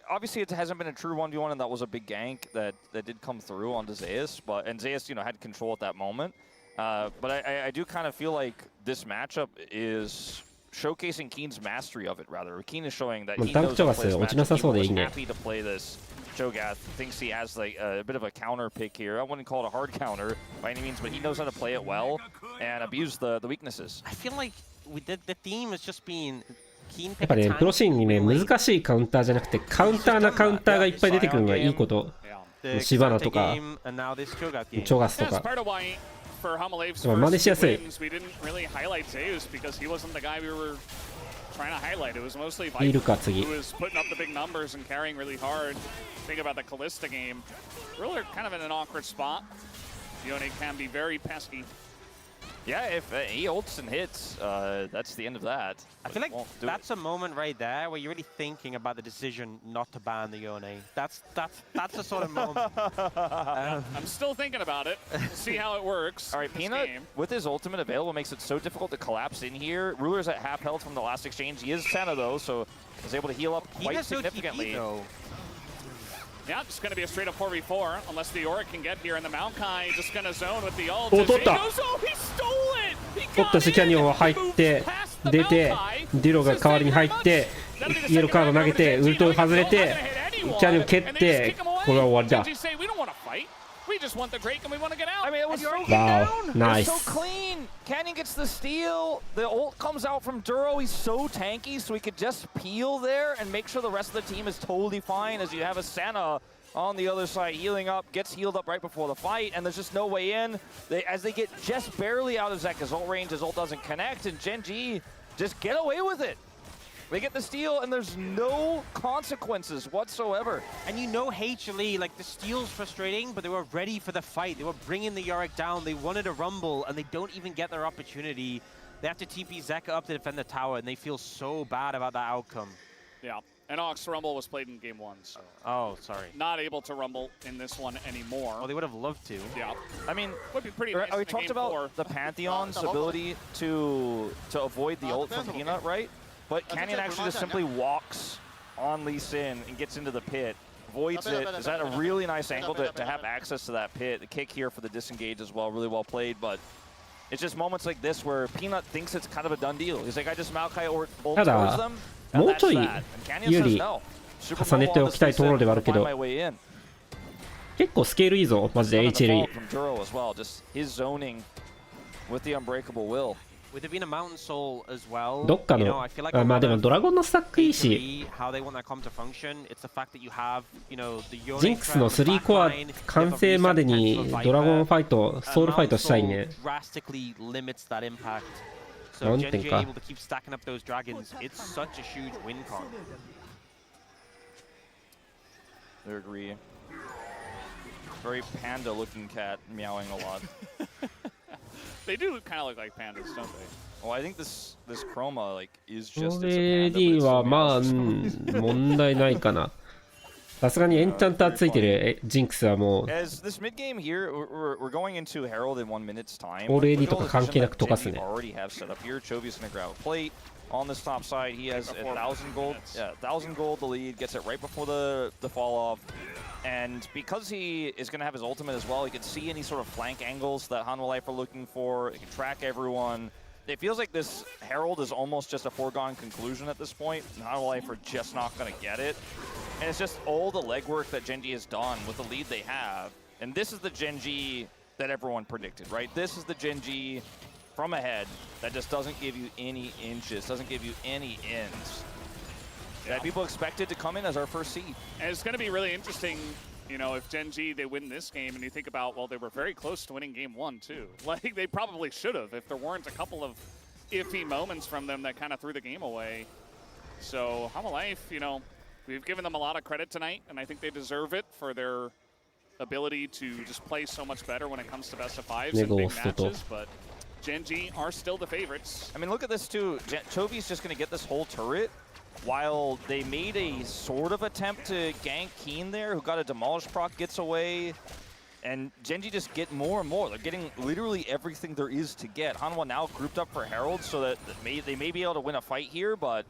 obviously it hasn't been a true 1v1, and that was a big gank that did come through onto Zeus, and Zeus, had control at that moment. But I do kind of feel like this matchup is showcasing Keen's mastery of it, rather. Keen is showing that he knows how to play this matchup. He was happy to play this. Cho'Gath thinks he has like a bit of a counter pick here. I wouldn't call it a hard counter by any means, but he knows how to play it well and abuse the weaknesses. I feel like the theme has just been... やっぱね、プロシーンにね、難しいカウンターじゃなくて、カウンターなカウンターがいっぱい出てくるのがいいこと。シバナとか、チョガスとか。For Hamalev's first wins, we didn't really highlight Zeus because he wasn't the guy we were trying to highlight. It was mostly Viper who was putting up the big numbers and carrying really hard. Think about the Callista game. Ruler kind of in an awkward spot. Yone can be very pesky. Yeah, if he ults and hits, that's the end of that. I feel like that's a moment right there where you're really thinking about the decision not to ban the Yone. That's the sort of moment. I'm still thinking about it. We'll see how it works. All right, Peanut, with his ultimate available, makes it so difficult to collapse in here. Ruler's at half health from the last exchange. He is Senna, though, so he's able to heal up quite significantly. Yeah, it's going to be a straight-up 4v4, unless the Yorick can get here, and the Maokai just going to zone with the ult. Oh, he stole it! He 取ったし、キャニオンは入って、出て、ディロが代わりに入って、イエローカード投げて、ウルト外れて、キャニオン蹴って、これは終わりだ。We just want the Drake and we want to get out. I mean, it was so nice. It was so clean. Canyon gets the steal. The ult comes out from Duro. He's so tanky, so he could just peel there and make sure the rest of the team is totally fine as you have a Senna on the other side healing up, gets healed up right before the fight, and there's just no way in. As they get just barely out of Zeka's ult range, his ult doesn't connect, and Gen G just get away with it. They get the steal, and there's no consequences whatsoever. And HLE, like, the steal's frustrating, but they were ready for the fight. They were bringing the Yorick down. They wanted a rumble, and they don't even get their opportunity. They have to TP Zeka up to defend the tower, and they feel so bad about that outcome. Yeah, and Ox Rumble was played in game 1, so... Oh, sorry. Not able to Rumble in this one anymore. Oh, they would have loved to. Yeah. I mean, would be pretty nice we talked about the Pantheon's ability to avoid the ult from Peanut, right? But Canyon actually just simply walks on Lee Sin and gets into the pit, avoids it. Is that a really nice angle to have access to that pit? The kick here for the disengage as well, really well played. But it's just moments like this where Peanut thinks it's kind of a done deal. He's like, I just Maokai ult towards them, and that's that. And Canyon says no.重ねておきたいところではあるけど、結構スケールいいぞ、マジで HLE。His zoning with the unbreakable will. With it being a mountain soul as well, どっかの、まあでもドラゴンのスタックいいし、ジンクスの3コア完成までにドラゴンファイト、ソウルファイトしたいね。マウンテンか。I agree. Very panda-looking cat meowing a lot. They do kind of look like pandas, don't they? Well, I think this chroma like is just. これにはまあ問題ないかな。さすがにエンチャンターついてるジンクスはもう。As this mid game here, we're going into Herald in 1 minute's time. オール AD とか関係なく溶かすね。Already have set up here. Chovy's gonna grab a plate. On this top side, he has 1,000 gold. Yeah, 1,000 gold. The lead gets it right before the fall off, and because he is going to have his ultimate as well, he can see any sort of flank angles that Hanwha Life are looking for. He can track everyone. It feels like this Herald is almost just a foregone conclusion at this point. Hanwha Life are just not going to get it, and it's just all the legwork that Gen G has done with the lead they have. And this is the Gen G that everyone predicted, right? This is the Gen G from ahead that just doesn't give you any inches, doesn't give you any ends. That people expected to come in as our first seed. And it's going to be really interesting, you know, if Gen G, they win this game, and you think about, well, they were very close to winning game 1, too. Like, they probably should have if there weren't a couple of iffy moments from them that kind of threw the game away. So, Hanwha Life, you know, we've given them a lot of credit tonight, and I think they deserve it for their ability to just play so much better when it comes to best of fives and big matches, but Gen.G are still the favorites. I mean, look at this too. Chovy's just going to get this whole turret, while they made a sort of attempt to gank Keen there, who got a demolish proc, gets away. And Gen.G just get more and more. They're getting literally everything there is to get. Hanwha now grouped up for Herald so that they may be able to win a fight here, but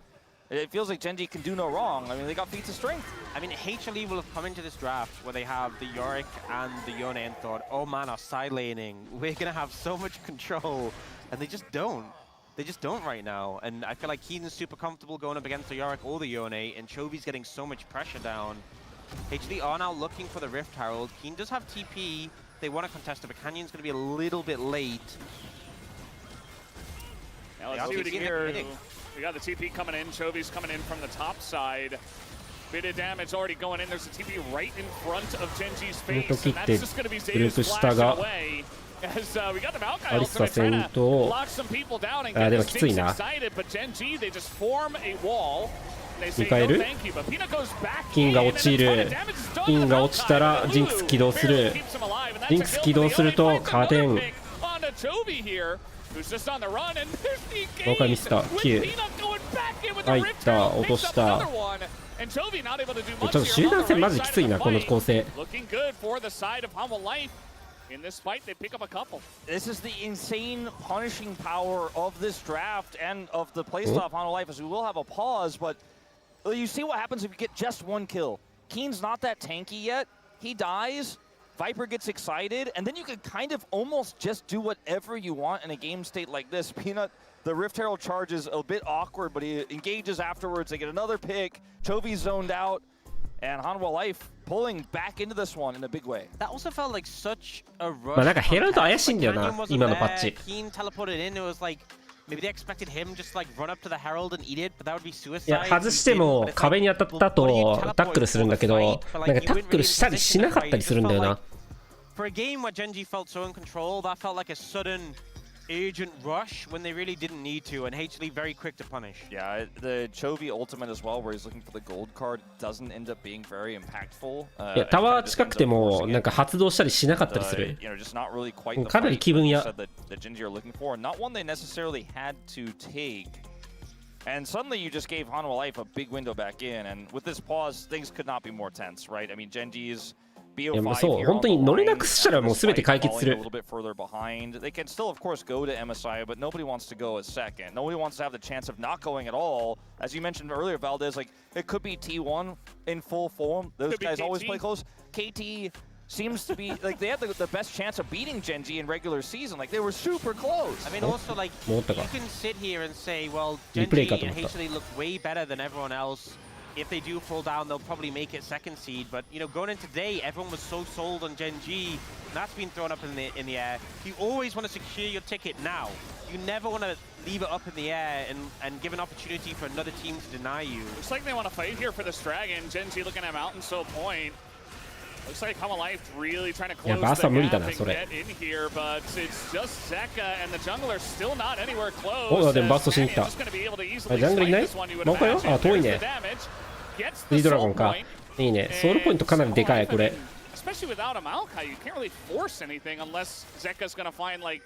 it feels like Gen.G can do no wrong. I mean, they got feats of strength. I mean, HLE will have come into this draft where they have the Yorick and the Yone and thought, oh man, our side laning, we're going to have so much control. And they just don't. They just don't right now. And I feel like Keen's super comfortable going up against the Yorick or the Yone, and Chovy's getting so much pressure down. HLE are now looking for the Rift Herald. Keen does have TP. They want to contest it, but Canyon's going to be a little bit late. Now let's see what here. We got the TP coming in. Chovy's coming in from the top side. Bit of damage already going in. There's a TP right in front of Gen.G's face, and that's just going to be Zeta's flashing away. As we got the Maokai ultimate trying to lock some people down and get the Stinks excited, but Gen.G, they just form a wall. They say no thank you, but Pina goes back in, 金が落ちる。金が落ちたらジンクス起動する。ジンクス起動すると加点。もう一回ミスった。9。入った。落とした。ちょっと集団戦マジきついな、この構成。In this fight, they pick up a couple. This is the insane punishing power of this draft and of the playstyle of Hanwha Life, as we will have a pause, but you see what happens if you get just one kill. Keen's not that tanky yet. He dies, Viper gets excited, and then you can kind of almost just do whatever you want in a game state like this. Peanut, the Rift Herald charge is a bit awkward, but he engages afterwards. They get another pick. Chovy's zoned out, and Hanwha Life pulling back into this one in a big way. That also felt like such a rush. まあなんかヘラルド怪しいんだよな、今のパッチ。Keen teleported in. It was like maybe they expected him just like run up to the Herald and eat it, but that would be suicide. いや外しても壁に当たったとタックルするんだけど、なんかタックルしたりしなかったりするんだよな。For a game where Gen.G felt so in control, that felt like a sudden urgent rush when they really didn't need to, and HLE very quick to punish. Yeah, the Chovy ultimate as well, where he's looking for the gold card, doesn't end up being very impactful. いやタワー近くてもなんか発動したりしなかったりする。かなり気分屋。that Gen.G are looking for, not one they necessarily had to take. And suddenly you just gave Hanwha Life a big window back in, and with this pause, things could not be more tense, right? I mean, Gen.G's BO5 そう、本当に乗れなくしたらもう全て解決する。They can still, of course, go to MSI, but nobody wants to go as second. Nobody wants to have the chance of not going at all. As you mentioned earlier, Valdez, like it could be T1 in full form. Those guys always play close. KT seems to be like they had the best chance of beating Gen.G in regular season. Like they were super close. I mean, also like you can sit here and say, well, Gen.G and HLE look way better than everyone else. If they do fall down, they'll probably make it second seed. But you know, going into today, everyone was so sold on Gen.G. That's been thrown up in the air. You always want to secure your ticket now. You never want to leave it up in the air and give an opportunity for another team to deny you. Looks like they want to fight here for this dragon. Gen.G looking at Mountain Soul Point. Looks like Hanwha Life really trying to close the gap and get in here, but it's just Zeka and the jungler still not anywhere close. お、でもバストしに来た。ジャングルいない？どこよ？あ、遠いね。フリードラゴンか。いいね。ソウルポイントかなりでかいこれ。Especially without a Maokai, you can't really force anything unless Zeka's going to find like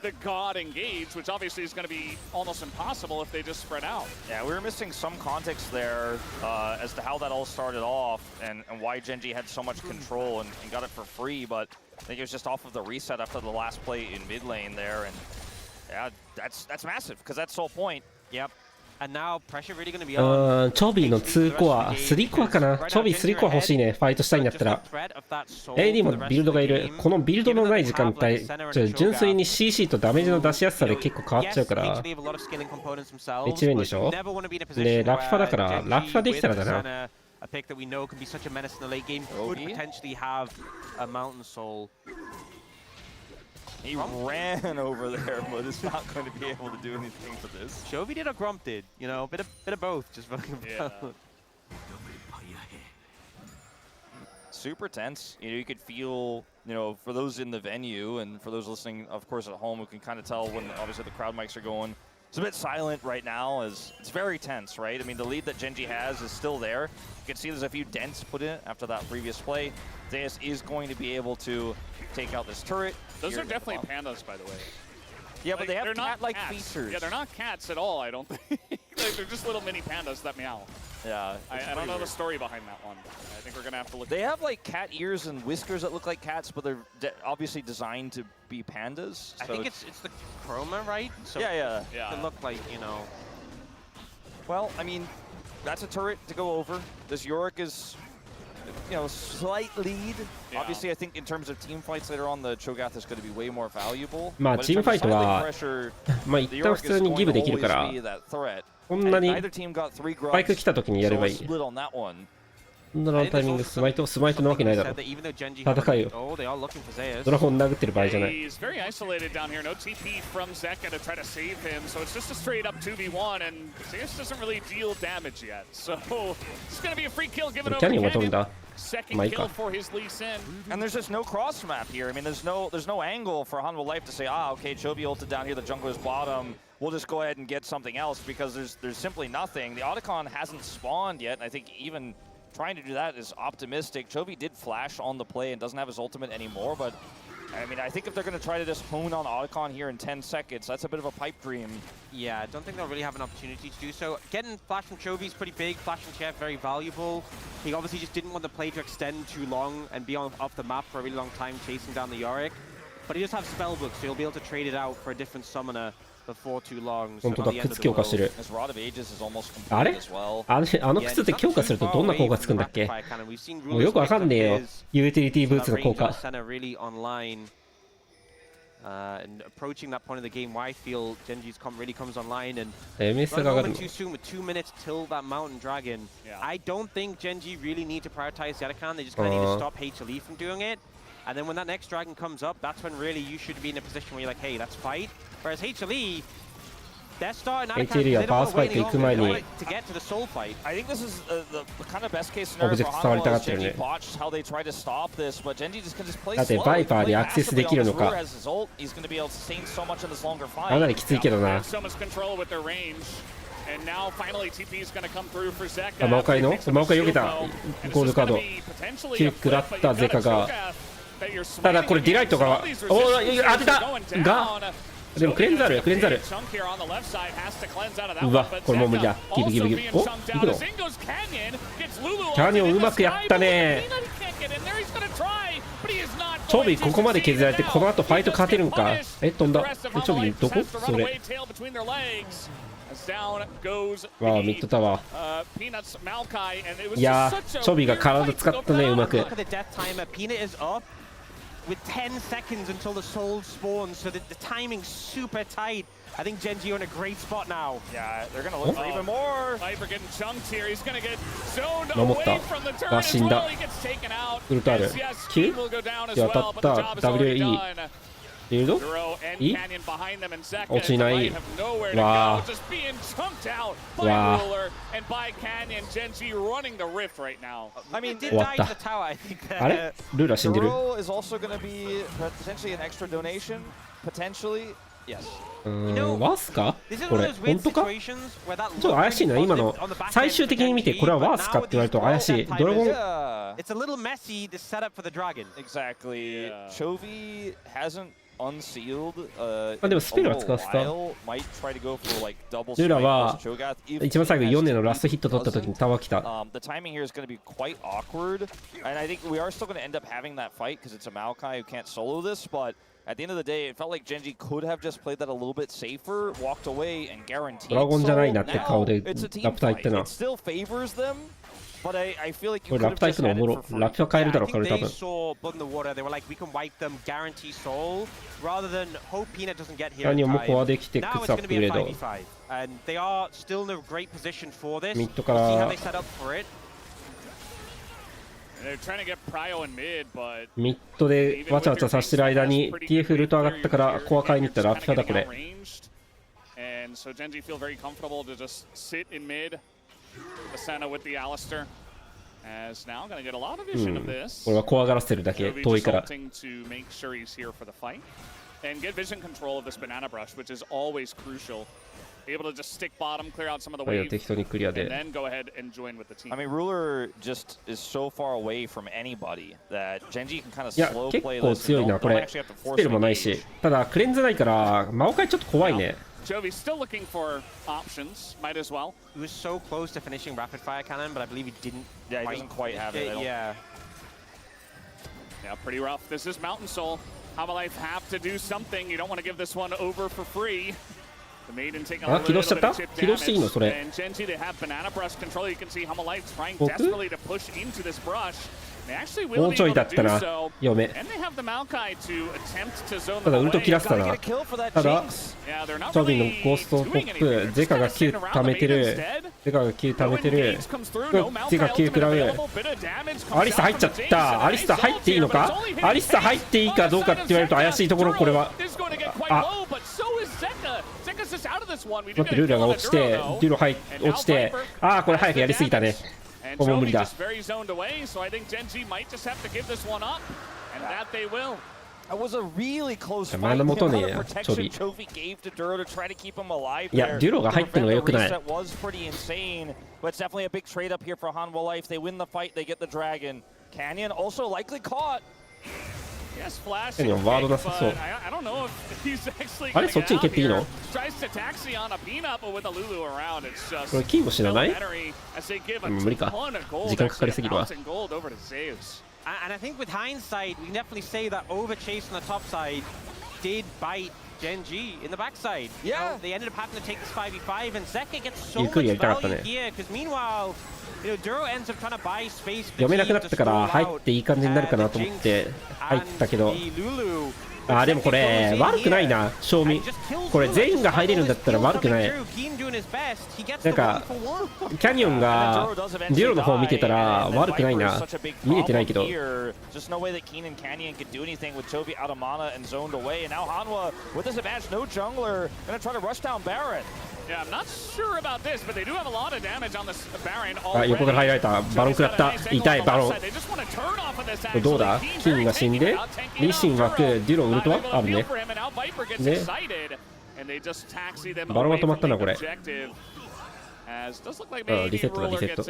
the God engage, which obviously is going to be almost impossible if they just spread out. Yeah, we were missing some context there as to how that all started off and why Gen.G had so much control and got it for free, but I think it was just off of the reset after the last play in mid lane there, and yeah, that's massive because that's Soul Point. Yep. And now pressure really going to be on. チョビーの2コア、3コアかな。チョビー3コア欲しいね。ファイトしたいんだったら。AD もビルドがいる。このビルドのない時間帯、純粋に CC とダメージの出しやすさで結構変わっちゃうから。1面でしょ。で、ラッファだから、ラッファできたらだな。A pick that we know can be such a menace in the late game could potentially have a Mountain Soul. He ran over there, but is not going to be able to do anything for this. Chovy did or Grump did, you know, bit of both, just fucking Super tense. You know, you could feel, you know, for those in the venue and for those listening, of course, at home, who can kind of tell when obviously the crowd mics are going. It's a bit silent right now, as it's very tense, right? I mean, the lead that Gen.G has is still there. You can see there's a few dents put in after that previous play. Zeus is going to be able to take out this turret. Those are definitely pandas, by the way. Yeah, but they have cat-like cats. features. Yeah, they're not cats at all, I don't think. Like, they're just little mini pandas that meow. Yeah. I don't know the story behind that one. I think we're going to have to look. They have like cat ears and whiskers that look like cats, but they're obviously designed to be pandas. I think it's the chroma, right? So yeah. It look like, you know. Well, I mean, that's a turret to go over. This Yorick is, you know, slight lead. Yeah. Obviously, I think in terms of team fights later on, the Cho'Gath is going to be way more valuable. まあチームファイトはまあ一旦普通にギブできるから、こんなにバイク来た時にやればいい。そんなのタイミングスマイトなわけないだろ。戦いよ。ドラゴン殴ってる場合じゃない。He's very isolated down here. No TP from Zeka to try to save him. So it's just a straight up 2v1 and Zeus doesn't really deal damage yet. So it's going to be a free kill given over to Canyon. Second kill for his Lee Sin. And there's just no cross map here. I mean, there's no angle for Hanwha Life to say, okay, Chovy ulted down here, the jungler's bottom. We'll just go ahead and get something else because there's simply nothing. The Otacon hasn't spawned yet, and I think even trying to do that is optimistic. Chovy did flash on the play and doesn't have his ultimate anymore, but I mean, I think if they're going to try to just hone on Otacon here in 10 seconds, that's a bit of a pipe dream. Yeah, I don't think they'll really have an opportunity to do so. Getting Flash from Chovy is pretty big. Flash from Chef, very valuable. He obviously just didn't want the play to extend too long and be off the map for a really long time chasing down the Yorick. But he does have Spellbook, so he'll be able to trade it out for a different summoner before too long. 本当だ、靴強化してる。あれ？あの靴って強化するとどんな効果つくんだっけ？もうよくわかんねえよ。ユーティリティブーツの効果。And approaching that point of the game, why I feel Genji's really comes online and MS run moment too soon with 2 minutes till that Mountain Dragon. I don't think Genji really need to prioritize Yatakan. They just kind of need to stop HLE from doing it. And then when that next dragon comes up, that's when really you should be in a position where you're like, hey, let's fight. Whereas HLE, they're starting out HLE はパワースパイク行く前に to get to the soul fight. I think this is the kind of best case scenario for Hanwha is Genji botched how they try to stop this, but Genji just can just play slow. だってバイパーでアクセスできるのか。かなりきついけどな。And now finally TP is going to come through for Zeka. マオカイ避けた。ゴールドカード。キル食らったゼカが。ただこれディライトが当てたがでもクレンザルうわこれもう無理だギブお行くのキャニオンうまくやったねチョビここまで削られてこの後ファイト勝てるんか飛んだチョビどこそれわあミッドタワーいやーチョビが体使ったねうまくwith 10 seconds until the soul spawns, so that the timing's super tight. I think Genji are in a great spot now. Yeah, they're gonna look for even more. Viper getting chunked here. He's gonna get zoned away from the turret as well. He gets taken out. Yes, he will go down as well, but the job is already done. いい落ちないわあ終わったあれルーラ死んでるワースかこれ本当かちょっと怪しいな今の最終的に見てこれはワースかって言われると怪しいドラゴンでもスペルは使わせたルーラは一番最後4年のラストヒット取った時にタワー来たドラゴンじゃないなって顔でラプター言ってなこれラプター行くのおもろラプター変えるだろこれ多分何をもコアできて靴アップグレードミッドからミッドでわちゃわちゃさしてる間に TF ルート上がったからコア買いに行ったラプターだこれこれは怖がらせてるだけ遠いから and get vision control of this banana brush, which is always crucial. Be able to just stick bottom, clear out some of the wave, and then go ahead and join with the team. I mean, Ruler just is so far away from anybody that Genji can kind of slow play this. いや、結構強いな、これ。スペルもないし。ただ、クレンズないから、マオカイちょっと怖いね。Jovi's still looking for options, might as well. He was so close to finishing rapid fire cannon, but I believe he didn't. Yeah, he doesn't quite have it. Yeah. Yeah, pretty rough. This is Mountain Soul. Hamalife have to do something. You don't want to give this one over for free. The Maiden taking a little bit of chip damage. And Genji, they have banana brush control. You can see Hamalife trying desperately to push into this brush. They actually will be able to do so. And they have the Maokai to attempt to zone them away. Yeah, they're not really doing anything. They're just kind of sitting around the Maiden instead. No engage comes through. No Maokai ultimate available. Bit of damage comes down from the Jace. アリス入っちゃった。アリス入っていいのか？アリス入っていいかどうかって言われると怪しいところ、これは。あ、待って、ルーラが落ちて、デュロ落ちて、ああ、これ早くやりすぎたね。もう無理だ。It was a really close fight. 前の元ねや、ちょび。いや、デュロが入ってるのが良くない。was pretty insane, but it's definitely a big trade up here for Hanwha Life. They win the fight, they get the dragon. Canyon also likely caught. Yes, Flash. ワードなさそう。あれ、そっちに蹴っていいの？これ、キーも知らない？無理か。時間かかりすぎるわ。And I think with hindsight, we can definitely say that overchase on the top side did bite Genji in the backside. Yeah. They ended up having to take this 5v5, and Zeka gets so much value here, because meanwhile, Duro ends up trying to buy space. 読めなくなったから入っていい感じになるかなと思って入ったけど。あ、でもこれ悪くないな、賞味。これ全員が入れるんだったら悪くない。なんかキャニオンがデュロの方見てたら悪くないな。見れてないけど。あ、横から入られた。バロン食らった。痛いバロン。これどうだ？キンが死んでリシン枠デュロウルトはあるね。でバロンは止まったなこれ。リセットだリセット。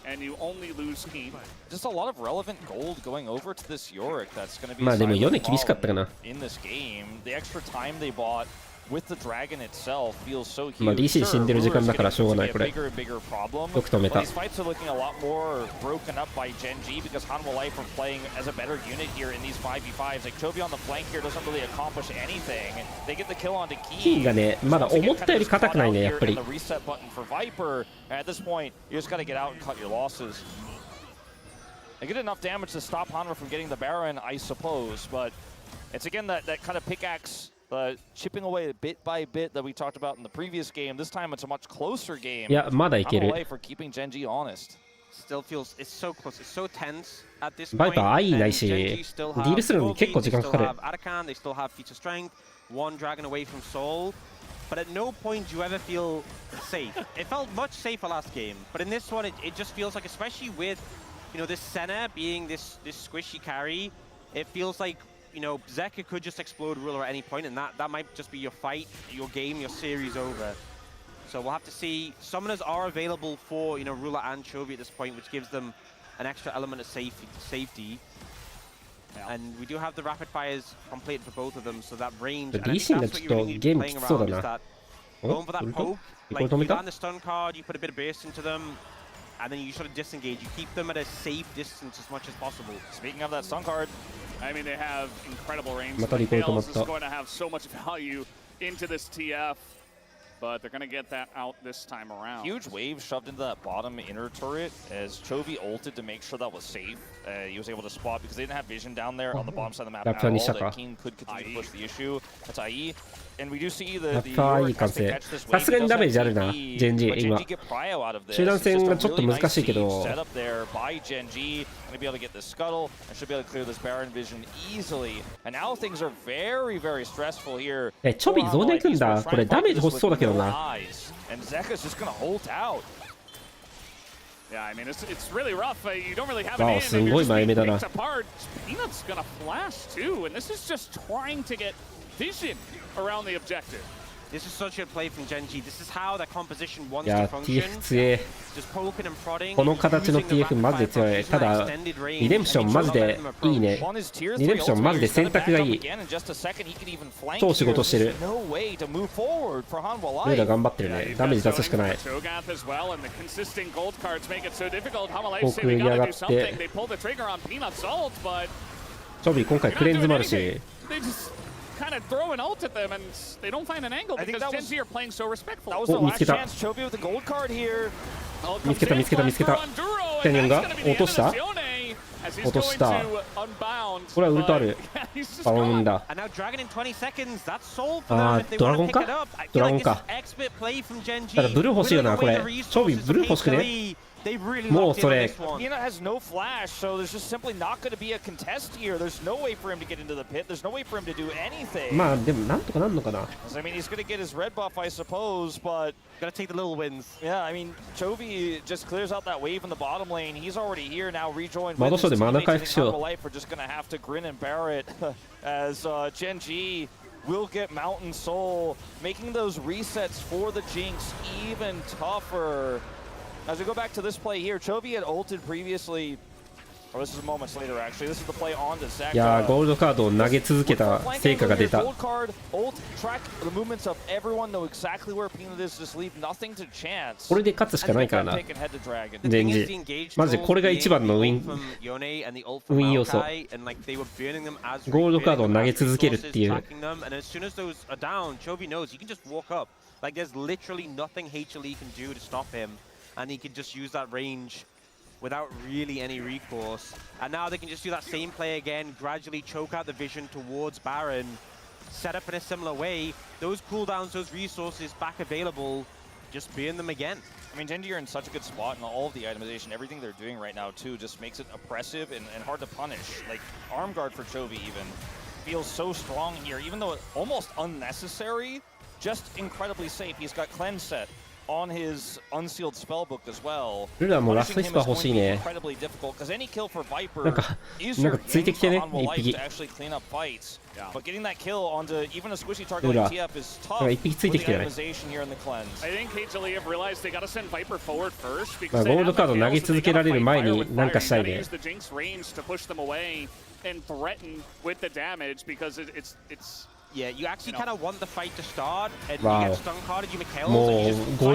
And you only lose Keen. Just a lot of relevant gold going over to this Yorick that's going to be まあでも4年厳しかったかな。 in this game. The extra time they bought with the dragon itself feels so huge. まあ DC 死んでる時間だからしょうがないこれ。よく止めた。 These fights are looking a lot more broken up by Genji because Hanwha Life are playing as a better unit here in these 5v5s. Like Chovy on the flank here doesn't really accomplish anything. They get the kill onto Keen. キンがねまだ思ったより硬くないねやっぱり。 The reset button for Viper. At this point, you just got to get out and cut your losses. They get enough damage to stop Hanwha from getting the Baron, I suppose, but it's again that kind of pickaxe chipping away bit by bit that we talked about in the previous game. This time it's a much closer game. いやまだいける。 for keeping Genji honest. Still feels it's so close. It's so tense at this point. バイパー愛ないし、ディールするのに結構時間かかる。 They still have feature strength, one dragon away from Soul. But at no point do you ever feel safe. It felt much safer last game, but in this one, it just feels like, especially with, this Senna being this squishy carry, it feels like, Zeka could just explode Ruler at any point, and that might just be your fight, your game, your series over. So we'll have to see. Summoners are available for, Ruler and Chovy at this point, which gives them an extra element of safety. And we do have the rapid fires completed for both of them, so that range. And that's what you really need to be playing around, is that going for that poke. Like you land the stun card, you put a bit of burst into them, and then you sort of disengage. You keep them at a safe distance as much as possible. Speaking of that stun card, I mean they have incredible range. Tails is going to have so much value into this TF. But they're going to get that out this time around. Huge wave shoved into that bottom inner turret as Chovy ulted to make sure that was safe. He was able to spot because they didn't have vision down there on the bottom side of the map at all. That King could continue to push the issue. That's IE. And we do see the Yorick has to catch this wave. さすがにダメージあるな、ジェンジ今。集団戦がちょっと難しいけど。Set up there by Genji. Going to be able to get this scuttle and should be able to clear this Baron vision easily. And now things are very, very stressful here. チョビゾーンで行くんだ。これダメージ欲しそうだけどな。And Zeka's just going to hold out. Yeah, I mean, it's really rough. You don't really have it in. Wow, すごい前目だな。 Picked apart. Peanut's gonna flash too, and this is just trying to get vision around the objective. This is such a play from Genji. This is how the composition wants いや to function. TF 強え。 Just poking and prodding. この形の TF マジで強い。ただリデンプションマジでいいね。リデンプションマジで選択がいい。超仕事してる。ルーダ頑張ってるね。ダメージ出すしかない。航空嫌がって。チョビ今回クレンズもあるし。 kind of throw an ult at them and they don't find an angle because Genji are playing so respectful. That was the last chance. Chovy with the gold card here. 見つけた見つけた見つけた。キャニオンが落とした。落とした。これはウルトある。バロンだ。あードラゴンか？ドラゴンか。ただブルー欲しいよなこれ。チョビブルー欲しくね？ もうそれ Peanut has no flash, so there's just simply not going to be a contest here. There's no way for him to get into the pit. There's no way for him to do anything. まあでもなんとかなんのかな。 I mean, he's going to get his red buff, I suppose, but gotta take the little wins. Yeah, I mean, Chovy just clears out that wave in the bottom lane. He's already here now, rejoined. 窓所でマナ回復しよう。 Life are just going to have to grin and bear it as Genji will get Mountain Soul, making those resets for the Jinx even tougher. As we go back to this play here, Chovy had ulted previously. Oh, this is moments later, actually. This is the play on to Zach. いやーゴールドカードを投げ続けた成果が出た。 Gold card, ult, track the movements of everyone, know exactly where Peanut is, just leave nothing to chance. これで勝つしかないからな。全然。マジでこれが一番のウィン要素。ゴールドカードを投げ続けるっていう。 Like there's literally nothing HLE can do to stop him, and he can just use that range without really any recourse. And now they can just do that same play again, gradually choke out the vision towards Baron, set up in a similar way. Those cooldowns, those resources back available, just burn them again. I mean, Genji are in such a good spot, and all of the itemization, everything they're doing right now too, just makes it oppressive and hard to punish. Like arm guard for Chovy even feels so strong here, even though it's almost unnecessary. Just incredibly safe. He's got cleanse set on his unsealed spellbook as well. ルラもラストイスパー欲しいね。なんかついてきてね一匹。ルラ一匹ついてきてない。まあゴールドカード投げ続けられる前に何かしたいね。 Yeah, you actually kind of want the fight to start, and wow. you get stun carded, you Mikhail, so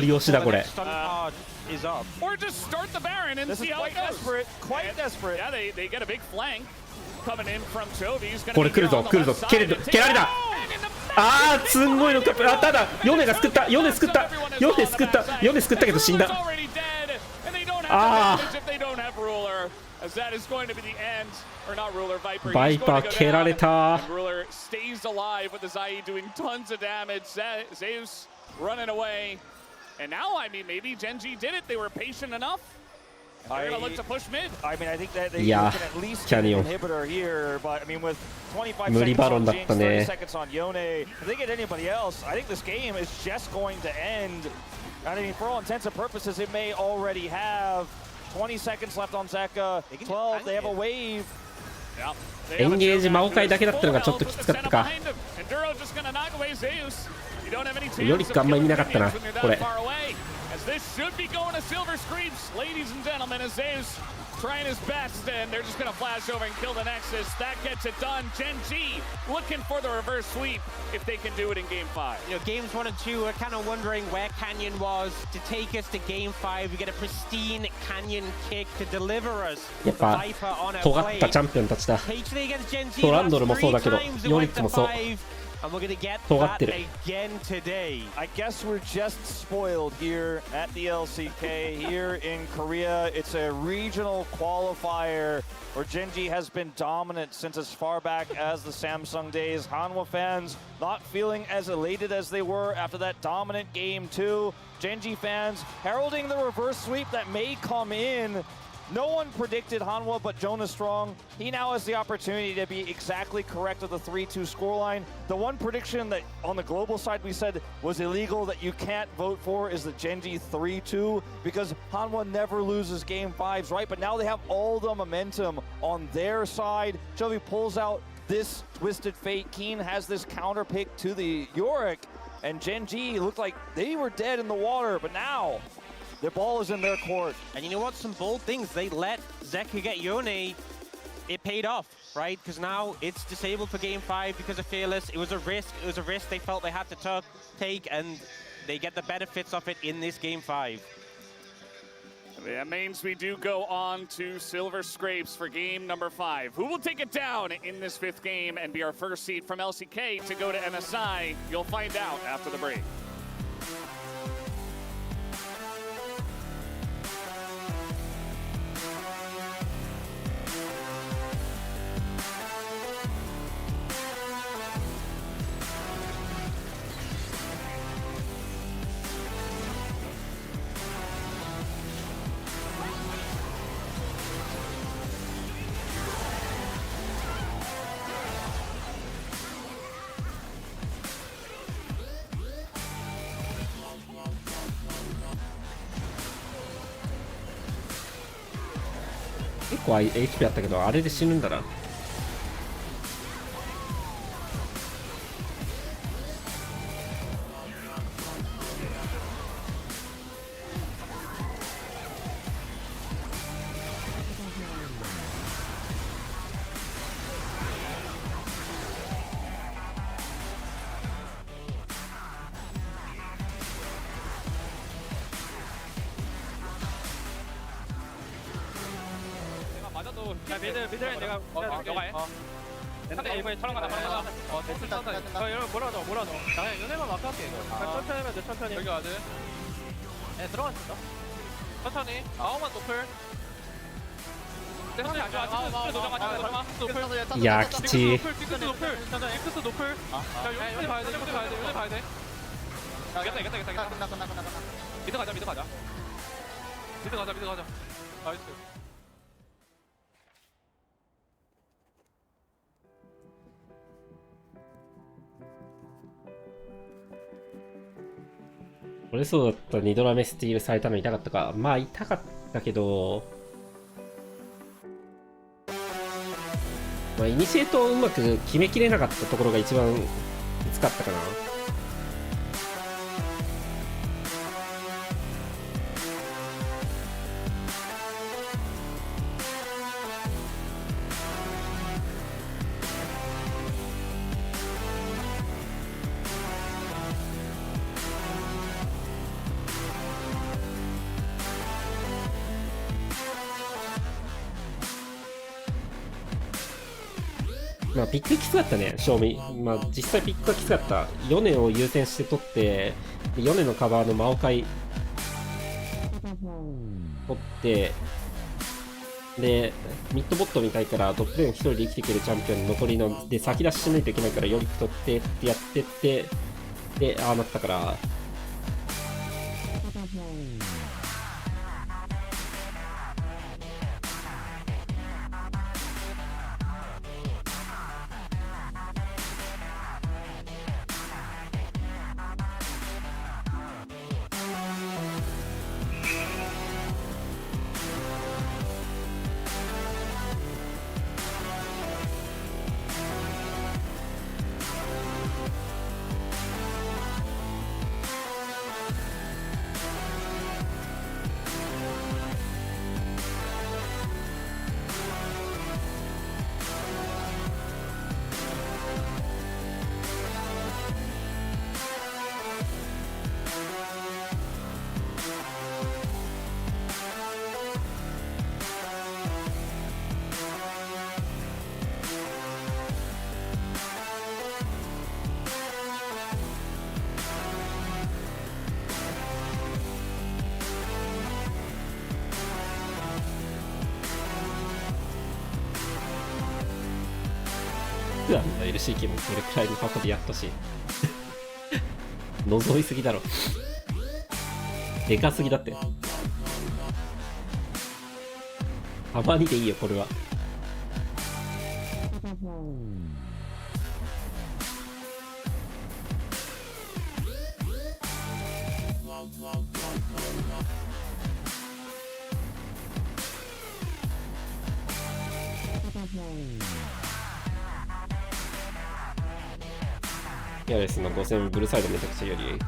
you just stun card is up. Or just start the Baron and see how it goes. Quite desperate. Yeah, they get a big flank coming in from Chovy. He's gonna これ来るぞ来るぞ蹴られた。あーすんごいのカップ。あただヨネが救ったヨネ救ったヨネ救ったヨネ救ったけど死んだ。ああ。 As that is going to be the end, or not Ruler, Viper. Viper蹴られた。 Ruler stays alive with the Zai doing tons of damage. Zeus running away, and now I mean maybe Genji did it. They were patient enough. They're gonna look to push mid. I mean I think that they can at least get an inhibitor here, but I mean with 25 seconds on Jinx, 30 seconds on Yone, if they get anybody else, I think this game is just going to end. I mean for all intents and purposes, it may already have. 20 seconds left on Zeka. 12, they have a wave. エンゲージ魔王界だけだったのがちょっときつかったか。よりかあんまり見なかったなこれ。 Trying his best, and they're just going to flash over and kill the Nexus. That gets it done. Genji looking for the reverse sweep if they can do it in Game 5. You know, Games 1 and 2, we're kind of wondering where Canyon was to take us to Game 5. We get a pristine Canyon kick to deliver us. やっぱ尖ったチャンピオンたちだ。トランドルもそうだけど、ヨニックもそう。 And we're gonna get that again today. I guess we're just spoiled here at the LCK here in Korea. It's a regional qualifier where Genji has been dominant since as far back as the Samsung days. Hanwha fans not feeling as elated as they were after that dominant game 2. Genji fans heralding the reverse sweep that may come in. No one predicted Hanwha but Jonas Strong. He now has the opportunity to be exactly correct with the 3-2 scoreline. The one prediction that on the global side we said was illegal that you can't vote for is the Genji 3-2 because Hanwha never loses game 5s, right? But now they have all the momentum on their side. Chovy pulls out this Twisted Fate. Keen has this counter pick to the Yorick, and Genji looked like they were dead in the water, but now the ball is in their court. And you know what? Some bold things. They let Zeka get Yone. It paid off, right? Because now it's disabled for game 5 because of Fearless. It was a risk. It was a risk they felt they had to take, and they get the benefits of it in this game 5. That means we do go on to Silver Scrapes for game number 5. Who will take it down in this 5th game and be our first seed from LCK to go to MSI? You'll find out after the break.結構 HP あったけど、あれで死ぬんだな。미드라인 내가 너가 해. 상대 이번에 촬영 가나 말아. 대충 천천히. 여러분 몰아넣어. 나 그냥 연애만 막 할게 이거. 천천히 하면 돼 천천히. 여기 와드. 네 들어갔어. 천천히. 아우만 노플. 야, 기치. 엑스 노플. 자, 여기 봐야 돼. 여기 봐야 돼. 이겼다. 미드 가자. 미드 가자. 나이스.これそうだった2ドラ目スティールされたの痛かったか。まあ痛かったけど、まあイニシエートをうまく決めきれなかったところが一番きつかったかな。まあピックきつかったね、正味。まあ実際ピックはきつかった。ヨネを優先して取って、ヨネのカバーのマオカイ取って、で、ミッドボットみたいからトップレーン一人で生きてくるチャンピオン残りの、で、先出ししないといけないからヨリック取ってってやってって、で、ああなったから、普段の LCK もこれくらいの箱でやったし覗いすぎだろ。でかすぎだって。たまにでいいよこれは。いやですの5戦ブルーサイドめちゃくちゃ有利。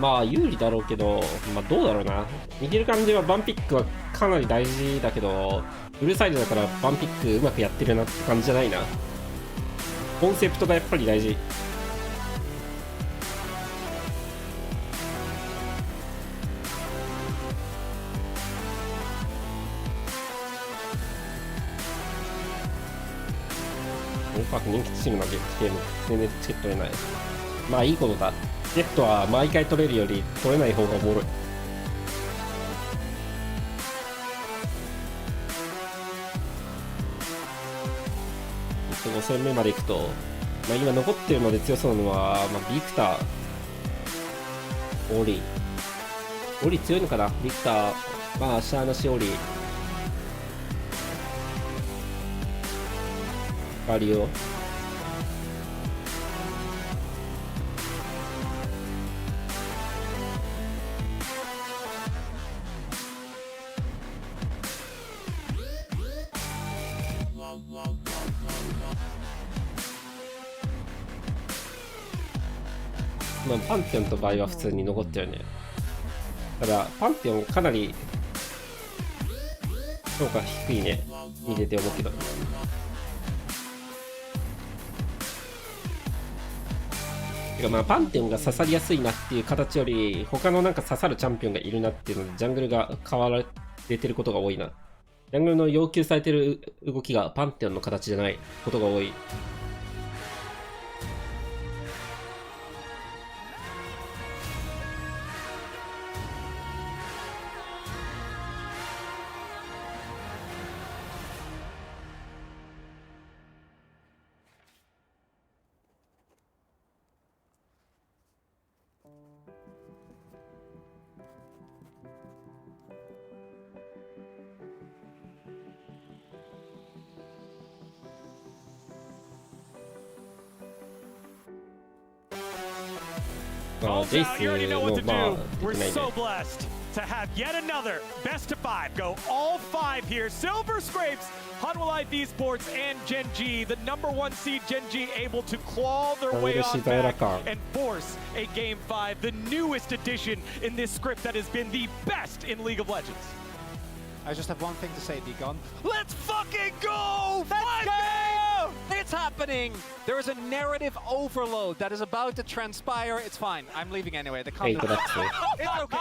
まあ有利だろうけど、まあどうだろうな。見てる感じはバンピックはかなり大事だけど、ブルーサイドだからバンピックうまくやってるなって感じじゃないな。コンセプトがやっぱり大事。人気チームのゲーム全然チケット取れない。まあいいことだ。ジェットは毎回取れるより取れない方がおもろい。5戦目までいくと、まあ、今残ってるので強そうなのは、まあ、ビクター、オリ強いのかな。ビクター、まあシャーなしオリガリオ、まあ、パンテオンと場合は普通に残ってるね。ただパンテオンかなり評価低いね、見てて思うけど。てかまあパンテオンが刺さりやすいなっていう形より、他のなんか刺さるチャンピオンがいるなっていうので、ジャングルが変わられてることが多いな。ジャングルの要求されてる動きがパンテオンの形じゃないことが多い。Oh, you already know what to do. We're so blessed to have yet another best of 5 go all 5 here. Silver scrapes Hanwha Life Esports and Gen G, the #1 seed Gen G, able to claw their way on back and force a Game 5, the newest addition in this script that has been the best in League of Legends. I just have one thing to say, Deacon. Let's fucking go! Let's go! It's happening! There is a narrative overload that is about to transpire. It's fine. I'm leaving anyway. The content. It's okay.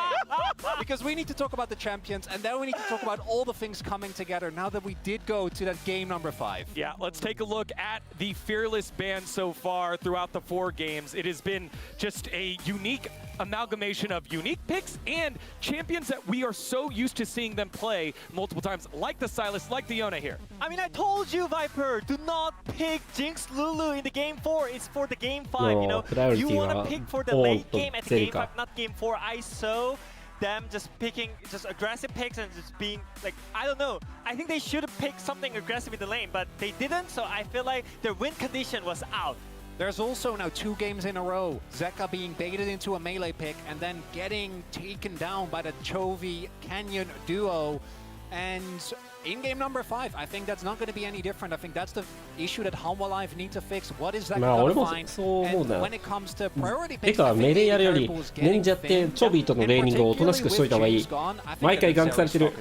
Because we need to talk about the champions, and then we need to talk about all the things coming together now that we did go to that game #5. Yeah, let's take a look at the Fearless band so far throughout the 4 games. It has been just a unique amalgamation of unique picks and champions that we are so used to seeing them play multiple times, like the Sylas, like the Yone here. I mean, I told you, Viper, do not pick Jinx Lulu in the game 4. It's for the game 5, you know. You want to pick for the late game at the game 5, not game 4. I saw them just picking just aggressive picks and just being like, I don't know. I think they should have picked something aggressive in the lane, but they didn't, so I feel like their win condition was out. There's also now 2 games in a row. Zeka being baited into a melee pick and then getting taken down by the Chovy Canyon duo. And in game #5, I think that's not going to be any different. I think that's the issue that Hanwha Life need to fix. What is that going to find? And when it comes to priority picks, てかメレーやるより忍者ってチョビーとのレーニングをおとなしくしといた方がいい。毎回ガンクされてる。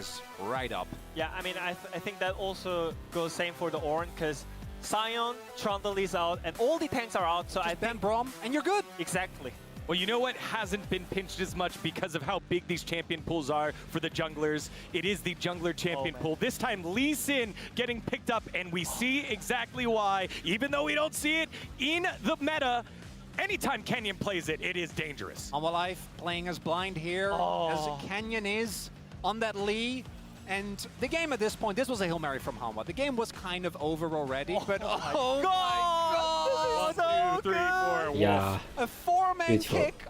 Yeah, I mean, I think that also goes same for the Ornn, because Sion, Trundle is out, and all the tanks are out, so I think Brom, and you're good. Exactly. Well, you know what hasn't been pinched as much because of how big these champion pools are for the junglers? It is the jungler champion pool. This time, Lee Sin getting picked up, and we see exactly why. Even though we don't see it in the meta, anytime Canyon plays it, it is dangerous. Hanwha Life playing as blind here, as Canyon is on that Lee. And the game at this point, this was a Hail Mary from Hanwha. The game was kind of over already, but oh my god! So 1, 2, 3, 4. Yeah. A 4-man kick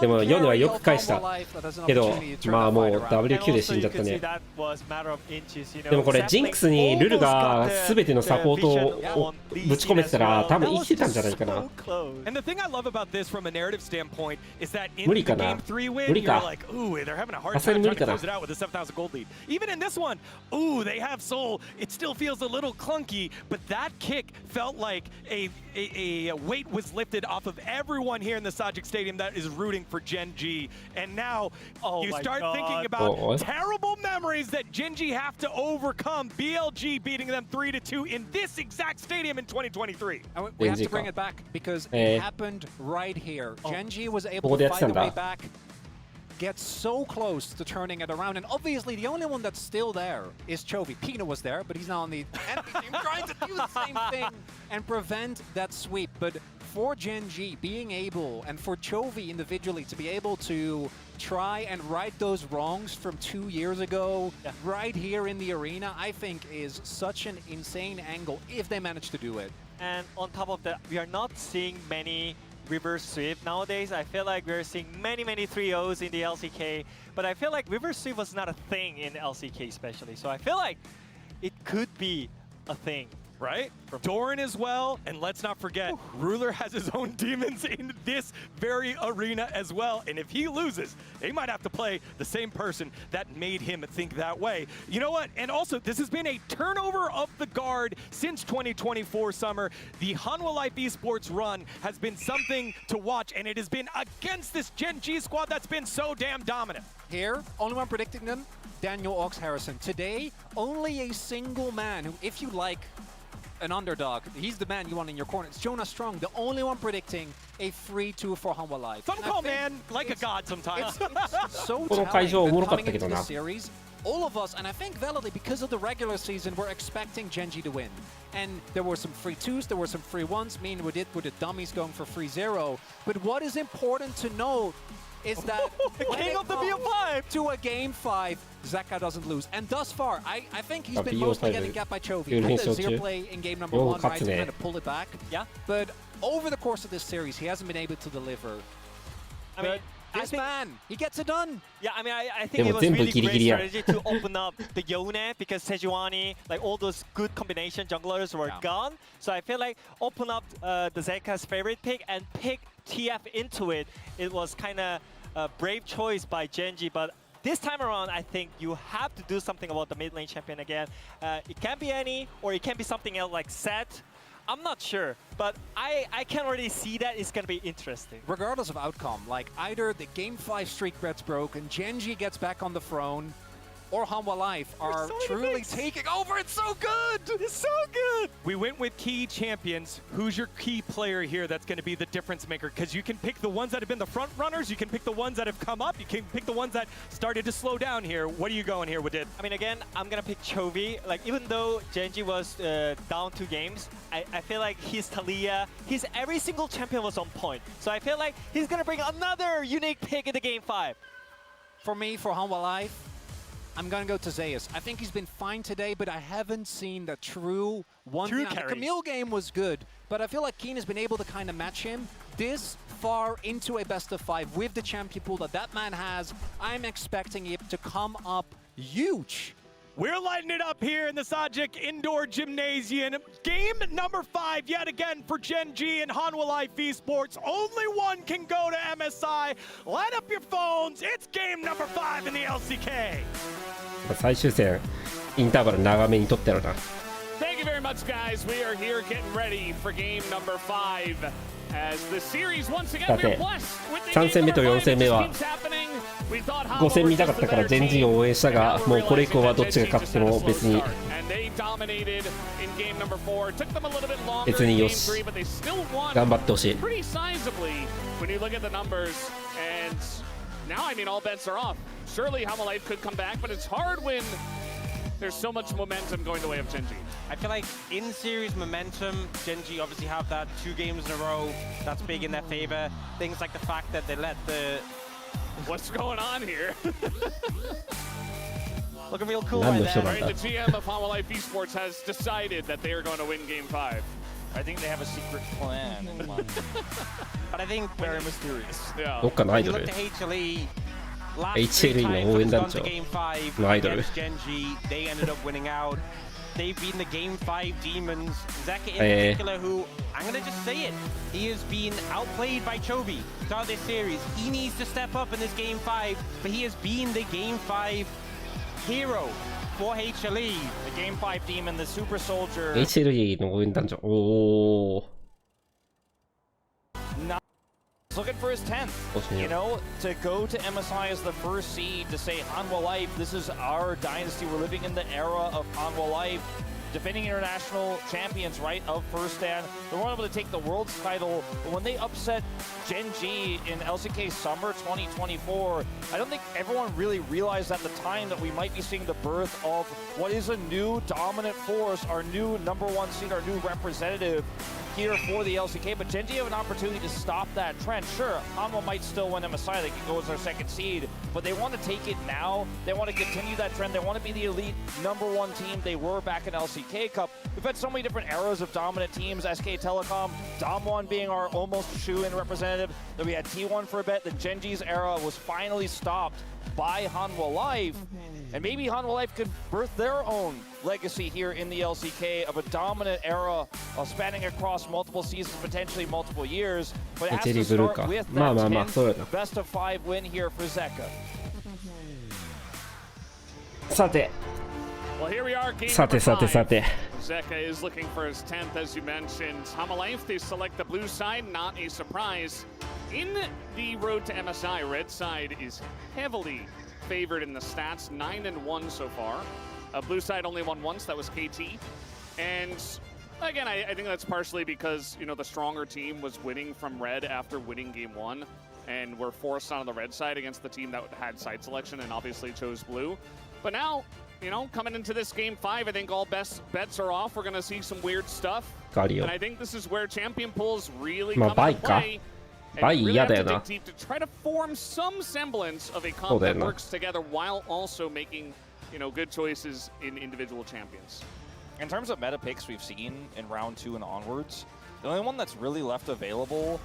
でもヨネはよく返したけど、まあもう WQ で死んじゃったね。でもこれジンクスにルルが全てのサポートをぶち込めてたら多分生きてたんじゃないかな。無理かな、無理か、さすがに無理かな。Even in this one, ooh, they have soul. It still feels a little clunky, but that kick felt like a weight was lifted off of everyone here in the Sajik Stadium that is rooting for Gen G. And now you start thinking about terrible memories that Gen G have to overcome. BLG beating them 3-2 in this exact stadium in 2023. And we have to bring it back because it happened right here. Gen G was able to fight their way back. Gets so close to turning it around, and obviously the only one that's still there is Chovy. Pina was there, but he's now on the enemy team trying to do the same thing and prevent that sweep. But for Gen G being able, and for Chovy individually to be able to try and right those wrongs from 2 years ago, right here in the arena, I think is such an insane angle if they manage to do it. And on top of that, we are not seeing many reverse sweep nowadays. I feel like we're seeing many 3-0s in the LCK, but I feel like reverse sweep was not a thing in LCK especially, so I feel like it could be a thing. Right? Doran as well, and let's not forget, Ruler has his own demons in this very arena as well, and if he loses, they might have to play the same person that made him think that way. You know what? And also, this has been a turnover of the guard since 2024 summer. The Hanwha Life Esports run has been something to watch, and it has been against this Gen G squad that's been so damn dominant. Here, only one predicting them, Daniel Ox Harrison. Today, only a single man who, if you like an underdog, he's the man you want in your corner. It's Jonas Strong, the only one predicting a 3-2 for Hanwha Life. Some call man like a god sometimes. It's so telling that coming into the series, all of us, and I think validly because of the regular season, we're expecting Gen G to win. And there were some free 2s, there were some free 1s, meaning we did with the dummies going for free 0. But what is important to note is that when it comes to a game 5, Zeka doesn't lose. And thus far, I think he's been mostly getting gapped by Chovy. He had the zero play in game number 1, right, to kind of pull it back. Yeah. But over the course of this series, he hasn't been able to deliver. I mean, this man, he gets it done. Yeah, I mean, I think it was really great strategy to open up the Yone because Sejuani, like all those good combination junglers were gone. So I feel like open up the Zeka's favorite pick and pick TF into it. It was kind of a brave choice by Gen G, but this time around, I think you have to do something about the mid lane champion again. It can be any, or it can be something else like Set. I'm not sure, but I can already see that it's going to be interesting. Regardless of outcome, like either the Game 5 streak gets broken, Gen G gets back on the throne, or Hanwha Life are truly taking over. It's so good! It's so good! We went with key champions. Who's your key player here that's going to be the difference maker? Because you can pick the ones that have been the front runners, you can pick the ones that have come up, you can pick the ones that started to slow down here. What are you going here with it? I mean, again, I'm going to pick Chovy. Like, even though Gen G was down 2 games, I feel like his Talia, his every single champion was on point. So I feel like he's going to bring another unique pick in the game 5. For me, for Hanwha Life, I'm going to go to Zeus. I think he's been fine today, but I haven't seen the true one. The Camille game was good, but I feel like Keen has been able to kind of match him this far into a best of 5 with the champion pool that man has. I'm expecting it to come up huge. We're lighting it up here in the Sajik Indoor Gymnasium. Game number 5 yet again for Gen G and Hanwha Life Esports. Only one can go to MSI. Light up your phones. It's game number 5 in the LCK. 最終戦インターバル長めに取ったよな。Thank you very much, guys. We are here getting ready for game number 5. As the series once again, we're blessed with the 3戦目と4戦目は5戦見たかったから全人を応援したが、もうこれ以降はどっちが勝っても別に別によし、頑張ってほしい。Now, I mean, all bets are off. Surely Hanwha Life could come back, but it's hard when there's so much momentum going the way of Gen G. I feel like in-series momentum, Gen G obviously have that 2 games in a row. That's big in their favor. Things like the fact that they let the... What's going on here? Looking real cool right there. Right, the GM of Hanwha Life Esports has decided that they are going to win Game 5. I think they have a secret plan in mind. But I think very mysterious. Yeah. どっかのアイド you ル look to HLE, last HLE three の times 応 that 援 it's 団 gone 長 to Game 5 のアイドル against Genji, they ended up winning out. They've been the Game 5 demons. Zeka in particular, who, I'm going to just say it, he has been outplayed by Chovy throughout this series. He needs to step up in this Game 5, but he has been the Game 5 hero for HLE. The Game 5 demon, the super soldier. HLE の応援団長おお Looking for his 10th. You know, to go to MSI as the first seed, to say Hanwha Life, this is our dynasty. We're living in the era of Hanwha Life. Defending international champions, right, of First Stand. They weren't able to take the world's title, but when they upset Genji in LCK Summer 2024, I don't think everyone really realized at the time that we might be seeing the birth of what is a new dominant force, our new #1 seed, our new representative here for the LCK. But Genji have an opportunity to stop that trend. Sure, Hanwha might still win MSI, they can go as their second seed, but they want to take it now. They want to continue that trend. They want to be the elite #1 team they were back in LCK Cup. We've had so many different eras of dominant teams. SK Telecom, Damwon being our almost shoe-in representative. Then we had T1 for a bit. Then Genji's era was finally stopped by Hanwha Life. And maybe Hanwha Life could birth their own legacy here in the LCK of a dominant era spanning across multiple seasons, potentially multiple years. But it has to start with that 10th best of 5 win here for Zeka. さて Well, here we are, game さて number さて 5. さて Zeka is looking for his 10th, as you mentioned. Hanwha Life, they select the blue side, not a surprise. In the road to MSI, red side is heavily favored in the stats, 9-1 so far. Blue side only won once, that was KT. And again, I think that's partially because, you know, the stronger team was winning from red after winning game 1, and were forced on the red side against the team that had side selection and obviously chose blue. But now, you know, coming into this game 5, I think all best bets are off. We're going to see some weird stuff. And I think this is where champion pools really come into play. And you really have to dig deep to try to form some semblance of a comp that works together while also making, you know, good choices in individual champions. In terms of meta picks we've seen in round 2 and onwards, the only one that's really left available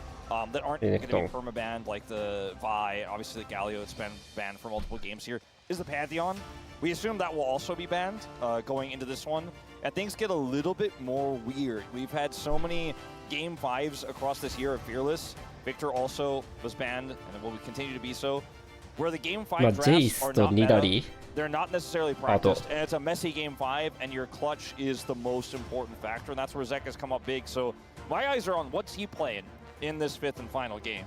that aren't going to be permabanned, like the Vi, obviously the Galio, it's been banned for multiple games here, is the Pantheon. We assume that will also be banned going into this one. And things get a little bit more weird. We've had so many Game 5s across this year of Fearless. Victor also was banned, and will continue to be so. Where the Game 5 drafts are not meta, they're not necessarily practiced, and it's a messy Game 5, and your clutch is the most important factor, and that's where Zeka's come up big. So my eyes are on what's he playing in this 5th and final game.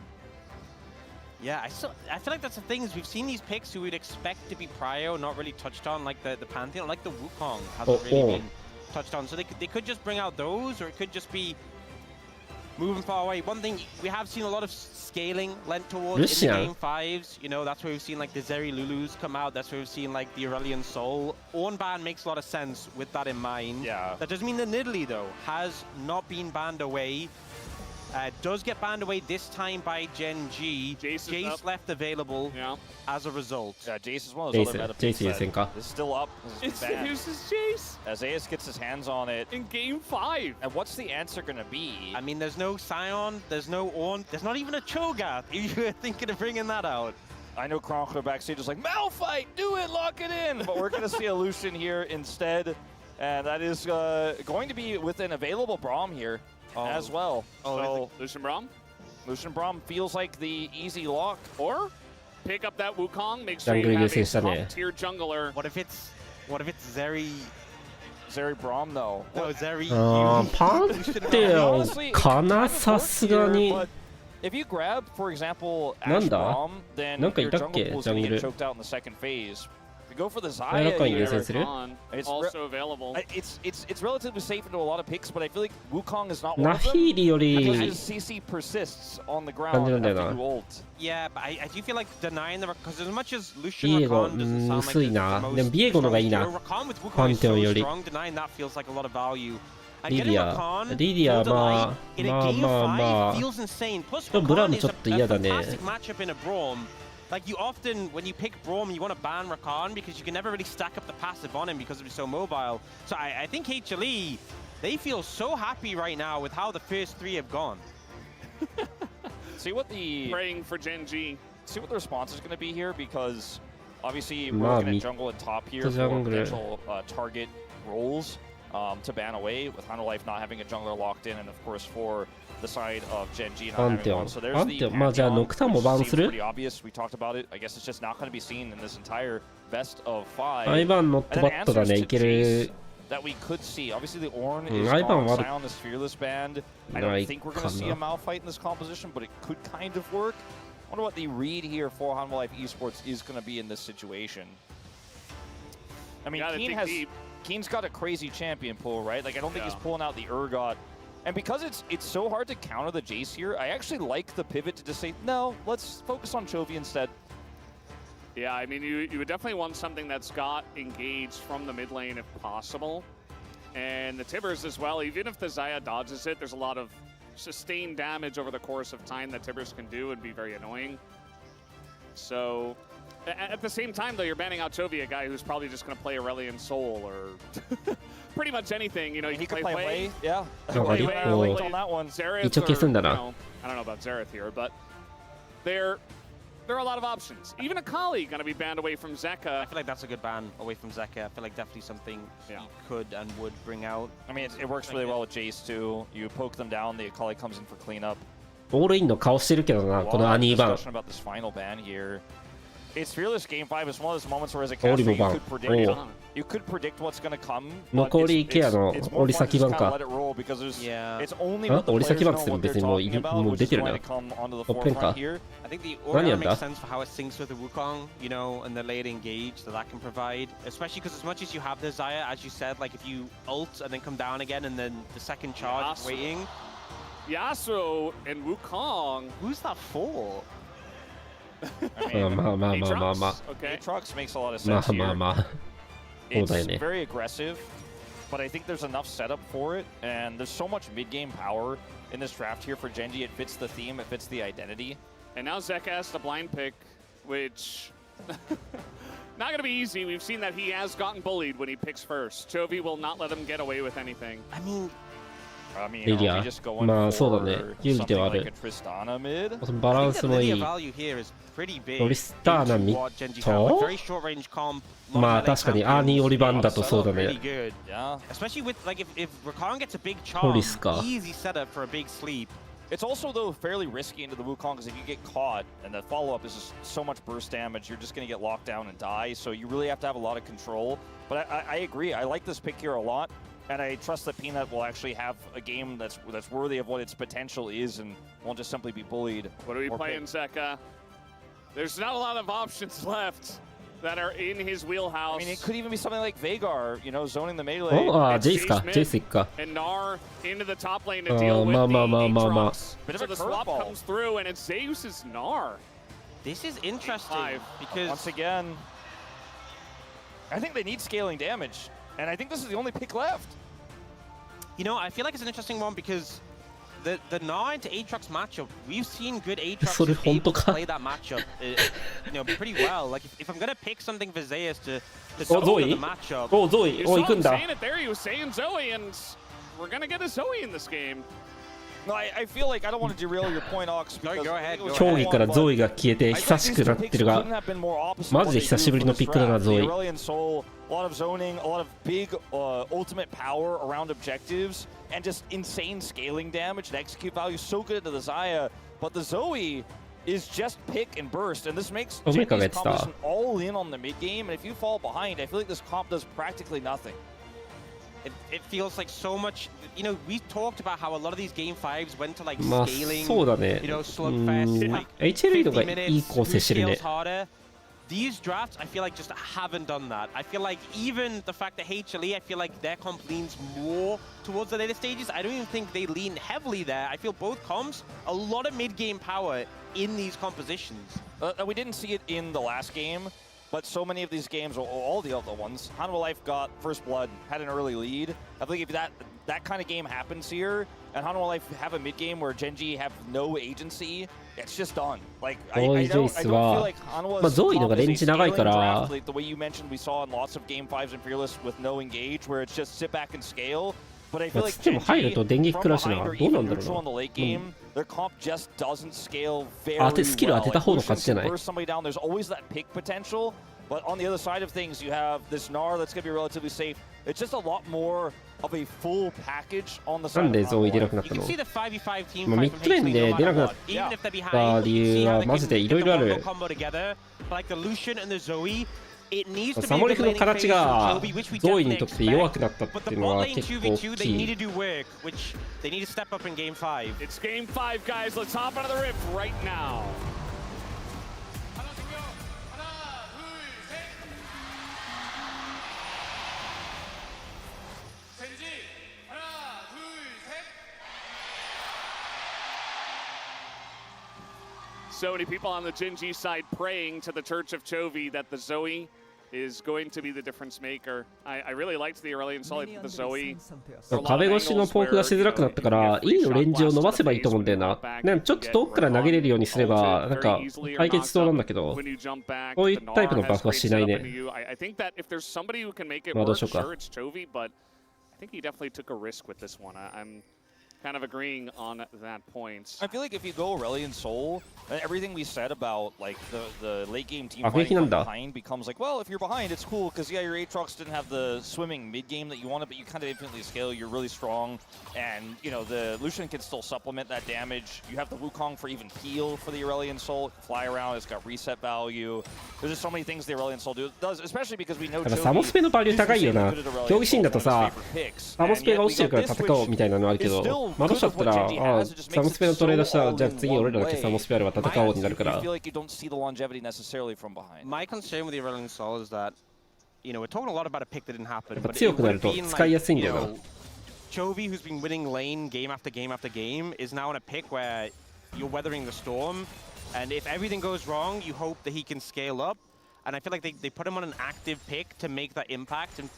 Yeah, I feel like that's the thing is we've seen these picks who we'd expect to be prio not really touched on, like the Pantheon, like the Wukong hasn't really been touched on. So they could just bring out those, or it could just be moving far away. One thing, we have seen a lot of scaling lent towards in the Game 5s. You know, that's where we've seen like the Zeri Lulus come out. That's where we've seen like the Aurelion Soul. Ornn ban makes a lot of sense with that in mind. Yeah. That doesn't mean that Nidalee, though, has not been banned away. Does get banned away this time by Gen G. Jace left available as a result. Yeah, Jace is one of those other meta picks that is still up. It's Jace. As Ace gets his hands on it. In Game 5. And what's the answer going to be? I mean, there's no Sion, there's no Ornn, there's not even a Cho'Gath if you're thinking of bringing that out. I know Kronkler backstage is like, Malphite, do it, lock it in! But we're going to see a Lucian here instead. And that is going to be with an available Braum here. As well. So Lucian Braum? Lucian Braum feels like the easy lock. Or pick up that Wukong, make sure you have a top-tier jungler. What if it's Zeri Braum though? No, Zeri. Pantheon かなさすがに。 If you grab, for example, Ash Braum, then your jungle pool is going to get choked out in the second phase. If you go for the Xayah here, it's also available. It's relatively safe into a lot of picks, but I feel like Wukong is not one of them. Because CC persists on the ground after you ult. Yeah, but I do feel like denying the because as much as Lucian Rakan doesn't sound like the most strong, Rakan with Wukong is so strong, denying that feels like a lot of value. And getting Rakan for in a game 5 feels insane. Plus Rakan is a fantastic matchup in a Braum. Like, you often, when you pick Braum, you want to ban Rakan because you can never really stack up the passive on him because he's so mobile. So I think HLE They feel so happy right now with how the first 3 have gone. See what the praying for Genji. See what the response is going to be here, because obviously we're looking at jungle and top here for potential target roles to ban away, with Hanwha Life not having a jungler locked in, and of course for the side of Genji not having one. So there's the Pantheon, which seems pretty obvious. We talked about it. I guess it's just not going to be seen in this entire best of 5. And then answers to Jace that we could see. Obviously the Ornn is gone, Sion this Fearless band. I don't think we're going to see a Malphite in this composition, but it could kind of work. I wonder what the read here for Hanwha Life Esports is going to be in this situation. I mean, Keen's got a crazy champion pool, right? Like, I don't think he's pulling out the Urgot. And because it's so hard to counter the Jace here, I actually like the pivot to just say, no, let's focus on Chovy instead. Yeah, I mean, you would definitely want something that's got engaged from the mid lane if possible. And the Tibbers as well, even if the Xayah dodges it, there's a lot of sustained damage over the course of time that Tibbers can do and be very annoying. So, at the same time, though, you're banning out Chovy, a guy who's probably just going to play Aurelion Soul or pretty much anything. You know, he could play Way. Yeah. Play on that one. Xerath or, you know, I don't know about Xerath here, but there are a lot of options. Even Akali going to be banned away from Zeka. I feel like that's a good ban away from Zeka. I feel like definitely something he could and would bring out. I mean, it works really well with Jace too. You poke them down, the Akali comes in for cleanup. オールインの顔してるけどな、このアニーバン。 about this final ban here. It's Fearless Game 5 is one of those moments where as a caster you could predict what's going to come. 残りケアの折り先バンか。let it roll because it's only 折り先バンって別にもう出てるな。オッペンか。I think the order makes sense for how it syncs with the Wukong, you know, and the late engage that can provide. Especially because as much as you have the Xayah, as you said, like if you ult and then come down again and then the second charge is waiting. Yasuo and Wukong. Who's that for? I mean, Aatrox makes a lot of sense here. It's very aggressive, but I think there's enough setup for it, and there's so much mid-game power in this draft here for Genji. It fits the theme, it fits the identity. And now Zeka has the blind pick, which not going to be easy. We've seen that he has gotten bullied when he picks first. Chovy will not let him get away with anything. I mean, エリア、まあそうだね、有利ではある。バランスもいい。トリスターナミと、まあ確かにアーニーオリバンだとそうだね。トリスか。It's also, though, fairly risky into the Wukong, because if you get caught and the follow-up is just so much burst damage, you're just going to get locked down and die, so you really have to have a lot of control. But I agree, I like this pick here a lot, and I trust that Peanut will actually have a game that's worthy of what its potential is and won't just simply be bullied. What are we playing, Zeka? There's not a lot of options left that are in his wheelhouse. I mean, it could even be something like Veigar, you know, zoning the melee. ああ、ジェイスか、ジェイス行くか。And Gnar into the top lane to deal with the Aatrox. So the swap comes through, and it's Zeus's Gnar. This is interesting because once again, I think they need scaling damage, and I think this is the only pick left. You know, I feel like it's an interesting one because the Gnar to Aatrox matchup, we've seen good Aatrox able to play that matchup, you know, pretty well. Like if I'm gonna pick something for Zeus to solve the matchup. Oh, Zoe. You saw him saying it there. He was saying Zoe, and we're gonna get a Zoe in this game. No, I feel like I don't want to derail your point, Ox. Go ahead. 競技からゾイが消えて久しくなってるが、マジで久しぶりのピックだな、ゾイ。A lot of zoning, a lot of big ultimate power around objectives, and just insane scaling damage and execute value. So good into the Xayah, but the Zoe is just pick and burst, and this makes Genji's composition all in on the mid game. And if you fall behind, I feel like this comp does practically nothing. It feels like so much, you know, we talked about how a lot of these game 5s went to like まあ scaling, そうだね。you know, slugfest, like HLE とか 50 いい構成してるね。 harder. These drafts, I feel like just haven't done that. I feel like even the fact that HLE, I feel like their comp leans more towards the later stages. I don't even think they lean heavily there. I feel both comps, a lot of mid-game power in these compositions. We didn't see it in the last game, but so many of these games, all the other ones, Hanwha Life got first blood, had an early lead. I think if that kind of game happens here, and Hanwha Life have a mid game where Genji have no agency, it's just done. Like I don't feel like Hanwha's comp is a scaling draft, like the way you mentioned we saw in lots of game 5s and Fearless with no engage, where it's just sit back and scale. But I feel like でも入ると電撃 from クラッシュ behind な or どうな even んだろ neutral in the う late な。game, their comp just doesn't scale very 当てスキル当てた方の勝ちじゃない。 Burst somebody down, there's always that pick potential. But on the other side of things, you have this Gnar that's going to be relatively safe. It's just a lot more of a full package on the side. なんでゾーイ出なくなったの？ See the 5v5 team まあミ fight ッ from ドレーン H-League で no 出なく matter な what. Even if they're っ behind, た理 you 由 see how は they マジで can いろい get the ろあ combo る。 combo together. Like the Lucian and the Zoe, it needs to be サ a モリ good フの laning 形 phase が from Jovi, which we ゾーイ definitely にとって弱 expect. くなったっ But て the いうの bot は lane 結構 2v2, 大 they き need い。 to do work, which they need to step up in game 5. It's game 5, guys. Let's hop onto the rift right now. So many people on the Gen.G side praying to the Church of Chovy that the Zoe is going to be the difference maker. I really liked the Aurelion Sol, the Zoe. 壁越しのポークがしづらくなったから、E のレンジを伸ばせばいいと思うんだよな。なんかちょっと遠くから投げれるようにすれば、なんか解決しそうなんだけど、こういうタイプのバフはしないね。まあどうしようか。I think he definitely took a risk with this one. I'm kind of agreeing on that point. I feel like if you go Aurelion Sol, everything we said about like the late game team fighting from behind becomes like, well, if you're behind, it's cool because yeah, your Aatrox didn't have the swimming mid game that you wanted, but you kind of infinitely scale. You're really strong, and you know the Lucian can still supplement that damage. You have the Wukong for even heal for the Aurelion Sol. It can fly around. It's got reset value. There's just so many things the Aurelion Sol does, especially because we know. サモスペのバリュー高いよな。競技シーンだとさ、サモスペが落ちてるから戦おうみたいなのあるけど。まあどうしちゃったら、サムスペのトレードしたら、じゃあ次俺らだけサムスペあれば戦おうになるから。My concern with the Aurelion Sol is that, you know, we're talking a lot about a pick that didn't happen. 強くなると使いやすいんだよな。Chovy, who's been winning lane game after game after game, is now in a pick where you're weathering the storm, and if everything goes wrong, you hope that he can scale up. And I feel like they put him on an active pick to make that impact, and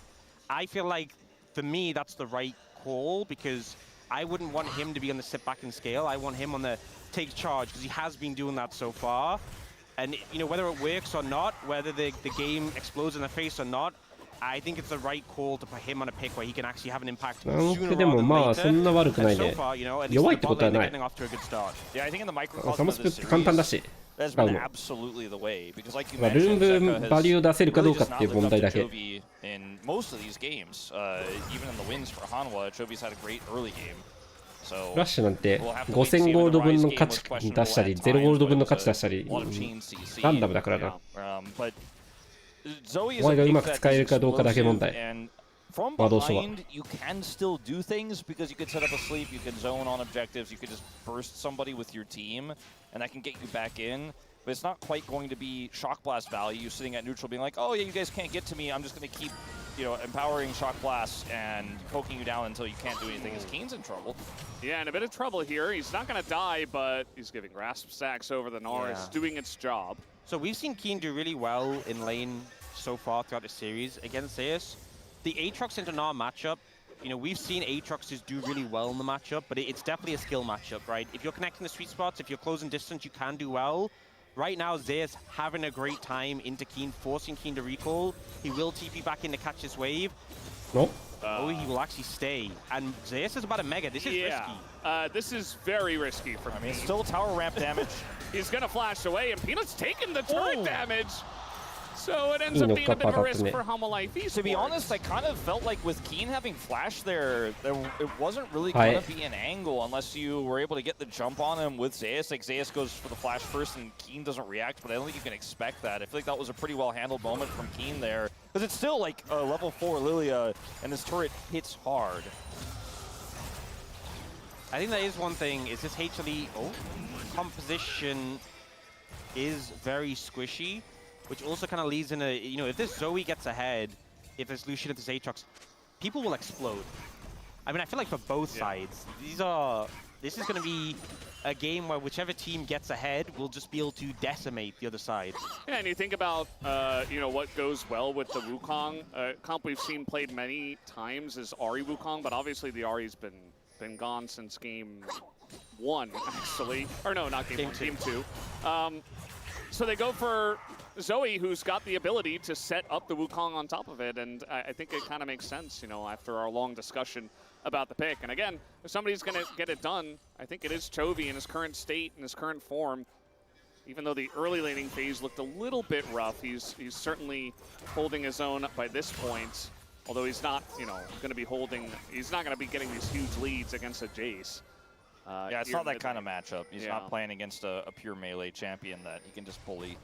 I feel like, for me, that's the right call, because I wouldn't want him to be on the sit back and scale. I want him on the take charge, because he has been doing that so far. And you know, whether it works or not, whether the game explodes in the face or not, I think it's the right call to put him on a pick where he can actually have an impact sooner rather than later. でもまあそんな悪くないね。弱いってことはない。サモスペって簡単だし。That's been absolutely the way because, like you ルー mentioned, ムバリュー出せるかどうかっていう問題だけ。 in most of these games, even in the wins for Hanwha, Chovy's had a great early game. フラッシュなんて5000ゴールド分の価値出したり、0ゴールド分の価値出したり、ランダムだからな。お前がうまく使えるかどうかだけ問題。From behind, you can still do things because you can set up a sleep, you can zone on objectives, you can just burst somebody with your team, and that can get you back in. But it's not quite going to be Shock Blast value sitting at neutral being like, oh yeah, you guys can't get to me, I'm just going to keep, you know, empowering Shock Blast and poking you down until you can't do anything as Keen's in trouble. Yeah, in a bit of trouble here. He's not going to die, but he's giving Grasp stacks over the Gnar. It's doing its job. So we've seen Keen do really well in lane so far throughout the series against Zeus. The Aatrox into Gnar matchup, you know, we've seen Aatroxes do really well in the matchup, but it's definitely a skill matchup, right? If you're connecting the sweet spots, if you're closing distance, you can do well. Right now, Zeus having a great time into Keen, forcing Keen to recall. He will TP back in to catch this wave. Nope. Oh, he will actually stay. And Zeus is about a mega. This is risky. This is very risky for me. I mean, still tower ramp damage. He's going to flash away, and Peanut's taking the turret damage. So it ends up being a bit of a risk for Hanwha Life Esports. To be honest, I kind of felt like with Keen having flash there, it wasn't really going to be an angle unless you were able to get the jump on him with Zeus. Like Zeus goes for the flash first and Keen doesn't react, but I don't think you can expect that. I feel like that was a pretty well-handled moment from Keen there. Because it's still like a level 4 Lilia, and this turret hits hard. I think that is one thing, is this HLE composition is very squishy. Which also kind of leads in a, you know, if this Zoe gets ahead, if this Lucian, if this Aatrox, people will explode. I mean, I feel like for both sides, this is going to be a game where whichever team gets ahead will just be able to decimate the other side. Yeah, and you think about, you know, what goes well with the Wukong. Comp we've seen played many times is Ahri Wukong, but obviously the Ahri's been gone since game 1, actually. Or no, not game 1, game 2. So they go for Zoe, who's got the ability to set up the Wukong on top of it, and I think it kind of makes sense, you know, after our long discussion about the pick. And again, if somebody's going to get it done, I think it is Chovy in his current state, in his current form. Even though the early laning phase looked a little bit rough, he's certainly holding his own by this point. Although he's not, you know, going to be he's not going to be getting these huge leads against a Jace. Yeah, it's not that kind of matchup. He's not playing against a pure melee champion that he can just bully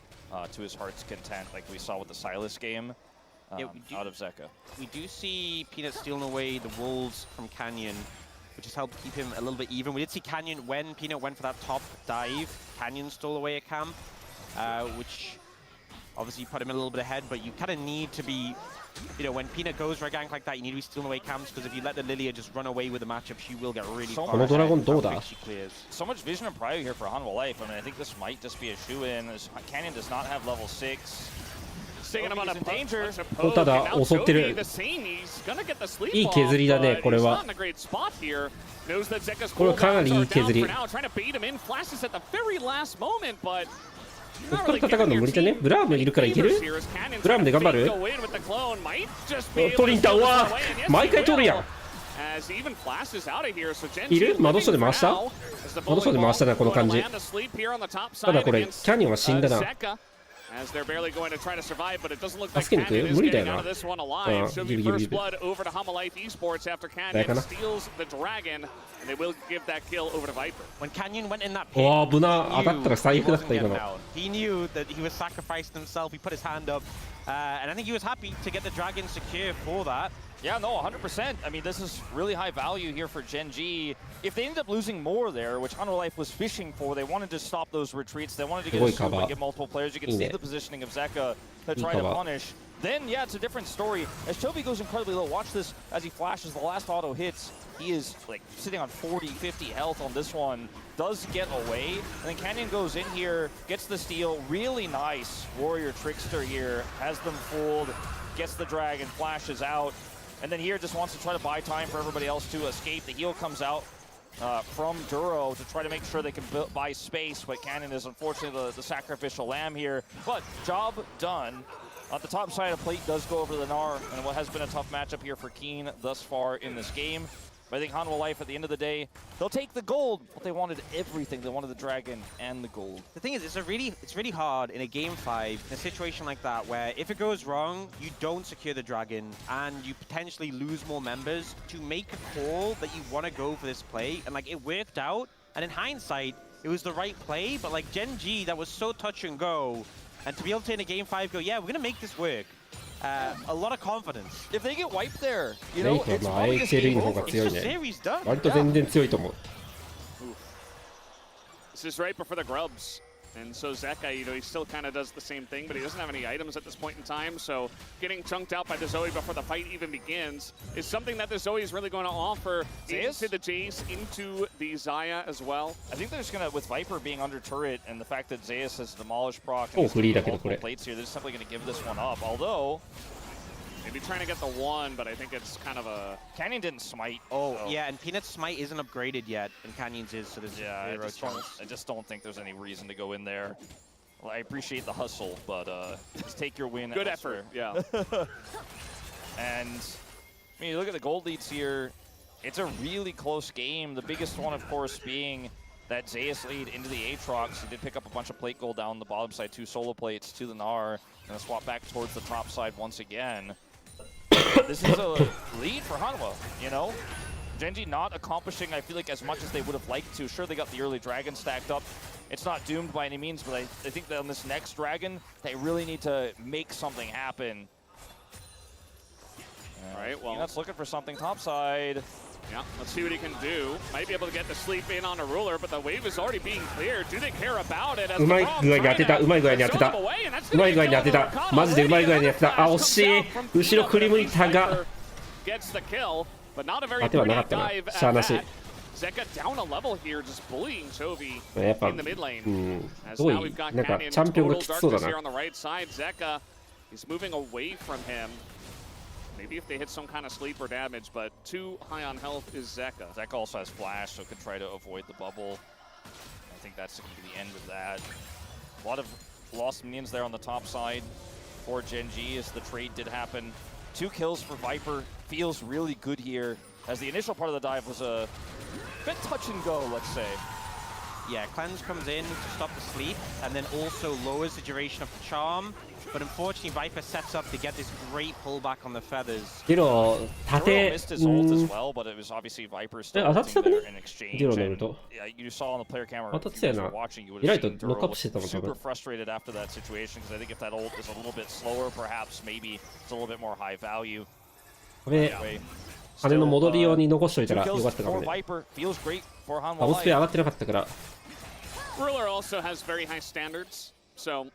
to his heart's content, like we saw with the Sylas game out of Zeka. We do see Peanut stealing away the wolves from Canyon, which has helped keep him a little bit even. We did see Canyon, when Peanut went for that top dive, Canyon stole away a camp, which obviously put him a little bit ahead, but you kind of need to be, you know, when Peanut goes for a gank like that, you need to be stealing away camps, because if you let the Lilia just run away with the matchup, she will get really far ahead. She clears. So much vision and prio here for Hanwha Life. I mean, I think this might just be a shoe-in. Canyon does not have level 6. Taking him on a danger. ただ襲ってる。いい削りだね、これは。これはかなりいい削り。これ戦うの無理じゃね？ブラームいるからいける？ブラームで頑張る？トリンターは毎回取るやん。いる？マドショで回した？マドショで回したな、この感じ。ただこれ、キャニオンは死んだな。As they're barely going to try to survive, but it doesn't look like Canyon is getting out of this one alive. So the first blood over to Hanwha Life Esports after Canyon steals the dragon, and they will give that kill over to Viper. When Canyon went in that pit, he knew that he was sacrificing himself. He put his hand up, and I think he was happy to get the dragon secure for that. Yeah, no, 100%. I mean, this is really high value here for Gen G. If they end up losing more there, which Hanwha Life was fishing for, they wanted to stop those retreats. They wanted to get a swoop and get multiple players. You can see the positioning of Zeka to try to punish. Then, yeah, it's a different story. As Chovy goes incredibly low, watch this as he flashes. The last auto hits. He is like sitting on 40, 50 health on this one. Does get away. And then Canyon goes in here, gets the steal. Really nice Warrior Trickster here. Has them fooled. Gets the dragon, flashes out. And then here just wants to try to buy time for everybody else to escape. The heal comes out from Duro to try to make sure they can buy space, but Canyon is unfortunately the sacrificial lamb here. But job done. The top side of plate does go over the Gnar, and what has been a tough matchup here for Keen thus far in this game. But I think Hanwha Life, at the end of the day, they'll take the gold, but they wanted everything. They wanted the dragon and the gold. The thing is, it's really hard in a game 5, in a situation like that, where if it goes wrong, you don't secure the dragon, and you potentially lose more members to make a call that you want to go for this play. And like, it worked out, and in hindsight, it was the right play, but like Gen G, that was so touch and go, and to be able to in a game 5 go, yeah, we're going to make this work. A lot of confidence. If they get wiped there, you know, it's probably just game over. It's just series done. This is right before the grubs. And so Zeka, you know, he still kind of does the same thing, but he doesn't have any items at this point in time. So getting chunked out by the Zoe before the fight even begins is something that the Zoe is really going to offer into the Jace, into the Xayah as well. I think they're just going to, with Viper being under turret and the fact that Zeus has demolished proc and multiple plates here, they're just simply going to give this one up. Although, maybe trying to get the one, but I think it's kind of a... Canyon didn't smite. Yeah, and Peanut's smite isn't upgraded yet, and Canyon's is, so there's zero chance. I just don't think there's any reason to go in there. Well, I appreciate the hustle, but just take your win. Good effort, yeah. And, I mean, you look at the gold leads here, it's a really close game. The biggest one, of course, being that Zeus lead into the Aatrox. He did pick up a bunch of plate gold down the bottom side, 2 solo plates to the Gnar, and a swap back towards the top side once again. This is a lead for Hanwha, you know? Gen G not accomplishing, I feel like, as much as they would have liked to. Sure, they got the early dragon stacked up. It's not doomed by any means, but I think that on this next dragon, they really need to make something happen. All right, well, Peanut's looking for something topside. Yeah, let's see what he can do. Might be able to get the sleep in on a ruler, but the wave is already being cleared. Do they care about it? うまい具合に当てた、うまい具合に当てた。うまい具合に当てた。マジでうまい具合に当てた。あ、惜しい。後ろ振り向いたが。当てはなかったな。しゃあなし。Zeka down a level here, just bullying Chovy やっぱ、in the mid lane. すごい、なんかチャンピオンがきつそうだな。Here on the right side, Zeka is moving away from him. Maybe if they hit some kind of sleep or damage, but too high on health is Zeka. Zeka also has flash, so could try to avoid the bubble. I think that's going to be the end of that. A lot of lost minions there on the top side for Gen G as the trade did happen. 2 kills for Viper. Feels really good here. as the initial part of the dive was a bit touch and go, let's say. Yeah, Cleanse comes in to stop the sleep, and then also lowers the duration of the charm. But unfortunately, Viper sets up to get this great pullback on the feathers. ジロー、縦、missed his ult as well, but it was obviously Viper still ulting there in exchange. ジローのウルト。Yeah, you saw on the player camera. 当たってたよな。イライトノックアップしてたもん、多分。 Super frustrated after that situation because I think if that ult is a little bit slower, perhaps maybe it's a little bit more high value. これ、羽の戻り用に残しといたらよかったかもね。バボスペア上がってなかったから。Ruler also has very high standards, so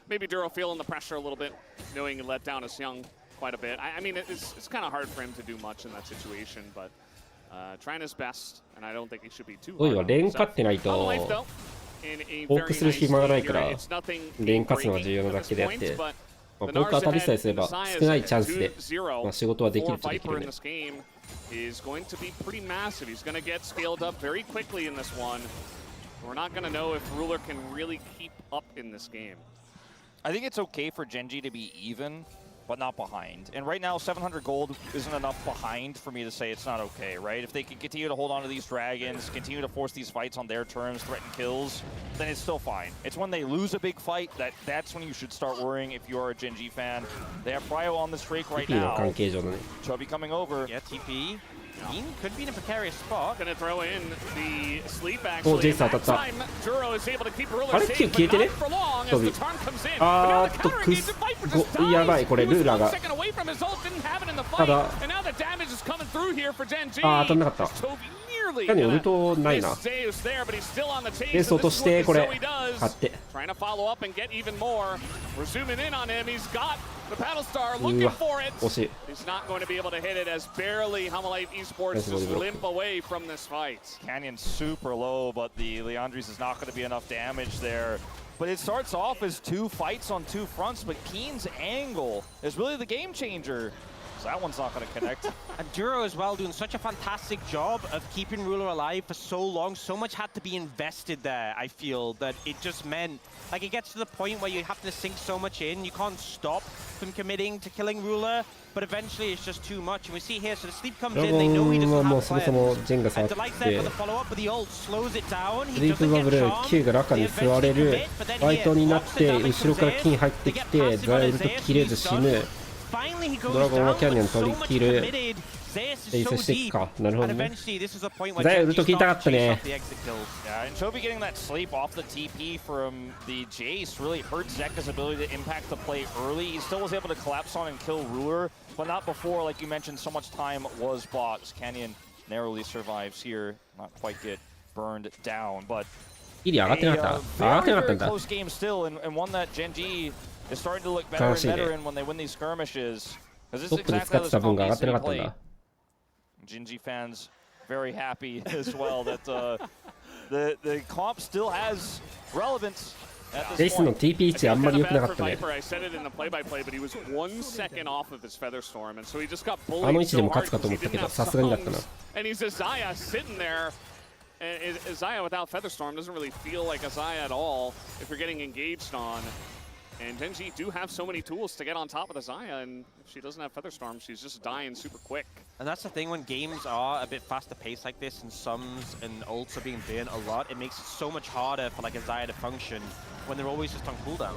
maybe Duro feeling the pressure a little bit, knowing he let down his young quite a bit. I mean, it's kind of hard for him to do much in that situation, but trying his best, and I don't think he should be too hard. おいはレーン勝ってないとフォークする暇がないから、レーン勝つのが重要なだけであって、まあ、ポーク当たりさえすれば少ないチャンスで、まあ、仕事はできるっちゃできるね。is going to be pretty massive. He's going to get scaled up very quickly in this one. We're not going to know if Ruler can really keep up in this game. I think it's okay for Genji to be even, but not behind. And right now, 700 gold isn't enough behind for me to say it's not okay, right? If they can continue to hold on to these dragons, continue to force these fights on their terms, threaten kills, then it's still fine. It's when they lose a big fight that's when you should start worrying if you're a Genji fan. They have Prio on the streak right now. Chubby coming over. Yeah, TP. Dean could be in a precarious spot. Gonna throw in the sleep actually. That time, Duro is able to keep Ruler safe, but not for long as the turn comes in. But now the counter engage of Viper just dies. He was 1 second away from his ult, didn't have it in the fight, and now the damage is coming through here for Genji. Toby nearly missed Zeus there, but he's still on the chase. And this is what Zoe does. Trying to follow up and get even more. We're zooming in on him. He's got the Battle Star looking for it. He's not going to be able to hit it as barely Humalife Esports just limp away from this fight. Canyon's super low, but the Leandries is not going to be enough damage there. But it starts off as 2 fights on 2 fronts, but Keen's angle is really the game changer. So that one's not going to connect. And Duro as well doing such a fantastic job of keeping Ruler alive for so long. So much had to be invested there, I feel, that it just meant, like, it gets to the point where you have to sink so much in. You can't stop from committing to killing Ruler, but eventually it's just too much. And we see here, so the sleep comes in, they know he doesn't have cleanse. And Delight's there for the follow-up, but the ult slows it down. He doesn't get charm. Q が中に座れるファイトになって、後ろから金入ってきて、ザイルと切れず死ぬ。ドラゴンはキャニオン取り切る。エイスしていくか。なるほどね。ザイルと切りたかったね。Yeah, and Chovy getting that sleep off the TP from the Jace really hurt Zeka's ability to impact the play early. He still was able to collapse on and kill Ruler, but not before, like you mentioned, so much time was bought. Canyon narrowly survives here, not quite get burned down, but very close game still, and one that Genji is starting to look better and better in when they win these skirmishes. Because this is exactly how this comp needs to be played. Genji fans very happy as well that the comp still has relevance at this point. Viper, I said it in the play-by-play, but he was 1 second off of his Featherstorm, and so he just got bullied so hard because he didn't have songs. And he's Azaya sitting there. And Azaya without Featherstorm doesn't really feel like Azaya at all if you're getting engaged on. And Genji do have so many tools to get on top of the Xayah, and if she doesn't have Featherstorm, she's just dying super quick. And that's the thing, when games are a bit faster paced like this, and sums and ults are being banned a lot, it makes it so much harder for like a Xayah to function when they're always just on cooldown.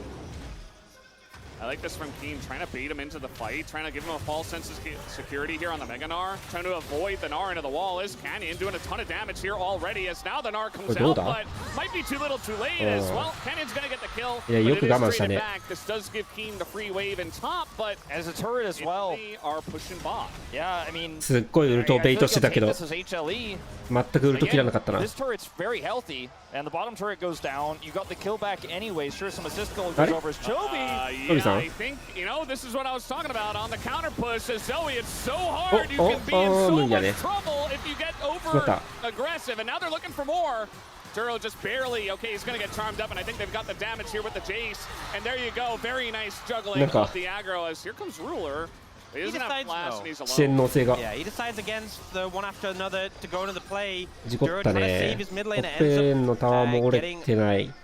I like this from Keen, trying to bait him into the fight, trying to give him a false sense of security here on the Mega Gnar, trying to avoid the Gnar into the wall. Is Canyon doing a ton of damage here already as now the Gnar comes out, but might be too little too late as well. Canyon's going to get the kill, but it is straight back. This does give Keen the free wave in top, but as a turret as well, they are pushing bot. Yeah, I mean, すっごいウルトをベイトしてたけど、全くウルト切らなかったな。This turret's very healthy, and the bottom turret goes down. You got the kill back anyway. Sure, some assist goes over as Chovy. Yeah, I think, you know, this is what I was talking about on the counter push as Zoe. It's so hard. You can be in so much trouble if you get over aggressive, and now they're looking for more. Duro just barely, okay, he's going to get charmed up, and I think they've got the damage here with the Jace. And there you go, very nice juggling of the aggro as here comes Ruler. He doesn't have flash and he's alone. Yeah, he decides against the one after another to go into the play. 事故ったね。トップのタワーも折れてない。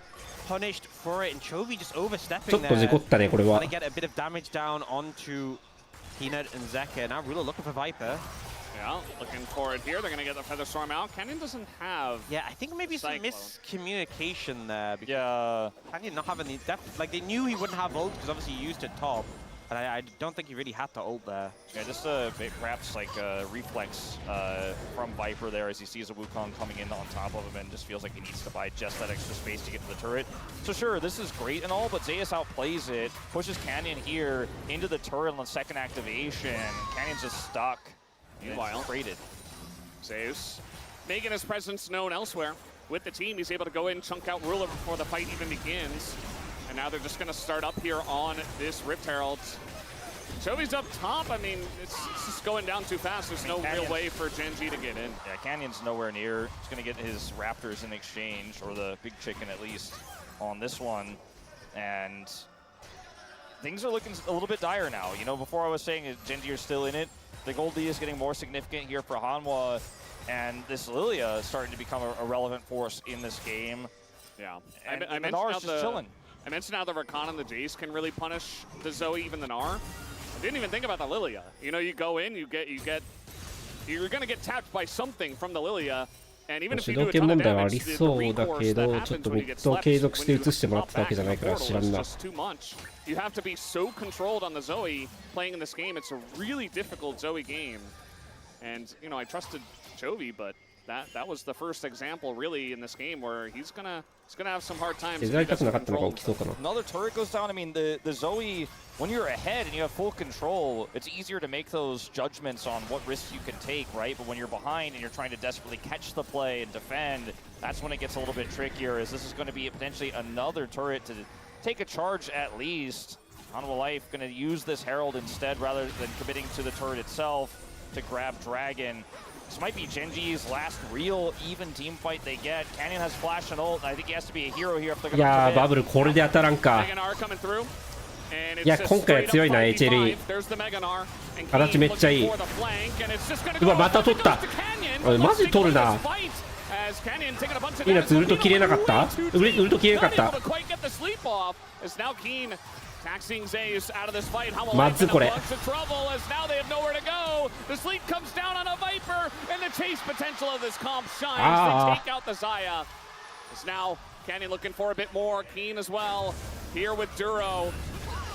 punished for it, and Chovy just overstepping ちょっと事故ったね、これは。 Trying to get a bit of damage down onto Peanut and Zeka. Now Ruler looking for Viper. Yeah, Well, looking for it here. They're going to get the Feather Storm out. Canyon doesn't have. Yeah, I think maybe some Cyclone. miscommunication there. Yeah. Canyon not having the like they knew he wouldn't have ult because obviously he used it top. But I don't think he really had to ult there. Yeah, just perhaps like a reflex from Viper there as he sees a Wukong coming in on top of him and just feels like he needs to buy just that extra space to get to the turret. So sure, this is great and all, but Zeus outplays it, pushes Canyon here into the turret on the second activation. Canyon's just stuck. Meanwhile, traded. Zeus making his presence known elsewhere. With the team, he's able to go in, chunk out Ruler before the fight even begins. And now they're just going to start up here on this Rift Herald. Chovy's up top. I mean, it's just going down too fast. There's no real way for Gen.G to get in. Yeah, Canyon's nowhere near. He's going to get his Raptors in exchange, or the big chicken at least, on this one. And things are looking a little bit dire now. You know, before I was saying Gen.G are still in it. The Goldie is getting more significant here for Hanwha. And this Lilia is starting to become a relevant force in this game. Yeah. And I the Gnar is just chilling. I mentioned how the Rakan and the Jace can really punish the Zoe, even the Gnar. I didn't even think about the Lilia. You know, you go in, you're gonna get tapped by something from the Lilia, and even if you do a ton of damage, the recourse that happens when you get slept, when you pop back in the portal is just too much. You have to be so controlled on the Zoe playing in this game. It's a really difficult Zoe game, and you know, I trusted Chovy, but that was the first example really in this game where he's gonna have some hard times. Another turret goes down. I mean, the Zoe, when you're ahead and you have full control, it's easier to make those judgments on what risks you can take, right? But when you're behind and you're trying to desperately catch the play and defend, that's when it gets a little bit trickier, as this is going to be potentially another turret to take a charge at least. Hanwha Life going to use this Herald instead rather than committing to the turret itself to grab Dragon. This might be Gen.G's last real even team fight they get. Canyon has flash and ult, and I think he has to be a hero here if they're going to commit. いやー、バブルこれで当たらんか。いや、今回は強いな、HLE。形めっちゃいい。うわ、また取った。おい、マジ取るな。いいな、ウルト切れなかった？ウルト切れなかった。Taxing Zeus out of this fight. Madzuこれ。Now they have nowhere to go. The sleep comes down on a Viper, and the chase potential of this comp shines. They take out the Xayah. It's now Canyon looking for a bit more. Keen as well here with Duro.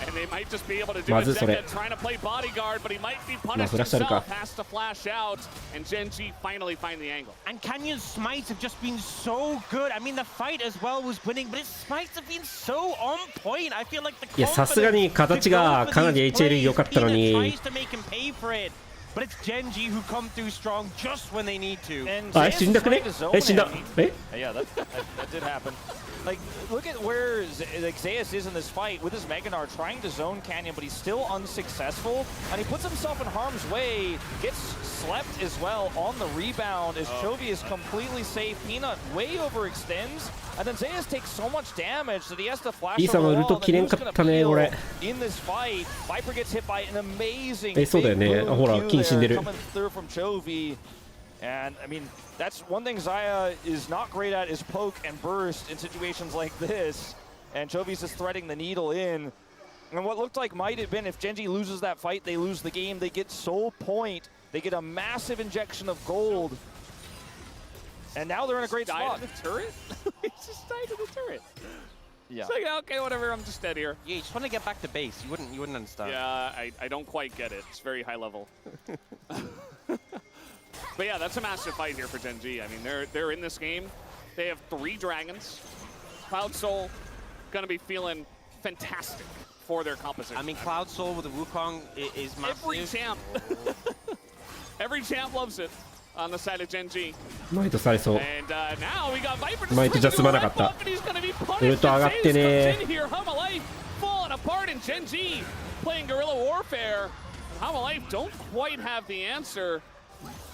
And they might just be able to do it. Zenda trying to play bodyguard, but he might be punished himself. Has to flash out, and Gen.G finally find the angle. And Canyon's smites have just been so good. I mean, the fight as well was winning, but his smites have been so on point. I feel like the いや、さすがに形がかなり HLE 良かったのに。But it's Gen.G who come through strong just when they need to. あ、死んだくね？死んだ。Yeah, that did happen. Like, look at where Zeus is in this fight with his Mega Gnar trying to zone Canyon, but he's still unsuccessful. And he puts himself in harm's way, gets slept as well on the rebound as Chovy is completely safe. Peanut way overextends, and then Zeus takes so much damage that he has to flash over the wall, and who's going to peel in this fight? Viper gets hit by an amazing big Q there coming through from Chovy. And, I mean, that's one thing Xayah is not great at, is poke and burst in situations like this. And Chovy's just threading the needle in. And what looked like might have been, if Gen.G loses that fight, they lose the game. They get Soul Point. They get a massive injection of gold. And now they're in a great spot. Died in the turret? He just died in the turret. Yeah. It's like, okay, whatever, I'm just dead here. Yeah, you just want to get back to base. You wouldn't understand. Yeah, I don't quite get it. It's very high level. But yeah, that's a massive fight here for Gen.G. I mean, they're in this game. They have 3 dragons. Cloud Soul gonna be feeling fantastic for their composition. I mean, Cloud Soul with the Wukong is massive. Every champ loves it on the side of Gen.G. マイトされそう。 And now we got Viper マイトじゃ済まなかった。ウルト上がってね。 Hanwha Life falling apart in Gen.G playing guerrilla warfare. Hanwha Life don't quite have the answer.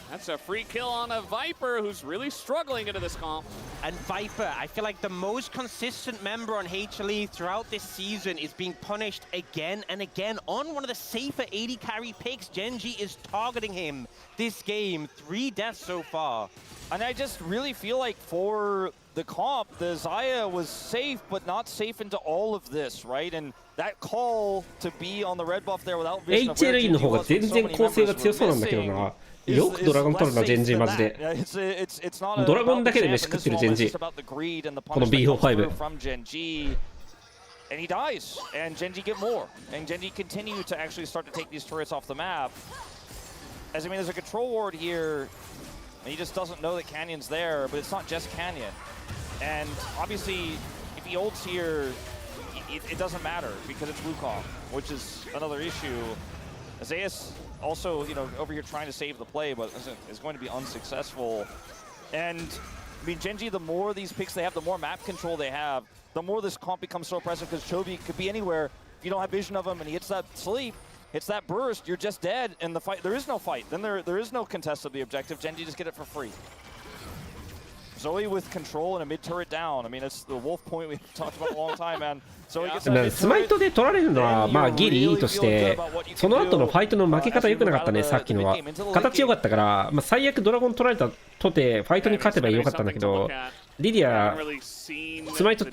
That's a free kill on a Viper who's really struggling into this comp. And Viper, I feel like the most consistent member on HLE throughout this season is being punished again and again on one of the safer 80 carry picks. Gen.G is targeting him this game. 3 deaths so far. And I just really feel like for the comp, the Xayah was safe, but not safe into all of this, right? And that call to be on the red buff there without vision of where HLE の方が全然構成が強そうなんだけどな。よくドラゴン取るな、ジェンジーマジで。ドラゴンだけで飯食ってるジェンジー。この BO5。And he dies, and Genji get more, and Genji continue to actually start to take these turrets off the map. As I mean, there's a control ward here, and he just doesn't know that Canyon's there, but it's not just Canyon. And obviously, if he ults here, it doesn't matter because it's Wukong, which is another issue. Zeus also, you know, over here trying to save the play, but is going to be unsuccessful. And I mean, Genji, the more these picks they have, the more map control they have, the more this comp becomes so oppressive because Chovy could be anywhere. If you don't have vision of him and he hits that sleep, hits that burst, you're just dead. And the fight, there is no fight. Then there is no contest of the objective. Genji just get it for free. Zoe with control and a mid turret down. I mean, it's the wolf point we've talked about a long time, man. スマイトで取られるのはまあギリいいとして、その後のファイトの負け方良くなかったね。さっきのは形良かったから、まあ、最悪ドラゴン取られたとてファイトに勝てばよかったんだけど、リディアスマイト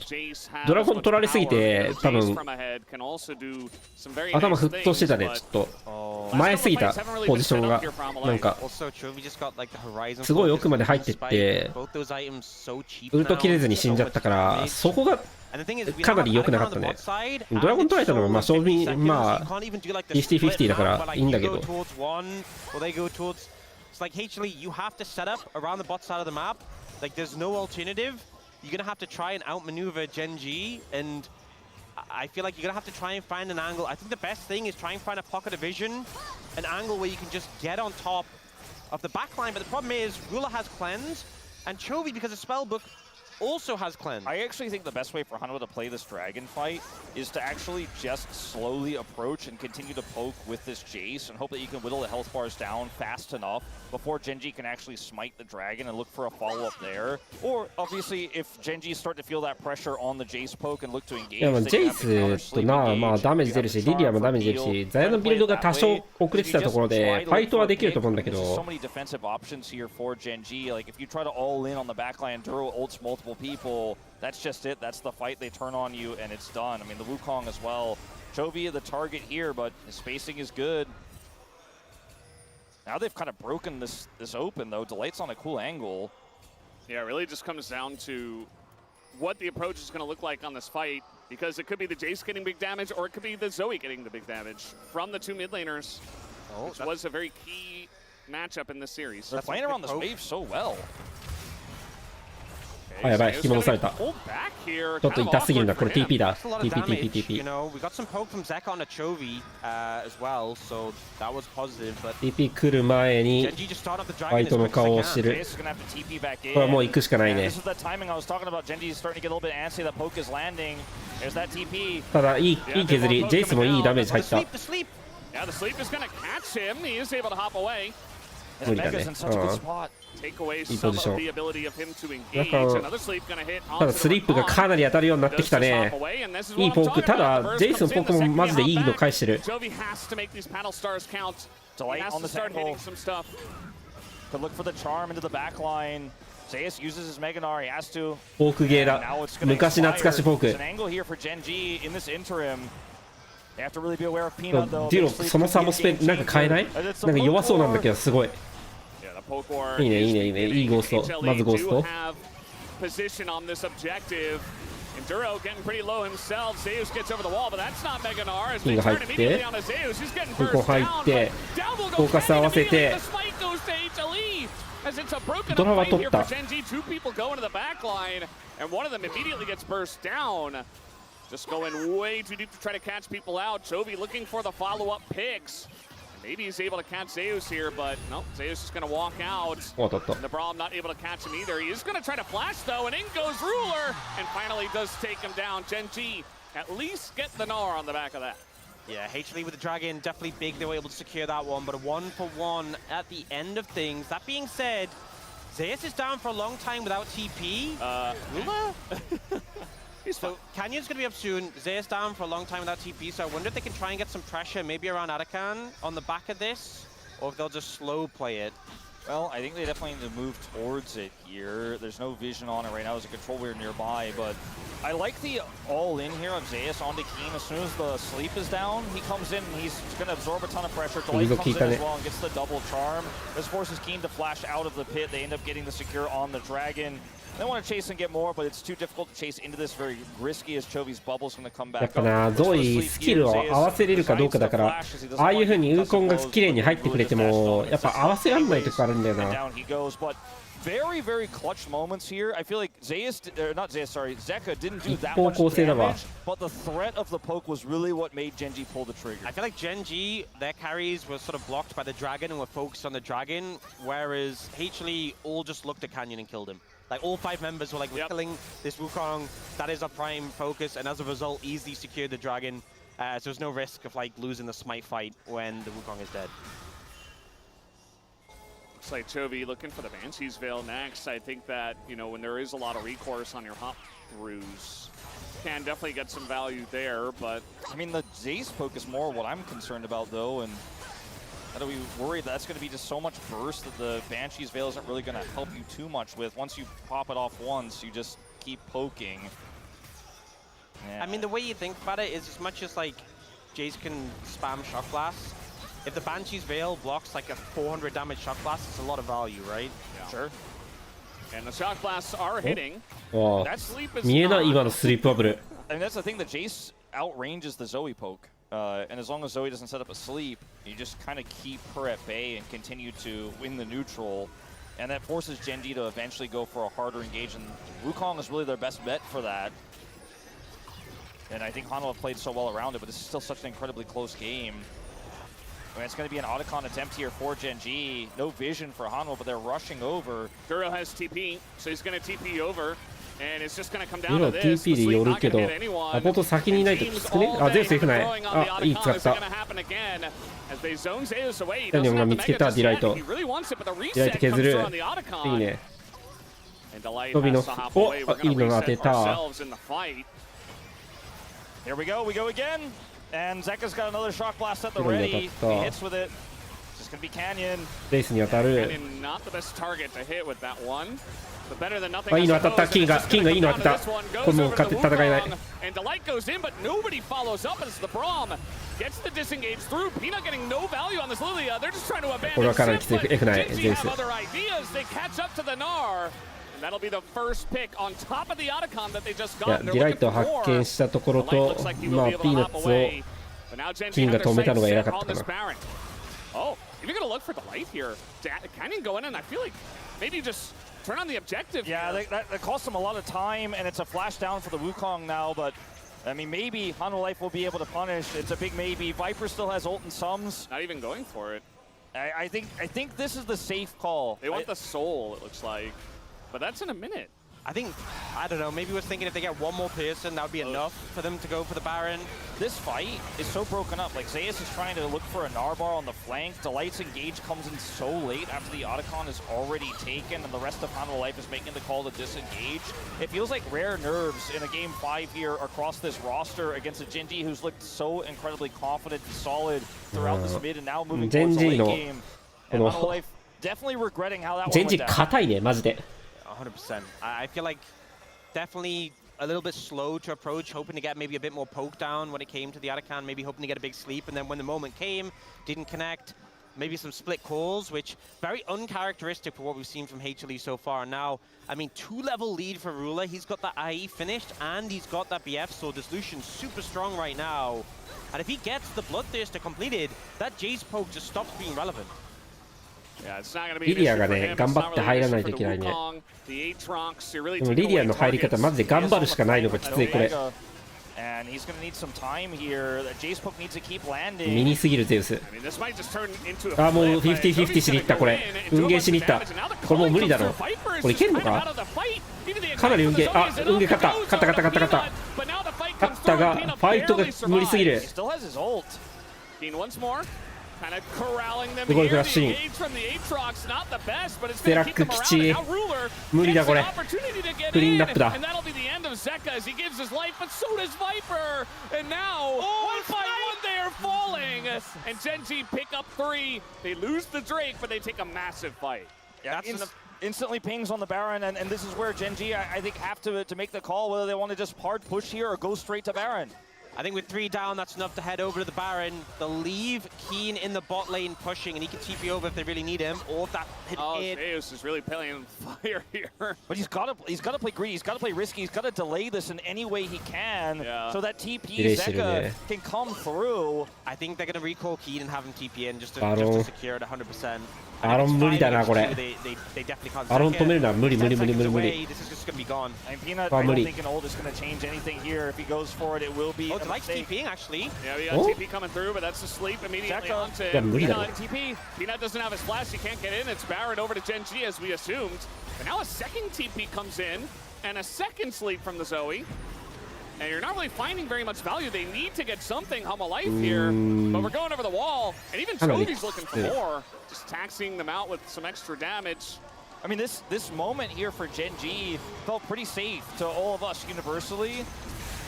ドラゴン取られすぎて多分頭沸騰してたね。ちょっと前すぎたポジションがなんかすごい奥まで入ってってウルト切れずに死んじゃったから、そこがかなり良くなかったね。ドラゴン取られたのはまあ正味まあ 50-50 だからいいんだけど。It's like H-Lee, you have to set up around the bot side of the map. Like there's no alternative. You're gonna have to try and outmaneuver Genji, and I feel like you're gonna have to try and find an angle. I think the best thing is try and find a pocket of vision, an angle where you can just get on top of the backline. But the problem is, Ruler has cleanse, and Chovy, because of Spellbook, also has cleanse. I actually think the best way for Hanwha to play this dragon fight is to actually just slowly approach and continue to poke with this Jace and hope that you can whittle the health bars down fast enough before Genji can actually smite the dragon and look for a follow-up there. Or obviously if Genji start to feel that pressure on the Jace poke and look to engage, いやまあジェイスとなまあダメージ出るし、リディアもダメージ出るし、ザヤのビルドが多少遅れてたところでファイトはできると思うんだけど。So many defensive options here for Genji. Like if you try to all in on the backline, Duro ults multiple people, that's just it. That's the fight. They turn on you and it's done. I mean, the Wukong as well. Chovy the target here, but his spacing is good. Now they've kind of broken this open though. Delight's on a cool angle. Yeah, it really just comes down to what the approach is going to look like on this fight, because it could be the Jace getting big damage or it could be the Zoe getting the big damage from the two mid laners, which was a very key matchup in this series. They're playing around this wave so well. あ、やばい、引き戻された。ちょっと痛すぎるな、これ TP だ。TP。TP 来る前に、ファイトの顔を知る。これはもう行くしかないね。ただ、いい削り、ジェイスもいいダメージ入った。無理だね。いいポジション。ただスリープがかなり当たるようになってきたね。いいポーク。ただジェイスのポークもマジでいいの返してる。Could look for the charm into the back line. Zeus uses his Meganar. He has to. ポークゲーだ。昔懐かしポーク。An angle here for Genji in this interim. They have to really be aware of Peanut though. デュロそのサーモスペなんか変えない？なんか弱そうなんだけどすごい。いいねいいねいいね、いいゴースト。まずゴースト。ピンが入って、ここ入って、フォーカス合わせて、ドラは取った。Just going way too deep to try to catch people out. Chovy looking for the follow-up picks. Maybe he's able to catch Zeus here, but no, Zeus is going to walk out. The Braum not able to catch him either. He is going to try to flash though, and in goes Ruler, and finally does take him down. Genji at least get the Gnar on the back of that. Yeah, H-Lee with the Dragon, definitely big they were able to secure that one, but a 1-for-1 at the end of things. That being said, Zeus is down for a long time without TP. Ruler? So Canyon's going to be up soon. Zeus down for a long time without TP, so I wonder if they can try and get some pressure maybe around Atakan on the back of this, or if they'll just slow play it. Well, I think they definitely need to move towards it here. There's no vision on it right now. There's a control weird nearby, but I like the all-in here of Zeus onto Keen. As soon as the sleep is down, he comes in and he's going to absorb a ton of pressure. Delight comes in as well and gets the double charm. This forces Keen to flash out of the pit. They end up getting the secure on the dragon. They want to chase and get more, but it's too difficult to chase into this. Very risky as Chovy's bubble's going to come back. やっぱな、ゾイスキルを合わせれるかどうかだから、ああいう風にウーコンが綺麗に入ってくれても、やっぱ合わせらんないとこあるんだよな。Very, very clutch moments here. I feel like Zeka didn't do that much damage, but the threat of the poke was really what made Genji pull the trigger. I feel like Genji, their carries were sort of blocked by the dragon and were focused on the dragon, whereas HLE all just looked at Canyon and killed him. Like all 5 members were like, we're killing this Wukong, that is our prime focus, and as a result, easily secured the dragon. So there's no risk of like losing the smite fight when the Wukong is dead. Looks like Chovy looking for the Banshee's Veil next. I think that, you know, when there is a lot of recourse on your hop throughs, can definitely get some value there, but... I mean, the Zaze poke is more what I'm concerned about, though, and how do we worry that's going to be just so much burst that the Banshee's Veil isn't really going to help you too much with. Once you pop it off once, you just keep poking. Yeah. I mean, the way you think about it is as much as, like, Jace can spam Shock Blast, if the Banshee's Veil blocks like a 400 damage Shock Blast, it's a lot of value, right? Yeah. Sure. And the Shock Blasts are hitting. Oh. That sleep is 見えない今のスリープバブル。 I mean, that's the thing, the Jace outranges the Zoe poke. And as long as Zoe doesn't set up a sleep, you just kind of keep her at bay and continue to win the neutral. And that forces Genji to eventually go for a harder engage. And Wukong is really their best bet for that. And I think Hanwha played so well around it, but this is still such an incredibly close game. I mean, it's going to be an Otacon attempt here for Genji. No vision for Hanwha, but they're rushing over. Guro has TP, so he's going to TP over. And it's just going to come down to this. TP で寄るけど、アポート先にいないときつくね。あ、ゼウス F ない。あ、いい使った。ダニオンが見つけたディライト。ディライト削る。いいね。飛びの、お、いいのが当てた。Here we go again. And Zeka's got another shock blast at the ready. He hits with it. Just gonna be Canyon. レースに当たる。あ、いいの当たった。金がいいの当てた。これもう勝って戦えない。And Delight goes in, but nobody follows up as the Braum gets the disengage through. Peanut getting no value on this Lilia. They're just trying to abandon. これはかなりきつい。F ない。ゼウス。 That'll be the first pick on top of the Otacon that they just いや、 got. ディライトを発見したところと、まあ、ピーナッツを金が止めたのが偉かったかな。Oh, if you're gonna look for the light here, Canyon go in, and I feel like maybe just turn on the objective. Yeah, that costs them a lot of time, and it's a flash down for the Wukong now, but I mean, maybe Hanwha Life will be able to punish. It's a big maybe. Viper still has ult and sums. Not even going for it. I think this is the safe call. They want the soul, it looks like. But that's in a minute. I don't know, maybe we're thinking if they get one more person, that would be enough for them to go for the Baron. This fight is so broken up. Like, Zeus is trying to look for a Narbar on the flank. Delight's engage comes in so late after the Otacon is already taken, and the rest of Hanwha Life is making the call to disengage. It feels like rare nerves in a Game 5 here across this roster against a Genji who's looked so incredibly confident and solid throughout this mid, and now moving towards the late game. And Hanwha Life definitely regretting how that one went down. 硬いね、マジで。100%. I feel like definitely a little bit slow to approach, hoping to get maybe a bit more poke down when it came to the Otacon, maybe hoping to get a big sleep, and then when the moment came, didn't connect. Maybe some split calls, which very uncharacteristic for what we've seen from HLE so far. And now, I mean, 2-level lead for Ruler. He's got that IE finished, and he's got that BF sword. This Lucian's super strong right now. And if he gets the Bloodthirster completed, that Jace poke just stops being relevant. Yeah, it's not going to be リディアがね、頑張って入らないといけないね。でもリディアの入り方、マジで頑張るしかないのがきつい、これ。ミニすぎるゼウス。あ、もう50-50しに行った、これ。運ゲーしに行った。これもう無理だろ。これいけるのか？かなり運ゲー、あ、運ゲー勝った。勝ったが、ファイトが無理すぎる。すごいフラッシュイン。ステラック基地無理だこれ。クリーンナップだ。Zeka as he gives his life, but so does Viper. And now, one by one, they are falling. And Gen.G pick up 3. They lose the Drake, but they take a massive fight. Yeah, instantly pings on the Baron, and this is where Gen.G, I think, have to make the call whether they want to just hard push here or go straight to Baron. I think with 3 down, that's enough to head over to the Baron. They'll leave Keen in the bot lane pushing, and he can TP over if they really need him, or if that hit. Zeus is really playing fire here. But he's got to play greedy. He's got to play risky. He's got to delay this in any way he can, so that TP Zeka can come through. I think they're going to recall Keen and have him TP in just to secure it 100%. バロン無理だなこれ。 They definitely can't. バロン止めるのは無理。 This is just going to be gone. And Peanut, I don't think an ult is going to change anything here. If he goes for it, it will be. Oh, the light's TPing actually. Yeah, we got TP coming through, but that's a sleep immediately onto Peanut. TP. Peanut doesn't have his flash. He can't get in. It's Baron over to Gen.G as we assumed. But now a second TP comes in and a second sleep from the Zoe. And you're not really finding very much value. They need to get something Hum alive here, but we're going over the wall. And even Toby's looking for more, just taxing them out with some extra damage. I mean, this moment here for Gen.G felt pretty safe to all of us universally.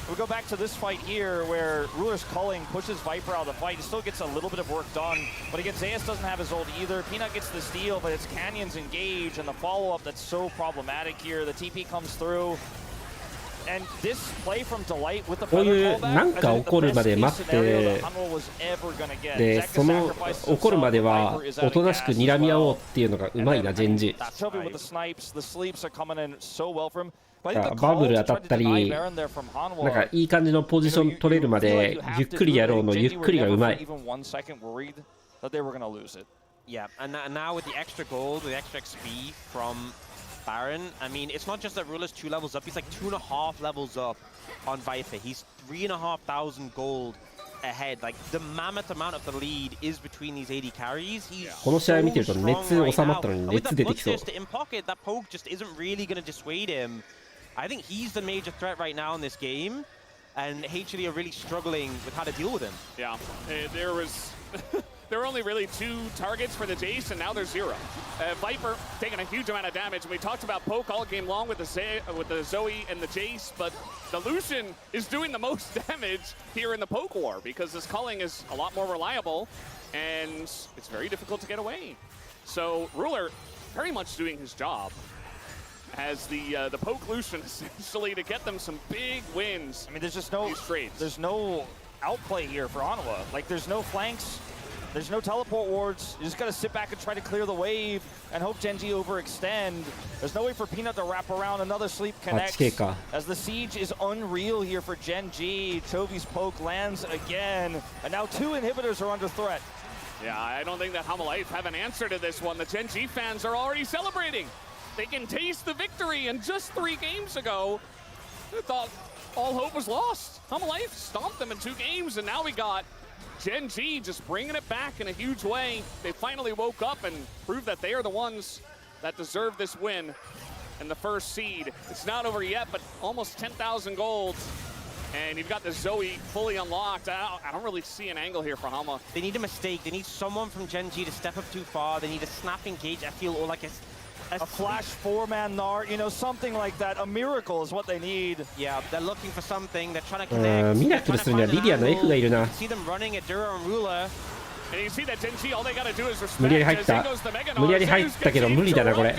We go back to this fight here where Ruler's culling pushes Viper out of the fight. He still gets a little bit of work done, but again, Zeus doesn't have his ult either. Peanut gets the steal, but it's Canyon's engage and the follow-up that's so problematic here. The TP comes through. And this play from Delight with the こういうなんか起こるまで待って、でその起こるまではおとなしく睨み合おうっていうのがうまいなGen.G。バブル当たったり、なんかいい感じのポジション取れるまでゆっくりやろうのゆっくりがうまい。Yeah, and now with the extra gold, the extra XP from Baron, I mean, it's not just that Ruler's 2 levels up, he's like 2.5 levels up on Viper. He's 3,500 gold ahead. Like, the mammoth amount of the lead is between these 80 carries. He's この試合見てると熱収まったのに熱出てきそう。 In pocket, that poke just isn't really going to dissuade him. I think he's the major threat right now in this game, and HLE are really struggling with how to deal with him. Yeah, there was... There were only really 2 targets for the Jace, and now there's 0. Viper taking a huge amount of damage, and we talked about poke all game long with the Zoe and the Jace, but the Lucian is doing the most damage here in the poke war because this culling is a lot more reliable, and it's very difficult to get away. So Ruler very much doing his job as the poke Lucian essentially to get them some big wins. I mean, there's just no outplay here for Hanwha. Like, there's no flanks. There's no teleport wards. You just got to sit back and try to clear the wave and hope Gen.G overextend. There's no way for Peanut to wrap around. Another sleep connects. As the siege is unreal here for Gen.G. Chovy's poke lands again. And now 2 inhibitors are under threat. Yeah, I don't think that Hum alive have an answer to this one. The Gen.G fans are already celebrating. They can taste the victory, and just 3 games ago, they thought all hope was lost. Hum alive stomped them in 2 games, and now we got Gen.G just bringing it back in a huge way. They finally woke up and proved that they are the ones that deserve this win and the first seed. It's not over yet, but almost 10,000 gold. And you've got the Zoe fully unlocked. I don't really see an angle here for Hanwha. They need a mistake. They need someone from Gen.G to step up too far. They need a snap engage, I feel, or like a flash 4-man Nart, you know, something like that. A miracle is what they need. Yeah, they're looking for something. They're trying to connect. ミラクルするにはリディアの F がいるな。 See them running at Dura and Ruler. And you see that Gen.G, all they gotta do is respect. 無理やり入った。無理やり入ったけど無理だなこれ。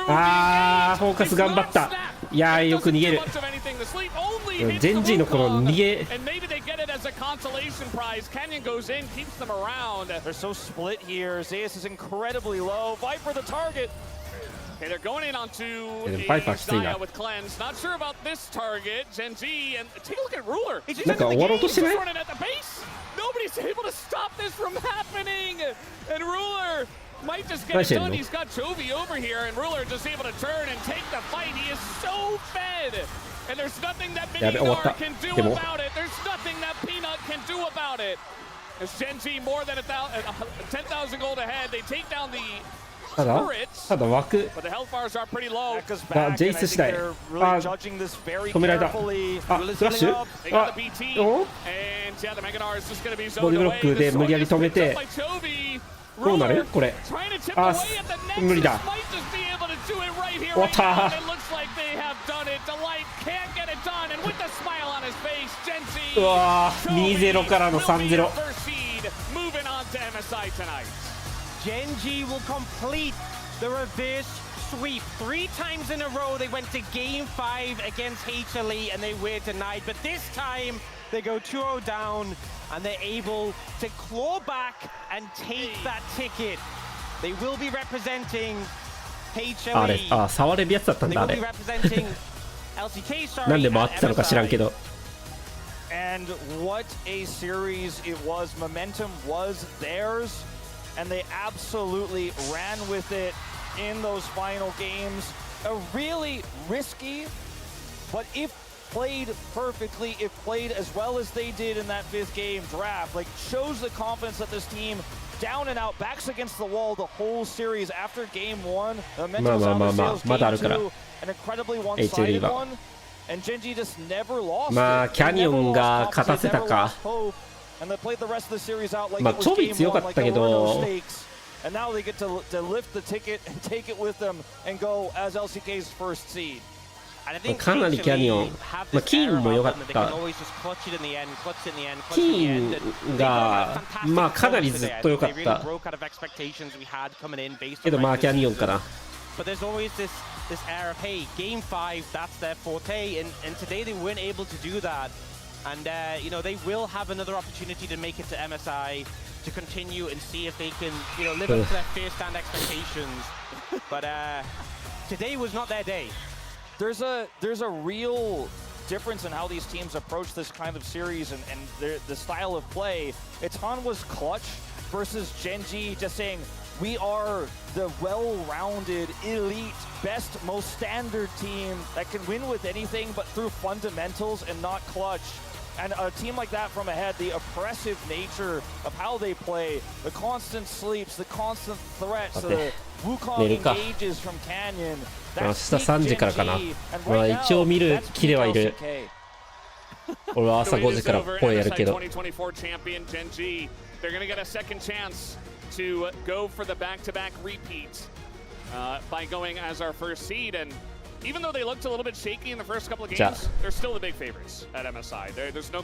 ああ、フォーカス頑張った。いやーよく逃げる。Gen.Gのこの逃げ。And maybe they get it as a consolation prize. Canyon goes in, keeps them around. They're so split here. Zeus is incredibly low. Viper the target. Okay, they're going in onto Zaya with cleanse. Not sure about this target, Gen.G, and take a look at Ruler. He's just running at the base. Nobody's able to stop this from happening. And Ruler might just get it done. He's got Chovy over here, and Ruler just able to turn and take the fight. He is so fed. And there's nothing that Minigar can do about it. There's nothing that Peanut can do about it. As Gen.G more than 10,000 gold ahead, they take down the ただ枠ジェイス次第止められたフラッシュボディブロックで無理やり止めてどうなるこれ無理だ終わった done, and with a smile on his face, Genji. うわー 2-0 からの 3-0 moving on to MSI tonight. Genji will complete the reverse sweep. 3 times in a row they went to game 5 against HLE and they were denied, but this time they go 2-0 down and they're able to claw back and take that ticket. They will be representing HLE. あれ触れるやつだったんだあれ LCK, sorry, なんで回ってたのか知らんけど And what a series it was. Momentum was theirs, and they absolutely ran with it in those final games. A really risky, but if played perfectly, if played as well as they did in that 5th game draft, like shows the confidence that this team down and out, backs against the wall the whole series after game 1. Momentum sales game 2, an incredibly one-sided one. And Genji just never lost. まあキャニオンが勝たせたか And they played the rest of the series out like まあ it was ちょび game 強か 1, った like け there were no ど stakes. And now they get to lift the ticket and take it with them and go as LCK's first seed. かなりキャニオン、まあ、キーンも良かったキーンがまあかなりずっと良かったけどまあキャニオンかな But there's always this air of, hey, game 5, that's their forte, and today they weren't able to do that. And, you know, they will have another opportunity to make it to MSI, to continue and see if they can, you know, live up to their first-stand expectations. But today was not their day. There's a real difference in how these teams approach this kind of series and the style of play. It's Hanwha's clutch versus Genji just saying, we are the well-rounded, elite, best, most standard team that can win with anything but through fundamentals and not clutch. And a team like that from ahead, the oppressive nature of how they play, the constant sleeps, the constant threats, the Wukong engages from Canyon. 明日3時からかなまあ一応見る気ではいる俺は朝5時から声やるけど to go for the back-to-back repeat by going as our first seed, and even though they looked a little bit shaky in the first couple of games, they're still the big favorites at MSI. There's no